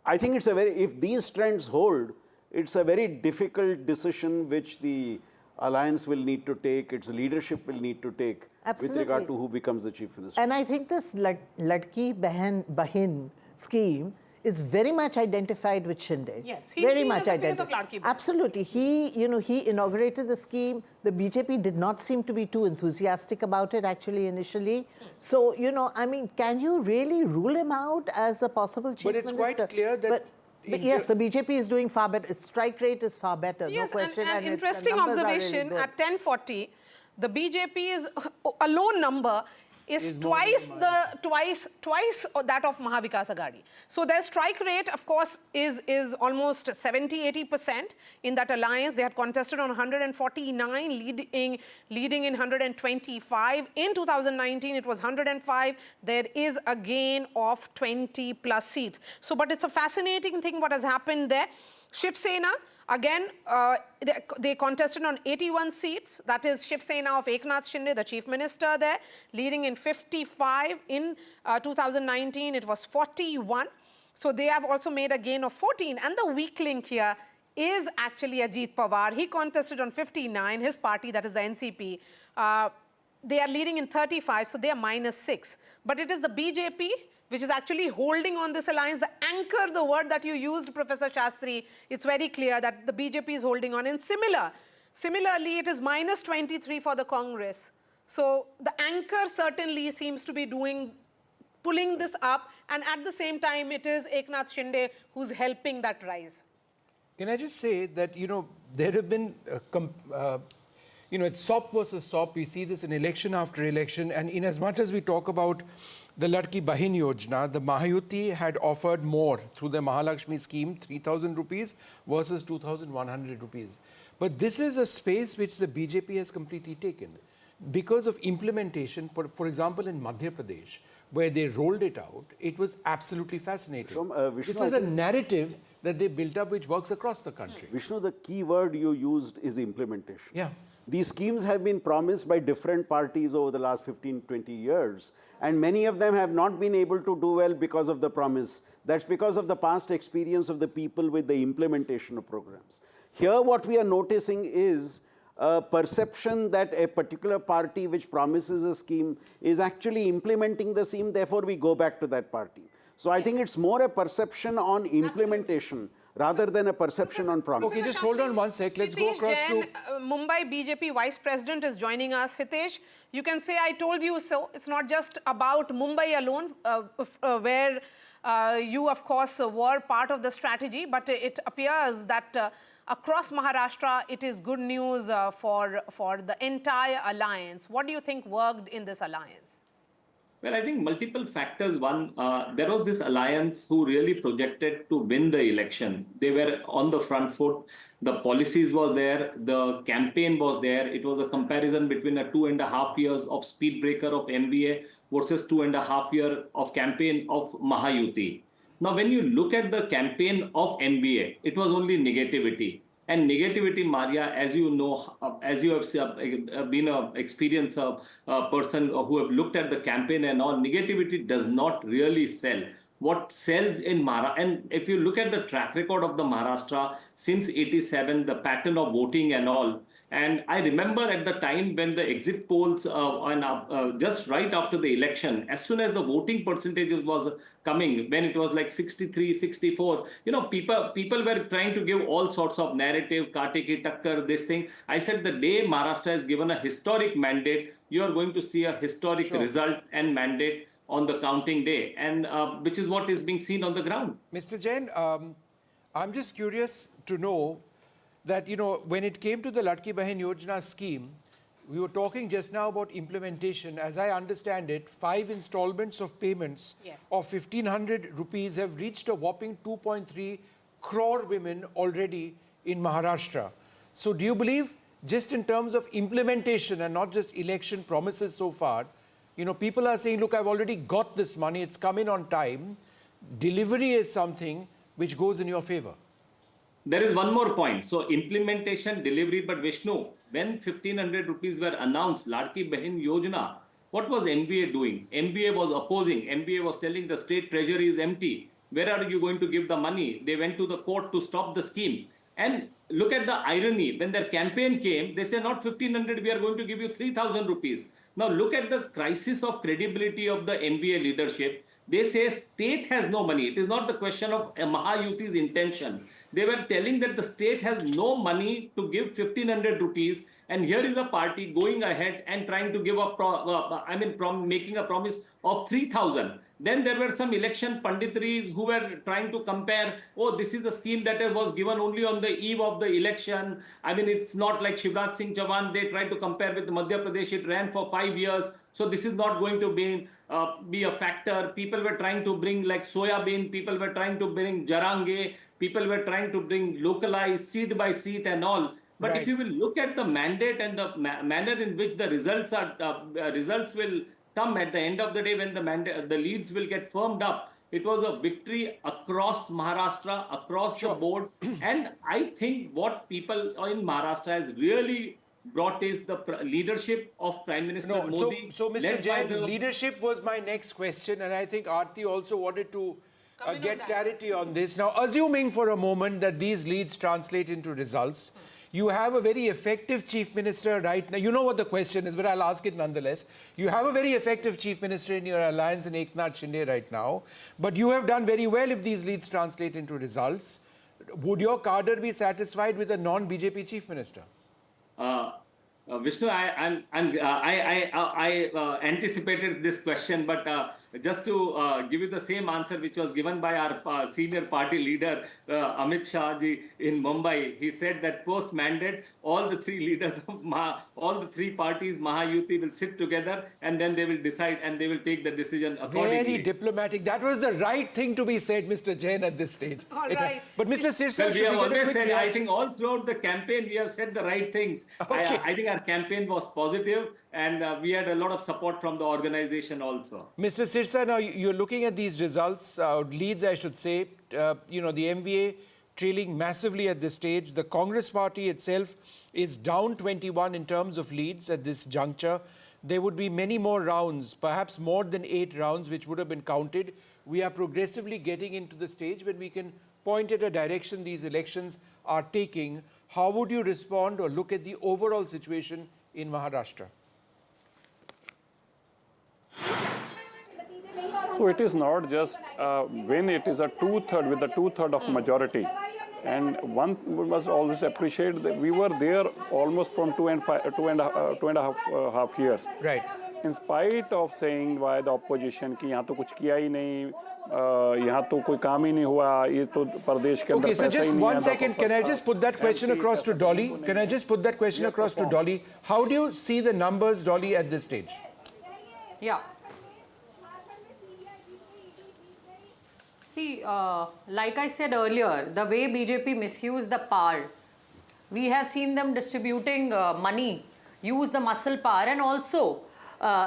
I think it's if these trends hold, it's a very difficult decision which the alliance will need to take, its leadership will need to take with regard to who becomes the chief minister. And I think this Ladki Bahin scheme is very much identified with Shinde. Yes, very much as the face of Ladki Bahin. Absolutely. He inaugurated the scheme. The BJP did not seem to be too enthusiastic about it actually initially. So, I mean, can you really rule him out as a possible chief minister? But it's quite clear that... But yes, the BJP is doing far better. Its strike rate is far better, yes, no question. And interesting observation, really at 10:40, the BJP's alone number is twice that of Mahavikas Aghadi. So their strike rate, of course, is almost 70-80% in that alliance. They had contested on 149, leading in 125. In 2019, it was 105. There is a gain of 20 plus seats. So, but it's a fascinating thing what has happened there. Shiv Sena, again, they contested on 81 seats. That is Shiv Sena of Eknath Shinde, the chief minister there, leading in 55. In 2019, it was 41. So they have also made a gain of 14. And the weak link here is actually Ajit Pawar. He contested on 59. His party, that is the NCP, they are leading in 35, so they are -6. But it is the BJP which is actually holding on this alliance. The anchor, the word that you used, Professor Shastri, it's very clear that the BJP is holding on. And similarly, it is -23 for the Congress. So the anchor certainly seems to be pulling this up. And at the same time, it is Eknath Shinde who's helping that rise. Can I just say that, there have been, it's SOP versus SOP. We see this in election after election. And in as much as we talk about the Ladki Bahin Yojana, the Mahayuti had offered more through the Mahalakshmi scheme, 3,000 rupees versus 2,100 rupees. But this is a space which the BJP has completely taken. Because of implementation, for example, in Madhya Pradesh, where they rolled it out, it was absolutely fascinating. This is a narrative that they built up which works across the country. Vishnu, the key word you used is implementation. Yeah. These schemes have been promised by different parties over the last 15-20 years, and many of them have not been able to do well because of the promise. That's because of the past experience of the people with the implementation of programs. Here what we are noticing is a perception that a particular party which promises a scheme is actually implementing the scheme, therefore we go back to that party. So I think it's more a perception on implementation rather than a perception on promise. Okay, just hold on one sec. Let's go across to... Mumbai BJP Vice President is joining us. Hitesh, you can say, I told you so. It's not just about Mumbai alone, where you, of course, were part of the strategy, but it appears that across Maharashtra, it is good news for the entire alliance. What do you think worked in this alliance? Well, I think multiple factors. One, there was this alliance who really projected to win the election. They were on the front foot. The policies were there. The campaign was there. It was a comparison between a 2.5 years of speed breaker of MBA versus 2.5 years of campaign of Mahayuti. Now, when you look at the campaign of MBA, it was only negativity. And negativity, Maria, as you know, as you have been an experienced person who have looked at the campaign and all, negativity does not really sell. What sells in Maharashtra, and if you look at the track record of the Maharashtra since 87, the pattern of voting and all, and I remember at the time when the exit polls, just right after the election, as soon as the voting percentages was coming, when it was like 63, 64, people were trying to give all sorts of narrative, kaate ki takkar, this thing. I said the day Maharashtra is given a historic mandate, you are going to see a historic result and mandate on the counting day, and which is what is being seen on the ground. Mr. Jain, I'm just curious to know that, when it came to the Ladki Bahin Yojana scheme, we were talking just now about implementation. As I understand it, 5 installments of payments of 1,500 rupees have reached a whopping 2.3 crore women already in Maharashtra. So do you believe, just in terms of implementation and not just election promises so far, people are saying, look, I've already got this money, it's come in on time. Delivery is something which goes in your favor. There is one more point. So implementation, delivery, but Vishnu, when 1,500 rupees were announced, Ladki Bahin Yojana, what was MBA doing? MBA was opposing. MBA was telling the state treasury is empty. Where are you going to give the money? They went to the court to stop the scheme. And look at the irony. When their campaign came, they say not 1,500, we are going to give you 3,000 rupees. Now look at the crisis of credibility of the NVA leadership. They say state has no money. It is not the question of Mahayuti's intention. They were telling that the state has no money to give 1,500 rupees. And here is a party going ahead and trying to give making a promise of 3,000. Then there were some election panditries who were trying to compare, oh, this is the scheme that was given only on the eve of the election. I mean, it's not like Shivraj Singh Chauhan. They tried to compare with Madhya Pradesh. It ran for 5 years. So this is not going to be a factor. People were trying to bring like soya bean. People were trying to bring jarange. People were trying to bring localized seat by seat and all. But if you will look at the mandate and the manner in which the results will come at the end of the day, when the leads will get firmed up, it was a victory across Maharashtra, across the board. And I think what people in Maharashtra has really brought is the leadership of Prime Minister Modi. So Mr. Jain, leadership was my next question, and I think Aarti also wanted to get clarity on this. Now, assuming for a moment that these leads translate into results, you have a very effective chief minister right now. You know what the question is, but I'll ask it nonetheless. You have a very effective chief minister in your alliance in Eknath Shinde right now, but you have done very well if these leads translate into results. Would your cadre be satisfied with a non-BJP chief minister? Vishnu, I anticipated this question, but just to give you the same answer which was given by our senior party leader Amit Shah ji in Mumbai. He said that post-mandate, all the three leaders of all the three parties, Mahayuti, will sit together and then they will decide and they will take the decision accordingly. Very diplomatic. That was the right thing to be said, Mr. Jain, at this stage. All right. But Mr. Sirsa, well, we have always said, I think all throughout the campaign, we have said the right things. Okay. I think our campaign was positive and we had a lot of support from the organization also. Mr. Sirsa, now you're looking at these results, leads, I should say. The MVA trailing massively at this stage. The Congress party itself is down 21 in terms of leads at this juncture. There would be many more rounds, perhaps more than 8 rounds, which would have been counted. We are progressively getting into the stage when we can point at a direction these elections are taking. How would you respond or look at the overall situation in Maharashtra? So it is not just when it is a two-third with a two-third of majority. And one must always appreciate that we were there almost from two and a half years. Right. In spite of saying by the opposition कि यहाँ तो कुछ किया ही नहीं, यहाँ तो कोई काम ही नहीं हुआ, ये तो प्रदेश के अंदर Okay, so just 1 second, can I just put that question across to Dolly? Can I just put that question across to Dolly? How do you see the numbers, Dolly, at this stage? Yeah. See, like I said earlier, the way BJP misused the power, we have seen them distributing money, use the muscle power, and also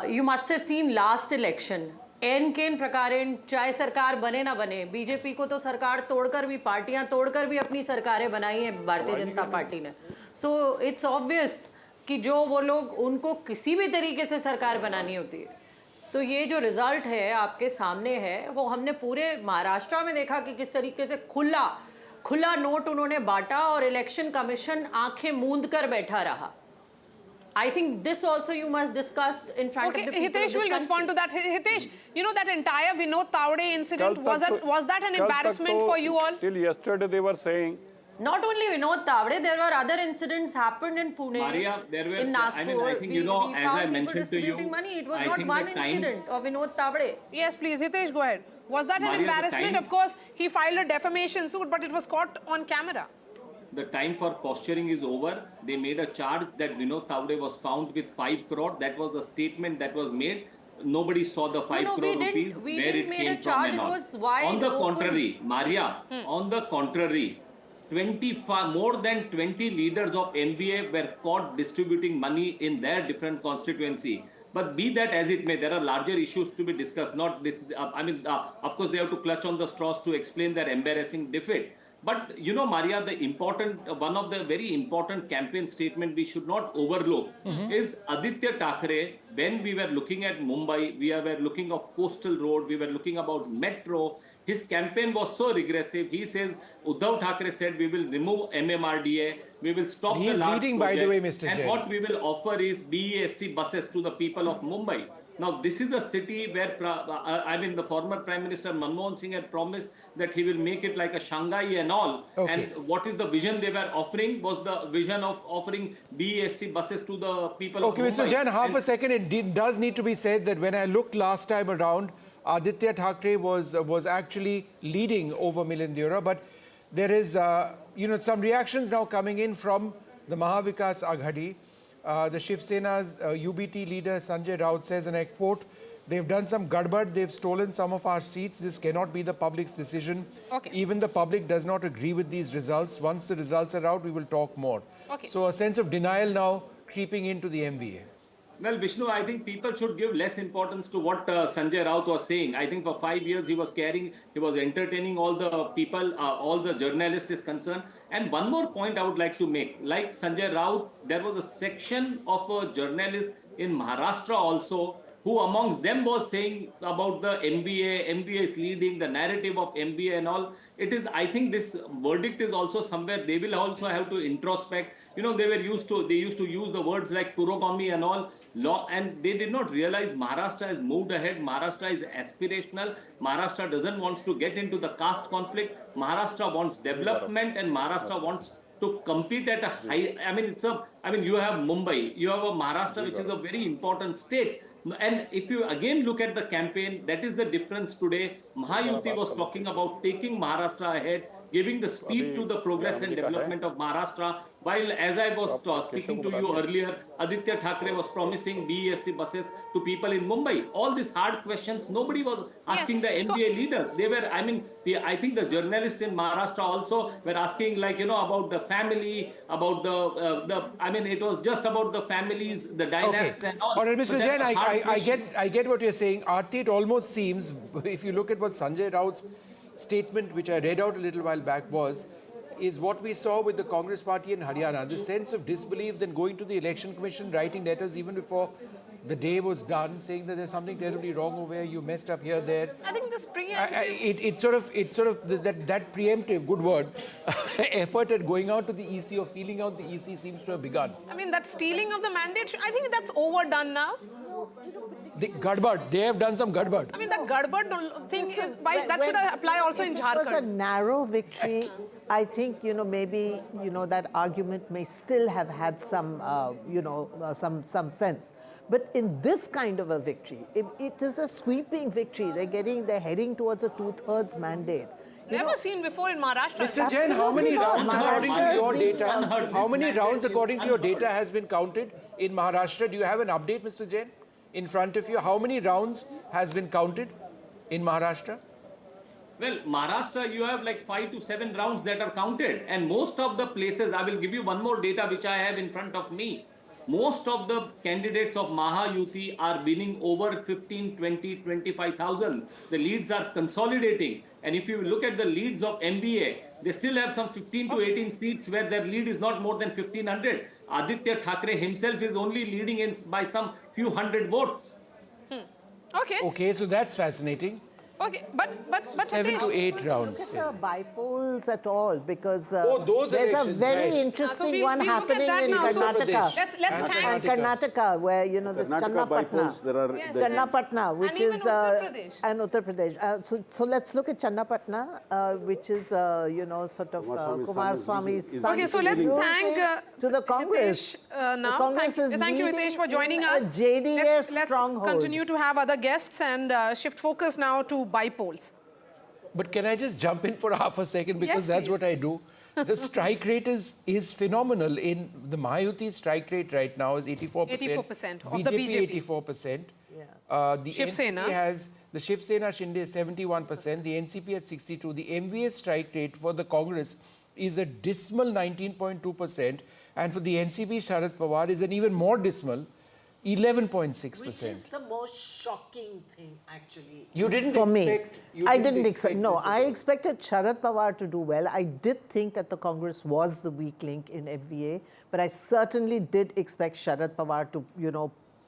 you must have seen last election. केन प्रकारेण चाहे सरकार बने ना बने, BJP को तो सरकार तोड़कर भी, पार्टियां तोड़कर भी अपनी सरकारें बनाई हैं भारतीय जनता पार्टी ने. सो इट्स ऑब्वियस कि जो वो लोग, उनको किसी भी तरीके से सरकार बनानी होती है. तो ये जो रिजल्ट है आपके सामने है, वो हमने पूरे महाराष्ट्र में देखा कि किस तरीके से खुला नोट उन्होंने बांटा और इलेक्शन कमीशन आंखें मूंद कर बैठा रहा. I think this also you must discuss in front of the people. Hitesh will respond to that. Hitesh, you know that entire Vinod Tawde incident, was that an embarrassment for you all? Till yesterday they were saying. Not only Vinod Tawde, there were other incidents happened in Pune, Maria, there were, in Nagpur. I mean, I think, as I mentioned to you, money. It was not one incident of Vinod Tawde. Yes, please, Hitesh, go ahead. Was that an embarrassment? Of course, he filed a defamation suit, but it was caught on camera. The time for posturing is over. They made a charge that Vinod Tawde was found with 5 crore. That was the statement that was made. Nobody saw the 5 crore rupees, where it came from and all. On the contrary, Maria, on the contrary, more than 20 leaders of NBA were caught distributing money in their different constituency. But be that as it may, there are larger issues to be discussed. Not this. Of course, they have to clutch on the straws to explain their embarrassing defeat. But you know, Maria, one of the very important campaign statement we should not overlook is Aditya Thackeray. When we were looking at Mumbai, we were looking of coastal road, we were looking about metro. His campaign was so regressive. He says, Uddhav Thackeray said, we will remove MMRDA, we will stop He the is large leading, by the way, projects, Mr. and Jain. what we will offer is BEST buses to the people of Mumbai. Now, this is a city where, the former Prime Minister Manmohan Singh had promised that he will make it like a Shanghai and all. Okay. And what is the vision they were offering was the vision of offering BEST buses to the people of Mumbai. Okay, Mr. Jain, half a second. It does need to be said that when I looked last time around, Aditya Thackeray was actually leading over Milind Deora, but there is some reactions now coming in from the Mahavikas Aghadi. The Shiv Sena's UBT leader Sanjay Raut says, and I quote, "They've done some gadbad, they've stolen some of our seats. This cannot be the public's decision. Okay. Even the public does not agree with these results. Once the results are out, we will talk more." Okay. So a sense of denial now creeping into the MVA. Well, Vishnu, I think people should give less importance to what Sanjay Raut was saying. I think for 5 years he was entertaining all the people, all the journalists is concerned. And one more point I would like to make. Like Sanjay Raut, there was a section of a journalist in Maharashtra also who amongst them was saying about the MBA is leading, the narrative of MBA and all. It is, I think this verdict is also somewhere, they will also have to introspect. They used to use the words like Purogami and all, and they did not realize Maharashtra has moved ahead. Maharashtra is aspirational. Maharashtra doesn't want to get into the caste conflict. Maharashtra wants development, and Maharashtra wants to compete at a high, you have Mumbai, you have a Maharashtra, which is a very important state. And if you again look at the campaign, that is the difference today. Mahayuti was talking about taking Maharashtra ahead, giving the speed to the progress and development of Maharashtra. While, as I was speaking to you earlier, Aditya Thackeray was promising BEST buses to people in Mumbai. All these hard questions, nobody was asking the NBA leaders. They were, I think the journalists in Maharashtra also were asking, about the family, about it was just about the families, the dynasts and all. All right, Mr. Jain, I get what you're saying. Aarti, it almost seems, if you look at what Sanjay Raut's statement, which I read out a little while back, is what we saw with the Congress party in Haryana, the sense of disbelief, then going to the election commission, writing letters even before the day was done, saying that there's something terribly wrong over here, you messed up here, there. I think this preemptive... It's sort of that preemptive, good word, effort at going out to the EC or feeling out the EC seems to have begun. that stealing of the mandate, I think that's overdone now. The gadbad, they have done some gadbad. That gadbad thing is, that should apply also in Jharkhand. It was a narrow victory. I think, maybe, that argument may still have had some, some sense. But in this kind of a victory, it is a sweeping victory. They're heading towards a 2/3 mandate. Never seen before in Maharashtra. Mr. Jain, how many rounds according to your data? How many rounds according to your data has been counted in Maharashtra? Do you have an update, Mr. Jain, in front of you? How many rounds has been counted in Maharashtra? Well, Maharashtra, you have like 5 to 7 rounds that are counted, and most of the places, I will give you one more data which I have in front of me. Most of the candidates of Mahayuti are winning over 15, 20, 25,000. The leads are consolidating. And if you look at the leads of MBA, they still have some 15 to 18 seats where their lead is not more than 1,500. Aditya Thackeray himself is only leading by some few hundred votes. Okay. Okay, so that's fascinating. Okay, but 7 to 8 rounds. Look at the Bypolls at all, because those there's a elections, very right. interesting one happening in Karnataka. Let's thank Karnataka, where this Bypolls, there are Channapatna, which and is even Uttar Pradesh. and Uttar Pradesh. So let's look at Channapatna, which is sort of Kumar Swami's son. Okay, so let's thank to the Congress. now. Congress Thank you, Hitesh, for joining in us. a JDS Let's stronghold. continue to have other guests and shift focus now to Bypolls. But can I just jump in for half a second, because Yes, that's please. what I do. The strike rate is phenomenal. In the Mahayuti strike rate right now is 84%. 84% of the BJP. 84%. The Shiv Sena. NCP has the Shiv Sena Shinde is 71%. The NCP at 62%. The MVA strike rate for the Congress is a dismal 19.2%, and for the NCP Sharad Pawar is an even more dismal 11.6%. Which is the most shocking thing, actually. You didn't For expect. me, I didn't expect. No, I expected Sharad Pawar to do well. I did think that the Congress was the weak link in FVA, but I certainly did expect Sharad Pawar to,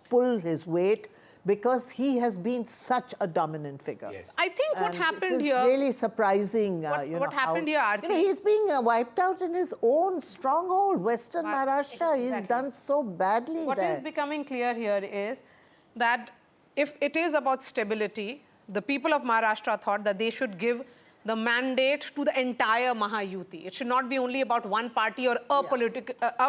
pull his weight because he has been such a dominant figure. Yes. I think what happened here... here... It's really surprising, what happened here, Aarti? he's being wiped out in his own stronghold, Western Maharashtra. Exactly. He's done so badly What there. is becoming clear here is that if it is about stability, the people of Maharashtra thought that they should give the mandate to the entire Mahayuti. It should not be only about one party or a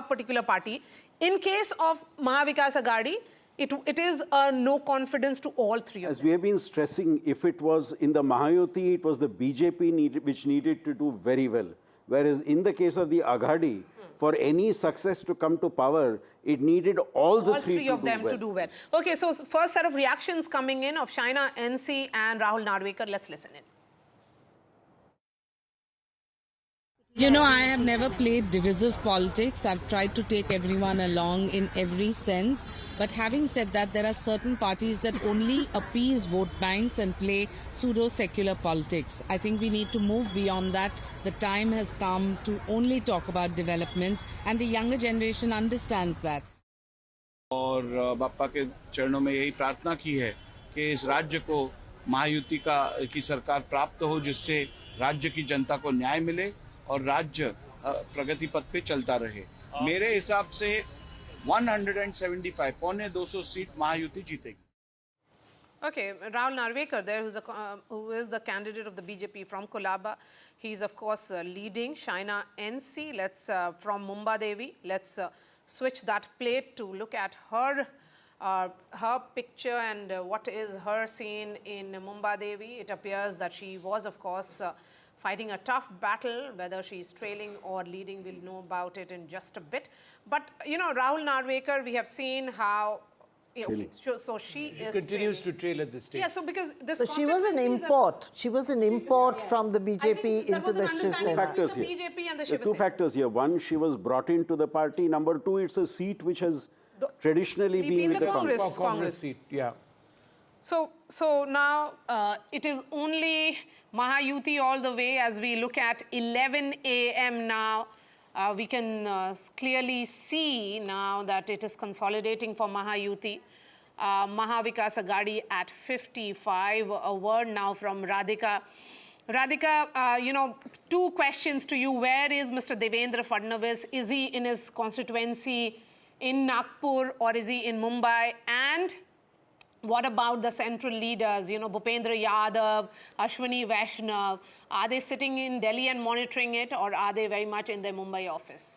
particular party. In case of Mahavikas Aghadi, it is a no confidence to all three of them. As we have been stressing, if it was in the Mahayuti, it was the BJP which needed to do very well. Whereas in the case of the Aghadi, for any success to come to power, it needed all three of them to do well. Okay, so first set of reactions coming in of Sena, NC and Rahul Narvekar. Let's listen in. You know, I have never played divisive politics. I've tried to take everyone along in every sense. But having said that, there are certain parties that only appease vote banks and play pseudo-secular politics. I think we need to move beyond that. The time has come to only talk about development, and the younger generation understands that. और बापा के चरणों में यही प्रार्थना की है कि इस राज्य को महायुति की सरकार प्राप्त हो, जिससे राज्य की जनता को न्याय मिले और राज्य प्रगति पथ पे चलता रहे। मेरे हिसाब से 175 पौने 200 सीट महायुति जीतेगी। Okay, Rahul Narvekar there, who is the candidate of the BJP from Kolaba. He's of course leading Sena NC. Let's from Mumba Devi. Let's switch that plate to look at her picture and what is her scene in Mumba Devi. It appears that she was of course fighting a tough battle. Whether she's trailing or leading, we'll know about it in just a bit. But you know, Rahul Narvekar, we have seen how so she continues to trail at this stage. Yeah, so because this she was an import. She was an import from the BJP into the Shiv Sena. Factors here. BJP and the There are two factors here. One, she was brought into the party. Number two, it's a seat which has traditionally been with the Congress seat. Yeah. So now it is only Mahayuti all the way. As we look at 11 a.m. now, we can clearly see now that it is consolidating for Mahayuti. Mahavikas Aghadi at 55. A word now from Radhika. Radhika, you know, two questions to you. Where is Mr. Devendra Fadnavis? Is he in his constituency in Nagpur or is he in Mumbai? And what about the central leaders, you know, Bhupendra Yadav, Ashwini Vaishnav? Are they sitting in Delhi and monitoring it, or are they very much in their Mumbai office?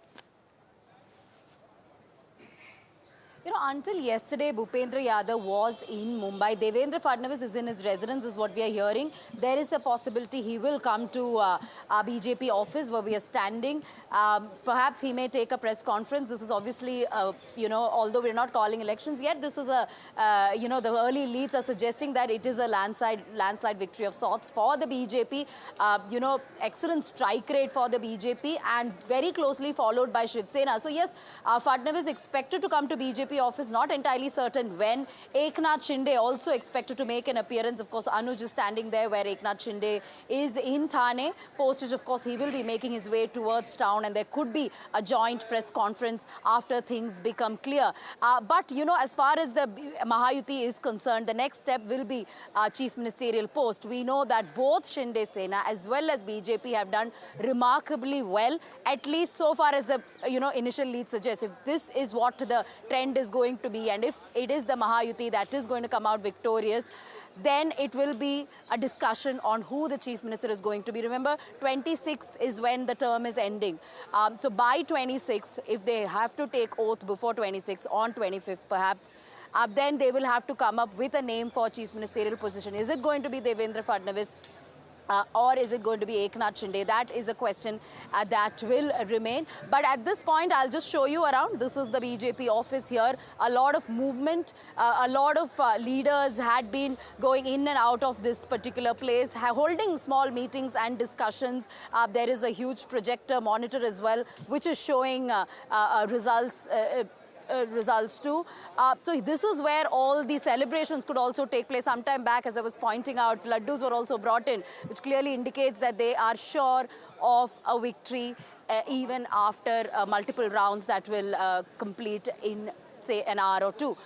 You know, until yesterday, Bhupendra Yadav was in Mumbai. Devendra Fadnavis is in his residence, is what we are hearing. There is a possibility he will come to our BJP office where we are standing. Perhaps he may take a press conference. This is obviously, you know, although we're not calling elections yet, this is a, you know, the early leads are suggesting that it is a landslide victory of sorts for the BJP. You know, excellent strike rate for the BJP and very closely followed by Shiv Sena. So yes, Fadnavis expected to come to BJP office, not entirely certain when. Eknath Shinde also expected to make an appearance. Of course, Anuj is standing there where Eknath Shinde is in Thane, post which of course he will be making his way towards town, and there could be a joint press conference after things become clear. But you know, as far as the Mahayuti is concerned, the next step will be chief ministerial post. We know that both Shinde Sena as well as BJP have done remarkably well, at least so far as the initial lead suggests. If this is what the trend is going to be, and if it is the Mahayuti that is going to come out victorious, then it will be a discussion on who the chief minister is going to be. Remember, 26th is when the term is ending. So by 26th, if they have to take oath before 26th, on 25th perhaps, then they will have to come up with a name for chief ministerial position. Is it going to be Devendra Fadnavis? Or is it going to be Eknath Shinde? That is a question that will remain. But at this point, I'll just show you around. This is the BJP office here. A lot of movement, a lot of leaders had been going in and out of this particular place, holding small meetings and discussions. There is a huge projector monitor as well, which is showing results too. So this is where all the celebrations could also take place. Some time back, as I was pointing out, laddus were also brought in, which clearly indicates that they are sure of a victory even after multiple rounds that will complete in say, an hour or two.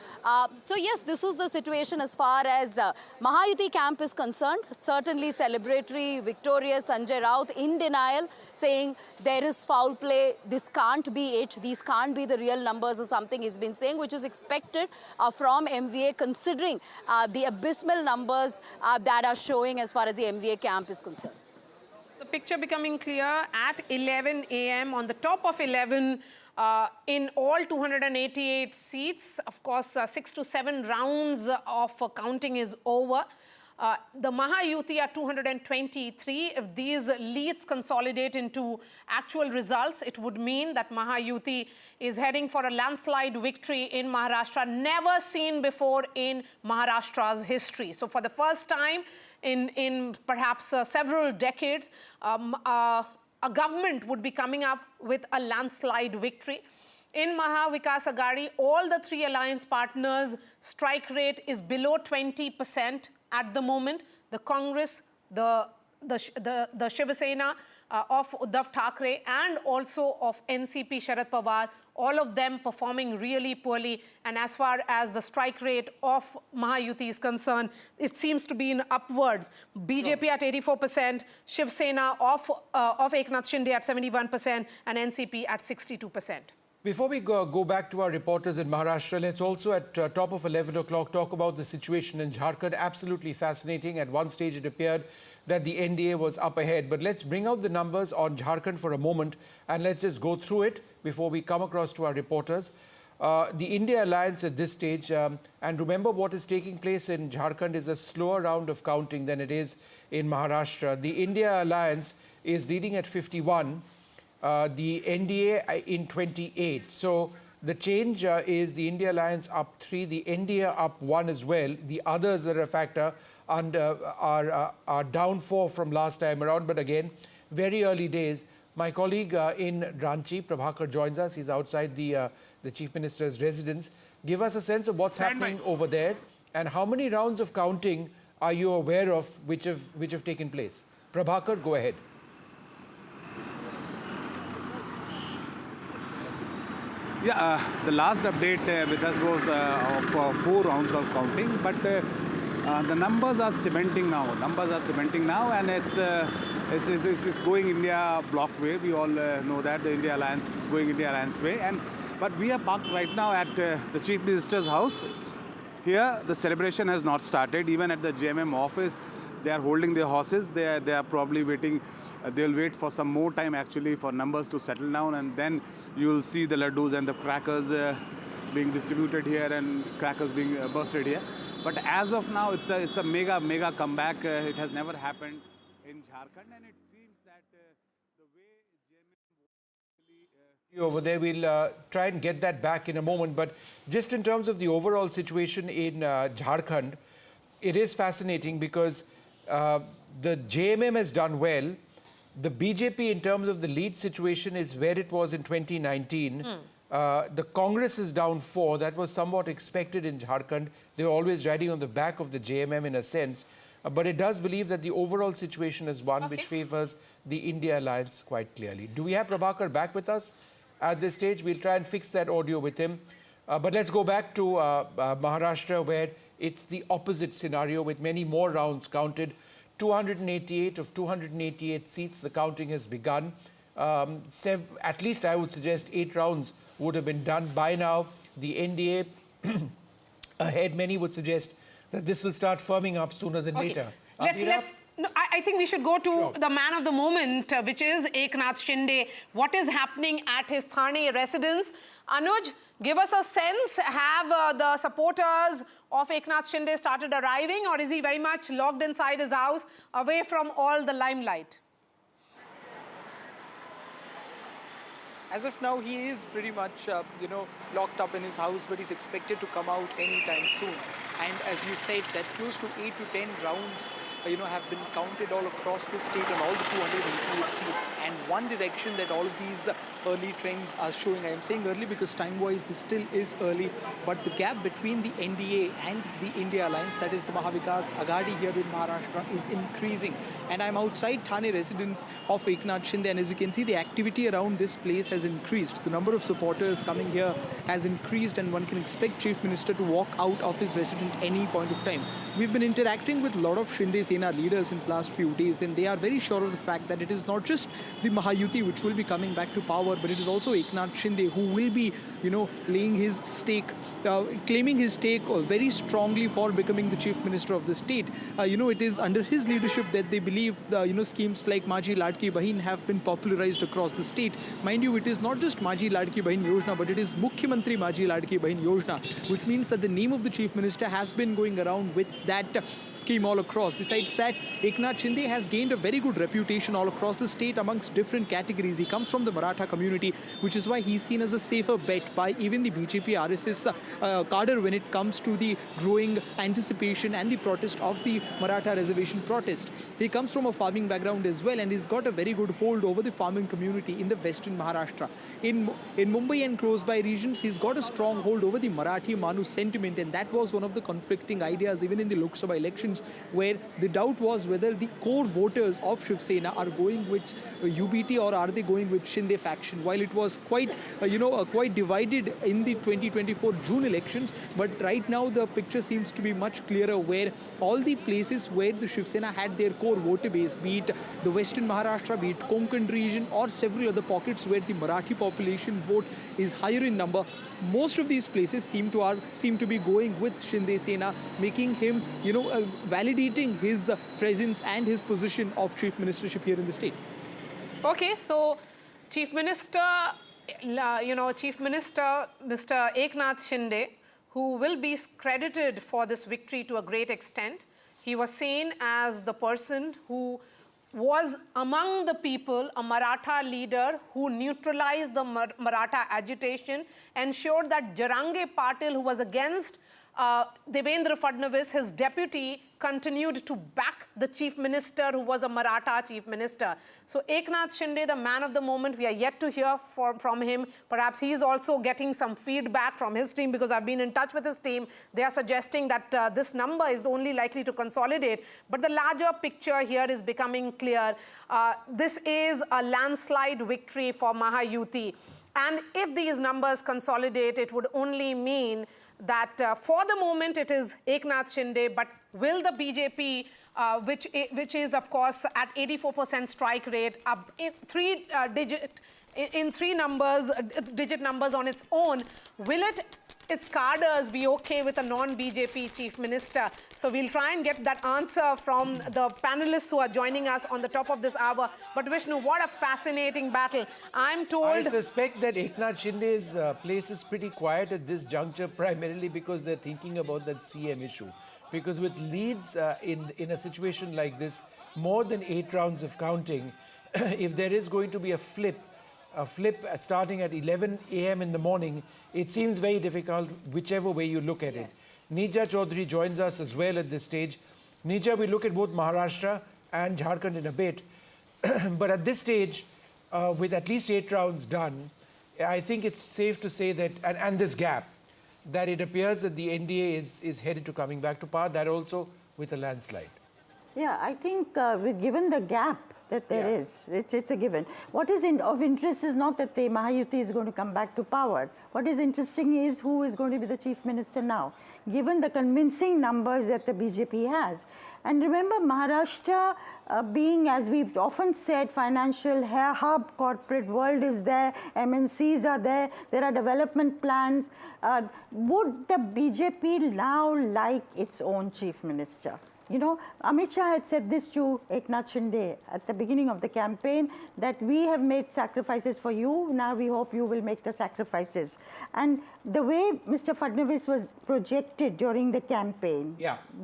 So yes, this is the situation as far as Mahayuti camp is concerned. Certainly celebratory, victorious. Sanjay Raut in denial, saying there is foul play, this can't be it, these can't be the real numbers or something he's been saying, which is expected from MVA considering the abysmal numbers that are showing as far as the MVA camp is concerned. The picture becoming clear at 11 a.m. on the top of 11 in all 288 seats. Of course, 6 to 7 rounds of counting is over. The Mahayuti are 223. If these leads consolidate into actual results, it would mean that Mahayuti is heading for a landslide victory in Maharashtra, never seen before in Maharashtra's history. So for the first time in perhaps several decades, a government would be coming up with a landslide victory. In Maha Vikas Aghadi, all the three alliance partners' strike rate is below 20% at the moment. The Congress, the Shiv Sena of Uddhav Thackeray and also of NCP Sharad Pawar, all of them performing really poorly. And as far as the strike rate of Mahayuti is concerned, it seems to be in upwards. BJP at 84%, Shiv Sena of Eknath Shinde at 71% and NCP at 62%. Before we go back to our reporters in Maharashtra, let's also at top of 11 o'clock talk about the situation in Jharkhand. Absolutely fascinating. At one stage it appeared that the NDA was up ahead. But let's bring out the numbers on Jharkhand for a moment and let's just go through it before we come across to our reporters. The India Alliance at this stage, and remember what is taking place in Jharkhand is a slower round of counting than it is in Maharashtra. The India Alliance is leading at 51. The NDA in 28. So the change is the India Alliance up 3, the NDA up 1 as well. The others that are a factor are down 4 from last time around. But again, very early days. My colleague in Ranchi, Prabhakar, joins us. He's outside the Chief Minister's residence. Give us a sense of what's happening over there and how many rounds of counting are you aware of which have taken place? Prabhakar, go ahead. Yeah, the last update with us was of 4 rounds of counting, but the numbers are cementing now. And it's going India block way. We all know that the India Alliance is going India Alliance way. But we are parked right now at the Chief Minister's house. Here, the celebration has not started. Even at the JMM office, they are holding their horses. They are probably waiting. They'll wait for some more time actually for numbers to settle down, and then you'll see the laddus and the crackers being distributed here and crackers being bursted here. But as of now, it's a mega comeback. It has never happened in Jharkhand, and it seems that the way JMM over there, we'll try and get that back in a moment. But just in terms of the overall situation in Jharkhand, it is fascinating because the JMM has done well. The BJP, in terms of the lead situation, is where it was in 2019. The Congress is down 4. That was somewhat expected in Jharkhand. They were always riding on the back of the JMM in a sense. But it does believe that the overall situation is one which favors the India Alliance quite clearly. Do we have Prabhakar back with us at this stage? We'll try and fix that audio with him. But let's go back to Maharashtra, where it's the opposite scenario with many more rounds counted. 288 of 288 seats, the counting has begun. At least I would suggest 8 rounds would have been done by now. The NDA ahead, many would suggest that this will start firming up sooner than later. I think we should go to the man of the moment, which is Eknath Shinde. What is happening at his Thane residence? Anuj, give us a sense. Have the supporters of Eknath Shinde started arriving, or is he very much locked inside his house, away from all the limelight? As of now, he is pretty much, locked up in his house, but he's expected to come out anytime soon. And as you said, that close to 8 to 10 rounds have been counted all across the state on all the 288 seats. And one direction that all of these early trends are showing, I am saying early because time-wise this still is early, but the gap between the NDA and the India Alliance, that is the Mahavikas Aghadi here in Maharashtra, is increasing. And I'm outside Thane residence of Eknath Shinde, and as you can see, the activity around this place has increased. The number of supporters coming here has increased, and one can expect Chief Minister to walk out of his residence any point of time. We've been interacting with a lot of Shinde Sena leaders since last few days, and they are very sure of the fact that it is not just the Mahayuti which will be coming back to power, but it is also Eknath Shinde who will be, laying his stake, claiming his stake very strongly for becoming the Chief Minister of the state. It is under his leadership that they believe, schemes like Maji Ladki Bahin have been popularized across the state. Mind you, it is not just Maji Ladki Bahin Yojana, but it is Mukhyamantri Maji Ladki Bahin Yojana, which means that the name of the Chief Minister has been going around with that scheme all across. Besides that, Eknath Shinde has gained a very good reputation all across the state amongst different categories. He comes from the Maratha community, which is why he's seen as a safer bet by even the BJP RSS cadre when it comes to the growing anticipation and the protest of the Maratha reservation protest. He comes from a farming background as well, and he's got a very good hold over the farming community in the western Maharashtra. In Mumbai and close by regions, he's got a strong hold over the Marathi Manu sentiment, and that was one of the conflicting ideas even in the Lok Sabha elections, where the doubt was whether the core voters of Shiv Sena are going with UBT or are they going with Shinde faction. While it was quite divided in the 2024 June elections, but right now the picture seems to be much clearer, where all the places where the Shiv Sena had their core voter base, be it the western Maharashtra, be it Konkan region, or several other pockets where the Marathi population vote is higher in number, most of these places seem to be going with Shinde Sena, making him, validating his presence and his position of chief ministership here in the state. Okay, so Chief Minister, Chief Minister Mr. Eknath Shinde, who will be credited for this victory to a great extent. He was seen as the person who was among the people, a Maratha leader who neutralized the Maratha agitation, ensured that Jarange Patil, who was against Devendra Fadnavis, his deputy, continued to back the chief minister, who was a Maratha chief minister. So Eknath Shinde, the man of the moment, we are yet to hear from him. Perhaps he is also getting some feedback from his team, because I've been in touch with his team. They are suggesting that this number is only likely to consolidate. But the larger picture here is becoming clear. This is a landslide victory for Mahayuti. And if these numbers consolidate, it would only mean that for the moment it is Eknath Shinde, but will the BJP, which is of course at 84% strike rate, up in digit numbers on its own, will its cadres be okay with a non-BJP chief minister? So we'll try and get that answer from the panelists who are joining us on the top of this hour. But Vishnu, what a fascinating battle. I'm told... I suspect that Eknath Shinde's place is pretty quiet at this juncture, primarily because they're thinking about that CM issue. Because with leads in a situation like this, more than 8 rounds of counting, if there is going to be a flip starting at 11 a.m. in the morning, it seems very difficult whichever way you look at it. Nija Chaudhary joins us as well at this stage. Nija, we look at both Maharashtra and Jharkhand in a bit. But at this stage, with at least 8 rounds done, I think it's safe to say that, and this gap, that it appears that the NDA is headed to coming back to power, that also with a landslide. Yeah, I think given the gap that there is, it's a given. What is of interest is not that the Mahayuti is going to come back to power. What is interesting is who is going to be the chief minister now, given the convincing numbers that the BJP has. And remember, Maharashtra being, as we've often said, financial hub, corporate world is there, MNCs are there are development plans. Would the BJP now like its own chief minister? You know, Amit Shah had said this to Eknath Shinde at the beginning of the campaign, that we have made sacrifices for you, now we hope you will make the sacrifices. And the way Mr. Fadnavis was projected during the campaign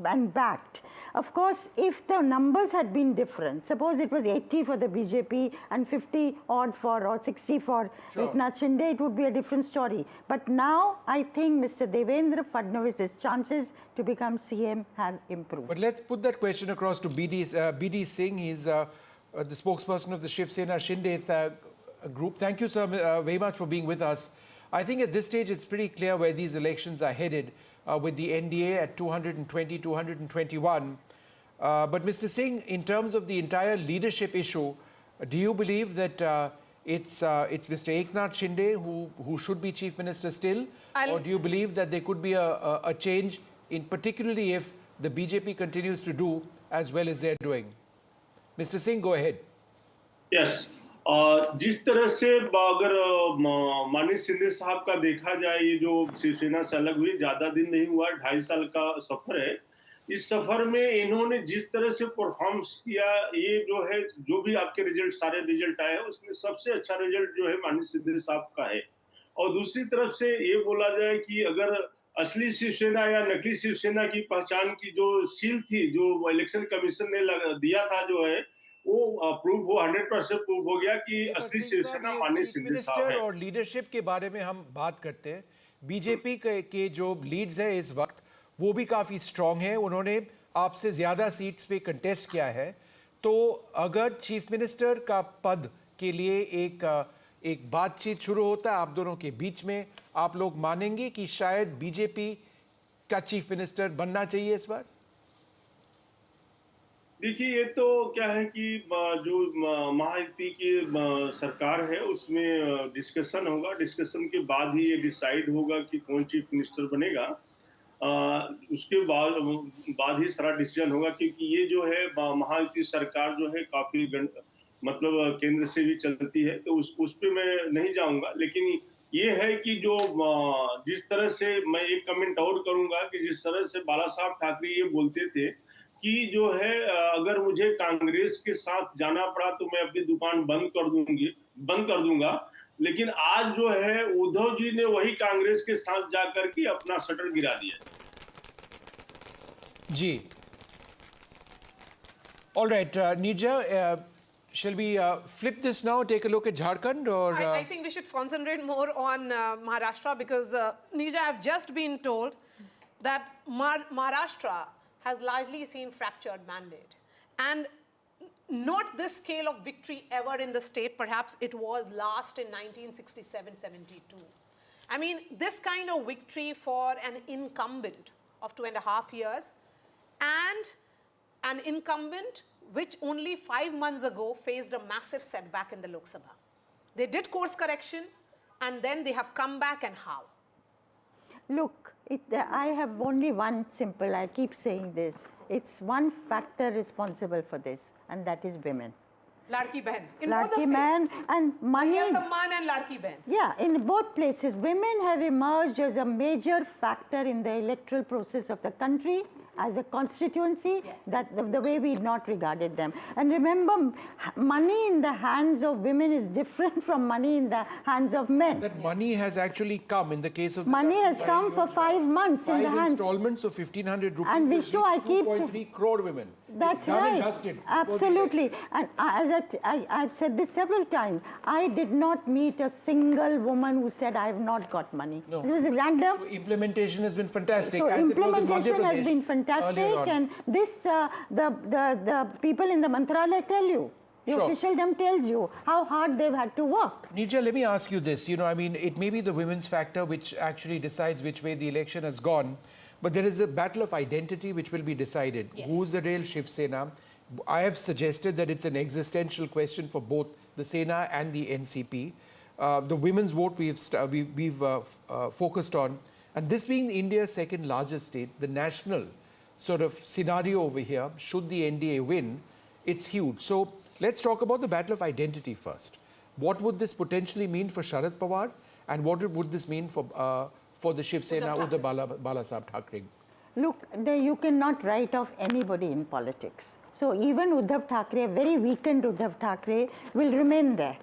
and backed, of course, if the numbers had been different, suppose it was 80 for the BJP and 50 odd for, or 60 for Eknath Shinde, it would be a different story. But now I think Mr. Devendra Fadnavis's chances to become CM have improved. But let's put that question across to BD Singh. He's the spokesperson of the Shiv Sena Shinde group. Thank you, sir, very much for being with us. I think at this stage it's pretty clear where these elections are headed, with the NDA at 220, 221. But Mr. Singh, in terms of the entire leadership issue, do you believe that it's Mr. Eknath Shinde who should be Chief Minister still? Or do you believe that there could be a change, in particularly if the BJP continues to do as well as they're doing? Mr. Singh, go ahead. Yes. जिस तरह से अगर माननीय शिंदे साहब का देखा जाए, ये जो शिवसेना से अलग हुई ज्यादा दिन नहीं हुआ, 2.5 साल का सफर है। इस सफर में इन्होंने जिस तरह से परफॉर्मेंस किया, ये जो है, जो भी आपके रिजल्ट, सारे रिजल्ट आए हैं, उसमें सबसे अच्छा रिजल्ट जो है माननीय शिंदे साहब का है। और दूसरी तरफ से ये बोला जाए कि अगर असली शिवसेना या नकली शिवसेना की पहचान की जो सील थी, जो इलेक्शन कमीशन ने दिया था, जो है वो प्रूव हो, 100% प्रूव हो गया कि असली शिवसेना माननीय शिंदे साहब है। और लीडरशिप के बारे में हम बात करते हैं, बीजेपी के जो लीड्स है इस वक्त वो भी काफी स्ट्रांग है, उन्होंने आपसे ज्यादा सीट्स पे कंटेस्ट किया है। तो अगर चीफ मिनिस्टर का पद के लिए एक बातचीत शुरू होता है आप दोनों के बीच में, आप लोग मानेंगे कि शायद बीजेपी का चीफ मिनिस्टर बनना चाहिए इस बार? देखिए, ये तो क्या है कि जो महायुति की सरकार है उसमें डिस्कशन होगा, डिस्कशन के बाद ही ये डिसाइड होगा कि कौन चीफ मिनिस्टर बनेगा। उसके बाद ही सारा डिसीजन होगा, क्योंकि ये जो है महायुति सरकार जो है काफी मतलब केंद्र से भी चलती है, तो उस पे मैं नहीं जाऊंगा। लेकिन ये है कि जो जिस तरह से मैं एक कमेंट और करूंगा कि जिस तरह से बाला साहब ठाकरे ये बोलते थे कि जो है अगर मुझे कांग्रेस के साथ जाना पड़ा तो मैं अपनी दुकान बंद कर दूंगा, लेकिन आज जो है उद्धव जी ने वही कांग्रेस के साथ जाकर के अपना शटर गिरा दिया। जी, all right, Nija, shall we flip this now, take a look at Jharkhand? Or I think we should concentrate more on Maharashtra, because Nija, I've just been told that Maharashtra has largely seen fractured mandate, and not this scale of victory ever in the state. Perhaps it was last in 1967-72. I mean, this kind of victory for an incumbent of 2.5 years, and an incumbent which only 5 months ago faced a massive setback in the Lok Sabha. They did course correction, and then they have come back, and how? Look, I have only one simple, I keep saying this, it's one factor responsible for this, and that is women. Ladki Behan. In Ladki both the states. Behan and money. Mahila Samman and Ladki Behan. Yeah, in both places, women have emerged as a major factor in the electoral process of the country, as a constituency, that the way we not regarded them. And remember, money in the hands of women is different from money in the hands of men. That money has actually come in the case of... Money has come for 5 months in the hands. 5 installments of 1,500 rupees. And Vishnu, I keep... 2.3 crore women. That's right. Absolutely. And as I've said this several times, I did not meet a single woman who said, I have not got money. No. It was random. So implementation has been fantastic. So as implementation it was in has been fantastic, and this, the people in the Mantralaya tell you, the officialdom tells you how hard they've had to work. Nija, let me ask you this. You know, I mean, it may be the women's factor which actually decides which way the election has gone, but there is a battle of identity which will be decided. Yes. Who's the real Shiv Sena? I have suggested that it's an existential question for both the Sena and the NCP. The women's vote we've focused on, and this being India's second largest state, the national sort of scenario over here, should the NDA win, it's huge. So let's talk about the battle of identity first. What would this potentially mean for Sharad Pawar, and what would this mean for the Shiv Sena or the Bala Sahib Thackeray? Look, you cannot write off anybody in politics. So even Uddhav Thackeray, a very weakened Uddhav Thackeray, will remain there.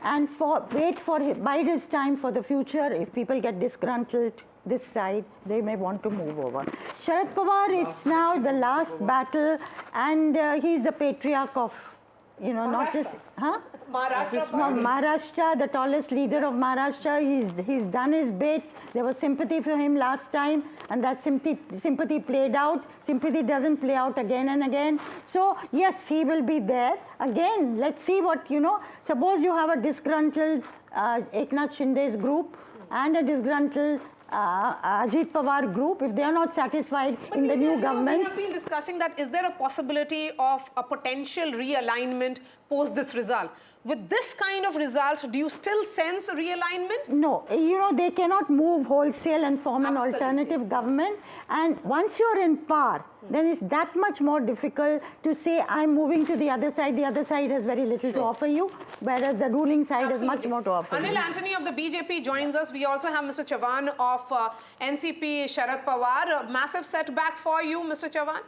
And bide his time for the future. If people get disgruntled this side, they may want to move over. Sharad Pawar, it's now the last battle, and he's the patriarch of, not just, Maharashtra, the tallest leader of Maharashtra. He's done his bit. There was sympathy for him last time, and that sympathy played out. Sympathy doesn't play out again and again. So yes, he will be there. Again, let's see what, suppose you have a disgruntled Eknath Shinde's group and a disgruntled Ajit Pawar group. If they are not satisfied in the new government. We have been discussing that. Is there a possibility of a potential realignment post this result? With this kind of result, do you still sense realignment? No, they cannot move wholesale and form an alternative government. And once you're in power, then it's that much more difficult to say, I'm moving to the other side. The other side has very little to offer you, whereas the ruling side has much more to offer you. Anil Antony of the BJP joins us. We also have Mr. Chavan of NCP Sharad Pawar. A massive setback for you, Mr. Chavan?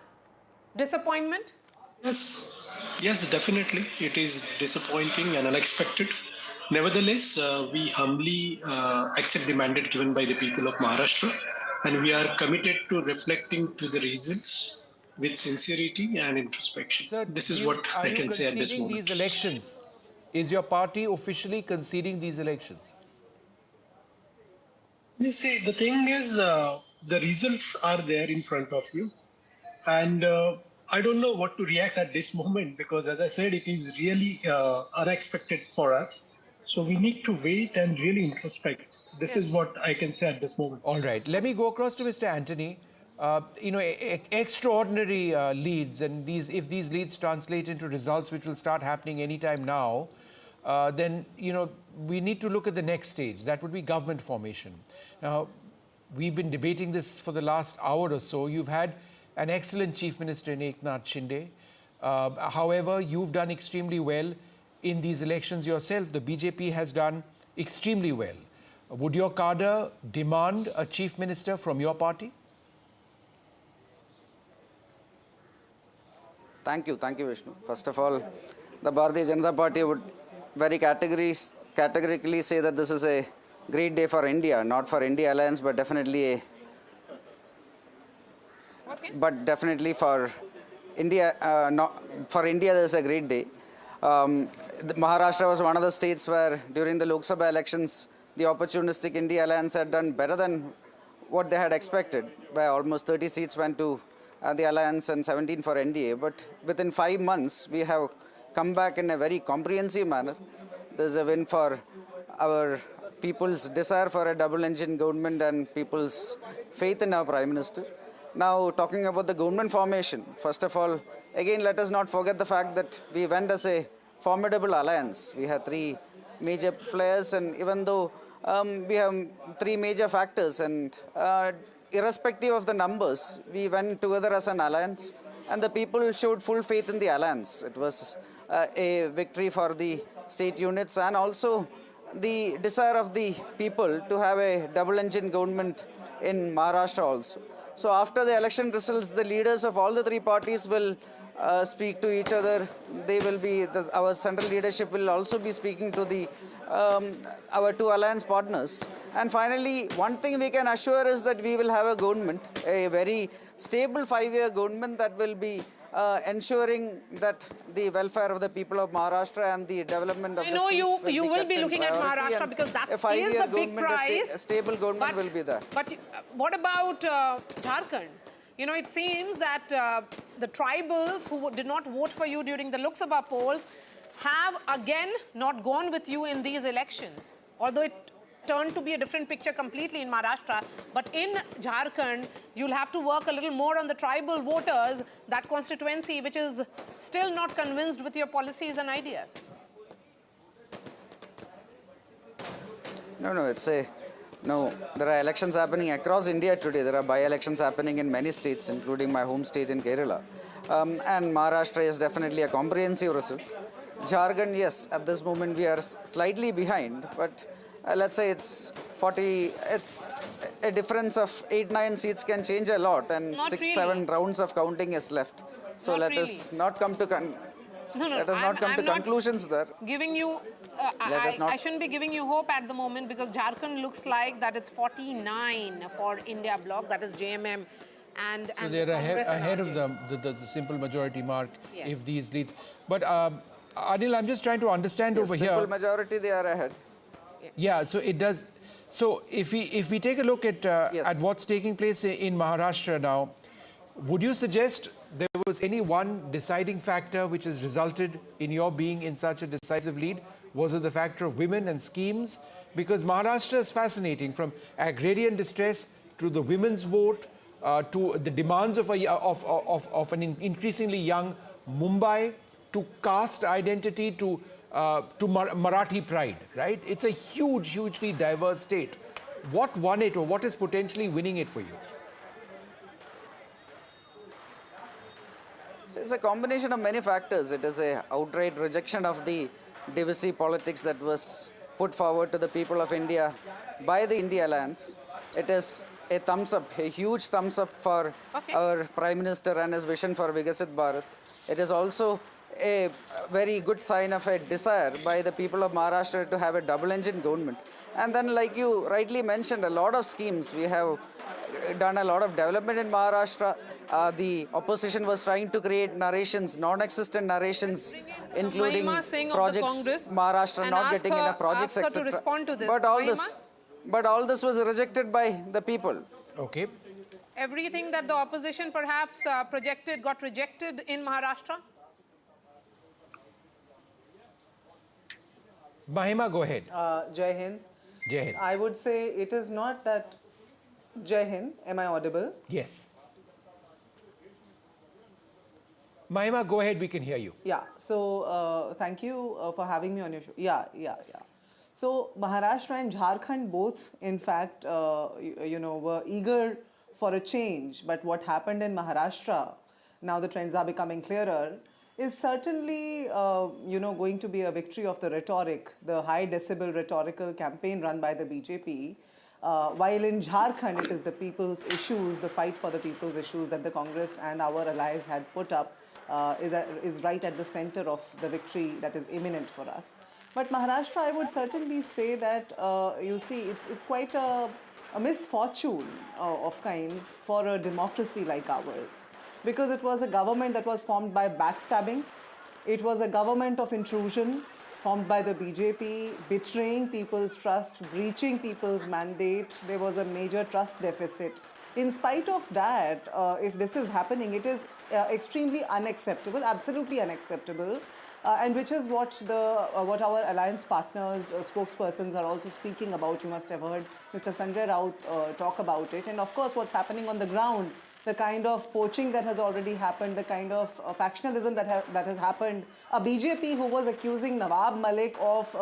Disappointment? Yes, definitely. It is disappointing and unexpected. Nevertheless, we humbly accept the mandate given by the people of Maharashtra, and we are committed to reflecting to the results with sincerity and introspection. Sir, This is what I can say at this moment. These elections? Is your party officially conceding these elections? You see, the thing is, the results are there in front of you, and I don't know what to react at this moment because, as I said, it is really unexpected for us. So we need to wait and really introspect. This is what I can say at this moment. All right. Let me go across to Mr. Antony. Extraordinary leads, and if these leads translate into results which will start happening anytime now, then we need to look at the next stage. That would be government formation. Now, we've been debating this for the last hour or so. You've had an excellent Chief Minister in Eknath Shinde. However, you've done extremely well in these elections yourself. The BJP has done extremely well. Would your cadre demand a Chief Minister from your party? Thank you, Vishnu. First of all, the Bharatiya Janata Party would very categorically say that this is a great day for India, not for India Alliance, but definitely for India. For India, this is a great day. Maharashtra was one of the states where during the Lok Sabha elections, the opportunistic India Alliance had done better than what they had expected, where almost 30 seats went to the Alliance and 17 for NDA. But within 5 months, we have come back in a very comprehensive manner. There's a win for our people's desire for a double-engine government and people's faith in our Prime Minister. Now, talking about the government formation, first of all, again, let us not forget the fact that we went as a formidable alliance. We had 3 major players, and even though we have 3 major factors, and irrespective of the numbers, we went together as an alliance, and the people showed full faith in the alliance. It was a victory for the state units and also the desire of the people to have a double-engine government in Maharashtra also. So after the election results, the leaders of all the 3 parties will speak to each other. They will be, our central leadership will also be speaking to our 2 alliance partners. And finally, one thing we can assure is that we will have a government, a very stable 5-year government that will be ensuring that the welfare of the people of Maharashtra and the development of the state you will be looking at Maharashtra because that is the big prize. A stable government will be there. But what about Jharkhand? It seems that the tribals who did not vote for you during the Lok Sabha polls have again not gone with you in these elections. Although it turned to be a different picture completely in Maharashtra. But in Jharkhand, you'll have to work a little more on the tribal voters, that constituency which is still not convinced with your policies and ideas. No, there are elections happening across India today. There are by-elections happening in many states, including my home state in Kerala. And Maharashtra is definitely a comprehensive result. Jharkhand, yes, at this moment we are slightly behind, but let's say it's 40, it's a difference of 8-9 seats can change a lot, and Not 6-7 really. rounds of counting is left. So Not let really. us not come to let us not come I'm to not conclusions there. Giving you, Let us not- I shouldn't be giving you hope at the moment, because Jharkhand looks like that it's 49 for India bloc, that is JMM and So the they're Congress and ahead of RJD. the simple majority mark Yes. if these leads. But Anil, I'm just trying to understand Yes, over simple here. majority, they are ahead. Yeah, so it does. So if we take a look at what's taking place in Maharashtra now, would you suggest there was any one deciding factor which has resulted in your being in such a decisive lead? Was it the factor of women and schemes? Because Maharashtra is fascinating, from agrarian distress to the women's vote to the demands of an increasingly young Mumbai, to caste identity, to Marathi pride, right? It's a hugely diverse state. What won it, or what is potentially winning it for you? So it's a combination of many factors. It is a outright rejection of the divisive politics that was put forward to the people of India by the India Alliance. It is a thumbs up, a huge thumbs up for our Prime Minister and his vision for Vikasit Bharat. It is also a very good sign of a desire by the people of Maharashtra to have a double-engine government. And then, like you rightly mentioned, a lot of schemes. We have done a lot of development in Maharashtra. The opposition was trying to create narrations, non-existent narrations, including Mahima Singh of the projects, Congress, Maharashtra and not ask getting her- enough projects, ask her to etc. respond to this. But all this was rejected by the people. Okay. Everything that the opposition perhaps projected got rejected in Maharashtra? Mahima, go ahead. Jai Hind. Jai Hind. I would say it is not that. Jai Hind, am I audible? Yes. Mahima, go ahead, we can hear you. Yeah, so thank you for having me on your show. Yeah. So Maharashtra and Jharkhand both, in fact, were eager for a change. But what happened in Maharashtra, now the trends are becoming clearer, is certainly, going to be a victory of the rhetoric, the high decibel rhetorical campaign run by the BJP. While in Jharkhand, it is the people's issues, the fight for the people's issues that the Congress and our allies had put up is right at the center of the victory that is imminent for us. But Maharashtra, I would certainly say that, it's quite a misfortune of kinds for a democracy like ours. Because it was a government that was formed by backstabbing. It was a government of intrusion formed by the BJP, betraying people's trust, breaching people's mandate. There was a major trust deficit. In spite of that, if this is happening, it is extremely unacceptable, absolutely unacceptable. And which is what our alliance partners, spokespersons are also speaking about. You must have heard Mr. Sanjay Raut talk about it. And of course, what's happening on the ground, the kind of poaching that has already happened, the kind of factionalism that has happened. A BJP who was accusing Nawab Malik of,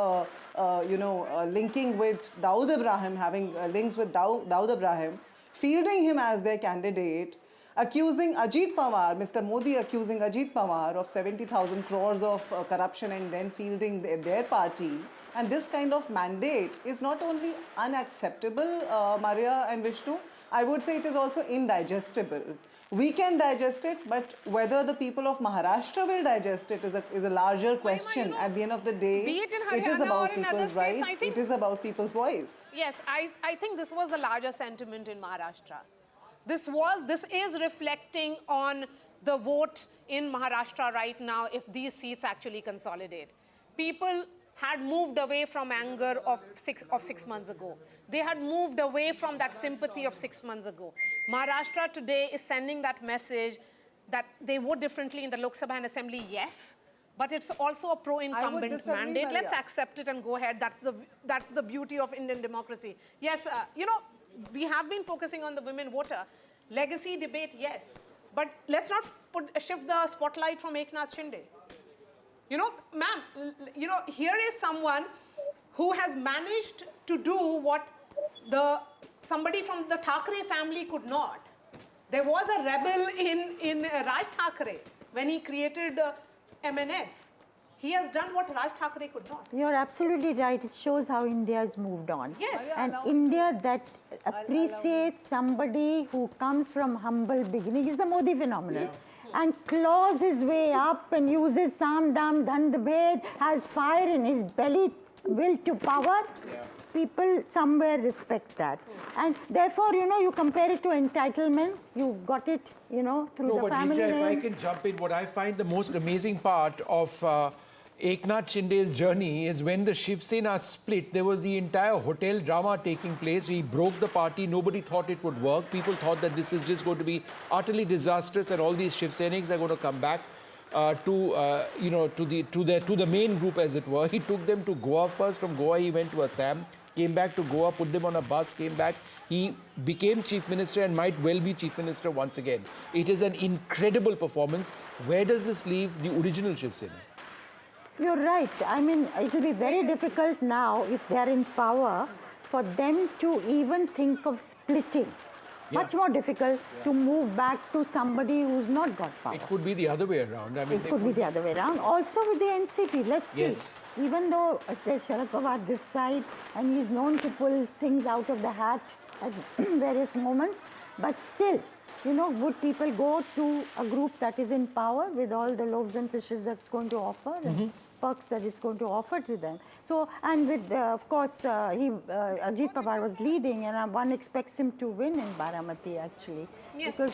linking with Dawood Ibrahim, having links with Dawood Ibrahim, fielding him as their candidate, accusing Ajit Pawar, Mr. Modi accusing Ajit Pawar of 70,000 crores of corruption and then fielding their party. And this kind of mandate is not only unacceptable, Maria and Vishnu, I would say it is also indigestible. We can digest it, but whether the people of Maharashtra will digest it is a larger question. At the end of the day, Be it in it is Haryana about or in other people's states, rights, I think- it is about people's voice. Yes, I think this was the larger sentiment in Maharashtra. This is reflecting on the vote in Maharashtra right now if these seats actually consolidate. People had moved away from anger of 6 months ago. They had moved away from that sympathy of 6 months ago. Maharashtra today is sending that message that they vote differently in the Lok Sabha and Assembly, yes, but it's also a pro-incumbent disagree, mandate. Maria. Let's accept it and go ahead. That's the beauty of Indian democracy. Yes, we have been focusing on the women voter. Legacy debate, yes. But let's not shift the spotlight from Eknath Shinde. Ma'am, here is someone who has managed to do what somebody from the Thackeray family could not. There was a rebel in Raj Thackeray when he created MNS. He has done what Raj Thackeray could not. You're absolutely right. It shows how India has moved on. Yes. And India that appreciates somebody who comes from humble beginning is the Modi phenomenon. And claws his way up and uses Sam Dam Dhand Bhed, has fire in his belly, will to power. People somewhere respect that. And therefore, you compare it to entitlement. You got it, through the family Neerja, name. if I can jump in, what I find the most amazing part of Eknath Shinde's journey is when the Shiv Sena split, there was the entire hotel drama taking place. He broke the party. Nobody thought it would work. People thought that this is just going to be utterly disastrous and all these Shiv Seniks are going to come back to the main group, as it were. He took them to Goa first. From Goa, he went to Assam, came back to Goa, put them on a bus, came back. He became chief minister and might well be chief minister once again. It is an incredible performance. Where does this leave the original Shiv Sena? You're right. I mean, it will be very difficult now, if they are in power, for them to even think of splitting. Much more difficult to move back to somebody who's not got power. It could be the other way around. I mean, it could be the other way around. Also with the NCP, let's see. Yes. Even though there's Sharad Pawar this side, and he's known to pull things out of the hat at various moments, but still, would people go to a group that is in power with all the loaves and fishes that's going to offer and perks that it's going to offer to them? So, and with, of course, Ajit Pawar was leading, and one expects him to win in Baramati, actually. Yes, because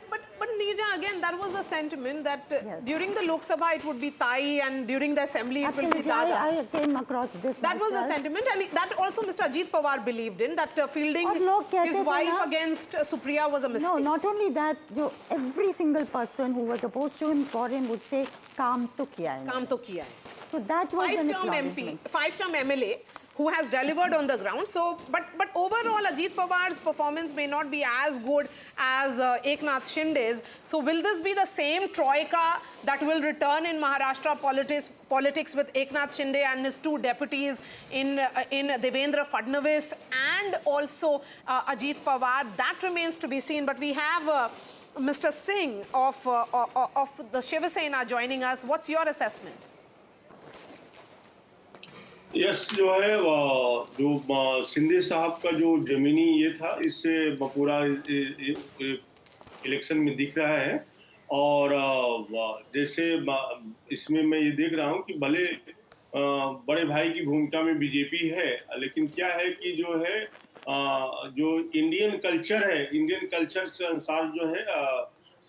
but Neerja, again, that was the sentiment that during the Lok Sabha it would be Tai and during the assembly it will be Dada. I came across this. That was the sentiment, and that also Mr. Ajit Pawar believed in, that fielding his wife against Supriya was a mistake. No, not only that, every single person who was opposed to him, for him, would say, Kaam to kiya hai. Kaam to kiya hai. So that was an MP, 5-term MLA, who has delivered on the ground. So, but overall, Ajit Pawar's performance may not be as good as Eknath Shinde's. So, will this be the same troika that will return in Maharashtra politics with Eknath Shinde and his two deputies in Devendra Fadnavis and also Ajit Pawar? That remains to be seen. But we have Mr. Singh of the Shiv Sena joining us. What's your assessment? Yes जो है जो शिंदे साहब का जो जमीनी ये था, इससे पूरा इलेक्शन में दिख रहा है। और जैसे इसमें मैं ये देख रहा हूँ कि भले बड़े भाई की भूमिका में बीजेपी है, लेकिन क्या है कि जो है जो इंडियन कल्चर है, इंडियन कल्चर के अनुसार जो है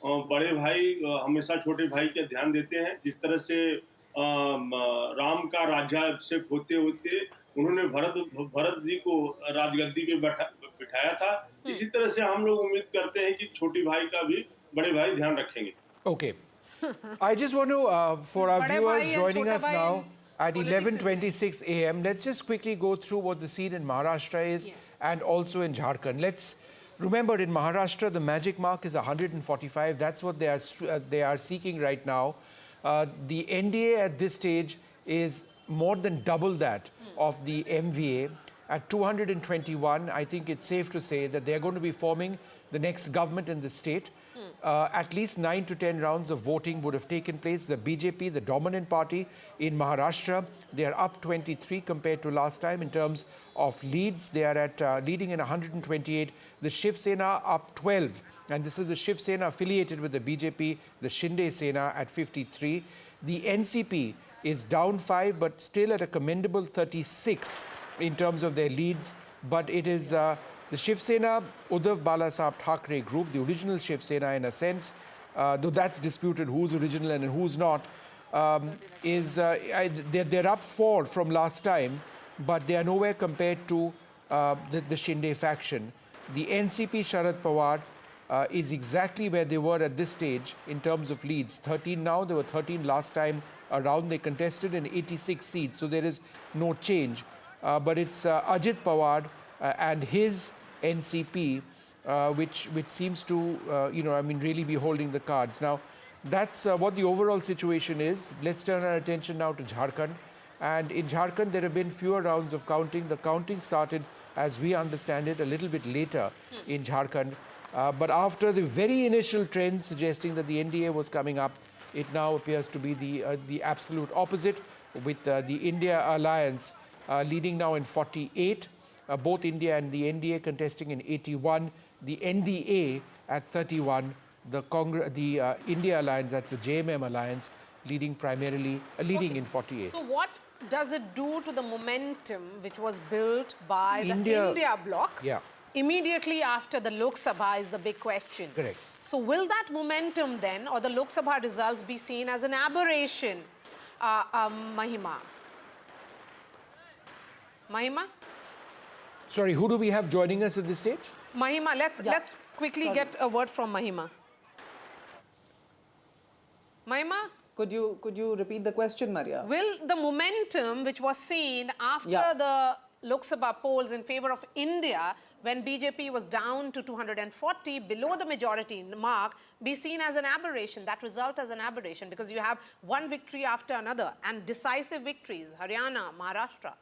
बड़े भाई हमेशा छोटे भाई का ध्यान देते हैं। जिस तरह से राम का राज्याभिषेक होते होते उन्होंने भरत जी को राजगद्दी पे बिठाया था, इसी तरह से हम लोग उम्मीद करते हैं कि छोटी भाई का भी बड़े भाई ध्यान रखेंगे। Okay. I just want to, for our viewers joining us now at 11:26 a.m., let's just quickly go through what the scene in Maharashtra is and also in Jharkhand. Let's remember, in Maharashtra, the magic mark is 145. That's what they are seeking right now. The NDA at this stage is more than double that of the MVA. At 221, I think it's safe to say that they're going to be forming the next government in the state. At least 9 to 10 rounds of voting would have taken place. The BJP, the dominant party in Maharashtra, they are up 23 compared to last time in terms of leads. They are at leading in 128. The Shiv Sena up 12. And this is the Shiv Sena affiliated with the BJP, the Shinde Sena at 53. The NCP is down 5, but still at a commendable 36 in terms of their leads. But it is the Shiv Sena, Uddhav Balasaheb Thackeray group, the original Shiv Sena in a sense, though that's disputed who's original and who's not, they're up 4 from last time, but they are nowhere compared to the Shinde faction. The NCP Sharad Pawar is exactly where they were at this stage in terms of leads. 13 now, there were 13 last time around. They contested in 86 seats, so there is no change. But it's Ajit Pawar and his NCP, which seems to, really be holding the cards. Now, that's what the overall situation is. Let's turn our attention now to Jharkhand. And in Jharkhand, there have been fewer rounds of counting. The counting started, as we understand it, a little bit later in Jharkhand. But after the very initial trends suggesting that the NDA was coming up, It now appears to be the absolute opposite, with the India alliance leading now in 48, both India and the NDA contesting in 81, the NDA at 31, the India alliance, that's the JMM alliance, leading in 48. So what does it do to the momentum which was built by the India bloc? Yeah. Immediately after the Lok Sabha is the big question. Correct. So will that momentum then, or the Lok Sabha results, be seen as an aberration, Mahima? Mahima? Sorry, who do we have joining us at this stage? Mahima, let's quickly get a word from Mahima. Mahima? Could you repeat the question, Maria? Will the momentum which was seen after the Lok Sabha polls in favor of India, when BJP was down to 240, below the majority mark, be seen as an aberration, that result as an aberration, because you have one victory after another and decisive victories, Haryana, Maharashtra?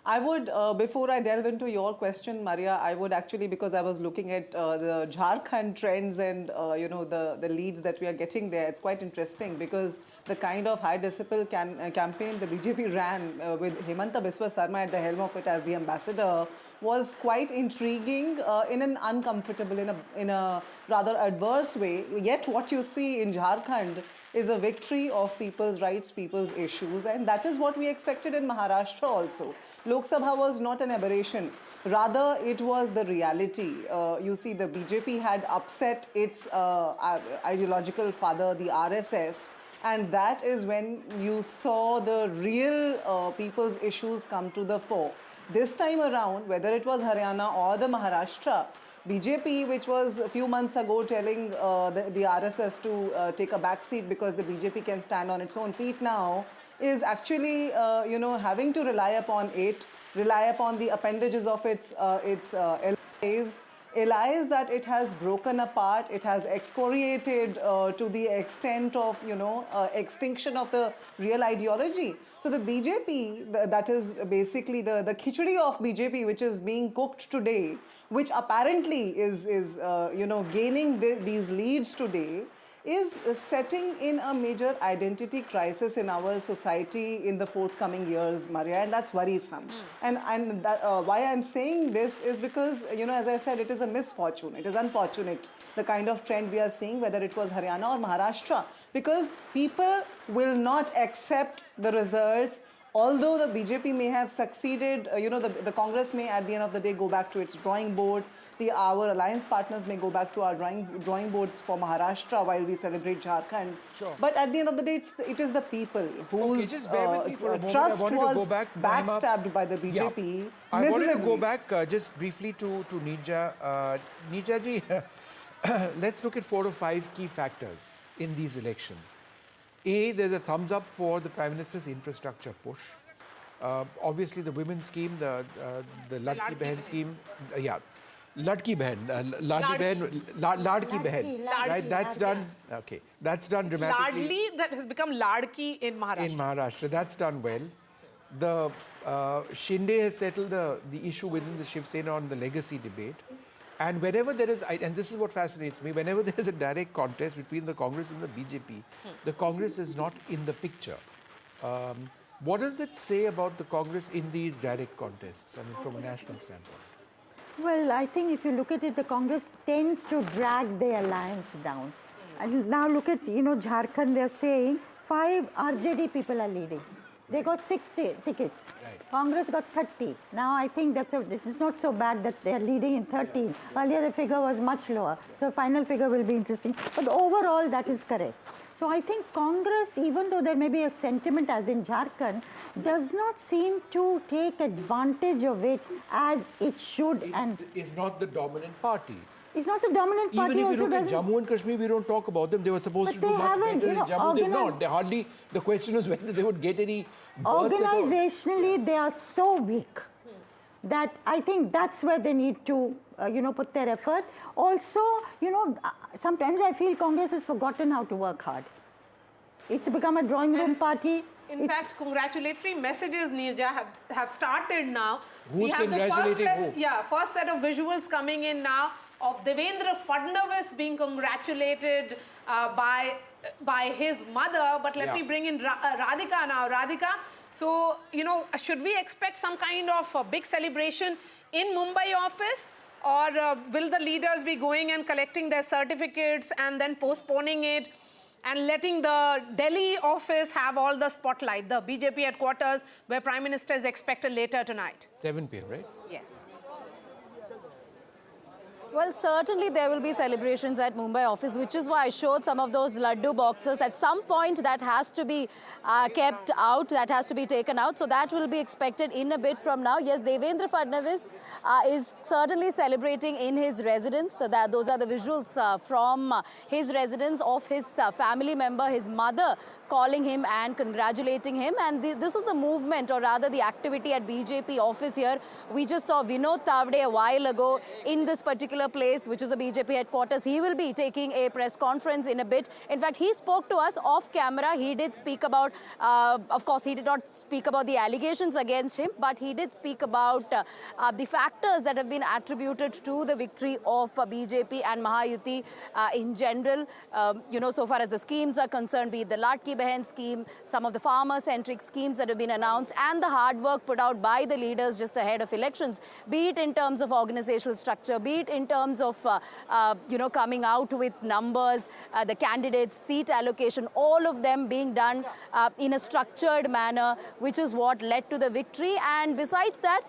I would, before I delve into your question, Maria, I would actually, because I was looking at the Jharkhand trends and, the leads that we are getting there, it's quite interesting because the kind of high decibel campaign the BJP ran with Hemanta Biswa Sarma at the helm of it as the ambassador was quite intriguing in an uncomfortable, in a rather adverse way. Yet what you see in Jharkhand is a victory of people's rights, people's issues, and that is what we expected in Maharashtra also. Lok Sabha was not an aberration. Rather, it was the reality. You see, the BJP had upset its ideological father, the RSS, and that is when you saw the real people's issues come to the fore. This time around, whether it was Haryana or the Maharashtra, BJP, which was a few months ago telling the RSS to take a back seat because the BJP can stand on its own feet now, is actually, having to rely upon the appendages of its allies that it has broken apart, it has excoriated to the extent of, extinction of the real ideology. So the BJP, that is basically the khichdi of BJP, which is being cooked today, which apparently is gaining these leads today, is setting in a major identity crisis in our society in the forthcoming years, Maria, and that's worrisome. And why I'm saying this is because, as I said, it is a misfortune. It is unfortunate, the kind of trend we are seeing, whether it was Haryana or Maharashtra, because people will not accept the results. Although the BJP may have succeeded, the Congress may at the end of the day go back to its drawing board. Our alliance partners may go back to our drawing boards for Maharashtra while we celebrate Jharkhand. Sure. But at the end of the day, it is the people whose trust was backstabbed by the BJP. I wanted to go back just briefly to Neerja. Neerja ji, let's look at 4 or 5 key factors in these elections. A, there's a thumbs up for the Prime Minister's infrastructure push. Obviously, the women's scheme, the Ladki Behan scheme, Ladki Behan, Ladki Behan, right? That's done. Okay, that's done dramatically. Ladli, that has become Ladki in Maharashtra. In Maharashtra, that's done well. The Shinde has settled the issue within the Shiv Sena on the legacy debate. And whenever there is, and this is what fascinates me, whenever there is a direct contest between the Congress and the BJP, the Congress is not in the picture. What does it say about the Congress in these direct contests, I mean, from a national standpoint? Well, I think if you look at it, the Congress tends to drag the alliance down. And now look at, Jharkhand, they're saying 5 RJD people are leading. They got 60 tickets. Right. Congress got 30. Now I think it's not so bad that they're leading in 13. Earlier the figure was much lower. So final figure will be interesting. But overall that is correct. So I think Congress, even though there may be a sentiment as in Jharkhand, does not seem to take advantage of it as it should. And is not the dominant party. It's not the dominant party. Even if you look at Jammu and Kashmir, we don't talk about them. They were supposed to do much better in Jammu. They've not. They hardly. The question was whether they would get any births at all. Organizationally, they are so weak that I think that's where they need to, put their effort. Also, sometimes I feel Congress has forgotten how to work hard. It's become a drawing room party. In fact, congratulatory messages, Neerja, have started now. Who's congratulating who? First set of visuals coming in now of Devendra Fadnavis being congratulated by his mother. But let me bring in Radhika now. Radhika, so, you know, should we expect some kind of a big celebration in Mumbai office? Or will the leaders be going and collecting their certificates and then postponing it and letting the Delhi office have all the spotlight, the BJP headquarters, where Prime Minister is expected later tonight? 7 p.m., right? Yes. Well, certainly there will be celebrations at Mumbai office, which is why I showed some of those laddu boxes. At some point, that has to be kept out, that has to be taken out. So that will be expected in a bit from now. Yes, Devendra Fadnavis is certainly celebrating in his residence. So those are the visuals from his residence of his family member, his mother, calling him and congratulating him. And this is the movement, or rather the activity at BJP office here. We just saw Vinod Tavde a while ago in this particular place, which is the BJP headquarters. He will be taking a press conference in a bit. In fact, he spoke to us off camera. He did speak about, of course, he did not speak about the allegations against him, but he did speak about the factors that have been attributed to the victory of BJP and Mahayuti in general. You know, so far as the schemes are concerned, be it the Latki Behan scheme, some of the farmer-centric schemes that have been announced, and the hard work put out by the leaders just ahead of elections, be it in terms of organizational structure, be it in terms of, you know, coming out with numbers, the candidates, seat allocation, all of them being done in a structured manner, which is what led to the victory. And besides that,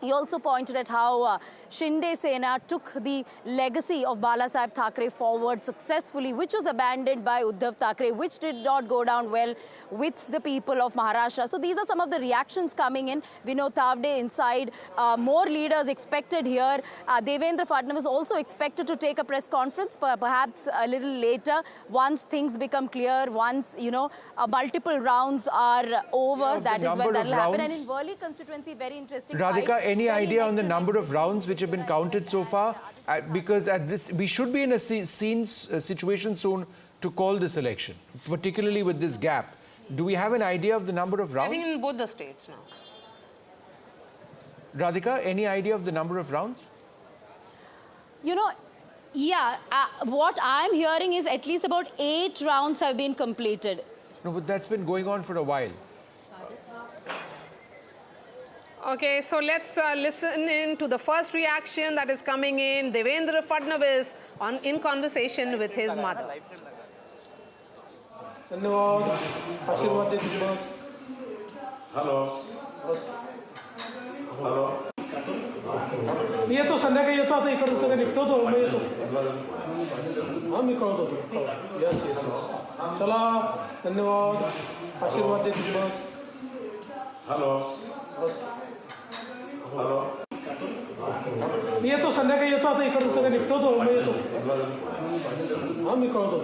he also pointed at how Shinde Sena took the legacy of Balasaheb Thackeray forward successfully, which was abandoned by Uddhav Thackeray, which did not go down well with the people of Maharashtra. So these are some of the reactions coming in. Vinod Tavde inside, more leaders expected here. Devendra Fadnavis also expected to take a press conference, perhaps a little later, once things become clear, once, you know, multiple rounds are over. That is when that will happen. And in Worli constituency, very interesting. Radhika, any idea on the number of rounds which have been counted so far? Because at this, we should be in a situation soon to call this election, particularly with this gap. Do we have an idea of the number of rounds? I think in both the states now. Radhika, any idea of the number of rounds? You know, yeah, what I'm hearing is at least about 8 rounds have been completed. No, but that's been going on for a while. Okay, so let's listen in to the first reaction that is coming in. Devendra Fadnavis in conversation with his mother. Hello. Hello. येतो संध्याकाळी येतो आता इकडून सगळं निपटवतो मग येतो हां मी कळवतो yes yes चला धन्यवाद आशीर्वाद देतो बस हॅलो हॅलो येतो संध्याकाळी येतो आता इकडून सगळं निपटवतो मग येतो हां मी कळवतो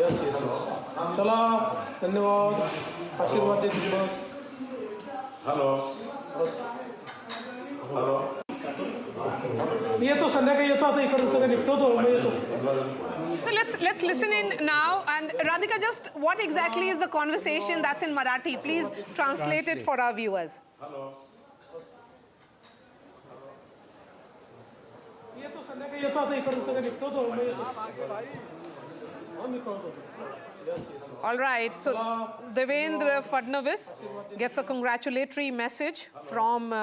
यस यस चला धन्यवाद आशीर्वाद देतो बस हॅलो हॅलो येतो संध्याकाळी येतो आता इकडून सगळं निपटवतो मग येतो. So let's listen in now. And Radhika, just what exactly is the conversation that's in Marathi? Please translate it for our viewers. Hello. येतो संध्याकाळी येतो आता इकडून सगळं निपटवतो मग येतो हां मी कळवतो. All right, so Devendra Fadnavis gets a congratulatory message from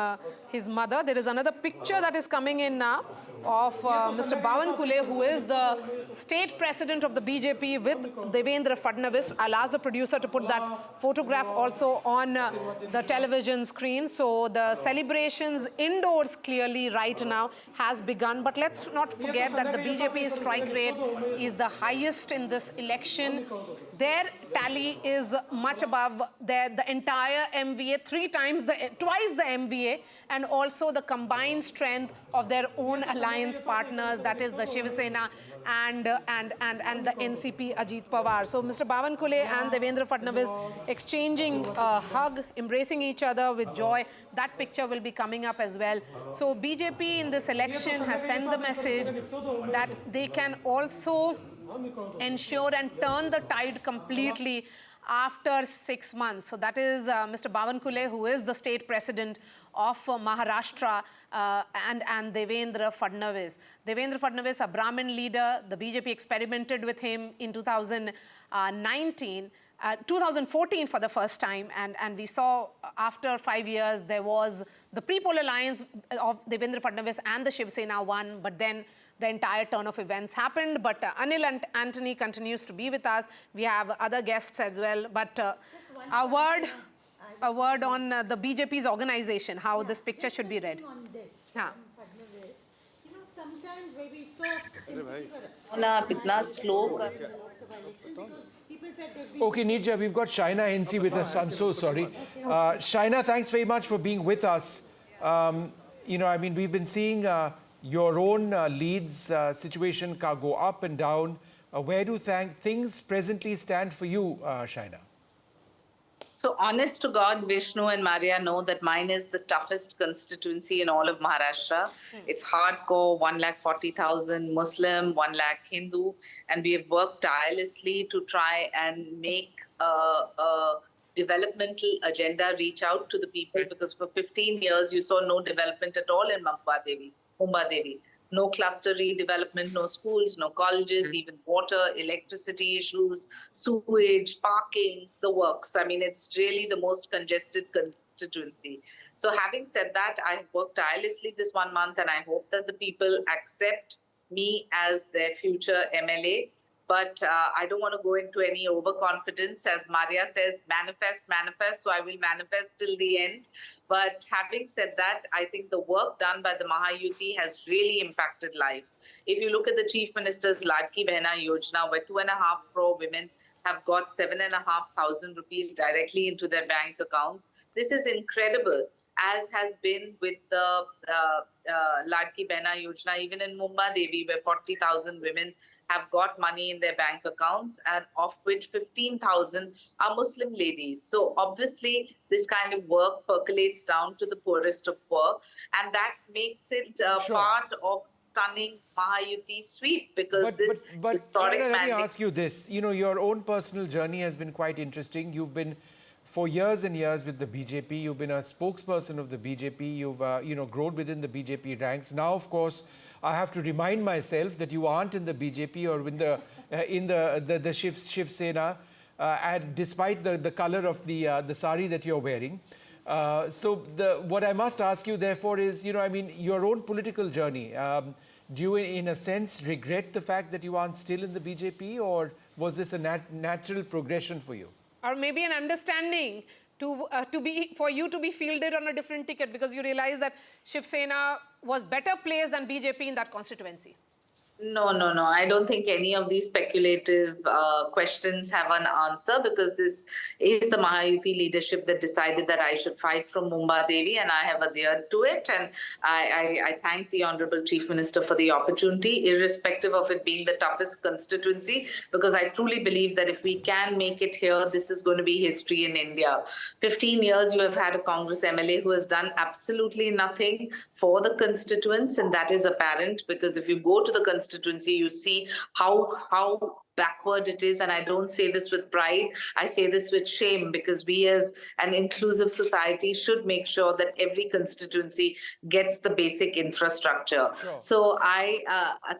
his mother. There is another picture that is coming in now of Mr. Bawankule, who is the state president of the BJP, with Devendra Fadnavis. I'll ask the producer to put that photograph also on the television screen. So the celebrations indoors clearly right now has begun. But let's not forget that the BJP strike rate is the highest in this election. Their tally is much above the entire MVA, twice the MVA, and also the combined strength of their own alliance partners, that is the Shiv Sena and the NCP Ajit Pawar. So Mr. Bawankule and Devendra Fadnavis exchanging a hug, embracing each other with joy. That picture will be coming up as well. So BJP in this election has sent the message that they can also ensure and turn the tide completely after 6 months. So that is Mr. Bawankule, who is the state president of Maharashtra, and Devendra Fadnavis. Devendra Fadnavis, a Brahmin leader, the BJP experimented with him in 2014 for the first time, and we saw after 5 years there was the pre-poll alliance of Devendra Fadnavis and the Shiv Sena won, but then the entire turn of events happened. But Anil and Anthony continues to be with us. We have other guests as well. But a word on the BJP's organization, how this picture should be read. On this, Yeah. you know, sometimes maybe it's so Okay, Nirja, we've got Shaina NC with us. I'm so sorry. Shaina, thanks very much for being with us. You know, I mean, we've been seeing your own Leeds situation go up and down. Where do things presently stand for you, Shaina? So honest to God, Vishnu and Maria know that mine is the toughest constituency in all of Maharashtra. It's hardcore, 140,000 Muslim, 1 lakh Hindu, and we have worked tirelessly to try and make a developmental agenda reach out to the people, because for 15 years you saw no development at all in Mumbai. No cluster redevelopment, no schools, no colleges, even water, electricity issues, sewage, parking, the works. I mean, it's really the most congested constituency. So having said that, I have worked tirelessly this 1 month, and I hope that the people accept me as their future MLA. But I don't want to go into any overconfidence. As Maria says, manifest, manifest. So I will manifest till the end. But having said that, I think the work done by the Mahayuti has really impacted lives. If you look at the Chief Minister's Ladki Behna Yojana, where 2.5 crore women have got 7,500 rupees directly into their bank accounts, this is incredible, as has been with the Ladki Behna Yojana, even in Mumbai Devi, where 40,000 women have got money in their bank accounts, and of which 15,000 are Muslim ladies. So obviously this kind of work percolates down to the poorest of poor, and that makes it part of stunning Mahayuti sweep, because this historic Shaina, let me mandate... ask you this. You know, your own personal journey has been quite interesting. You've been for years and years with the BJP. You've been a spokesperson of the BJP. You've you know, grown within the BJP ranks. Now, of course, I have to remind myself that you aren't in the BJP or in the Shiv Sena, and despite the color of the sari that you're wearing. So what I must ask you, therefore, is, you know, I mean, your own political journey. Do you, in a sense, regret the fact that you aren't still in the BJP, or was this a natural progression for you? Or maybe an understanding for you to be fielded on a different ticket, because you realize that Shiv Sena was better placed than BJP in that constituency? No. I don't think any of these speculative questions have an answer, because this is the Mahayuti leadership that decided that I should fight from Mumbai Devi, and I have adhered to it. And I thank the Honorable Chief Minister for the opportunity, irrespective of it being the toughest constituency, because I truly believe that if we can make it here, this is going to be history in India. 15 years you have had a Congress MLA who has done absolutely nothing for the constituents, and that is apparent, because if you go to the constituency, you see how backward it is. And I don't say this with pride, I say this with shame, because we as an inclusive society should make sure that every constituency gets the basic infrastructure. Sure. So I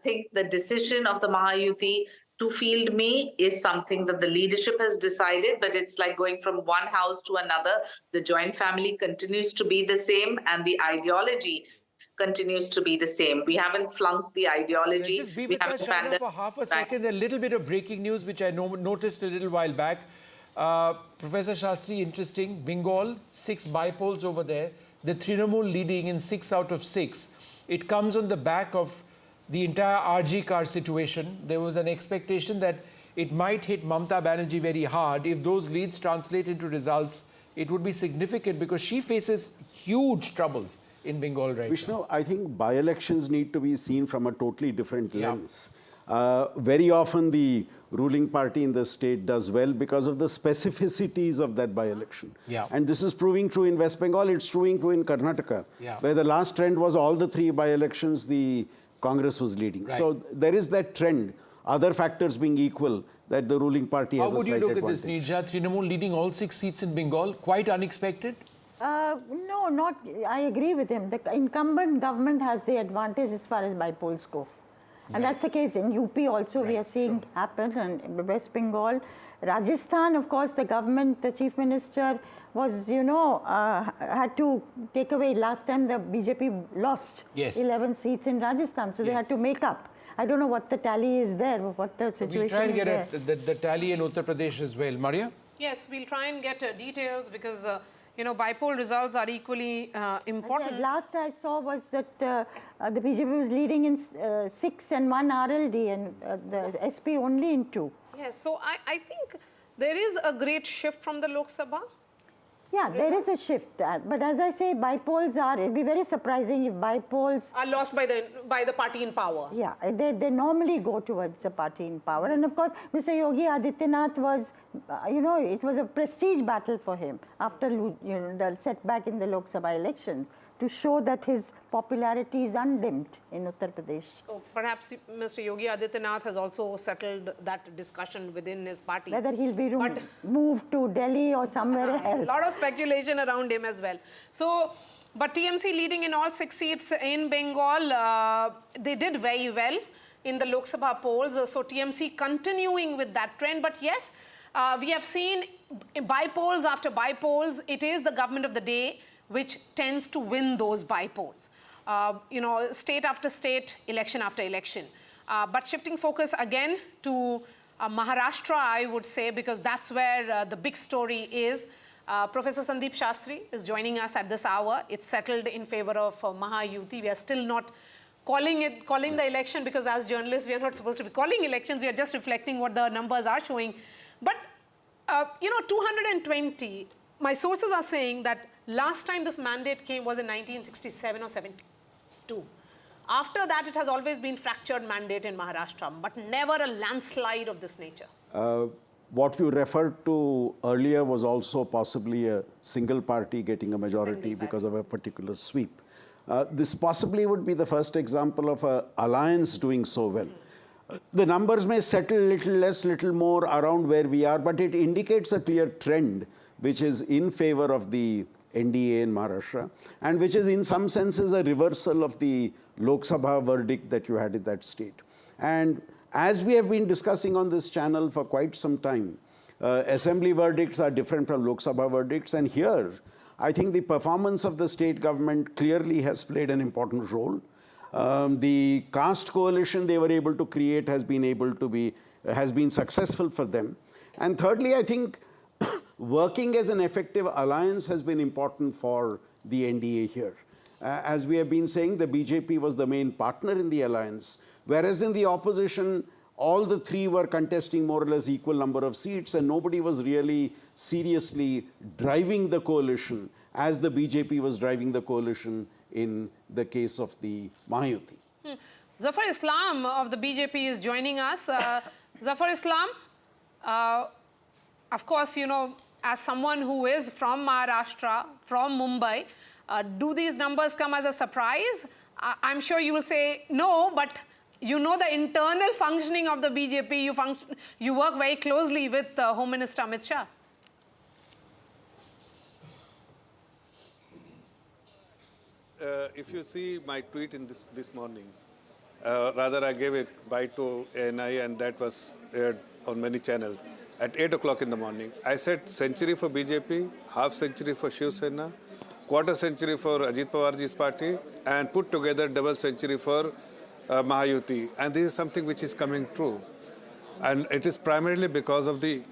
think the decision of the Mahayuti to field me is something that the leadership has decided, but it's like going from one house to another. The joint family continues to be the same, and the ideology continues to be the same. We haven't flunked the ideology. Just be with us, Shaina, for half a second. A little bit of breaking news, which I noticed a little while back. Professor Shastri, interesting. Bengal, 6 bypolls over there. The Trinamool leading in 6 out of 6. It comes on the back of the entire RG car situation. There was an expectation that it might hit Mamata Banerjee very hard. If those leads translate into results, it would be significant, because she faces huge troubles in Bengal right Vishnu, now. I think by-elections need to be seen from a totally different lens. Very often the ruling party in the state does well because of the specificities of that by-election. And this is proving true in West Bengal, it's proving true in Karnataka, where the last trend was all the 3 by-elections the Congress was leading. So there is that trend. other factors being equal, that the ruling party has a slight advantage. How would you look at this, Neerja? Trinamool leading all 6 seats in Bengal, quite unexpected? No, not. I agree with him. The incumbent government has the advantage as far as bypolls go. And that's the case in UP also. We are seeing happen, and in West Bengal. Rajasthan, of course, the government, the chief minister was, had to take away. Last time the BJP lost 11 seats in Rajasthan, so they had to make up. I don't know what the tally is there, what the situation We'll try and is get the tally in Uttar Pradesh as well. Maria? Yes, we'll try and get details because, bypoll results are equally important. Last I saw was that the BJP was leading in 6 and 1 RLD and the SP only in 2. Yes, so I think there is a great shift from the Lok Sabha. Yeah, there is a shift. But as I say, bypolls it'd be very surprising if bypolls are lost by the party in power. Yeah, they normally go towards the party in power. And of course, Mr. Yogi Adityanath was, it was a prestige battle for him after, the setback in the Lok Sabha elections to show that his popularity is undimmed in Uttar Pradesh. So perhaps Mr. Yogi Adityanath has also settled that discussion within his party. Whether he'll be moved to Delhi or somewhere else. A lot of speculation around him as well. So, but TMC leading in all 6 seats in Bengal, they did very well in the Lok Sabha polls. So TMC continuing with that trend. But yes, we have seen bypolls after bypolls. It is the government of the day which tends to win those bypolls. State after state, election after election. But shifting focus again to Maharashtra, I would say, because that's where the big story is. Professor Sandeep Shastri is joining us at this hour. It's settled in favor of Mahayuti. We are still not calling the election because as journalists, we are not supposed to be calling elections. We are just reflecting what the numbers are showing. But, 220, my sources are saying that last time this mandate came was in 1967 or 72. After that, it has always been fractured mandate in Maharashtra, but never a landslide of this nature. What you referred to earlier was also possibly a single party getting a majority because of a particular sweep. This possibly would be the first example of an alliance doing so well. The numbers may settle little less, little more around where we are, but it indicates a clear trend which is in favor of the NDA in Maharashtra, and which is in some senses a reversal of the Lok Sabha verdict that you had in that state. And as we have been discussing on this channel for quite some time, assembly verdicts are different from Lok Sabha verdicts, and here I think the performance of the state government clearly has played an important role. The caste coalition they were able to create has been successful for them. And thirdly, I think working as an effective alliance has been important for the NDA here. As we have been saying, the BJP was the main partner in the alliance, whereas in the opposition, all the 3 were contesting more or less equal number of seats, and nobody was really seriously driving the coalition as the BJP was driving the coalition in the case of the Mahayuti. Zafar Islam of the BJP is joining us. Zafar Islam, of course, as someone who is from Maharashtra, from Mumbai, do these numbers come as a surprise? I'm sure you will say no, but you know the internal functioning of the BJP. You work very closely with Home Minister Amit Shah. If you see my tweet in this morning, rather I gave it by to NI, and that was aired on many channels. At 8 o'clock in the morning, I said century for BJP, half century for Shiv Sena, quarter century for Ajit Pawarji's party, and put together double century for Mahayuti. And this is something which is coming true. And it is primarily because of the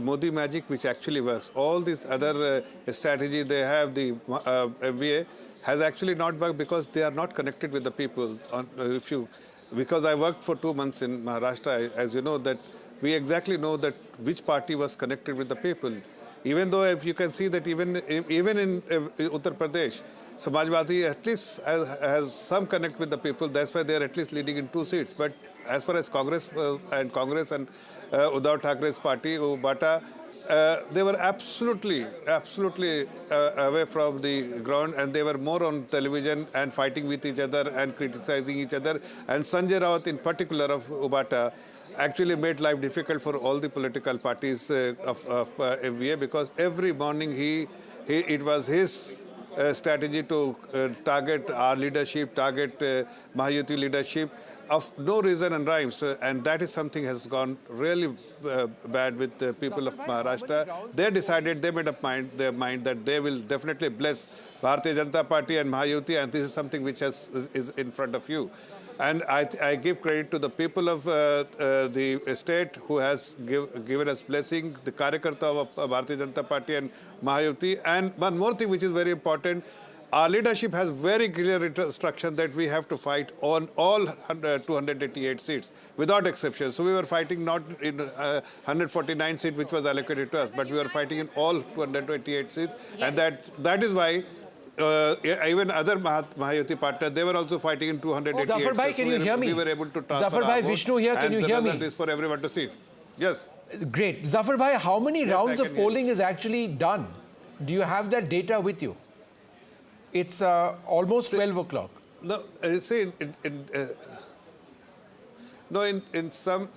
Modi magic which actually works. All these other strategy they have, the FVA, has actually not worked because they are not connected with the people. Because I worked for 2 months in Maharashtra, as you know, that we exactly know that which party was connected with the people. Even though if you can see that even in Uttar Pradesh, Samajwadi at least has some connect with the people. That's why they are at least leading in 2 seats. But as far as Congress and Uddhav Thackeray's party, Bata, they were absolutely away from the ground, and they were more on television and fighting with each other and criticizing each other. And Sanjay Raut in particular of Ubata actually made life difficult for all the political parties of FVA, because every morning it was his strategy to target our leadership, target Mahayuti leadership of no reason and rhymes, and that is something has gone really bad with the people of Maharashtra. They decided, they made up their mind that they will definitely bless Bharatiya Janata Party and Mahayuti, and this is something which is in front of you. And I give credit to the people of the state who has given us blessing, the Karyakarta of Bharatiya Janata Party and Mahayuti. And one more thing which is very important, our leadership has very clear instruction that we have to fight on all 288 seats without exception. So we were fighting not in 149 seats which was allocated to us, but we were fighting in all 228 seats. Yes. And that is why even other Mahayuti partners, they were also fighting in 288. Zafar Bhai, can you hear me? We were able to transfer Zafar Bhai, Vishnu here, can you hear me? And the result is for everyone to see. Yes. Great. Zafar Bhai, how many rounds of polling is actually done? Do you have that data with you? It's almost 12 o'clock. No, see, in some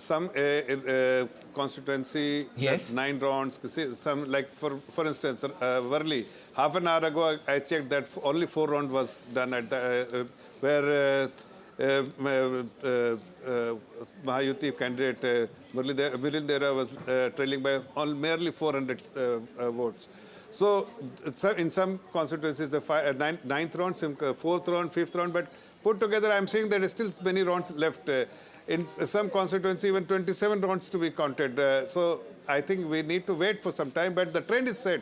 constituency, yes, 9 rounds. Some, like for instance, Worli, half an hour ago I checked that only 4 rounds was done at the where Mahayuti candidate Milil Dera was trailing by merely 400 votes. So in some constituencies, the 9th round, 4th round, 5th round, but put together, I'm saying there is still many rounds left. In some constituencies, even 27 rounds to be counted. So I think we need to wait for some time, but the trend is set.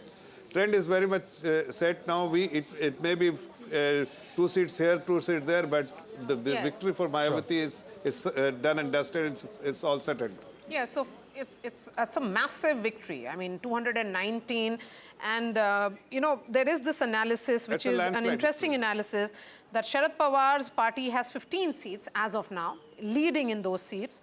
Trend is very much set now. It may be 2 seats here, 2 seats there, but the victory for Mayawati is done and dusted. It's all settled. Yeah, so it's a massive victory. I mean, 219, and there is this analysis, which is an interesting analysis, that Sharad Pawar's party has 15 seats as of now, leading in those seats.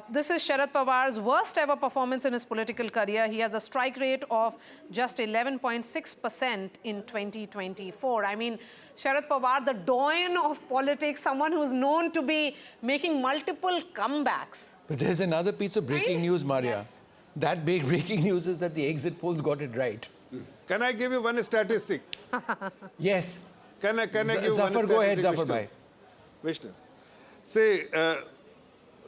This is Sharad Pawar's worst ever performance in his political career. He has a strike rate of just 11.6% in 2024. I mean, Sharad Pawar, the doyen of politics, someone who's known to be making multiple comebacks. But there's another piece of breaking news, Maria. Yes. That big breaking news is that the exit polls got it right. Can I give you one statistic? Yes. Can I give Zafar, one statistic? go ahead, Zafar Bhai. Vishnu. See,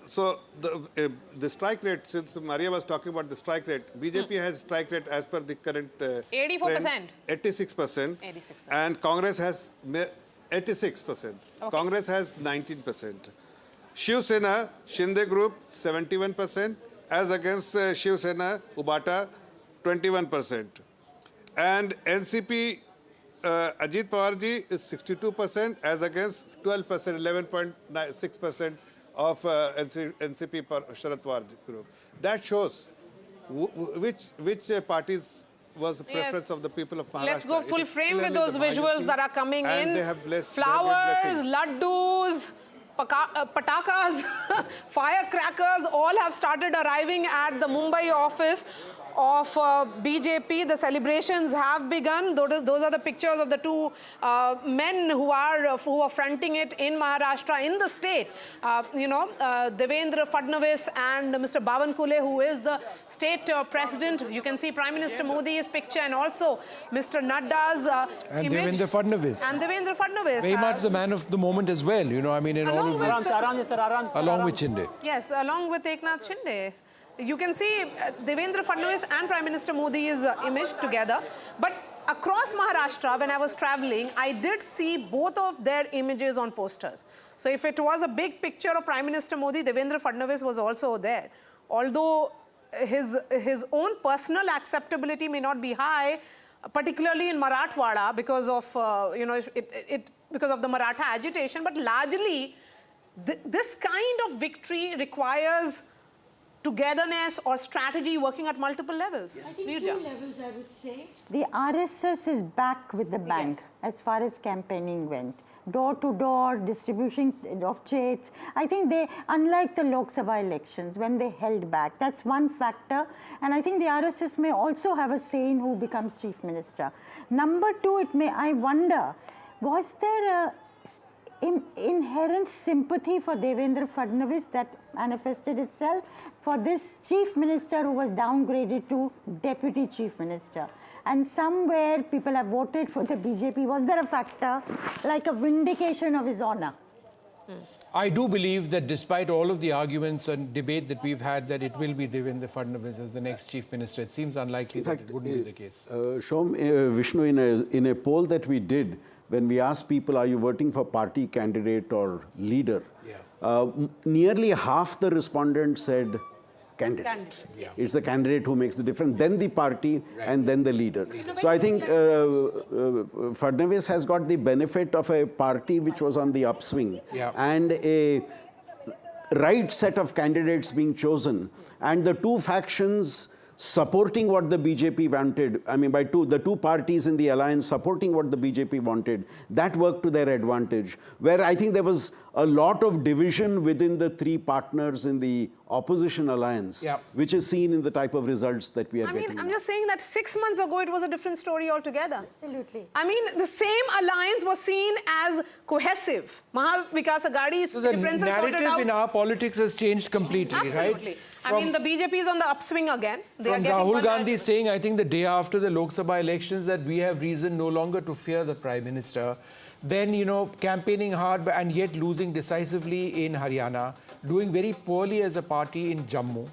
so the strike rate, since Maria was talking about the strike rate, BJP has strike rate as per the current 84%. 86%. And Congress has 86%. Okay. Congress has 19%. Shiv Sena, Shinde Group, 71%, as against Shiv Sena, Ubata, 21%. And NCP, Ajit Pawarji is 62%, as against 12%, 11.6% of NCP Sharad Pawar group. That shows which parties was the preference of the people of Maharashtra. Let's go full frame with those visuals that are coming in. They have blessed, flowers, laddus, patakas, firecrackers, all have started arriving at the Mumbai office of BJP. The celebrations have begun. Those are the pictures of the two men who are fronting it in Maharashtra, in the state. Devendra Fadnavis and Mr. Bawankule, who is the state president. You can see Prime Minister Modi's picture and also Mr. Nadda's and image. Devendra Fadnavis. And Devendra Fadnavis. Very much the man of the moment as well, I mean, in all of this. Along with Shinde. Yes, along with Eknath Shinde. You can see Devendra Fadnavis and Prime Minister Modi's image together. But across Maharashtra, when I was traveling, I did see both of their images on posters. So if it was a big picture of Prime Minister Modi, Devendra Fadnavis was also there. Although his own personal acceptability may not be high, particularly in Marathwada because of because of the Maratha agitation, but largely this kind of victory requires togetherness or strategy working at multiple levels. I think 2 levels, I would say. The RSS is back with the bank as far as campaigning went. Door-to-door distribution of checks. I think they, unlike the Lok Sabha elections, when they held back, that's one factor. And I think the RSS may also have a say in who becomes chief minister. Number 2, I wonder, was there inherent sympathy for Devendra Fadnavis that manifested itself for this chief minister who was downgraded to deputy chief minister. And somewhere people have voted for the BJP. Was there a factor like a vindication of his honor? I do believe that despite all of the arguments and debate that we've had, that it will be Devendra Fadnavis as the next chief minister. It seems unlikely that it wouldn't be the case. Shom, Vishnu, in a poll that we did, when we asked people, are you voting for party candidate or leader? Yeah. Nearly half the respondents said candidate. Yeah. It's the candidate who makes the difference, then the party, and then the leader. So I think Fadnavis has got the benefit of a party which was on the upswing and a right set of candidates being chosen, and the two factions supporting what the BJP wanted. I mean, the two parties in the alliance supporting what the BJP wanted, that worked to their advantage. Where I think there was a lot of division within the three partners in the opposition alliance, which is seen in the type of results that we are getting. I'm just saying that 6 months ago it was a different story altogether. Absolutely. I mean, the same alliance was seen as cohesive. Maha Vikas Aghadi's differences the narrative in our politics has changed completely, Absolutely. right? I mean, the BJP is on the upswing again. From Rahul Gandhi saying, I think the day after the Lok Sabha elections, that we have reason no longer to fear the Prime Minister. Then, you know, campaigning hard and yet losing decisively in Haryana, doing very poorly as a party in Jammu.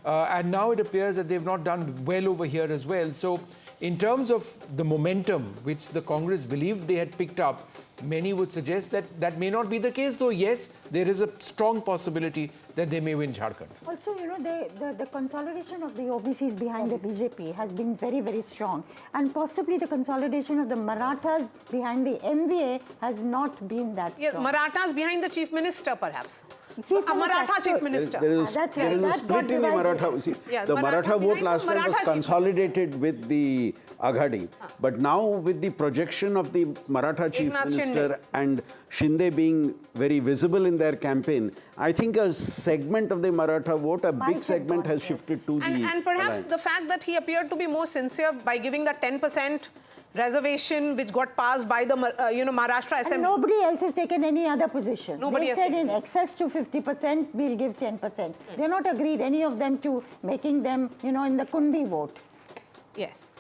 And now it appears that they've not done well over here as well. So in terms of the momentum which the Congress believed they had picked up, many would suggest that that may not be the case, though yes, there is a strong possibility that they may win Jharkhand. Also, you know, the consolidation of the OBCs behind the BJP has been very, very strong. And possibly the consolidation of the Marathas behind the MVA has not been that strong. Yes, Marathas behind the chief minister, perhaps. Maratha chief minister. There is a split in the Maratha. See, the Maratha vote last time was consolidated with the Aghadi. But now with the projection of the Maratha chief minister and Shinde being very visible in their campaign, I think a segment of the Maratha vote, a big segment has shifted to the And perhaps alliance. the fact that he appeared to be more sincere by giving that 10% reservation which got passed by the Maharashtra Assembly. And nobody else has taken any other position. Nobody they said in excess to 50%, we'll give 10%. They're not agreed, any of them, to making them, you know, in the Kundi vote. Yes.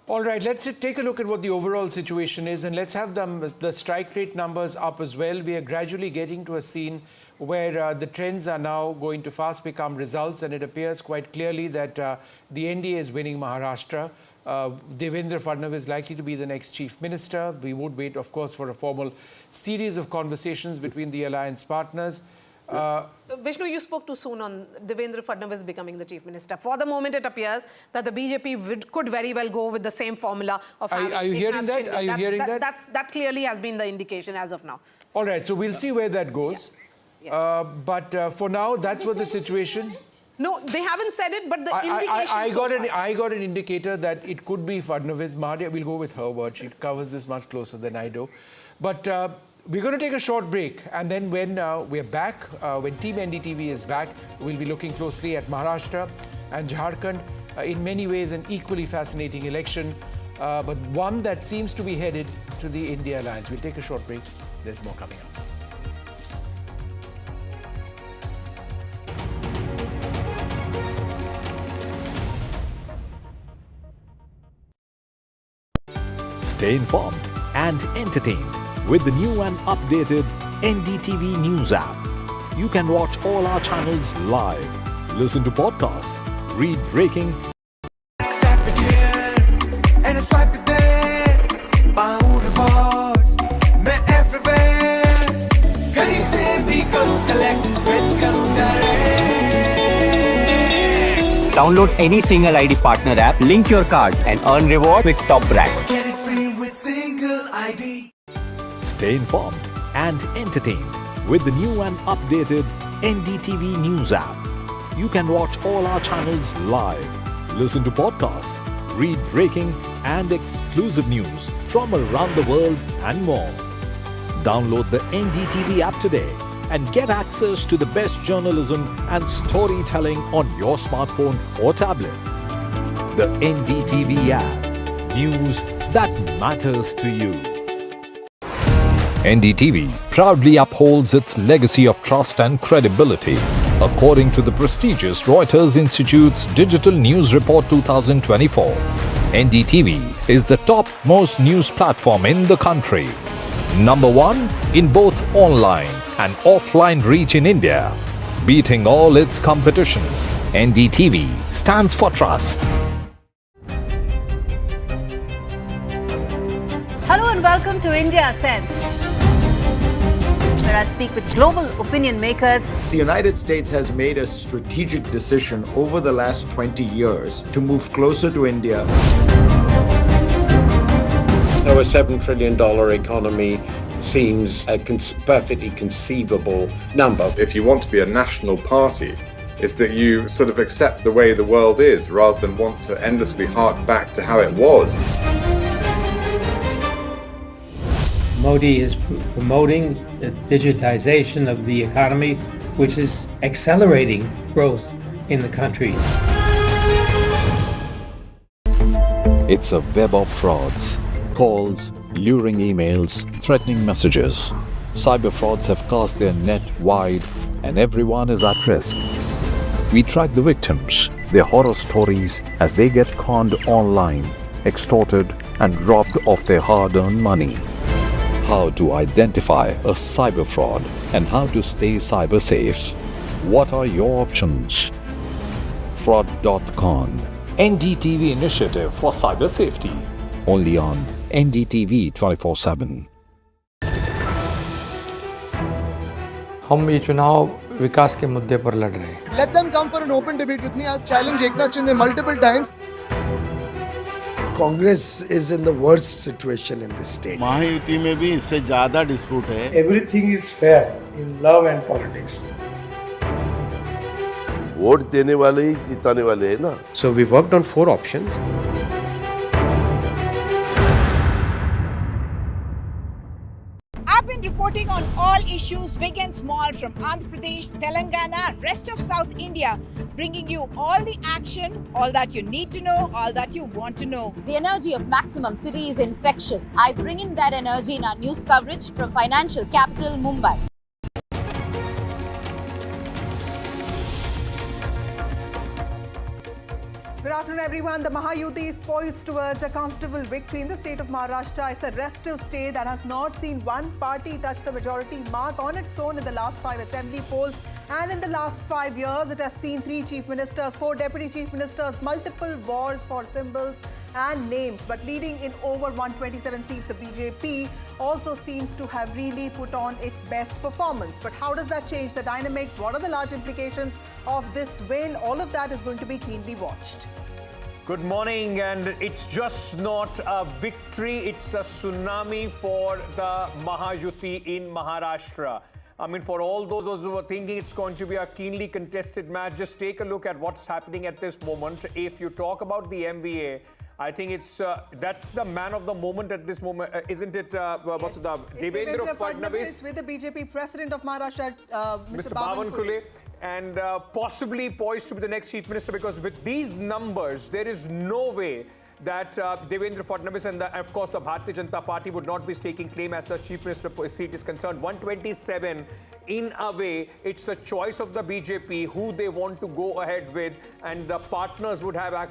All right, let's take a look at what the overall situation is, and let's have the strike rate numbers up as well. We are gradually getting to a scene where the trends are now going to fast become results, and it appears quite clearly that the NDA is winning Maharashtra. Devendra Fadnavis is likely to be the next chief minister. We would wait, of course, for a formal series of conversations between the alliance partners. Vishnu, you spoke too soon on Devendra Fadnavis becoming the chief minister. For the moment, it appears that the BJP could very well go with the same formula of Are you hearing that? Are you hearing that? That clearly has been the indication as of now. All right, so we'll see where that goes. But for now, that's what the situation. No, they haven't said it, but the indication. I got an indicator that it could be Fadnavis. Maria, we'll go with her word. She covers this much closer than I do. But we're going to take a short break, and then when we're back, when Team NDTV is back, we'll be looking closely at Maharashtra and Jharkhand. In many ways, an equally fascinating election, but one that seems to be headed to the India alliance. We'll take a short break. There's more coming up. Stay informed and entertained with the new and updated NDTV News app. You can watch all our channels live, listen to podcasts, read breaking, and it's right there. Pound rewards, मैं everywhere. कहीं से भी करूँ collect, spend करूँ direct. Download any single ID partner app, link your card and earn reward with top brand. Get it free with single ID. Stay informed and entertained with the new and updated NDTV News app. You can watch all our channels live, listen to podcasts, read breaking and exclusive news from around the world and more. Download the NDTV app today and get access to the best journalism and storytelling on your smartphone or tablet. The NDTV app. News that matters to you. NDTV proudly upholds its legacy of trust and credibility. According to the prestigious Reuters Institute's Digital News Report 2024, NDTV is the top-most news platform in the country. Number 1 in both online and offline reach in India, beating all its competition. NDTV stands for trust. Hello and welcome to India Sense, where I speak with global opinion makers. The United States has made a strategic decision over the last 20 years to move closer to India. Our $7 trillion economy seems a perfectly conceivable number. If you want to be a national party, it's that you sort of accept the way the world is rather than want to endlessly hark back to how it was. Modi is promoting the digitization of the economy, which is accelerating growth in the country. It's a web of frauds, calls, luring emails, threatening messages. Cyber frauds have cast their net wide and everyone is at risk. We track the victims, their horror stories as they get conned online, extorted and robbed of their hard-earned money. How to identify a cyber fraud and how to stay cyber safe. What are your options? Fraud.con, NDTV initiative for cyber safety. Only on NDTV 24/7. हम ये चुनाव विकास के मुद्दे पर लड़ रहे हैं. Let them come for an open debate with me. I've challenged Eknath Shinde multiple times. Congress is in the worst situation in this state. Mahayuti में भी इससे ज़्यादा dispute है. Everything is fair in love and politics. Vote देने वाले ही जिताने वाले हैं ना. So we worked on 4 options. I've been reporting on all issues, big and small, from Andhra Pradesh, Telangana, rest of South India, bringing you all the action, all that you need to know, all that you want to know. The energy of Maximum City is infectious. I bring in that energy in our news coverage from financial capital, Mumbai. Good afternoon, everyone. The Mahayuti is poised towards a comfortable victory in the state of Maharashtra. It's a restive state that has not seen one party touch the majority mark on its own in the last 5 assembly polls. And in the last 5 years, it has seen 3 chief ministers, 4 deputy chief ministers, multiple wars for symbols and names. But leading in over 127 seats, the BJP also seems to have really put on its best performance. But how does that change the dynamics? What are the large implications of this win? All of that is going to be keenly watched. Good morning, and it's just not a victory, it's a tsunami for the Mahayuti in Maharashtra. I mean, for all those who were thinking it's going to be a keenly contested match, just take a look at what's happening at this moment. If you talk about the MVA, I think it's that's the man of the moment at this moment, isn't it? What's the Devendra Fadnavis with the BJP president of Maharashtra, Mr. Bavan and possibly poised to be the next chief minister, because with these numbers, there is no way that Devendra Fadnavis and of course the Bharatiya Janata Party would not be staking claim as the chief minister seat is concerned. 127, in a way, it's the choice of the BJP who they want to go ahead with, and the partners would have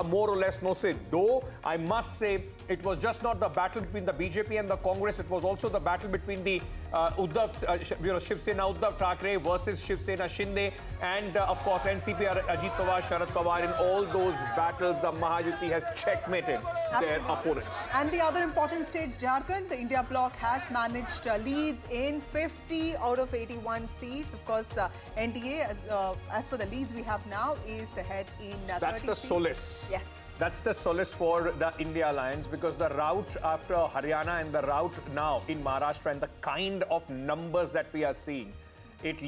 more or less no say. Though I must say, it was just not the battle between the BJP and the Congress, it was also the battle between the Shiv Sena Uddhav Thackeray versus Shiv Sena Shinde, and of course NCP Ajit Pawar, Sharad Pawar. In all those battles, the Mahayuti has checkmated their opponents. And the other important state, Jharkhand, the India bloc has managed leads in 50 out of 81 seats. Of course, NDA, as per the leads we have now, is ahead in 30 That's the seats. solace. Yes. That's the solace for the India Alliance, because the route after Haryana and the route now in Maharashtra and the kind of numbers that we are seeing, it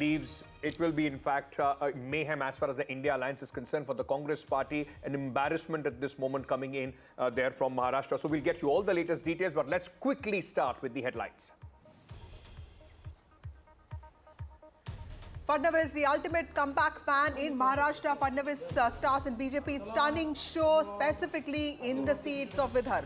will be in fact a mayhem as far as the India Alliance is concerned for the Congress party, an embarrassment at this moment coming in there from Maharashtra. So we'll get you all the latest details, but let's quickly start with the headlines. Fadnavis, the ultimate comeback man in Maharashtra. Fadnavis stars in BJP's stunning show, specifically in the seats of Vidarbha.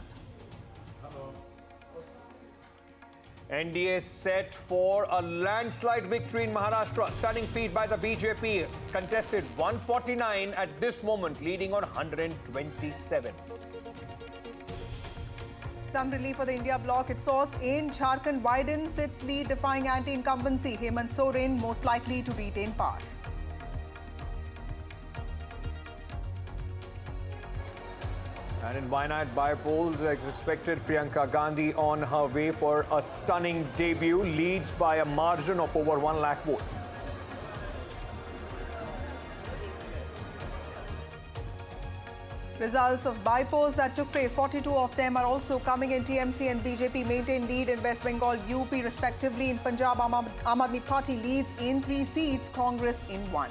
NDA set for a landslide victory in Maharashtra. Stunning feat by the BJP. Contested 149 at this moment, leading on 127. Some relief for the India bloc. Its source in Jharkhand widens its lead, defying anti-incumbency. Hemant Soren most likely to retain power. And in Wayanad Bypolls, as expected, Priyanka Gandhi on her way for a stunning debut, leads by a margin of over 1 lakh votes. Results of Bypolls that took place, 42 of them are also coming in. TMC and BJP maintain lead in West Bengal, UP respectively. In Punjab, Aam Aadmi Party leads in 3 seats, Congress in 1.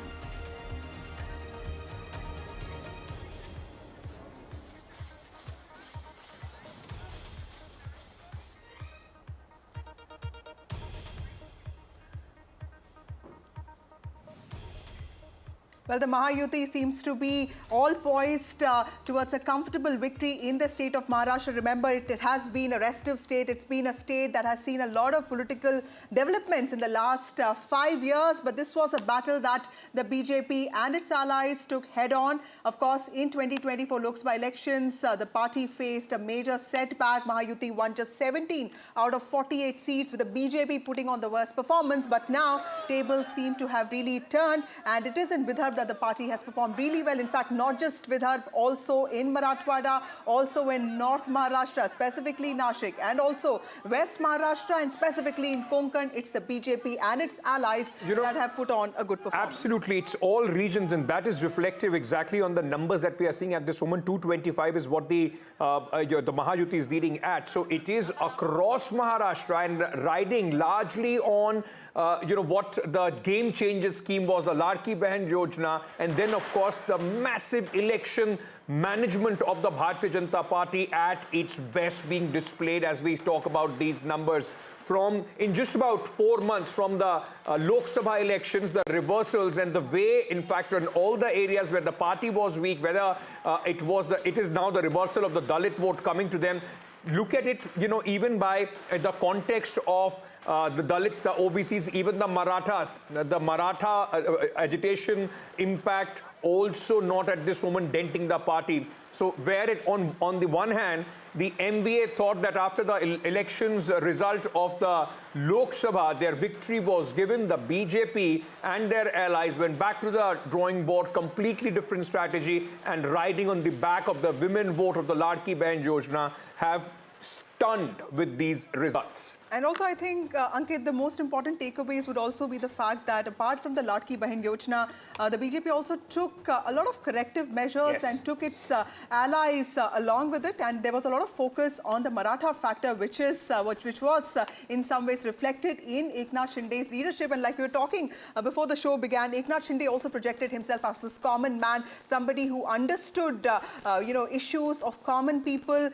Well, the Mahayuti seems to be all poised towards a comfortable victory in the state of Maharashtra. Remember, it has been a restive state. It's been a state that has seen a lot of political developments in the last 5 years. But this was a battle that the BJP and its allies took head on. Of course, in 2024 Lok Sabha elections, the party faced a major setback. Mahayuti won just 17 out of 48 seats, with the BJP putting on the worst performance. But now, tables seem to have really turned, and it is in Vidarbha that the party has performed really well. In fact, not just Vidarbha, also in Marathwada, also in North Maharashtra, specifically Nashik, and also West Maharashtra, and specifically in Konkan. It's the BJP and its allies that have put on a good performance. Absolutely. It's all regions, and that is reflective exactly on the numbers that we are seeing at this moment. 225 is what the Mahayuti is leading at. So it is across Maharashtra and riding largely on what the game changer scheme was, the Ladki Bahan Yojana, and then of course the massive election management of the Bharatiya Janata Party at its best being displayed as we talk about these numbers. From in just about 4 months from the Lok Sabha elections, the reversals and the way, in fact, in all the areas where the party was weak, whether it is now the reversal of the Dalit vote coming to them. Look at it, even by the context of the Dalits, the OBCs, even the Marathas, the Maratha agitation impact also not at this moment denting the party. So where it on the one hand, the MVA thought that after the elections result of the Lok Sabha, their victory was given. The BJP and their allies went back to the drawing board, completely different strategy, and riding on the back of the women vote of the Ladki Bahan Yojana have stunned with these results. And also, I think, Ankit, the most important takeaways would also be the fact that apart from the Ladki Bahan Yojana, the BJP also took a lot of corrective measures and took its allies along with it. And there was a lot of focus on the Maratha factor, which was in some ways reflected in Eknath Shinde's leadership. And like we were talking before the show began, Eknath Shinde also projected himself as this common man, somebody who understood, issues of common people,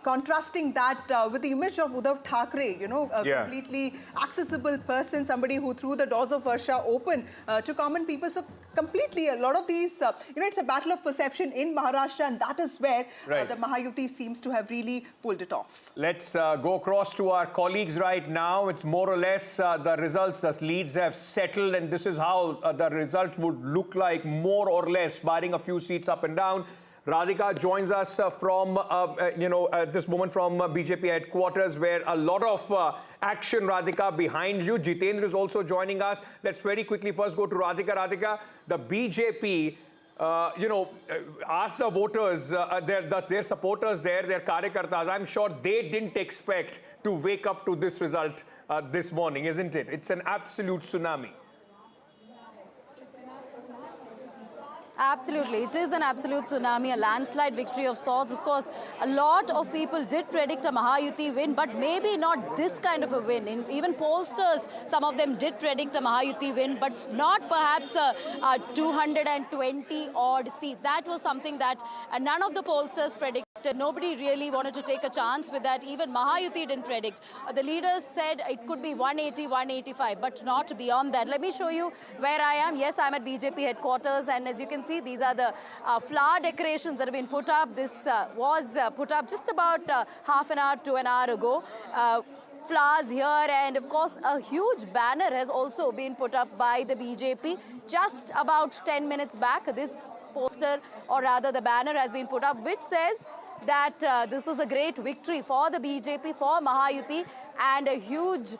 contrasting that with the image of Uddhav Thackeray, a completely accessible person, somebody who threw the doors of Varsha open to common people. So completely, a lot of these, it's a battle of perception in Maharashtra, and that is where the Mahayuti seems to have really pulled it off. Let's go across to our colleagues right now. It's more or less the results, the leads have settled, and this is how the result would look like, more or less, barring a few seats up and down. Radhika joins us from, at this moment from BJP headquarters, where a lot of action, Radhika, behind you. Jitendra is also joining us. Let's very quickly first go to Radhika. Radhika, the BJP, asked the voters, their supporters there, their karyakartas, I'm sure they didn't expect to wake up to this result this morning, isn't it? It's an absolute tsunami. Absolutely. It is an absolute tsunami, a landslide victory of sorts. Of course, a lot of people did predict a Mahayuti win, but maybe not this kind of a win. Even pollsters, some of them did predict a Mahayuti win, but not perhaps a 220 odd seats. That was something that none of the pollsters predicted. Nobody really wanted to take a chance with that. Even Mahayuti didn't predict. The leaders said it could be 180, 185, but not beyond that. Let me show you where I am. Yes, I'm at BJP headquarters, and as you can see, these are the flower decorations that have been put up. This was put up just about half an hour to an hour ago. flowers here, and of course a huge banner has also been put up by the BJP just about 10 minutes back. This poster, or rather the banner, has been put up which says that this is a great victory for the BJP, for Mahayuti, and a huge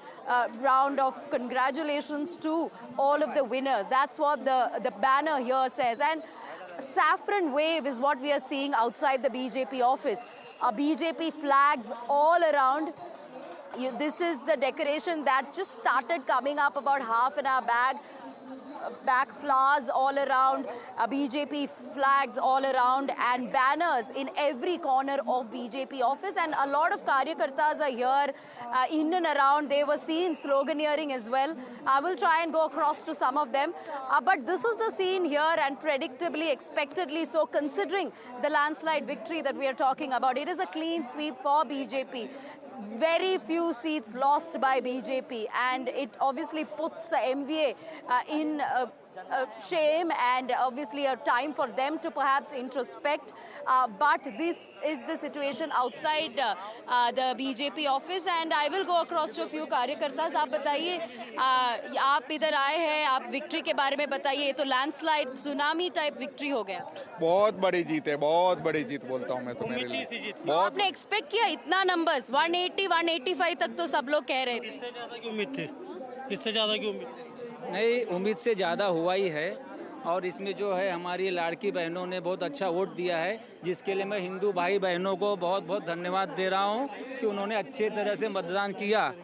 round of congratulations to all of the winners. That's what the banner here says. And saffron wave is what we are seeing outside the BJP office. BJP flags all around. This is the decoration that just started coming up about half an hour back, flowers all around, BJP flags all around, and banners in every corner of BJP office. And a lot of Karyakartas are here in and around. They were seen sloganeering as well. I will try and go across to some of them. But this is the scene here, and predictably, expectedly so, considering the landslide victory that we are talking about. It is a clean sweep for BJP. Very few seats lost by BJP, and it obviously puts the MVA in shame, and obviously a time for them to perhaps introspect. But this is the situation outside the BJP office, and I will go across to a few कार्यकर्तास. आप बताइए, आप इधर आए हैं, आप victory के बारे में बताइए. ये तो लैंडस्लाइड सुनामी टाइप विक्ट्री हो गया. बहुत बड़ी जीत है, बहुत बड़ी जीत बोलता हूँ मैं तो मेरे लिए. आपने एक्सपेक्ट किया इतना नंबर्स? 180, 185 तक तो सब लोग कह रहे थे. इससे ज़्यादा की उम्मीद थी, इससे ज़्यादा की उम्मीद. नहीं, उम्मीद से ज़्यादा हुआ ही है, और इसमें जो है हमारी लाड़की बहनों ने बहुत अच्छा वोट दिया है, जिसके लिए मैं हिंदू भाई बहनों को बहुत बहुत धन्यवाद दे रहा हूं कि उन्होंने अच्छे तरह से मतदान किया,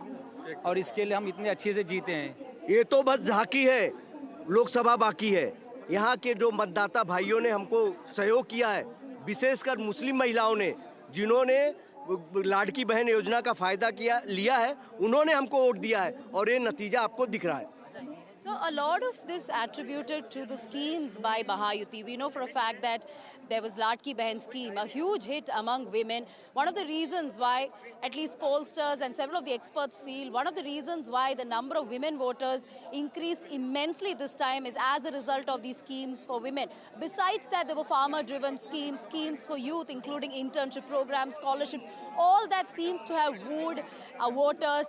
और इसके लिए हम इतने अच्छे से जीते हैं. ये तो बस झांकी है, लोकसभा बाकी है. यहाँ के जो मतदाता भाइयों ने हमको सहयोग किया है, विशेषकर मुस्लिम महिलाओं ने, जिन्होंने लाड़की बहन योजना का फायदा लिया है, उन्होंने हमको वोट दिया है, और ये नतीजा आपको दिख रहा है. So a lot of this attributed to the schemes by Mahayuti. We know for a fact that there was Ladki Behan scheme, a huge hit among women. One of the reasons why, at least pollsters and several of the experts feel, one of the reasons why the number of women voters increased immensely this time is as a result of these schemes for women. Besides that, there were farmer-driven schemes, schemes for youth, including internship programs, scholarships. All that seems to have wooed voters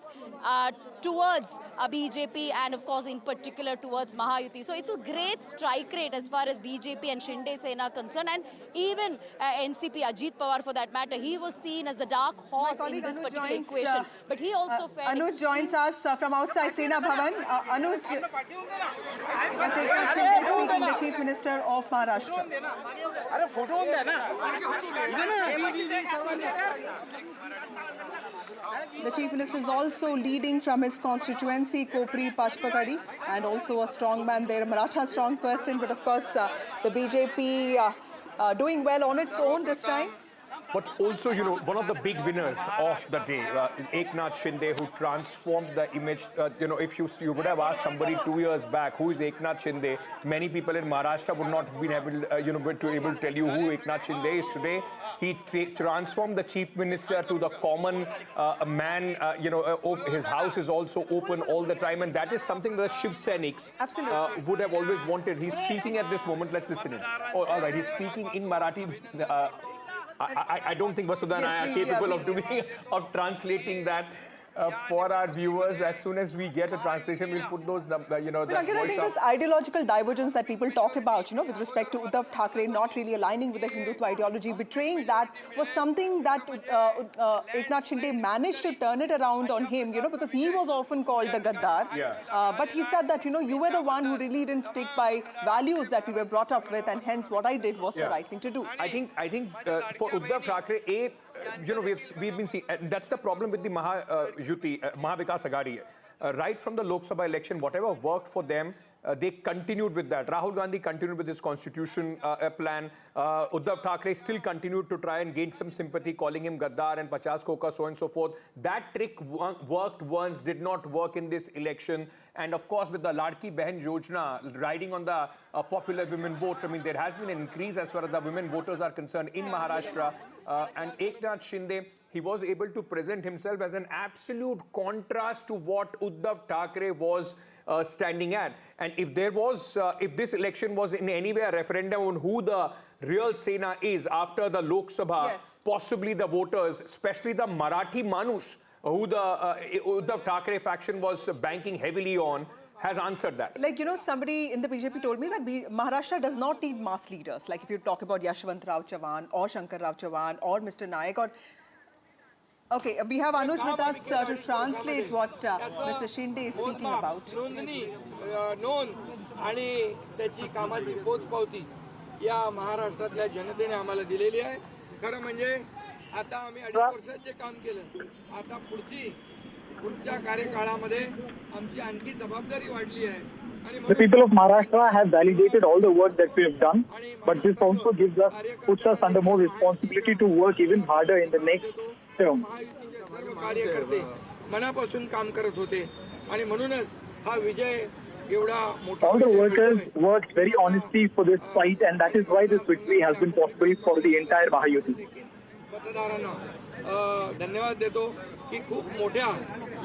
towards BJP, and of course in particular towards Mahayuti. So it's a great strike rate as far as BJP and Shinde Sena are concerned, and even NCP, Ajit Pawar for that matter, he was seen as the dark horse in this particular equation. But he also felt... Anuj joins us from outside Sena Bhavan. Anuj, that's Eknath Shinde speaking, the Chief Minister of Maharashtra. The Chief Minister is also leading from his constituency, Kopri Pashpakadi, and also a strong man there, a Maratha strong person. But of course, the BJP doing well on its own this time. But also, you know, one of the big winners of the day, Eknath Shinde, who transformed the image. You know, if you would have asked somebody 2 years back, who is Eknath Shinde, many people in Maharashtra would not have been able, to tell you who Eknath Shinde is today. He transformed the chief minister to the common man. His house is also open all the time, and that is something that Shiv Sainiks would have always wanted. He's speaking at this moment. Let's listen in. Oh, all right, he's speaking in Marathi. I don't think Vasudha and I are capable of translating that for our viewers. As soon as we get a translation, we'll put those, But Ankit, I think this ideological divergence that people talk about, with respect to Uddhav Thackeray not really aligning with the Hindutva ideology, betraying that, was something that Eknath Shinde managed to turn it around on him, because he was often called the Gaddar. But he said that, you were the one who really didn't stick by values that we were brought up with, and hence what I did was the right thing to do. I think for Uddhav Thackeray, we've been seeing, that's the problem with the Mahavikas Aghadi. Right from the Lok Sabha election, whatever worked for them, they continued with that. Rahul Gandhi continued with his constitution plan. Uddhav Thackeray still continued to try and gain some sympathy, calling him Gaddar and Pachas Koka, so on and so forth. That trick worked once, did not work in this election. And of course, with the Ladki Behan Yojana riding on the popular women vote, I mean, there has been an increase as far as the women voters are concerned in Maharashtra. And Eknath Shinde, he was able to present himself as an absolute contrast to what Uddhav Thackeray was standing at. And if this election was in any way a referendum on who the real Sena is after the Lok Sabha, possibly the voters, especially the Marathi Manus, who the Uddhav Thackeray faction was banking heavily on, has answered that. Like, you know, somebody in the BJP told me that Maharashtra does not need mass leaders. Like if you talk about Yashwant Rao Chavan or Shankar Rao Chavan or Mr. Nayak or... Okay, we have Anuj with us to translate what Mr. Shinde is speaking about. नोंद आणि त्याची कामाची पोचपावती या महाराष्ट्रातल्या जनतेने आम्हाला दिलेली आहे. खरं म्हणजे आता आम्ही 2.5 वर्षात जे काम केलं, आता पुढच्या कार्यकाळामध्ये आमची आणखी जबाबदारी वाढली आहे. The people of Maharashtra have validated all the work that we have done, but this also puts us under more responsibility to work even harder in the next term. सर्व कार्यकर्ते मनापासून काम करत होते आणि म्हणूनच हा विजय एवढा मोठा. All the workers worked very honestly for this fight, and that is why this victory has been possible for the entire Mahayuti. मतदारांना धन्यवाद देतो की खूप मोठ्या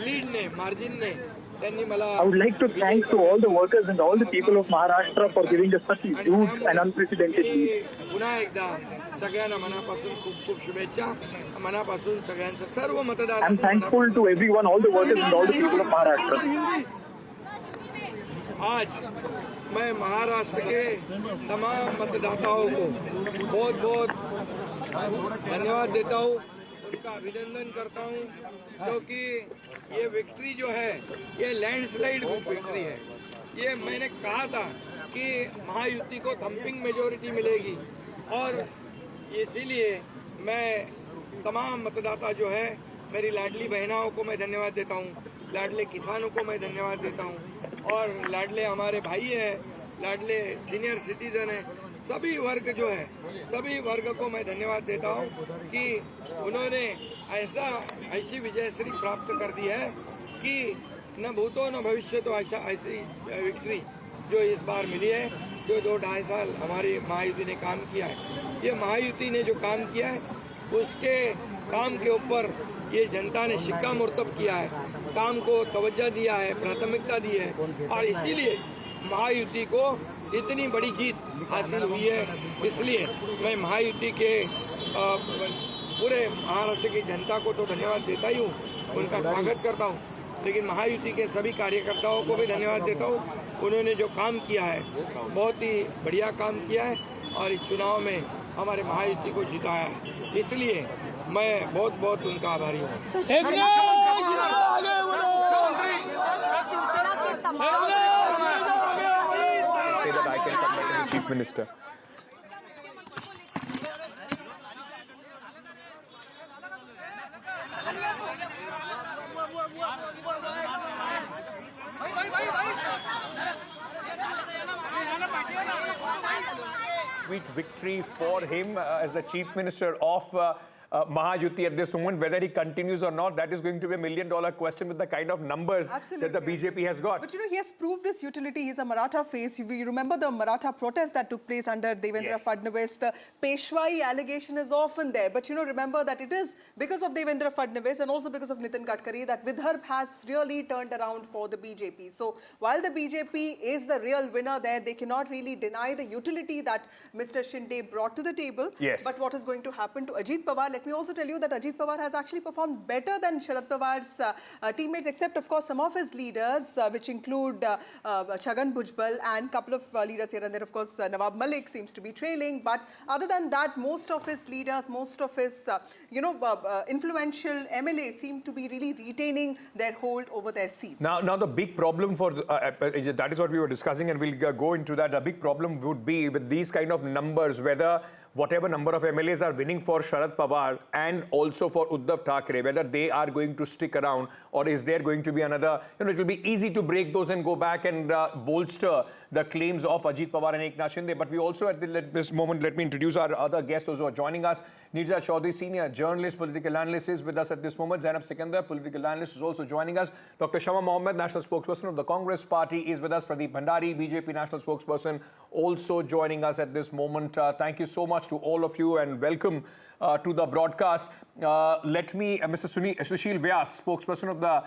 लीडने मार्जिनने त्यांनी मला. I would like to thank to all the workers and all the people of Maharashtra for giving us such a huge and unprecedented lead. पुन्हा एकदा सगळ्यांना मनापासून खूप खूप शुभेच्छा. मनापासून सगळ्यांचं सर्व मतदार. I am thankful to everyone, all the workers and all the people of Maharashtra. आज मैं महाराष्ट्र के तमाम मतदाताओं को बहुत बहुत धन्यवाद देता हूँ, उनका अभिनंदन करता हूँ, क्योंकि ये विक्ट्री जो है ये लैंडस्लाइड विक्ट्री है. ये मैंने कहा था कि महायुति को थम्पिंग मेजोरिटी मिलेगी और इसीलिए मैं तमाम मतदाता जो है, मेरी लाडली बहनाओं को मैं धन्यवाद देता हूँ, लाडले किसानों को मैं धन्यवाद देता हूँ और लाडले हमारे भाई हैं, लाडले सीनियर सिटीजन हैं, सभी वर्ग जो है, सभी वर्ग को मैं धन्यवाद देता हूँ कि उन्होंने ऐसी विजयश्री प्राप्त कर दी है कि न भूतो न भविष्य तो ऐसी विक्ट्री जो इस बार मिली है, जो 2-2.5 साल हमारी महायुति ने काम किया है. ये महायुति ने जो काम किया है उसके काम के ऊपर ये जनता ने शिक्कामोर्तब किया है, काम को तवज्जो दिया है, प्राथमिकता दी है और इसीलिए महायुति को इतनी बड़ी जीत हासिल हुई है. इसलिए मैं महायुति के पूरे महाराष्ट्र की जनता को तो धन्यवाद देता ही हूँ, उनका स्वागत करता हूँ, लेकिन महायुति के सभी कार्यकर्ताओं को भी धन्यवाद देता हूँ. उन्होंने जो काम किया है बहुत ही बढ़िया काम किया है और इस चुनाव में हमारे महायुति को जिताया है. इसलिए मैं बहुत बहुत उनका आभारी हूँ. Say that I can come back as the Chief Minister. Sweet victory for him as the Chief Minister of Mahayuti at this moment. Whether he continues or not, that is going to be $1 million question with the kind of numbers that the BJP has got. But you know, he has proved his utility. He's a Maratha face. You remember the Maratha protest that took place under Devendra Fadnavis. The Peshwai allegation is often there. But you know, remember that it is because of Devendra Fadnavis and also because of Nitin Gadkari that Vidarbha has really turned around for the BJP. So while the BJP is the real winner there, they cannot really deny the utility that Mr. Shinde brought to the table. Yes. But what is going to happen to Ajit Pawar? Let me also tell you that Ajit Pawar has actually performed better than Sharad Pawar's teammates, except of course some of his leaders, which include Chhagan Bhujbal and couple of leaders here and there. Of course, Nawab Malik seems to be trailing, but other than that, most of his leaders, most of his influential MLAs seem to be really retaining their hold over their seats. Now the big problem for that is what we were discussing, and we'll go into that. The big problem would be with these kind of numbers, whether whatever number of MLAs are winning for Sharad Pawar and also for Uddhav Thackeray, whether they are going to stick around or is there going to be another, it will be easy to break those and go back and bolster the claims of Ajit Pawar and Eknath Shinde. But we also at this moment, let me introduce our other guests who are joining us. Neerja Chaudhary, senior journalist, political analyst, is with us at this moment. Zainab Sikandar, political analyst, is also joining us. Dr. Shama Mohammed, national spokesperson of the Congress party, is with us. Pradeep Bhandari, BJP national spokesperson, also joining us at this moment. Thank you so much to all of you and welcome to the broadcast. Let me, Mr. Sushil Vyas, spokesperson of the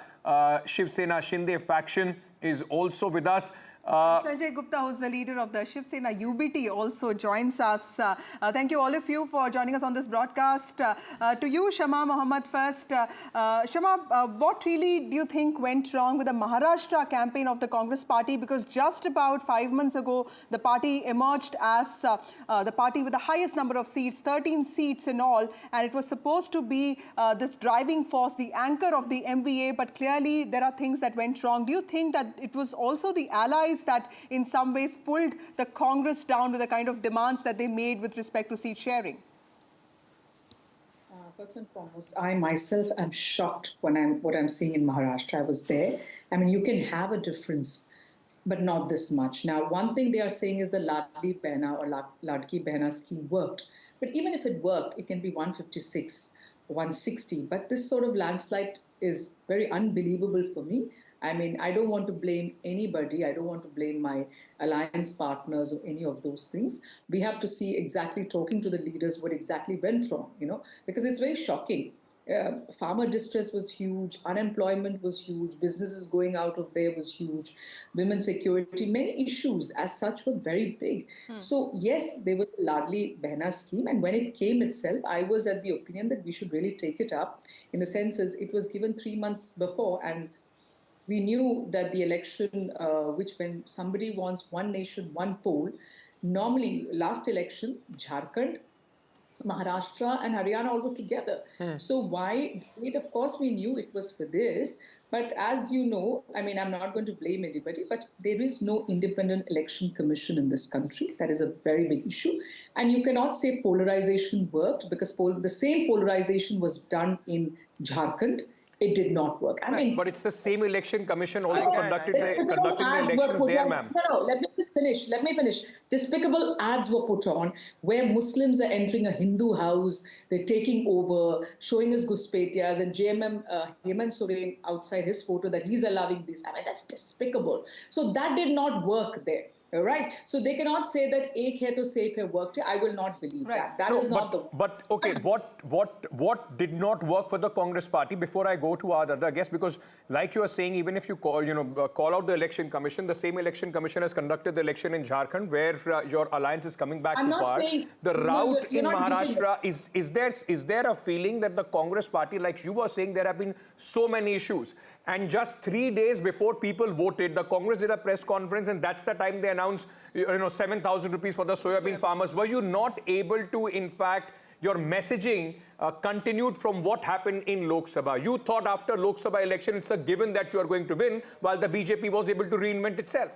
Shiv Sena Shinde faction, is also with us. Sanjay Gupta, who's the leader of the Shiv Sena UBT, also joins us. Thank you all of you for joining us on this broadcast. To you, Shama Mohammed, first. Shama, what really do you think went wrong with the Maharashtra campaign of the Congress party? Because just about 5 months ago, the party emerged as the party with the highest number of seats, 13 seats in all, and it was supposed to be this driving force, the anchor of the MVA, but clearly there are things that went wrong. Do you think that it was also the allies that in some ways pulled the Congress down with the kind of demands that they made with respect to seat sharing? First and foremost, I myself am shocked when what I'm seeing in Maharashtra. I was there. I mean, you can have a difference, but not this much. Now, one thing they are saying is the Ladli Behna or Ladki Behna scheme worked. But even if it worked, it can be 156, 160. But this sort of landslide is very unbelievable for me. I mean, I don't want to blame anybody. I don't want to blame my alliance partners or any of those things. We have to see exactly, talking to the leaders, what exactly went wrong, because it's very shocking. Farmer distress was huge, unemployment was huge, businesses going out of there was huge, women's security, many issues as such were very big. So yes, there was a Ladli Behna scheme, and when it came itself, I was at the opinion that we should really take it up, in the sense as it was given 3 months before, and we knew that the election, which when somebody wants one nation, one poll, normally last election, Jharkhand, Maharashtra and Haryana all were together. So why it? Of course, we knew it was for this. But as you know, I mean, I'm not going to blame anybody, but there is no independent election commission in this country. That is a very big issue. And you cannot say polarization worked, because the same polarization was done in Jharkhand. It did not work. I mean, but it's the same election commission also conducting the elections there, ma'am. No, let me finish. Despicable ads were put on where Muslims are entering a Hindu house, they're taking over, showing us Guspetias, and JMM Hemant Soren outside his photo that he's allowing this. I mean, that's despicable. So that did not work there. All right. So they cannot say that ek hai to safe hai worked. I will not believe that. That is not the. But okay, what did not work for the Congress party? Before I go to our other guests, because like you are saying, even if you call out the election commission, the same election commission has conducted the election in Jharkhand, where your alliance is coming back to power. The route in Maharashtra is there a feeling that the Congress party, like you were saying, there have been so many issues. And just 3 days before people voted, the Congress did a press conference, and that's the time they announced, 7,000 rupees for the soybean farmers. Were you not able to, in fact, your messaging continued from what happened in Lok Sabha? You thought after Lok Sabha election, it's a given that you are going to win, while the BJP was able to reinvent itself.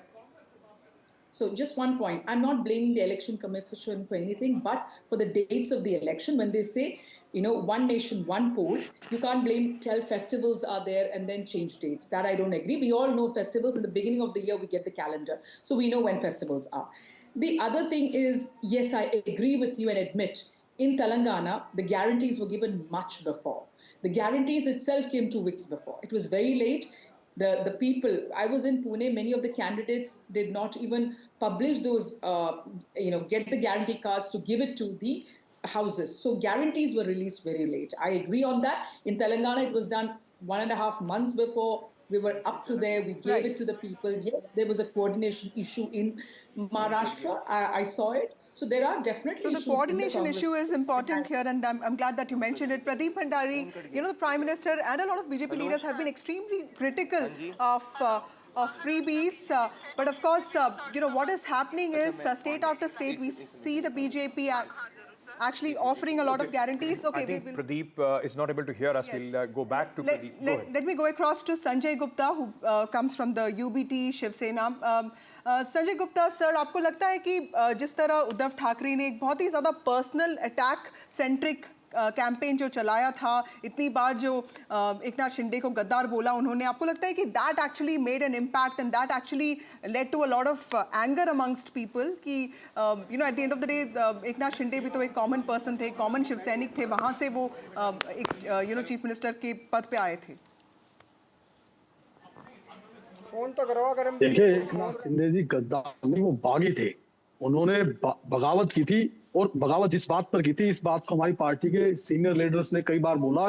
So just one point. I'm not blaming the election commission for anything, but for the dates of the election, when they say, one nation, one poll, you can't tell festivals are there and then change dates. That I don't agree. We all know festivals in the beginning of the year, we get the calendar. So we know when festivals are. The other thing is, yes, I agree with you and admit, in Telangana, the guarantees were given much before. The guarantees itself came 2 weeks before. It was very late. The people, I was in Pune, many of the candidates did not even publish those, get the guarantee cards to give it to the houses. So guarantees were released very late. I agree on that. In Telangana, it was done 1.5 months before. We were up to there. We gave it to the people. Yes, there was a coordination issue in Maharashtra. I saw it. So there are definitely issues. So the coordination issue is important here, and I'm glad that you mentioned it. Pradeep Bhandari, the Prime Minister and a lot of BJP leaders have been extremely critical of freebies. But of course, what is happening is state after state, we see the BJP actually offering a lot of guarantees. Okay, I think Pradeep is not able to hear us. Yes. We'll go back to Pradeep. Let me go across to Sanjay Gupta, who comes from the UBT Shiv Sena. Sanjay Gupta sir, आपको लगता है कि जिस तरह उद्धव ठाकरे ने एक बहुत ही ज़्यादा पर्सनल अटैक सेंट्रिक कैंपेन जो चलाया था, इतनी बार जो एकनाथ शिंदे को गद्दार बोला उन्होंने, आपको लगता है कि that actually made an impact and that actually led to a lot of anger amongst people कि at the end of the day Eknath Shinde भी तो एक कॉमन पर्सन थे, कॉमन शिव सैनिक थे, वहाँ से वो एक चीफ मिनिस्टर के पद पे आए थे. देखिए, एकनाथ शिंदे जी गद्दार नहीं, वो बागी थे. उन्होंने बगावत की थी, और बगावत जिस बात पर की थी, इस बात को हमारी पार्टी के सीनियर लीडर्स ने कई बार बोला.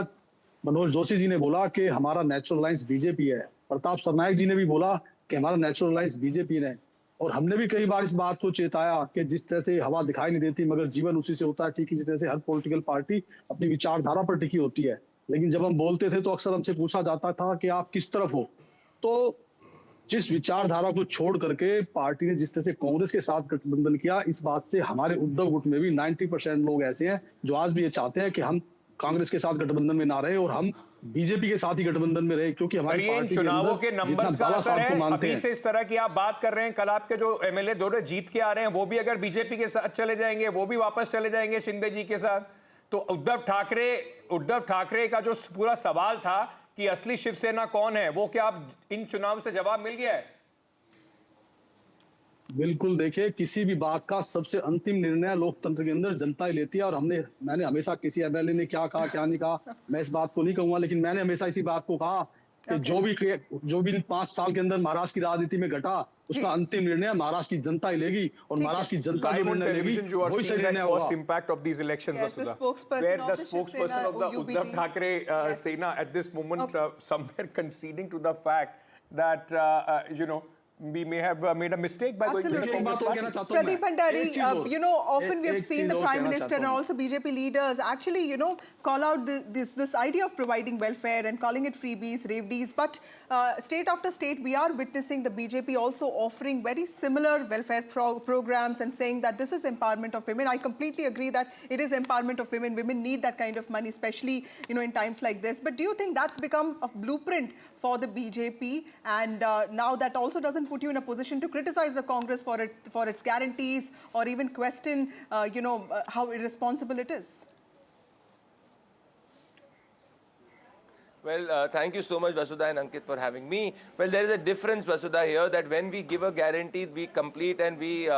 मनोज जोशी जी ने बोला कि हमारा नेचुरल अलायंस बीजेपी है. प्रताप सरनायक जी ने भी बोला कि हमारा नेचुरल अलायंस बीजेपी है. और हमने भी कई बार इस बात को चेताया कि जिस तरह से हवा दिखाई नहीं देती मगर जीवन उसी से होता है, ठीक इसी तरह से हर पॉलिटिकल पार्टी अपनी विचारधारा पर टिकी होती है। लेकिन जब हम बोलते थे तो अक्सर हमसे पूछा जाता था कि आप किस तरफ हो। तो जिस विचारधारा को छोड़ करके पार्टी ने जिस तरह से कांग्रेस के साथ गठबंधन किया, इस बात से हमारे उद्धव गुट में भी 90% लोग ऐसे हैं जो आज भी ये चाहते हैं कि हम कांग्रेस के साथ गठबंधन में ना रहे और हम बीजेपी के साथ ही गठबंधन में रहे, क्योंकि हमारी पार्टी चुनावों के नंबर्स का असर है। अभी हैं। से इस तरह की आप बात कर रहे हैं, कल आपके जो एमएलए दोनों जीत के आ रहे हैं वो भी अगर बीजेपी के साथ चले जाएंगे, वो भी वापस चले जाएंगे शिंदे जी के साथ। तो उद्धव ठाकरे का जो पूरा सवाल था कि असली शिवसेना कौन है, वो क्या अब इन चुनाव से जवाब मिल गया है? बिल्कुल, देखिए किसी भी बात का सबसे अंतिम निर्णय लोकतंत्र के अंदर जनता ही लेती है। और मैंने हमेशा किसी एमएलए ने क्या कहा क्या नहीं कहा मैं इस बात को नहीं कहूंगा, लेकिन मैंने हमेशा इसी बात को कहा कि जो भी 5 साल के अंदर महाराष्ट्र की राजनीति में घटा उसका अंतिम निर्णय महाराष्ट्र की जनता ही लेगी और महाराष्ट्र की जनता जो निर्णय लेगी वही सही निर्णय होगा। First impact of these elections, Vasudha, where the spokesperson of the Uddhav Thackeray Sena at this moment somewhere conceding to the fact that we may have made a mistake by going to the Congress party. Pradeep Bhandari, often we have seen the Prime Minister and also BJP leaders actually, call out this idea of providing welfare and calling it freebies, revdies. But state after state, we are witnessing the BJP also offering very similar welfare programs and saying that this is empowerment of women. I completely agree that it is empowerment of women. Women need that kind of money, especially, in times like this. But do you think that's become a blueprint for the BJP? And now that also doesn't put you in a position to criticize the Congress for its guarantees or even question, how irresponsible it is? Well, thank you so much, Vasudha and Ankit, for having me. Well, there is a difference, Vasudha, here that when we give a guarantee, we complete and we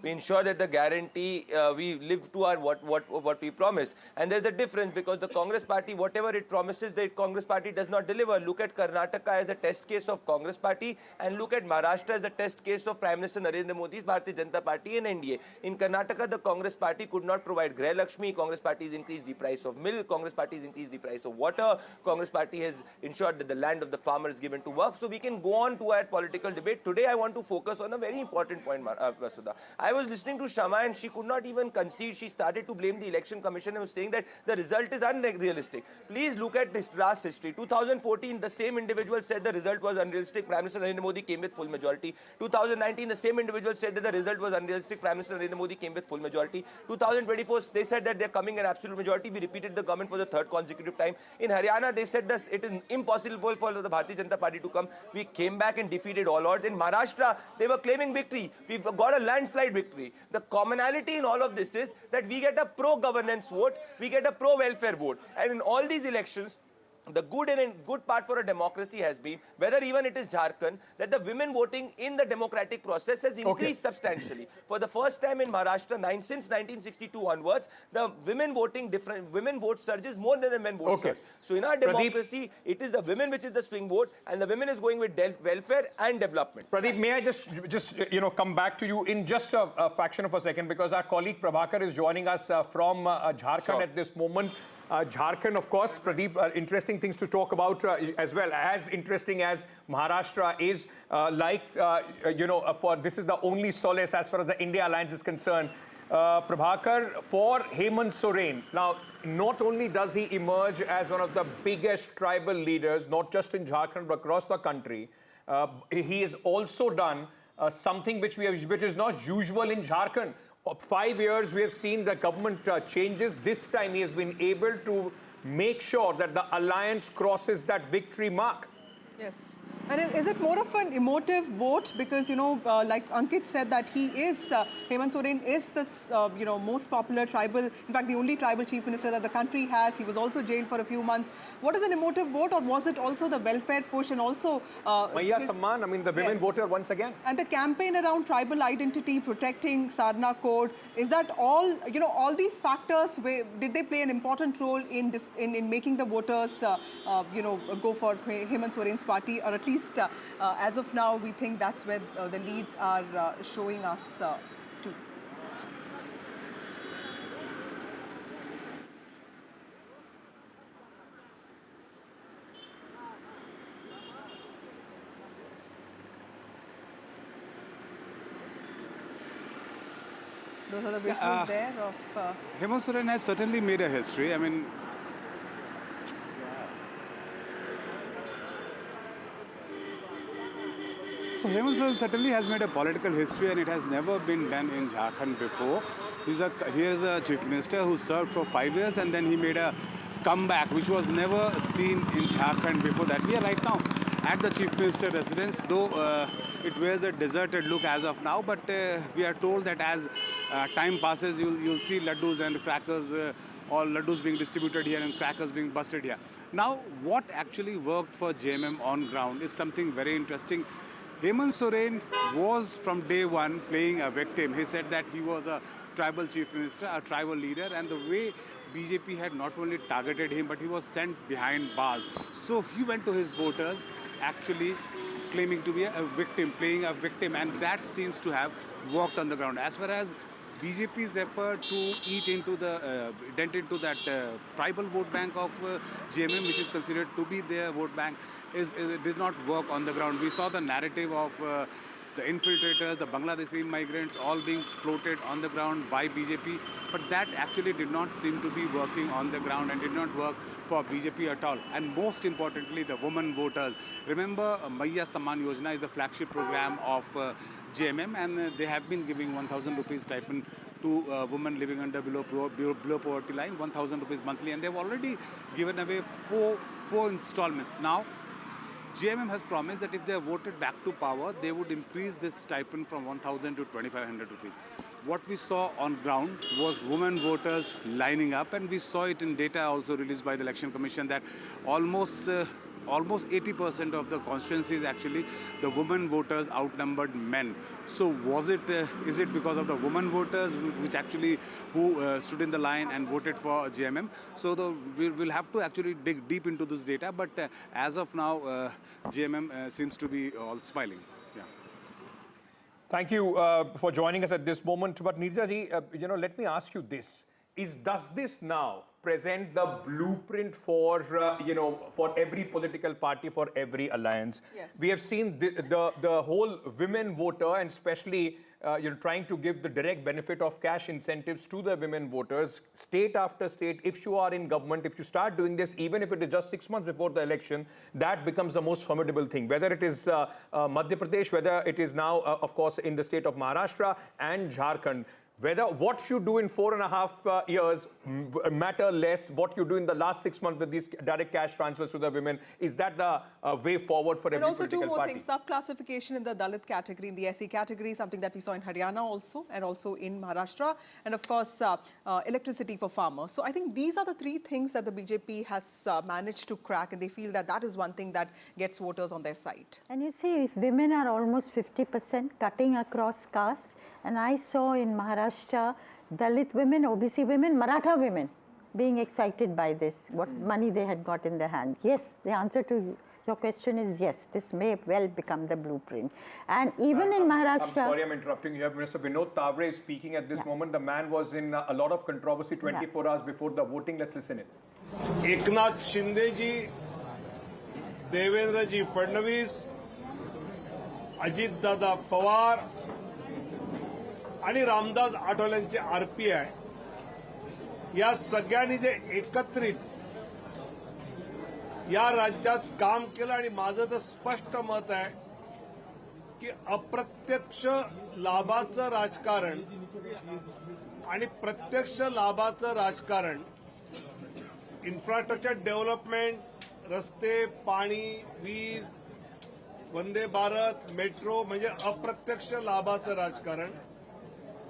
ensure that the guarantee we live to our what we promise. And there's a difference because the Congress Party, whatever it promises, the Congress Party does not deliver. Look at Karnataka as a test case of Congress Party, and look at Maharashtra as a test case of Prime Minister Narendra Modi's Bharatiya Janata Party and NDA. In Karnataka, the Congress Party could not provide Greh Lakshmi. Congress Party has increased the price of milk. Congress Party has increased the price of water. Congress Party has ensured that the land of the farmer is given to work. So we can go on to our political debate. Today I want to focus on a very important point, Vasudha. I was listening to Shama and she could not even concede. She started to blame the election commission and was saying that the result is unrealistic. Please look at this last history. 2014, the same individual said the result was unrealistic. Prime Minister Narendra Modi came with full majority. 2019, the same individual said that the result was unrealistic. Prime Minister Narendra Modi came with full majority. 2024, they said that they're coming in absolute majority. We repeated the government for the third consecutive time. In Haryana, they said that it is impossible for the Bharatiya Janata Party to come. We came back and defeated all odds. In Maharashtra, they were claiming victory. We've got a landslide victory. The commonality in all of this is that we get a pro-governance vote, we get a pro-welfare vote. And in all these elections, the good part for a democracy has been, whether even it is Jharkhand, that the women voting in the democratic process has increased substantially. For the first time in Maharashtra, since 1962 onwards, the women vote surges more than the men vote surge. So in our democracy, it is the women which is the swing vote, and the women is going with welfare and development. Pradeep, may I just come back to you in just a fraction of a second, because our colleague Prabhakar is joining us from Jharkhand at this moment. Jharkhand, of course, Pradeep, interesting things to talk about as well. As interesting as Maharashtra is, this is the only solace as far as the India alliance is concerned. Prabhakar, for Hemant Soren, now, not only does he emerge as one of the biggest tribal leaders, not just in Jharkhand, but across the country, he has also done something which is not usual in Jharkhand. 5 years, we have seen the government changes. This time, he has been able to make sure that the alliance crosses that victory mark. Yes. And is it more of an emotive vote? Because, like Ankit said, that he is, Hemant Soren is this, most popular tribal, in fact, the only tribal chief minister that the country has. He was also jailed for a few months. What is an emotive vote, or was it also the welfare push and also... Maya Samman, I mean, the women voter once again. And the campaign around tribal identity, protecting Sarna Code, is that all, all these factors, did they play an important role in making the voters, go for Hemant Soren's party, or at least as of now, we think that's where the leads are showing us to. Those are the visuals there of... Hemant Soren has certainly made a history. I mean, so Hemant Soren certainly has made a political history, and it has never been done in Jharkhand before. Here is a chief minister who served for 5 years, and then he made a comeback, which was never seen in Jharkhand before that. We are right now at the chief minister residence, though it wears a deserted look as of now, but we are told that as time passes, you'll see laddus and crackers, all laddus being distributed here and crackers being busted here. Now, what actually worked for JMM on ground is something very interesting. Hemant Soren was from day one playing a victim. He said that he was a tribal chief minister, a tribal leader, and the way BJP had not only targeted him, but he was sent behind bars. So he went to his voters actually claiming to be a victim, playing a victim, and that seems to have worked on the ground. As far as BJP's effort to dent into that tribal vote bank of JMM, which is considered to be their vote bank, it did not work on the ground. We saw the narrative of the infiltrators, the Bangladeshi migrants, all being floated on the ground by BJP, but that actually did not seem to be working on the ground and did not work for BJP at all. And most importantly, the women voters. Remember, Maiya Samman Yojana is the flagship program of JMM, and they have been giving 1,000 rupees stipend to women living under below poverty line, 1,000 rupees monthly, and they've already given away four installments. Now, JMM has promised that if they are voted back to power, they would increase this stipend from 1,000 to 2,500 rupees. What we saw on ground was women voters lining up, and we saw it in data also released by the Election Commission that almost 80% of the constituencies, actually, the women voters outnumbered men. So is it because of the women voters who stood in the line and voted for JMM? So we'll have to actually dig deep into this data, but as of now, JMM seems to be all smiling. Yeah. Thank you for joining us at this moment. But Neerja ji, let me ask you this. Does this now present the blueprint for, for every political party, for every alliance? Yes. We have seen the whole women voter, and especially trying to give the direct benefit of cash incentives to the women voters, state after state. If you are in government, if you start doing this, even if it is just 6 months before the election, that becomes the most formidable thing. Whether it is Madhya Pradesh, whether it is now, of course, in the state of Maharashtra and Jharkhand, whether what you do in 4.5 years matter less, what you do in the last 6 months with these direct cash transfers to the women, is that the way forward for every political party? And also two more things, sub-classification in the Dalit category, in the SC category, something that we saw in Haryana also, and also in Maharashtra, and of course, electricity for farmers. So I think these are the three things that the BJP has managed to crack, and they feel that that is one thing that gets voters on their side. And you see, if women are almost 50% cutting across caste, and I saw in Maharashtra, Dalit women, OBC women, Maratha women being excited by this, what money they had got in their hand. Yes, the answer to your question is yes, this may well become the blueprint. And even in Maharashtra... I'm sorry I'm interrupting you. Mr. Vinod Tavre is speaking at this moment. The man was in a lot of controversy 24 hours before the voting. Let's listen in. Eknath Shinde ji, Devendra ji Fadnavis, Ajit Dada Pawar, आणि Ramdas आठवलेंचे RPI या सगळ्यांनी जे एकत्रित या राज्यात काम केलं, आणि माझं तर स्पष्ट मत आहे की अप्रत्यक्ष लाभाचं राजकारण आणि प्रत्यक्ष लाभाचं राजकारण, इन्फ्रास्ट्रक्चर डेव्हलपमेंट, रस्ते, पाणी, वीज, वंदे भारत, मेट्रो, म्हणजे अप्रत्यक्ष लाभाचं राजकारण,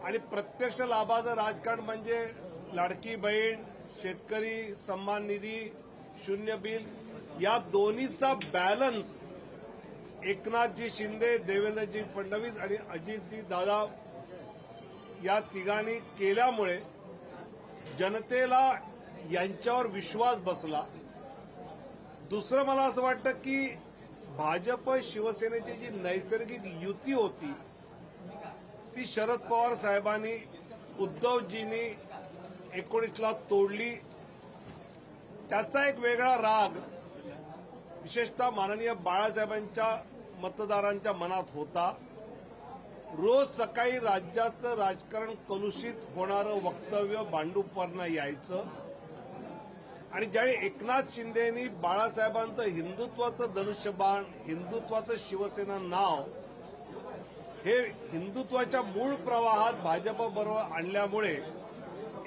आणि प्रत्यक्ष लाभाचं राजकारण म्हणजे लाडकी बहीण, शेतकरी सन्मान निधी, शून्य बिल, या दोन्हीचा बॅलन्स एकनाथजी शिंदे, देवेंद्रजी फडणवीस आणि अजितजी दादा या तिघांनी केल्यामुळे जनतेला यांच्यावर विश्वास बसला. दुसरं मला असं वाटतं की भाजप शिवसेनेची जी नैसर्गिक युती होती ती शरद पवार साहेबांनी, उद्धवजींनी 19ला तोडली. त्याचा एक वेगळा राग विशेषतः माननीय बाळासाहेबांच्या मतदारांच्या मनात होता. रोज सकाळी राज्याचं राजकारण कलुषित होणारं वक्तव्य भांडूपवरनं यायचं आणि ज्यावेळी एकनाथ शिंदेनी बाळासाहेबांचं हिंदुत्वाचं धनुष्यबाण, हिंदुत्वाचं शिवसेना नाव हे हिंदुत्वाच्या मूळ प्रवाहात भाजपबरोबर आणल्यामुळे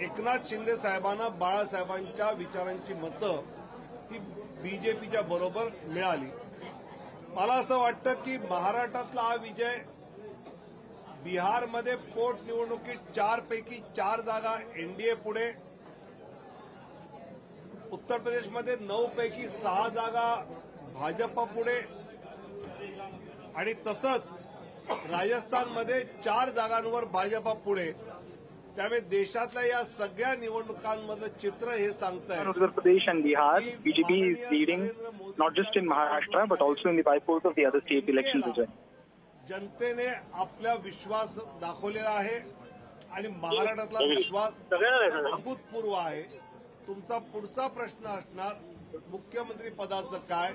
एकनाथ शिंदे साहेबांना बाळासाहेबांच्या विचारांची मतं ही बीजेपीच्या बरोबर मिळाली. मला असं वाटतं की महाराष्ट्रातला हा विजय बिहारमध्ये पोटनिवडणुकीत 4 पैकी 4 जागा एनडीए पुढे, उत्तर प्रदेशमध्ये 9 पैकी 6 जागा भाजप पुढे आणि तसंच राजस्थानमध्ये 4 जागांवर भाजप पुढे. त्यामुळे देशातल्या या सगळ्या निवडणुकांमधलं चित्र हे सांगतंय. Uttar Pradesh and Bihar, BJP is leading not just in Maharashtra but also in the bypolls of the other state elections as well. जनतेने आपला विश्वास दाखवलेला आहे आणि महाराष्ट्रातला विश्वास अभूतपूर्व आहे. तुमचा पुढचा प्रश्न असणार मुख्यमंत्री पदाचं काय,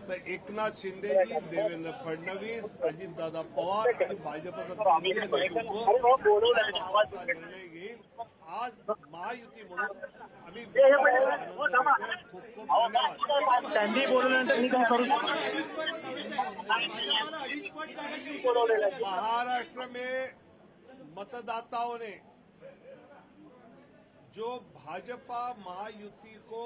तर एकनाथ शिंदेजी, देवेंद्र फडणवीस, अजितदादा पवार आणि भाजपचा निर्णय घेईल. आज महायुती म्हणून आम्ही खूप खूप धन्यवाद. महाराष्ट्र में मतदाताओं ने जो भाजपा महायुति को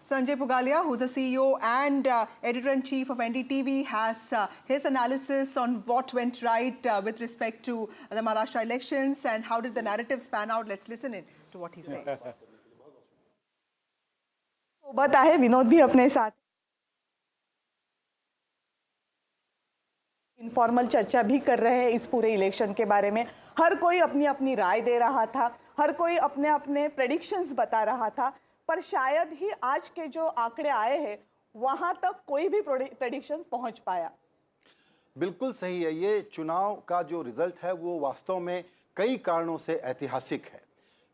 Sanjay Pugalia, who's the CEO and editor-in-chief of NDTV, has his analysis on what went right with respect to the Maharashtra elections and how did the narratives pan out. Let's listen in to what he said. सोबत आहे विनोद भी अपने साथ. Informal चर्चा भी कर रहे हैं इस पूरे इलेक्शन के बारे में. हर कोई अपनी अपनी राय दे रहा था, हर कोई अपने अपने प्रेडिक्शंस बता रहा था, पर शायद ही आज के जो आंकड़े आए हैं वहां तक कोई भी प्रेडिक्शंस पहुंच पाया. बिल्कुल सही है. ये चुनाव का जो रिजल्ट है वो वास्तव में कई कारणों से ऐतिहासिक है.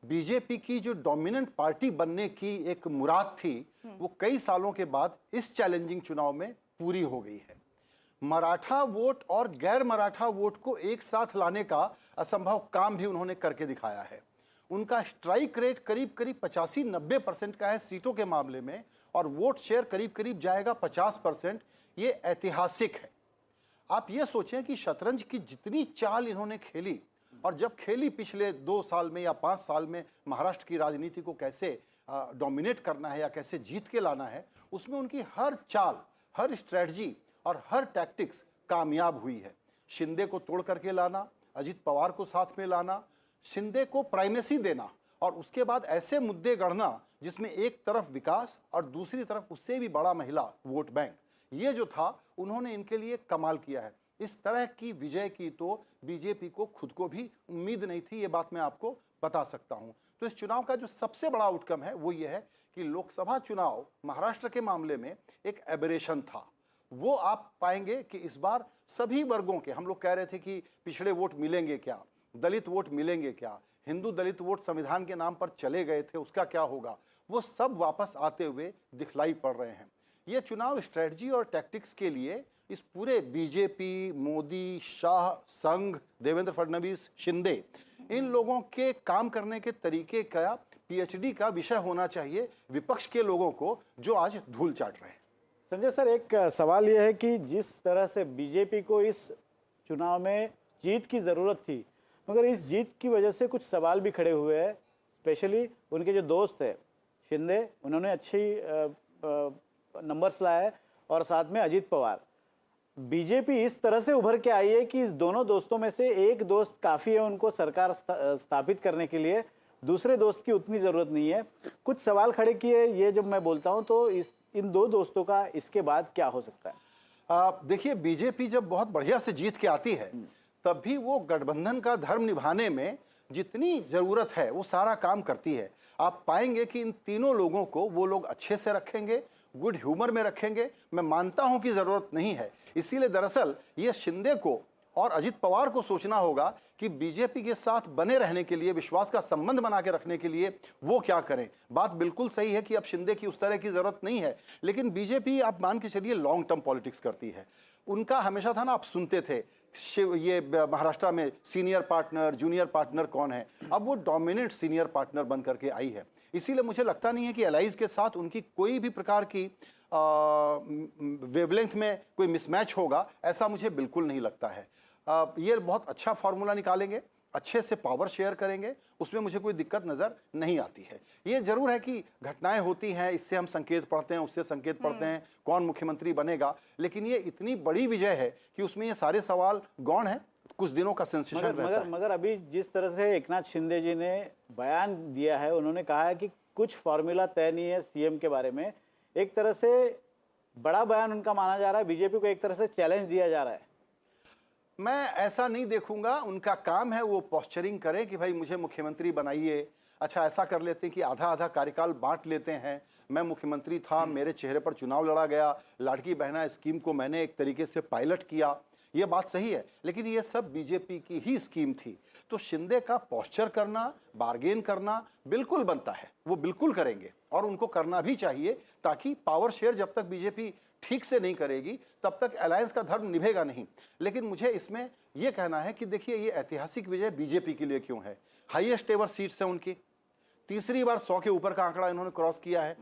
बीजेपी की जो डोमिनेंट पार्टी बनने की एक मुराद थी वो कई सालों के बाद इस चैलेंजिंग चुनाव में पूरी हो गई है. मराठा वोट और गैर मराठा वोट को एक साथ लाने का असंभव काम भी उन्होंने करके दिखाया है. उनका स्ट्राइक रेट करीब करीब 85-90% का है सीटों के मामले में और वोट शेयर करीब करीब जाएगा 50%. ये ऐतिहासिक है. आप ये सोचें कि शतरंज की जितनी चाल इन्होंने खेली और जब खेली पिछले 2 साल में या 5 साल में महाराष्ट्र की राजनीति को कैसे डोमिनेट करना है या कैसे जीत के लाना है, उसमें उनकी हर चाल, हर स्ट्रेटजी और हर टैक्टिक्स कामयाब हुई है. शिंदे को तोड़ करके लाना, अजित पवार को साथ में लाना, शिंदे को प्राइमेसी देना और उसके बाद ऐसे मुद्दे गढ़ना जिसमें एक तरफ विकास और दूसरी तरफ उससे भी बड़ा महिला वोट बैंक, ये जो था उन्होंने इनके लिए कमाल किया है. इस तरह की विजय की तो बीजेपी को खुद को भी उम्मीद नहीं थी, ये बात मैं आपको बता सकता हूं. तो इस चुनाव का जो सबसे बड़ा आउटकम है वो ये है कि लोकसभा चुनाव महाराष्ट्र के मामले में एक एबरेशन था. वो आप पाएंगे कि इस बार सभी वर्गों के, हम लोग कह रहे थे कि पिछड़े वोट मिलेंगे क्या, दलित वोट मिलेंगे क्या, हिंदू दलित वोट संविधान के नाम पर चले गए थे उसका क्या होगा, वो सब वापस आते हुए दिखलाई पड़ रहे हैं. ये चुनाव स्ट्रेटजी और टैक्टिक्स के लिए इस पूरे बीजेपी, मोदी, शाह, संघ, देवेंद्र फडणवीस, शिंदे, इन लोगों के काम करने के तरीके का पीएचडी का विषय होना चाहिए विपक्ष के लोगों को जो आज धूल चाट रहे हैं. संजय सर, एक सवाल यह है कि जिस तरह से बीजेपी को इस चुनाव में जीत की ज़रूरत थी, मगर इस जीत की वजह से कुछ सवाल भी खड़े हुए हैं. स्पेशली उनके जो दोस्त हैं शिंदे, उन्होंने अच्छी नंबर्स लाए और साथ में अजित पवार. बीजेपी इस तरह से उभर के आई है कि इस दोनों दोस्तों में से एक दोस्त काफ़ी है उनको सरकार स्थापित करने के लिए, दूसरे दोस्त की उतनी ज़रूरत नहीं है. कुछ सवाल खड़े किए, ये जब मैं बोलता हूँ तो इन 2 दोस्तों का इसके बाद क्या हो सकता है? देखिए, बीजेपी जब बहुत बढ़िया से जीत के आती है तब भी वो गठबंधन का धर्म निभाने में जितनी ज़रूरत है वो सारा काम करती है. आप पाएंगे कि इन तीनों लोगों को वो लोग अच्छे से रखेंगे, गुड ह्यूमर में रखेंगे. मैं मानता हूं कि ज़रूरत नहीं है, इसीलिए दरअसल ये शिंदे को और अजित पवार को सोचना होगा कि बीजेपी के साथ बने रहने के लिए, विश्वास का संबंध बना के रखने के लिए वो क्या करें. बात बिल्कुल सही है कि अब शिंदे की उस तरह की ज़रूरत नहीं है, लेकिन बीजेपी आप मान के चलिए लॉन्ग टर्म पॉलिटिक्स करती है. उनका हमेशा था ना, आप सुनते थे ये महाराष्ट्र में सीनियर पार्टनर जूनियर पार्टनर कौन है, अब वो डोमिनेंट सीनियर पार्टनर बन करके आई है। इसीलिए मुझे लगता नहीं है कि एलाइज के साथ उनकी कोई भी प्रकार की वेवलेंथ में कोई मिसमैच होगा, ऐसा मुझे बिल्कुल नहीं लगता है। ये बहुत अच्छा फार्मूला निकालेंगे, अच्छे से पावर शेयर करेंगे, उसमें मुझे कोई दिक्कत नज़र नहीं आती है। ये जरूर है कि घटनाएं होती हैं, इससे हम संकेत पढ़ते हैं, उससे संकेत पढ़ते हैं कौन मुख्यमंत्री बनेगा, लेकिन ये इतनी बड़ी विजय है कि उसमें ये सारे सवाल गौण हैं, कुछ दिनों का सेंसेशन रहता है। मगर अभी जिस तरह से एकनाथ शिंदे जी ने बयान दिया है, उन्होंने कहा है कि कुछ फॉर्मूला तय नहीं है सीएम के बारे में। एक तरह से बड़ा बयान उनका माना जा रहा है, बीजेपी को एक तरह से चैलेंज दिया जा रहा है। मैं ऐसा नहीं देखूंगा, उनका काम है वो पोस्चरिंग करें कि भाई मुझे मुख्यमंत्री बनाइए। अच्छा, ऐसा कर लेते हैं कि आधा आधा कार्यकाल बांट लेते हैं, मैं मुख्यमंत्री था, मेरे चेहरे पर चुनाव लड़ा गया, लाड़की बहना स्कीम को मैंने एक तरीके से पायलट किया, ये बात सही है, लेकिन ये सब बीजेपी की ही स्कीम थी। तो शिंदे का पोस्चर करना, बार्गेन करना बिल्कुल बनता है, वो बिल्कुल करेंगे और उनको करना भी चाहिए, ताकि पावर शेयर जब तक बीजेपी ठीक से नहीं करेगी तब तक अलायंस का धर्म निभेगा नहीं। लेकिन मुझे इसमें यह कहना है कि देखिए, ये ऐतिहासिक विजय बीजेपी के लिए क्यों है। हाईएस्ट एवर सीट्स है उनकी, तीसरी बार 100 के ऊपर का आंकड़ा इन्होंने क्रॉस किया है।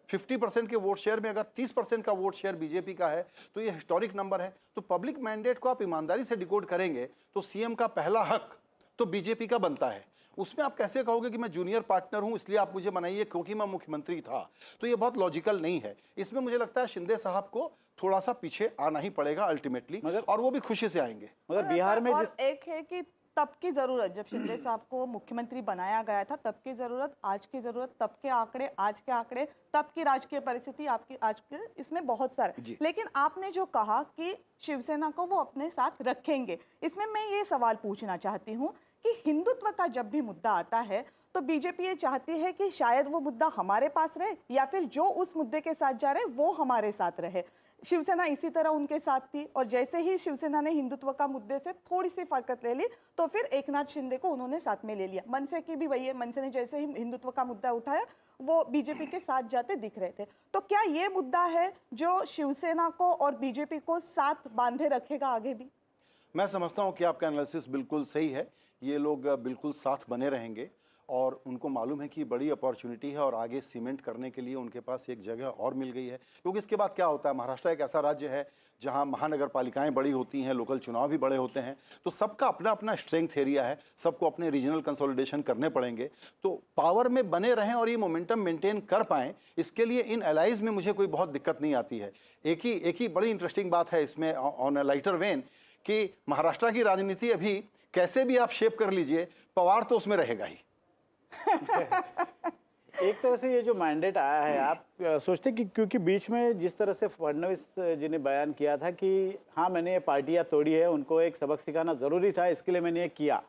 50% के वोट शेयर में अगर 30% का वोट शेयर बीजेपी का है तो ये हिस्टोरिक नंबर है। तो पब्लिक मैंडेट को आप ईमानदारी से डिकोड करेंगे तो सीएम का पहला हक तो बीजेपी का बनता है। उसमें आप कैसे कहोगे कि मैं जूनियर पार्टनर हूं इसलिए आप मुझे बनाइए क्योंकि मैं मुख्यमंत्री था, तो ये बहुत लॉजिकल नहीं है। इसमें मुझे लगता है शिंदे साहब को थोड़ा सा पीछे आना ही पड़ेगा अल्टीमेटली, और वो भी खुशी से आएंगे। मगर बिहार में एक है कि तब की जरूरत, जब शिंदे साहब को मुख्यमंत्री बनाया गया था तब की जरूरत, आज की जरूरत, तब के आंकड़े, आज के आंकड़े, तब की राजकीय परिस्थिति, आपकी आज के, इसमें बहुत सारे। लेकिन आपने जो कहा कि शिवसेना को वो अपने साथ रखेंगे, इसमें मैं ये सवाल पूछना चाहती हूँ कि हिंदुत्व का जब भी मुद्दा आता है तो बीजेपी ये चाहती है कि शायद वो मुद्दा हमारे पास रहे या फिर जो उस मुद्दे के साथ जा रहे वो हमारे साथ रहे। शिवसेना इसी तरह उनके साथ थी, और जैसे ही शिवसेना ने हिंदुत्व का मुद्दे से थोड़ी सी फरकत ले ली तो फिर एकनाथ शिंदे को उन्होंने साथ में ले लिया। मनसे की भी वही है, मनसे ने जैसे ही हिंदुत्व का मुद्दा उठाया वो बीजेपी के साथ जाते दिख रहे थे। तो क्या ये मुद्दा है जो शिवसेना को और बीजेपी को साथ बांधे रखेगा आगे भी? मैं समझता हूं कि आपका एनालिसिस बिल्कुल सही है। ये लोग बिल्कुल साथ बने रहेंगे और उनको मालूम है कि बड़ी अपॉर्चुनिटी है और आगे सीमेंट करने के लिए उनके पास एक जगह और मिल गई है। क्योंकि इसके बाद क्या होता है, महाराष्ट्र एक ऐसा राज्य है जहां महानगर पालिकाएं बड़ी होती हैं, लोकल चुनाव भी बड़े होते हैं, तो सबका अपना अपना स्ट्रेंथ एरिया है, सबको अपने रीजनल कंसोलिडेशन करने पड़ेंगे। तो पावर में बने रहें और ये मोमेंटम मेंटेन कर पाएं, इसके लिए इन एलाइज में मुझे कोई बहुत दिक्कत नहीं आती है। एक ही बड़ी इंटरेस्टिंग बात है इसमें ऑन अ लाइटर वेन कि महाराष्ट्र की राजनीति अभी कैसे भी आप शेप कर लीजिए, पवार तो उसमें रहेगा ही। एक तरह से ये जो मैंडेट आया है, आप सोचते कि क्योंकि बीच में जिस तरह से फडणवीस जी ने बयान किया था कि हाँ मैंने ये पार्टियां तोड़ी है, उनको एक सबक सिखाना ज़रूरी था, इसके लिए मैंने ये किया,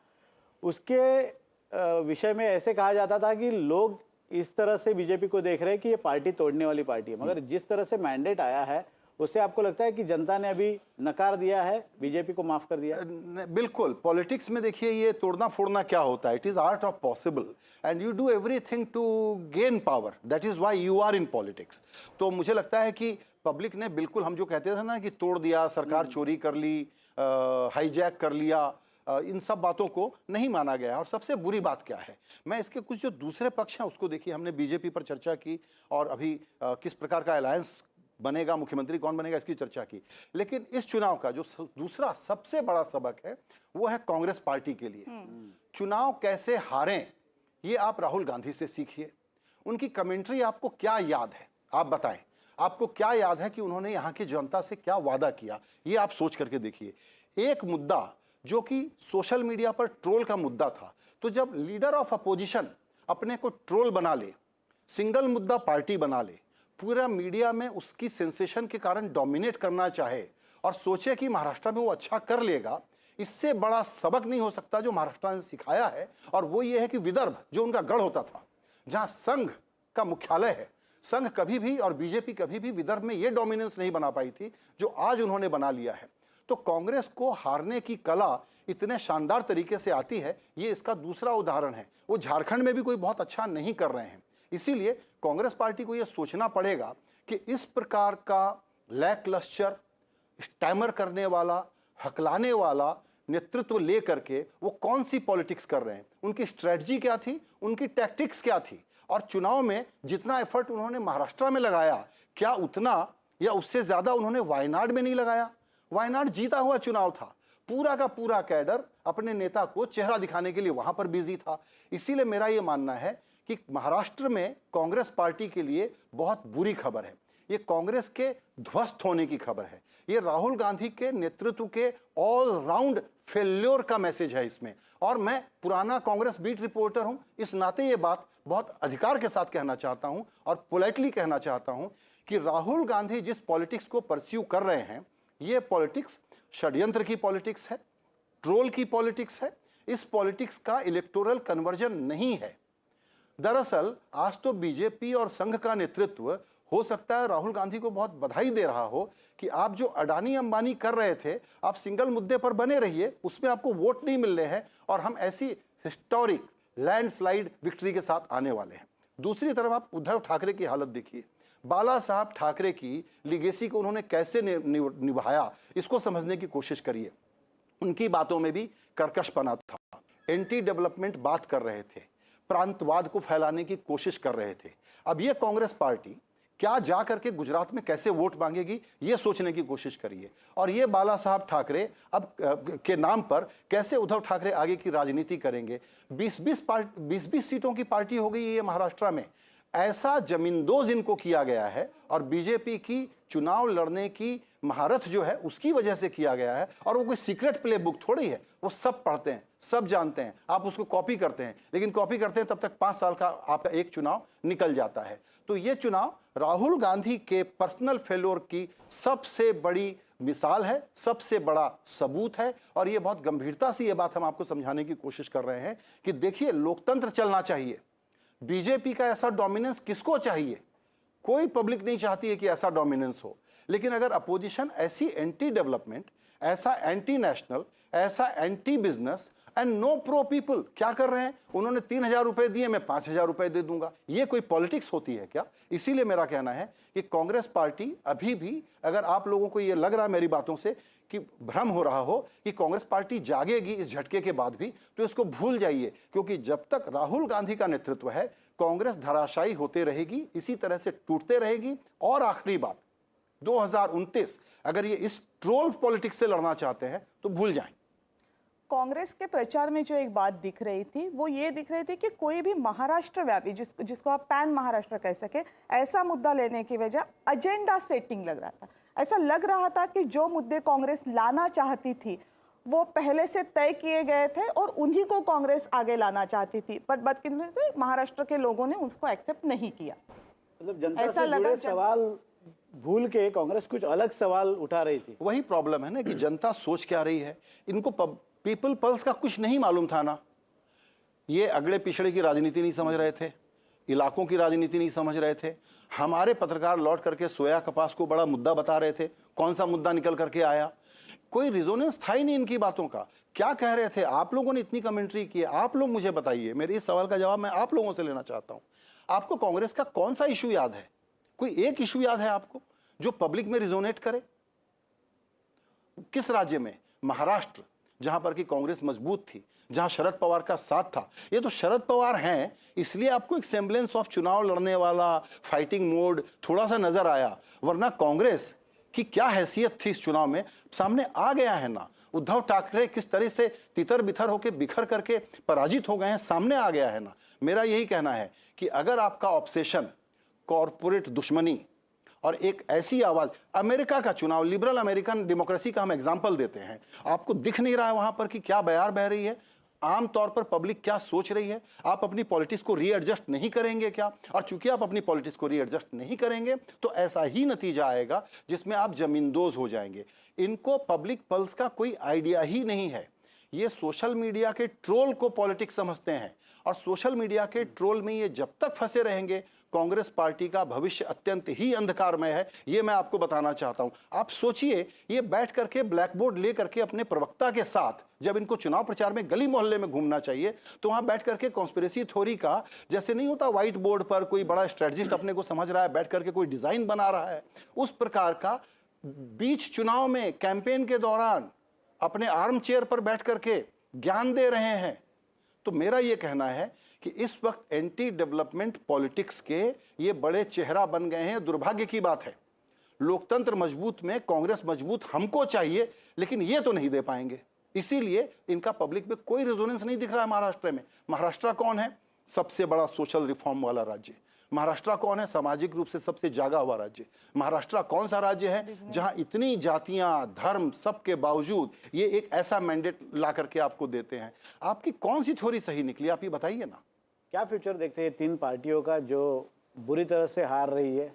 उसके विषय में ऐसे कहा जाता था कि लोग इस तरह से बीजेपी को देख रहे हैं कि ये पार्टी तोड़ने वाली पार्टी है। मगर जिस तरह से मैंडेट आया है उससे आपको लगता है कि जनता ने अभी नकार दिया है, बीजेपी को माफ कर दिया? बिल्कुल। पॉलिटिक्स में देखिए ये तोड़ना फोड़ना क्या होता है, it is art of possible and you do everything to gain power, that is why you are in politics. तो मुझे लगता है कि पब्लिक ने बिल्कुल, हम जो कहते थे ना कि तोड़ दिया, सरकार चोरी कर ली, हाईजैक कर लिया, इन सब बातों को नहीं माना गया। और सबसे बुरी बात क्या है, मैं इसके कुछ जो दूसरे पक्ष हैं उसको देखिए, हमने बीजेपी पर चर्चा की और अभी किस प्रकार का अलायंस बनेगा, मुख्यमंत्री कौन बनेगा इसकी चर्चा की। लेकिन इस चुनाव का जो दूसरा सबसे बड़ा सबक है वो है कांग्रेस पार्टी के लिए। चुनाव कैसे हारें ये आप राहुल गांधी से सीखिए। उनकी कमेंट्री आपको क्या याद है, आप बताएं, आपको क्या याद है कि उन्होंने यहाँ की जनता से क्या वादा किया, ये आप सोच करके देखिए। एक मुद्दा जो कि सोशल मीडिया पर ट्रोल का मुद्दा था, तो जब लीडर ऑफ अपोजिशन अपने को ट्रोल बना ले, सिंगल मुद्दा पार्टी बना ले, पूरा मीडिया में उसकी सेंसेशन के कारण डोमिनेट करना चाहे और सोचे कि महाराष्ट्र में वो अच्छा कर लेगा, इससे बड़ा सबक नहीं हो सकता जो महाराष्ट्र ने सिखाया है। और वो ये है कि विदर्भ जो उनका गढ़ होता था, जहां संघ का मुख्यालय है, संघ कभी भी और बीजेपी कभी भी विदर्भ में ये डोमिनेंस नहीं बना पाई थी जो आज उन्होंने बना लिया है। तो कांग्रेस को हारने की कला इतने शानदार तरीके से आती है, ये इसका दूसरा उदाहरण है। वो झारखंड में भी कोई बहुत अच्छा नहीं कर रहे हैं, इसीलिए कांग्रेस पार्टी को यह सोचना पड़ेगा कि इस प्रकार का लैकलस्टर, स्टैमर करने वाला, हकलाने वाला नेतृत्व लेकर के वो कौन सी पॉलिटिक्स कर रहे हैं, उनकी स्ट्रेटजी क्या थी, उनकी टैक्टिक्स क्या थी, और चुनाव में जितना एफर्ट उन्होंने महाराष्ट्र में लगाया क्या उतना या उससे ज्यादा उन्होंने वायनाड में नहीं लगाया। वायनाड जीता हुआ चुनाव था, पूरा का पूरा कैडर अपने नेता को चेहरा दिखाने के लिए वहां पर बिजी था। इसीलिए मेरा यह मानना है कि महाराष्ट्र में कांग्रेस पार्टी के लिए बहुत बुरी खबर है, ये कांग्रेस के ध्वस्त होने की खबर है, ये राहुल गांधी के नेतृत्व के ऑल राउंड फेल्योर का मैसेज है इसमें। और मैं पुराना कांग्रेस बीट रिपोर्टर हूं, इस नाते ये बात बहुत अधिकार के साथ कहना चाहता हूं और पोलाइटली कहना चाहता हूं कि राहुल गांधी जिस पॉलिटिक्स को परस्यू कर रहे हैं, ये पॉलिटिक्स षड्यंत्र की पॉलिटिक्स है, ट्रोल की पॉलिटिक्स है, इस पॉलिटिक्स का इलेक्टोरल कन्वर्जन नहीं है। दरअसल आज तो बीजेपी और संघ का नेतृत्व हो सकता है राहुल गांधी को बहुत बधाई दे रहा हो कि आप जो अडानी अंबानी कर रहे थे, आप सिंगल मुद्दे पर बने रहिए, उसमें आपको वोट नहीं मिल रहे हैं और हम ऐसी हिस्टोरिक लैंडस्लाइड विक्ट्री के साथ आने वाले हैं। दूसरी तरफ आप उद्धव ठाकरे की हालत देखिए, बाला साहब ठाकरे की लीगेसी को उन्होंने कैसे निभाया, इसको समझने की कोशिश करिए। उनकी बातों में भी कर्कशपना था, एंटी डेवलपमेंट बात कर रहे थे, प्रांतवाद को फैलाने की कोशिश कर रहे थे। अब ये कांग्रेस पार्टी क्या जा करके गुजरात में कैसे वोट मांगेगी, ये सोचने की कोशिश करिए। और ये बाला साहब ठाकरे अब के नाम पर कैसे उद्धव ठाकरे आगे की राजनीति करेंगे। 20-20 सीटों की पार्टी हो गई है ये महाराष्ट्र में, ऐसा जमींदोज इनको किया गया है और बीजेपी की चुनाव लड़ने की महारथ जो है उसकी वजह से किया गया है। और वो कोई सीक्रेट प्ले बुक थोड़ी है, वो सब पढ़ते हैं, सब जानते हैं, आप उसको कॉपी करते हैं, लेकिन कॉपी करते हैं तब तक 5 साल का आपका एक चुनाव निकल जाता है। तो ये चुनाव राहुल गांधी के पर्सनल फेल्योर की सबसे बड़ी मिसाल है, सबसे बड़ा सबूत है। और ये बहुत गंभीरता से ये बात हम आपको समझाने की कोशिश कर रहे हैं कि देखिए, लोकतंत्र चलना चाहिए, बीजेपी का ऐसा डोमिनेंस किसको चाहिए, कोई पब्लिक नहीं चाहती है कि ऐसा डोमिनेंस हो। लेकिन अगर अपोजिशन ऐसी एंटी डेवलपमेंट, ऐसा एंटी नेशनल, ऐसा anti business and no pro people क्या कर रहे हैं, उन्होंने 3,000 रुपए दिए, मैं 5,000 रुपए दे दूंगा, ये कोई पॉलिटिक्स होती है क्या? इसीलिए मेरा कहना है कि कांग्रेस पार्टी अभी भी, अगर आप लोगों को ये लग रहा है मेरी बातों से कि भ्रम हो रहा हो कि कांग्रेस पार्टी जागेगी इस झटके के बाद भी, तो इसको भूल जाइए, क्योंकि जब तक राहुल गांधी का नेतृत्व है कांग्रेस धराशायी होते रहेगी, इसी तरह से टूटते रहेगी। और आखिरी बात, 2029 अगर ये इस ट्रोल पॉलिटिक्स से लड़ना चाहते हैं तो भूल जाएं। कांग्रेस के प्रचार में जो एक बात दिख रही थी वो ये दिख रही थी कि कोई भी महाराष्ट्र व्यापी, जिसको आप पैन महाराष्ट्र कह सके, ऐसा मुद्दा लेने की वजह एजेंडा सेटिंग लग रहा था। ऐसा लग रहा था कि जो मुद्दे कांग्रेस लाना चाहती थी वो पहले से तय किए गए थे और उन्हीं को कांग्रेस आगे लाना चाहती थी, पर बदकिस्मती महाराष्ट्र के लोगों ने उसको एक्सेप्ट नहीं किया। मतलब जनता से जुड़े सवाल भूल के कांग्रेस कुछ अलग सवाल उठा रही थी। वही प्रॉब्लम है ना कि जनता सोच क्या रही है, इनको पीपल पल्स का कुछ नहीं मालूम था ना। ये अगड़े पिछड़े की राजनीति नहीं समझ रहे थे, इलाकों की राजनीति नहीं समझ रहे थे। हमारे पत्रकार लौट करके सोया कपास को बड़ा मुद्दा बता रहे थे, कौन सा मुद्दा निकल करके आया, कोई रिजोनेंस था ही नहीं इनकी बातों का। क्या कह रहे थे आप लोगों ने, इतनी कमेंट्री की, आप लोग मुझे बताइए, मेरे इस सवाल का जवाब मैं आप लोगों से लेना चाहता हूं। आपको कांग्रेस का कौन सा इशू याद है, कोई एक इशू याद है आपको जो पब्लिक में रिजोनेट करे? किस राज्य में? महाराष्ट्र, जहां पर की कांग्रेस मजबूत थी, जहां शरद पवार का साथ था। ये तो शरद पवार हैं, इसलिए आपको एक सेम्बलेंस ऑफ चुनाव लड़ने वाला फाइटिंग मोड थोड़ा सा नजर आया, वरना कांग्रेस की क्या हैसियत थी इस चुनाव में सामने आ गया है ना। उद्धव ठाकरे किस तरह से तितर बितर होकर बिखर करके पराजित हो गए हैं, सामने आ गया है ना। मेरा यही कहना है कि अगर आपका ऑब्सेशन कॉरपोरेट दुश्मनी और एक ऐसी आवाज, अमेरिका का चुनाव, लिबरल अमेरिकन डेमोक्रेसी का हम एग्जाम्पल देते हैं, आपको दिख नहीं रहा है वहां पर कि क्या बयार बह रही है, आमतौर पर पब्लिक क्या सोच रही है? आप अपनी पॉलिटिक्स को रीएडजस्ट नहीं करेंगे क्या? और चूंकि आप अपनी पॉलिटिक्स को रीएडजस्ट नहीं करेंगे तो ऐसा ही नतीजा आएगा जिसमें आप जमींदोज हो जाएंगे। इनको पब्लिक पल्स का कोई आइडिया ही नहीं है। ये सोशल मीडिया के ट्रोल को पॉलिटिक्स समझते हैं और सोशल मीडिया के ट्रोल में ये जब तक फंसे रहेंगे कांग्रेस पार्टी का भविष्य अत्यंत ही अंधकारमय है, ये मैं आपको बताना चाहता हूं। आप सोचिए, ये बैठ करके ब्लैक बोर्ड ले करके अपने प्रवक्ता के साथ जब इनको चुनाव प्रचार में गली मोहल्ले में घूमना चाहिए तो वहां बैठ करके कॉन्स्पिरेसी थ्योरी का, जैसे नहीं होता व्हाइट बोर्ड पर कोई बड़ा स्ट्रेटजिस्ट अपने को समझ रहा है, बैठ करके कोई डिजाइन बना रहा है, उस प्रकार का बीच चुनाव में कैंपेन के दौरान अपने आर्म चेयर पर बैठ करके ज्ञान दे रहे हैं। तो मेरा ये कहना है कि इस वक्त एंटी डेवलपमेंट पॉलिटिक्स के ये बड़े चेहरा बन गए हैं। दुर्भाग्य की बात है, लोकतंत्र मजबूत में कांग्रेस मजबूत हमको चाहिए, लेकिन ये तो नहीं दे पाएंगे। इसीलिए इनका पब्लिक में कोई रेजोनेंस नहीं दिख रहा है। महाराष्ट्र में, महाराष्ट्र कौन है? सबसे बड़ा सोशल रिफॉर्म वाला राज्य। महाराष्ट्र कौन है? सामाजिक रूप से सबसे जागा हुआ राज्य। महाराष्ट्र कौन सा राज्य है जहां इतनी जातियां, धर्म, सबके बावजूद ये एक ऐसा मैंडेट ला करके आपको देते हैं? आपकी कौन सी थ्योरी सही निकली, आप ये बताइए ना। क्या फ्यूचर देखते हैं तीन पार्टियों का जो बुरी तरह से हार रही है?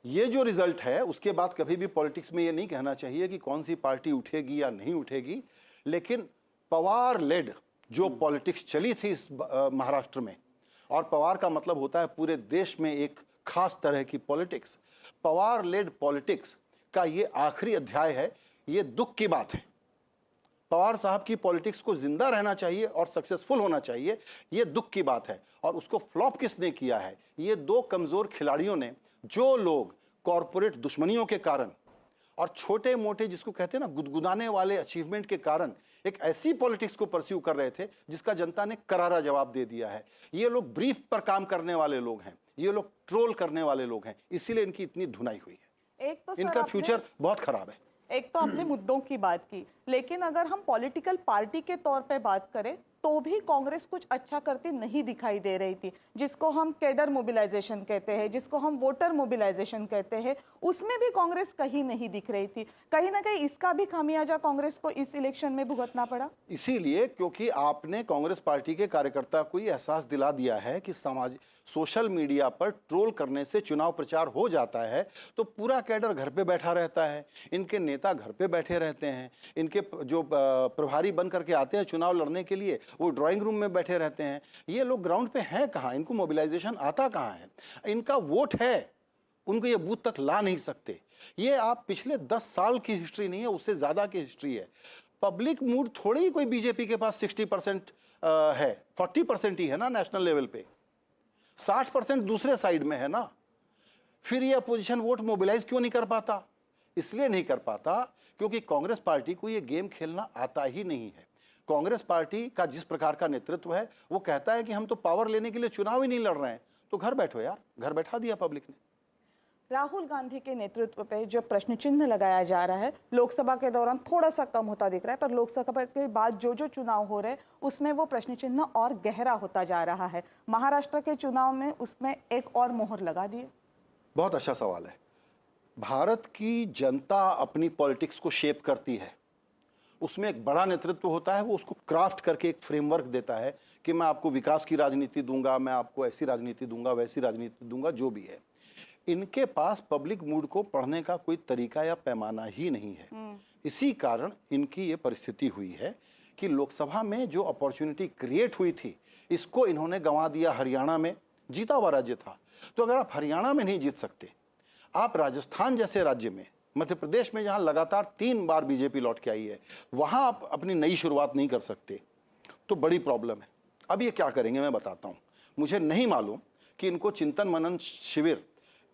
ये जो रिजल्ट है उसके बाद कभी भी पॉलिटिक्स में ये नहीं कहना चाहिए कि कौन सी पार्टी उठेगी या नहीं उठेगी, लेकिन पवार लेड जो पॉलिटिक्स चली थी इस महाराष्ट्र में, और पवार का मतलब होता है पूरे देश में एक खास तरह की पॉलिटिक्स, पवार लेड पॉलिटिक्स का ये आखिरी अध्याय है। ये दुख की बात है। पवार साहब की पॉलिटिक्स को जिंदा रहना चाहिए और सक्सेसफुल होना चाहिए, ये दुख की बात है। और उसको फ्लॉप किसने किया है? ये दो कमजोर खिलाड़ियों ने, जो लोग कॉरपोरेट दुश्मनियों के कारण और छोटे मोटे जिसको कहते हैं ना गुदगुदाने वाले अचीवमेंट के कारण एक ऐसी पॉलिटिक्स को परस्यू कर रहे थे जिसका जनता ने करारा जवाब दे दिया है। ये लोग ब्रीफ पर काम करने वाले लोग हैं, ये लोग ट्रोल करने वाले लोग हैं, इसीलिए इनकी इतनी धुनाई हुई है। एक तो इनका फ्यूचर बहुत खराब है। एक तो आपने मुद्दों की बात की, लेकिन अगर हम पॉलिटिकल पार्टी के तौर पे बात करें तो भी कांग्रेस कुछ अच्छा करती नहीं दिखाई दे रही थी। जिसको हम कैडर मोबिलाइजेशन कहते हैं, जिसको हम वोटर मोबिलाइजेशन कहते हैं, उसमें भी कांग्रेस कहीं नहीं दिख रही थी। कहीं ना कहीं इसका भी खामियाजा कांग्रेस को इस इलेक्शन में भुगतना पड़ा। इसीलिए क्योंकि आपने कांग्रेस पार्टी के कार्यकर्ता को ये एहसास दिला दिया है कि सोशल मीडिया पर ट्रोल करने से चुनाव प्रचार हो जाता है, तो पूरा कैडर घर पे बैठा रहता है, इनके नेता घर पे बैठे रहते हैं, इनके जो प्रभारी बन करके आते हैं चुनाव लड़ने के लिए वो ड्राइंग रूम में बैठे रहते हैं। ये लोग ग्राउंड पे हैं कहाँ? इनको मोबिलाइजेशन आता कहाँ है? इनका वोट है, उनको ये बूथ तक ला नहीं सकते। ये आप पिछले 10 साल की हिस्ट्री नहीं है, उससे ज्यादा की हिस्ट्री है। पब्लिक मूड थोड़ी ही कोई बीजेपी के पास 60% है, 40% ही है ना नेशनल लेवल पे, 60% दूसरे साइड में है ना। फिर ये अपोजिशन वोट मोबिलाइज क्यों नहीं कर पाता? इसलिए नहीं कर पाता क्योंकि कांग्रेस पार्टी को ये गेम खेलना आता ही नहीं है। कांग्रेस पार्टी का जिस प्रकार का नेतृत्व है वो कहता है कि हम तो पावर लेने के लिए चुनाव ही नहीं लड़ रहे हैं, तो घर बैठो यार, घर बैठा दिया पब्लिक ने। राहुल गांधी के नेतृत्व पे जो प्रश्न चिन्ह लगाया जा रहा है, लोकसभा के दौरान थोड़ा सा कम होता दिख रहा है, पर लोकसभा के बाद जो जो चुनाव हो रहे हैं उसमें वो प्रश्न चिन्ह और गहरा होता जा रहा है। महाराष्ट्र के चुनाव में उसमें एक और मोहर लगा दी। बहुत अच्छा सवाल है। भारत की जनता अपनी पॉलिटिक्स को शेप करती है, उसमें एक बड़ा नेतृत्व होता है, वो उसको क्राफ्ट करके एक फ्रेमवर्क देता है कि मैं आपको विकास की राजनीति दूंगा, मैं आपको ऐसी राजनीति दूंगा, वैसी राजनीति दूंगा, जो भी है। इनके पास पब्लिक मूड को पढ़ने का कोई तरीका या पैमाना ही नहीं है। इसी कारण इनकी ये परिस्थिति हुई है कि लोकसभा में जो अपॉर्चुनिटी क्रिएट हुई थी, इसको इन्होंने गंवा दिया। हरियाणा में जीता हुआ राज्य था, तो अगर आप हरियाणा में नहीं जीत सकते, आप राजस्थान जैसे राज्य में, मध्य प्रदेश में जहां लगातार 3 बार बीजेपी लौट के आई है, वहां आप अपनी नई शुरुआत नहीं कर सकते, तो बड़ी प्रॉब्लम है। अब ये क्या करेंगे मैं बताता हूं। मुझे नहीं मालूम कि इनको चिंतन मनन शिविर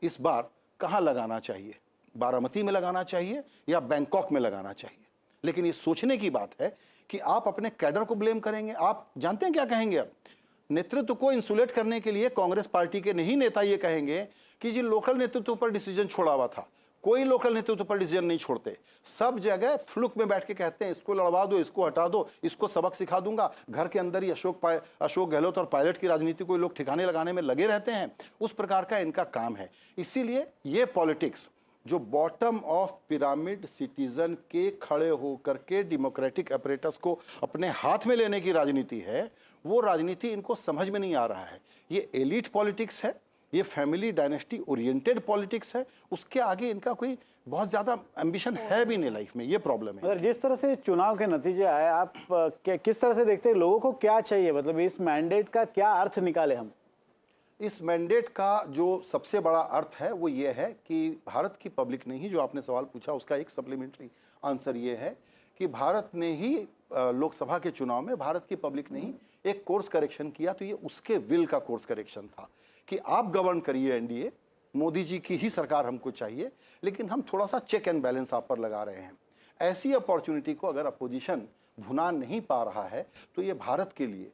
इस बार कहां लगाना चाहिए, बारामती में लगाना चाहिए या बैंकॉक में लगाना चाहिए। लेकिन ये सोचने की बात है कि आप अपने कैडर को ब्लेम करेंगे। आप जानते हैं क्या कहेंगे? अब नेतृत्व को इंसुलेट करने के लिए कांग्रेस पार्टी के नहीं नेता ये कहेंगे कि जी लोकल नेतृत्व पर डिसीजन छोड़ा हुआ था। कोई लोकल नेतृत्व पर डिसीजन नहीं छोड़ते, सब जगह फ्लुक में बैठ के कहते हैं इसको लड़वा दो, इसको हटा दो, इसको सबक सिखा दूंगा। घर के अंदर ही अशोक गहलोत और पायलट की राजनीति को लोग ठिकाने लगाने में लगे रहते हैं। उस प्रकार का इनका काम है। इसीलिए ये पॉलिटिक्स जो बॉटम ऑफ पिरामिड सिटीजन के खड़े होकर के डेमोक्रेटिक अपरेटस को अपने हाथ में लेने की राजनीति है, वो राजनीति इनको समझ में नहीं आ रहा है। ये एलीट पॉलिटिक्स है, ये फैमिली डायनेस्टी ओरिएंटेड पॉलिटिक्स है। उसके आगे इनका कोई बहुत ज्यादा एम्बिशन है भी नहीं लाइफ में। ये प्रॉब्लम है। अगर जिस तरह से चुनाव के नतीजे आए, आप किस तरह से देखते हैं? लोगों को क्या चाहिए? मतलब इस मैंडेट का क्या अर्थ निकाले हम? इस मैंडेट का जो सबसे बड़ा अर्थ है वो ये है कि भारत की पब्लिक ने ही, जो आपने सवाल पूछा उसका एक सप्लीमेंट्री आंसर ये है कि भारत ने ही लोकसभा के चुनाव में भारत की पब्लिक ने ही एक कोर्स करेक्शन किया। तो ये उसके विल का कोर्स करेक्शन था कि आप गवर्न करिए एनडीए, मोदी जी की ही सरकार हमको चाहिए, लेकिन हम थोड़ा सा चेक एंड बैलेंस आप पर लगा रहे हैं। ऐसी अपॉर्चुनिटी को अगर अपोजिशन भुना नहीं पा रहा है तो ये भारत के लिए